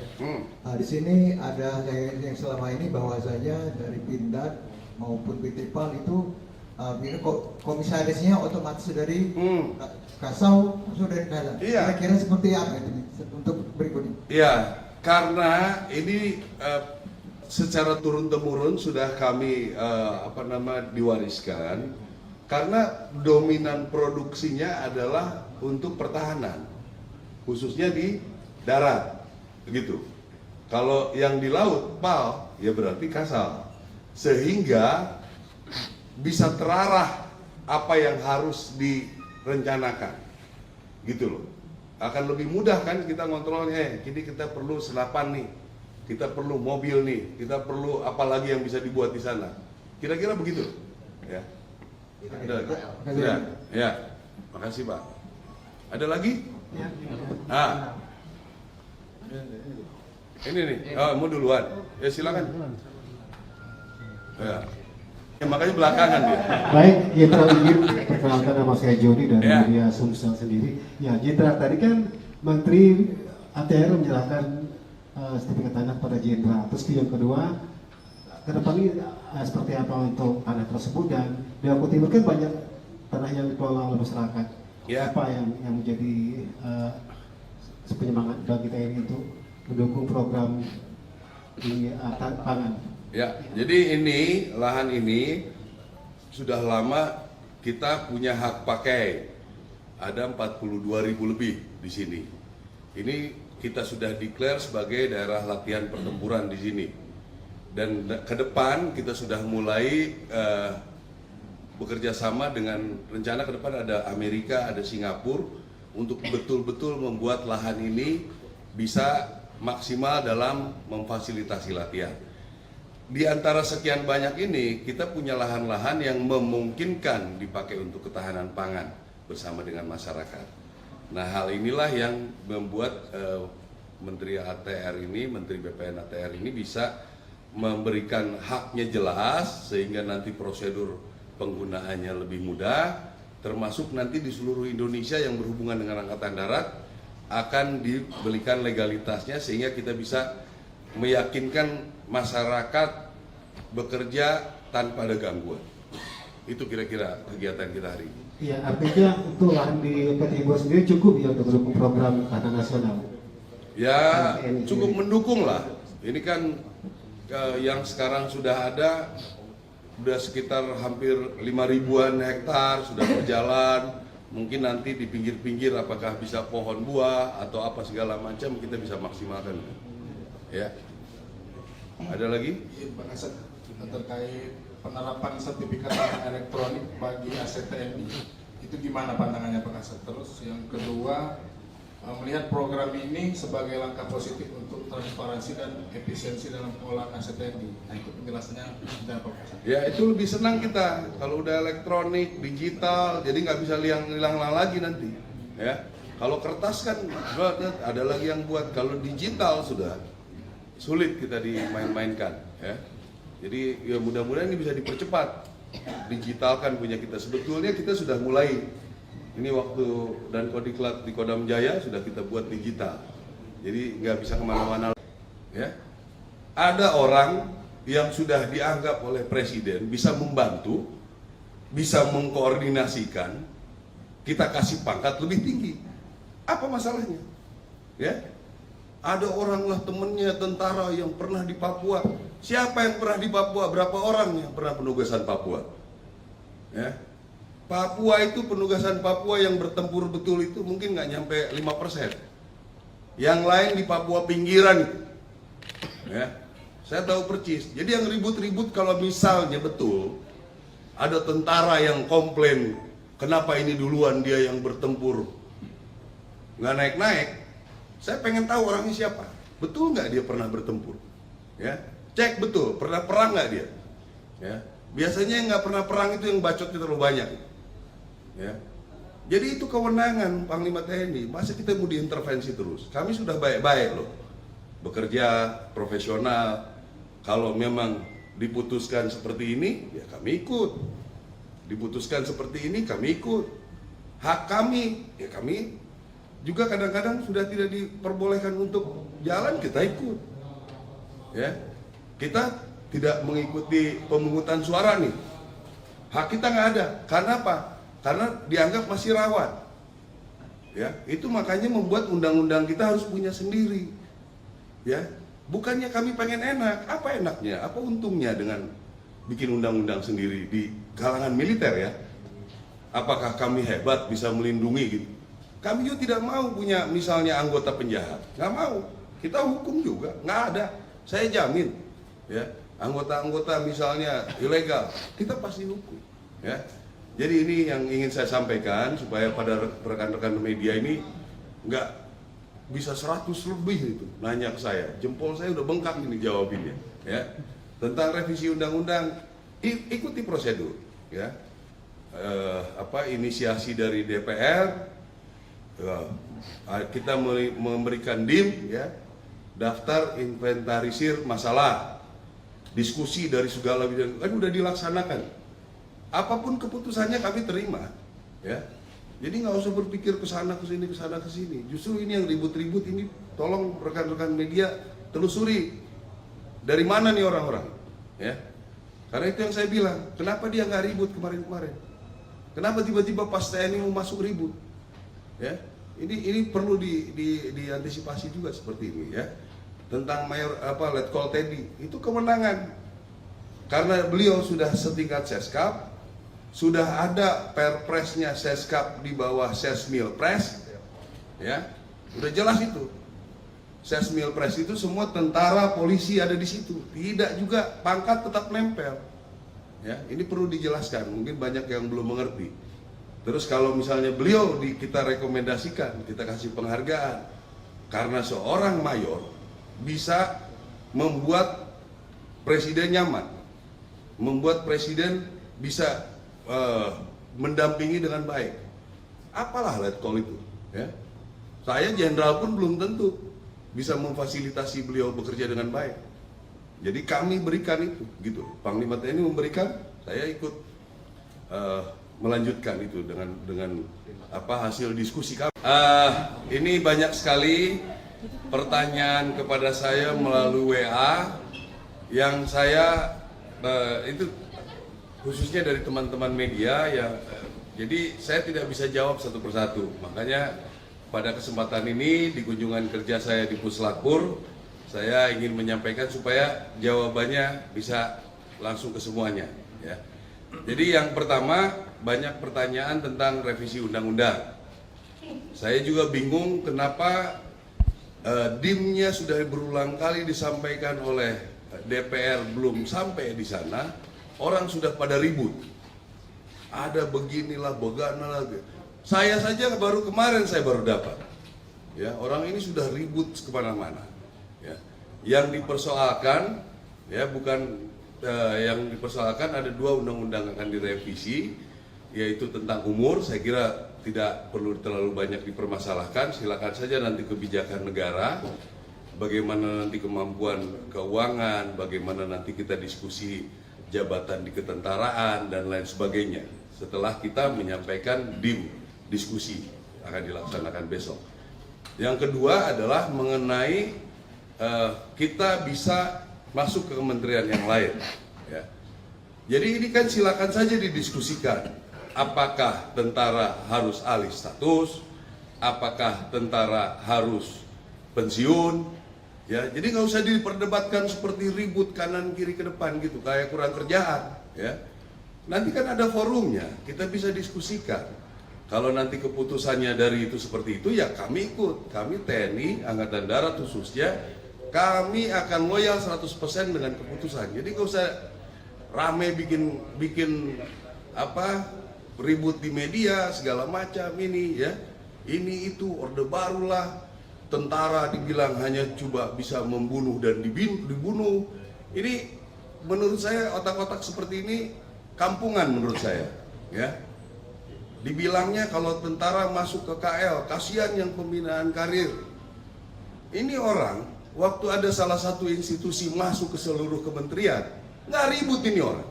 Di sini ada yang selama ini bahwasanya dari Pindad maupun PT PAL itu komisarisnya otomatis dari Kasau sudah dari Iya. Kira-kira seperti apa itu untuk berikutnya? Iya, karena ini secara turun-temurun sudah kami diwariskan karena dominan produksinya adalah untuk pertahanan, khususnya di darat, begitu. Kalau yang di laut PAL, ya berarti Kasal, sehingga bisa terarah apa yang harus direncanakan, gitu loh. akan lebih mudah kan kita ngontrolnya. Jadi kita perlu senapan nih, kita perlu mobil nih, kita perlu apa lagi yang bisa dibuat di sana. Kira-kira begitu, ya. Ada lagi? Sudah, ya. Makasih Pak. Ada lagi? Ah, ini nih. Oh, mau duluan. Ya silakan. Ya. Ya, makanya belakangan dia. Baik, Jenderal izin perkenalkan nama saya Jody dari Ya. media Sumsel sendiri. Ya, Jenderal tadi kan Menteri ATR menyerahkan sertifikat tanah pada Jenderal. Terus yang kedua, ke depan ini seperti apa untuk tanah tersebut, dan di Lombok Timur kan banyak tanah yang dikelola oleh masyarakat. Ya. Apa yang menjadi penyemangat bagi TNI untuk mendukung program di pangan? Ya, jadi ini lahan ini sudah lama kita punya hak pakai. Ada 42.000 lebih di sini. Ini kita sudah declare sebagai daerah latihan pertempuran di sini. Dan ke depan kita sudah mulai bekerja sama dengan rencana ke depan ada Amerika, ada Singapura untuk betul-betul membuat lahan ini bisa maksimal dalam memfasilitasi latihan. Di antara sekian banyak ini, kita punya lahan-lahan yang memungkinkan dipakai untuk ketahanan pangan bersama dengan masyarakat. Nah, hal inilah yang membuat Menteri ATR ini, Menteri BPN ATR ini bisa memberikan haknya jelas, sehingga nanti prosedur penggunaannya lebih mudah, termasuk nanti di seluruh Indonesia yang berhubungan dengan Angkatan Darat akan diberikan legalitasnya, sehingga kita bisa meyakinkan masyarakat bekerja tanpa ada gangguan. Itu kira-kira kegiatan kita hari ini. Ya, artinya untuk lahan di Timur sendiri cukup ya untuk mendukung program tahanan nasional. Ya, cukup mendukung lah. Ini kan yang sekarang sudah ada, sudah sekitar hampir 5.000-an hektar sudah berjalan. Mungkin nanti di pinggir-pinggir apakah bisa pohon buah atau apa segala macam kita bisa maksimalkan. Ya. Ada lagi? Pak Kasat, terkait penerapan sertifikat tanah elektronik bagi aset TNI, itu gimana pandangannya Pak Kasat? Terus yang kedua, melihat program ini sebagai langkah positif untuk transparansi dan efisiensi dalam pengelolaan aset TNI. Nah, itu penjelasannya sudah Pak Kasat. Ya, itu lebih senang kita kalau udah elektronik, digital, jadi nggak bisa hilang lagi nanti. Ya, kalau kertas kan ada lagi yang buat. Kalau digital sudah sulit kita dimain-mainkan, ya. Jadi ya mudah-mudahan ini bisa dipercepat, digitalkan punya kita. Sebetulnya kita sudah mulai, ini waktu dan Kodiklat di Kodam Jaya sudah kita buat digital, jadi nggak bisa kemana-mana, ya. Ada orang yang sudah dianggap oleh Presiden bisa membantu, bisa mengkoordinasikan, kita kasih pangkat lebih tinggi. Apa masalahnya? Ya. Ada orang lah temennya tentara yang pernah di Papua. Siapa yang pernah di Papua? Berapa orang yang pernah penugasan Papua? Ya. Papua itu penugasan Papua yang bertempur betul itu mungkin nggak nyampe 5%. Yang lain di Papua pinggiran itu. Ya. Saya tahu percis. Jadi yang ribut-ribut kalau misalnya betul ada tentara yang komplain, kenapa ini duluan dia yang bertempur nggak naik-naik. Saya pengen tahu orangnya siapa. Betul nggak dia pernah bertempur? Ya, cek betul. Pernah perang nggak dia? Ya, biasanya yang nggak pernah perang itu yang bacotnya terlalu banyak. Ya, jadi itu kewenangan Panglima TNI. Masa kita mau diintervensi terus? Kami sudah baik-baik loh, bekerja profesional. Kalau memang diputuskan seperti ini, ya kami ikut. Diputuskan seperti ini, kami ikut. Hak kami, ya kami. Juga kadang-kadang sudah tidak diperbolehkan untuk jalan, kita ikut. Ya, kita tidak mengikuti pemungutan suara nih. Hak kita nggak ada. Karena apa? Karena dianggap masih rawan. Ya, itu makanya membuat undang-undang kita harus punya sendiri. Ya, bukannya kami pengen enak. Apa enaknya? Apa untungnya dengan bikin undang-undang sendiri di kalangan militer ya? Apakah kami hebat bisa melindungi gitu? Kami juga tidak mau punya misalnya anggota penjahat, nggak mau. Kita hukum juga, nggak ada. Saya jamin, ya anggota-anggota misalnya ilegal, kita pasti hukum. Ya, jadi ini yang ingin saya sampaikan supaya pada rekan-rekan media ini nggak bisa 100 lebih itu nanya ke saya, jempol saya udah bengkak ini jawabinnya, ya. Tentang revisi undang-undang, ikuti prosedur, ya. Inisiasi dari DPR, kita memberikan DIM, ya, daftar inventarisir masalah, diskusi dari segala bidang, kan udah dilaksanakan. Apapun keputusannya kami terima, ya. Jadi nggak usah berpikir ke sana ke sini ke sana ke sini. Justru ini yang ribut-ribut ini, tolong rekan-rekan media telusuri dari mana nih orang-orang, ya. Karena itu yang saya bilang, kenapa dia nggak ribut kemarin-kemarin? Kenapa tiba-tiba pas TNI mau masuk ribut? Ya, ini perlu diantisipasi juga seperti ini, ya. Tentang Letkol Teddy, itu kemenangan. Karena beliau sudah setingkat Seskap, sudah ada perpresnya Seskap di bawah Sesmilpres, ya, udah jelas itu. Sesmilpres itu semua tentara, polisi ada di situ, tidak juga pangkat tetap nempel, ya. Ini perlu dijelaskan, mungkin banyak yang belum mengerti. Terus kalau misalnya beliau kita rekomendasikan, kita kasih penghargaan, karena seorang mayor bisa membuat presiden nyaman, membuat presiden bisa mendampingi dengan baik. Apalah Letkol itu, ya. Saya jenderal pun belum tentu bisa memfasilitasi beliau bekerja dengan baik. Jadi kami berikan itu, gitu. Panglima TNI memberikan, saya ikut melanjutkan itu dengan hasil diskusi kami. Ini banyak sekali pertanyaan kepada saya melalui WA yang saya itu khususnya dari teman-teman media ya, jadi saya tidak bisa jawab satu persatu. Makanya pada kesempatan ini di kunjungan kerja saya di Puslapur, saya ingin menyampaikan supaya jawabannya bisa langsung ke semuanya, ya. Jadi yang pertama, banyak pertanyaan tentang revisi undang-undang. Saya juga bingung kenapa DIM-nya sudah berulang kali disampaikan oleh DPR belum sampai di sana. Orang sudah pada ribut, ada beginilah, begana lagi. Saya saja baru kemarin saya baru dapat, ya. Orang ini sudah ribut kemana-mana, ya. Yang dipersoalkan, ya, bukan yang dipersoalkan ada 2 undang-undang akan direvisi, yaitu tentang umur. Saya kira tidak perlu terlalu banyak dipermasalahkan. Silakan saja nanti kebijakan negara, bagaimana nanti kemampuan keuangan, bagaimana nanti kita diskusi jabatan di ketentaraan dan lain sebagainya. Setelah kita menyampaikan DIM, diskusi akan dilaksanakan besok. Yang kedua adalah mengenai kita bisa masuk ke kementerian yang lain, ya. Jadi ini kan silakan saja didiskusikan. Apakah tentara harus alih status? Apakah tentara harus pensiun? Ya, jadi nggak usah diperdebatkan seperti ribut kanan kiri ke depan gitu, kayak kurang kerjaan, ya. Nanti kan ada forumnya, kita bisa diskusikan. Kalau nanti keputusannya dari itu seperti itu, ya kami ikut. Kami TNI, Angkatan Darat khususnya, kami akan loyal 100% dengan keputusan. Jadi nggak usah rame bikin ribut di media segala macam ini, ya. Ini itu orde barulah. Tentara dibilang hanya coba bisa membunuh dan dibunuh. Ini menurut saya otak-otak seperti ini kampungan menurut saya, ya. Dibilangnya kalau tentara masuk ke KL, kasihan yang pembinaan karir. Ini orang waktu ada salah satu institusi masuk ke seluruh kementerian, nggak ribut ini orang.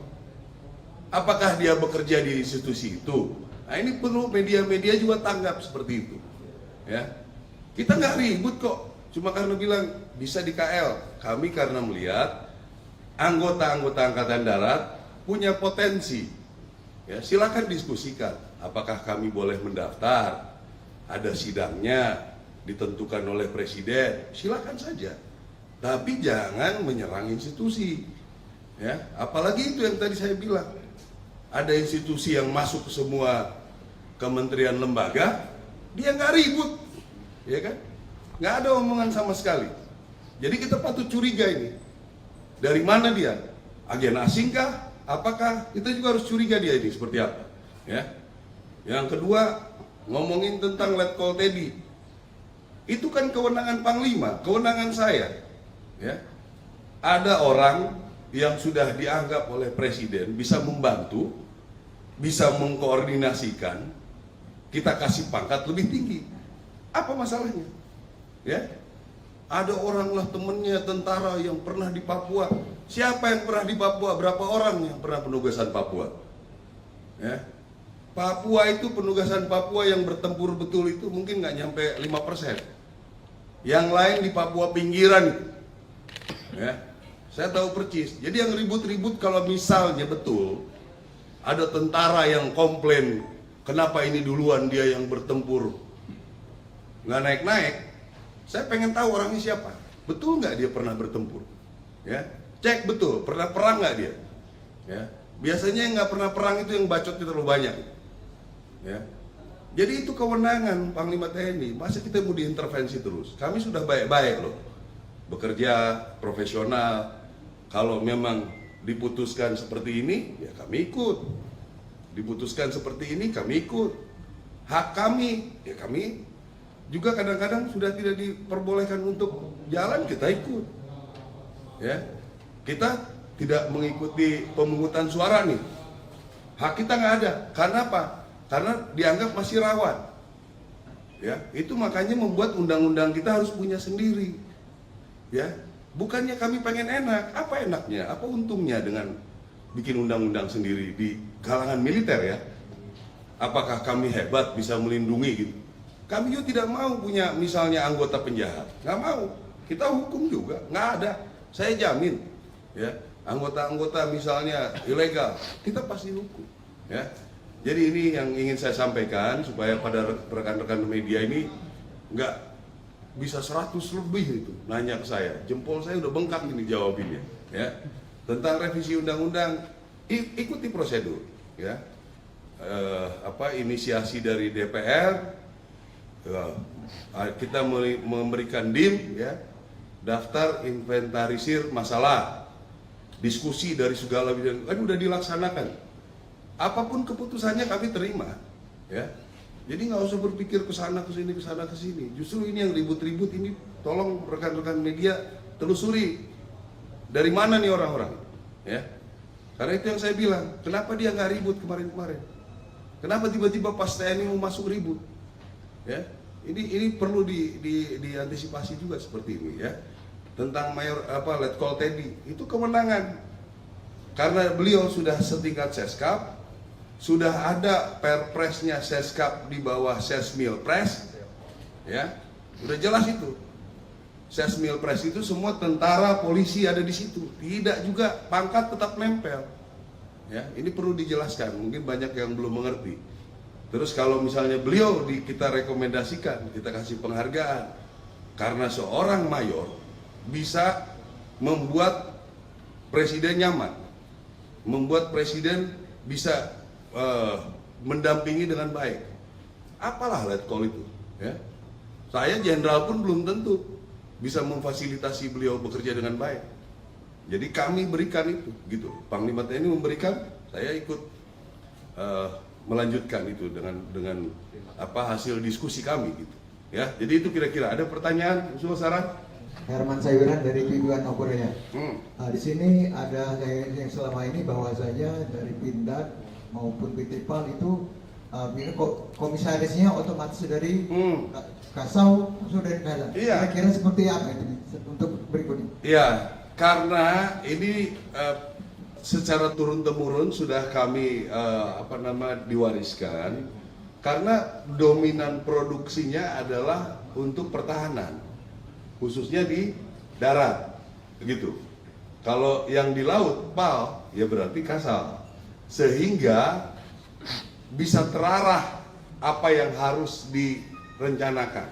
Apakah dia bekerja di institusi itu? Nah, ini perlu media-media juga tanggap seperti itu, ya. Kita nggak ribut kok, cuma karena bilang bisa di KL. Kami karena melihat anggota-anggota Angkatan Darat punya potensi, ya. Silakan diskusikan. Apakah kami boleh mendaftar? Ada sidangnya, ditentukan oleh presiden. Silakan saja. Tapi jangan menyerang institusi, ya. Apalagi itu yang tadi saya bilang. Ada institusi yang masuk ke semua kementerian lembaga, dia nggak ribut. Ya kan? Nggak ada omongan sama sekali. Jadi kita patut curiga ini. Dari mana dia? Agen asing kah? Apakah? Kita juga harus curiga dia ini seperti apa. Ya. Yang kedua, ngomongin tentang Letkol Teddy. Itu kan kewenangan Panglima, kewenangan saya. Ya. Ada orang yang sudah dianggap oleh Presiden bisa membantu, bisa mengkoordinasikan, kita kasih pangkat lebih tinggi. Apa masalahnya? Ya, ada orang lah temennya tentara yang pernah di Papua. Siapa yang pernah di Papua? Berapa orang yang pernah penugasan Papua? Ya, Papua itu penugasan Papua yang bertempur betul itu mungkin nggak nyampe 5%. Yang lain di Papua pinggiran. Ya, saya tahu percis. Jadi yang ribut-ribut kalau misalnya betul ada tentara yang komplain, kenapa ini duluan dia yang bertempur nggak naik-naik. Saya pengen tahu orangnya siapa. Betul nggak dia pernah bertempur? Ya, cek betul. Pernah perang nggak dia? Ya, biasanya yang nggak pernah perang itu yang bacotnya terlalu banyak. Ya, jadi itu kewenangan Panglima TNI. Masa kita mau diintervensi terus? Kami sudah baik-baik loh, bekerja profesional. Kalau memang diputuskan seperti ini, ya kami ikut. Diputuskan seperti ini, kami ikut. Hak kami, ya kami juga kadang-kadang sudah tidak diperbolehkan untuk jalan, kita ikut. Ya, kita tidak mengikuti pemungutan suara nih. Hak kita nggak ada. Karena apa? Karena dianggap masih rawan. Ya, itu makanya membuat undang-undang kita harus punya sendiri. Ya, bukannya kami pengen enak. Apa enaknya? Apa untungnya dengan bikin undang-undang sendiri di kalangan militer ya? Apakah kami hebat bisa melindungi gitu? Kami juga tidak mau punya misalnya anggota penjahat, nggak mau. Kita hukum juga, nggak ada. Saya jamin, ya anggota-anggota misalnya ilegal, kita pasti hukum. Ya, jadi ini yang ingin saya sampaikan supaya pada rekan-rekan media ini nggak bisa 100 lebih itu nanya ke saya. Jempol saya udah bengkak ini jawabinnya. Ya, tentang revisi undang-undang, ikuti prosedur. Ya, inisiasi dari DPR. Kita memberikan DIM, ya, daftar inventarisir masalah, diskusi dari segala bidang, kan udah dilaksanakan. Apapun keputusannya kami terima, ya. Jadi nggak usah berpikir ke sana ke sini. Justru ini yang ribut-ribut ini, tolong rekan-rekan media telusuri dari mana nih orang-orang, ya. Karena itu yang saya bilang, kenapa dia nggak ribut kemarin-kemarin? Kenapa tiba-tiba pas TNI mau masuk ribut? Ya, ini perlu diantisipasi juga seperti ini ya. Tentang Letkol Teddy itu kewenangan. Karena beliau sudah setingkat Seskap, sudah ada perpresnya Seskap di bawah Sesmilpres, ya, udah jelas itu. Sesmilpres itu semua tentara, polisi ada di situ. Tidak juga pangkat tetap nempel. Ya, ini perlu dijelaskan. Mungkin banyak yang belum mengerti. Terus kalau misalnya beliau kita rekomendasikan, kita kasih penghargaan karena seorang mayor bisa membuat presiden nyaman, membuat presiden bisa mendampingi dengan baik. Apalah letkol itu, ya. Saya jenderal pun belum tentu bisa memfasilitasi beliau bekerja dengan baik. Jadi kami berikan itu, gitu. Panglima TNI memberikan, saya ikut melanjutkan itu dengan hasil diskusi kami gitu. Ya, jadi itu kira-kira. Ada pertanyaan, usul saran? Herman Sayuran dari Piduan Korea. Di sini ada yang selama ini bahwasanya dari Pindad maupun PT PAL itu komisarisnya otomatis dari Kasau sudah dari Kasau. Iya. Kira-kira seperti apa itu untuk berikutnya? Iya, karena ini secara turun-temurun sudah kami diwariskan karena dominan produksinya adalah untuk pertahanan, khususnya di darat, begitu. Kalau yang di laut PAL, ya berarti Kasal, sehingga bisa terarah apa yang harus direncanakan.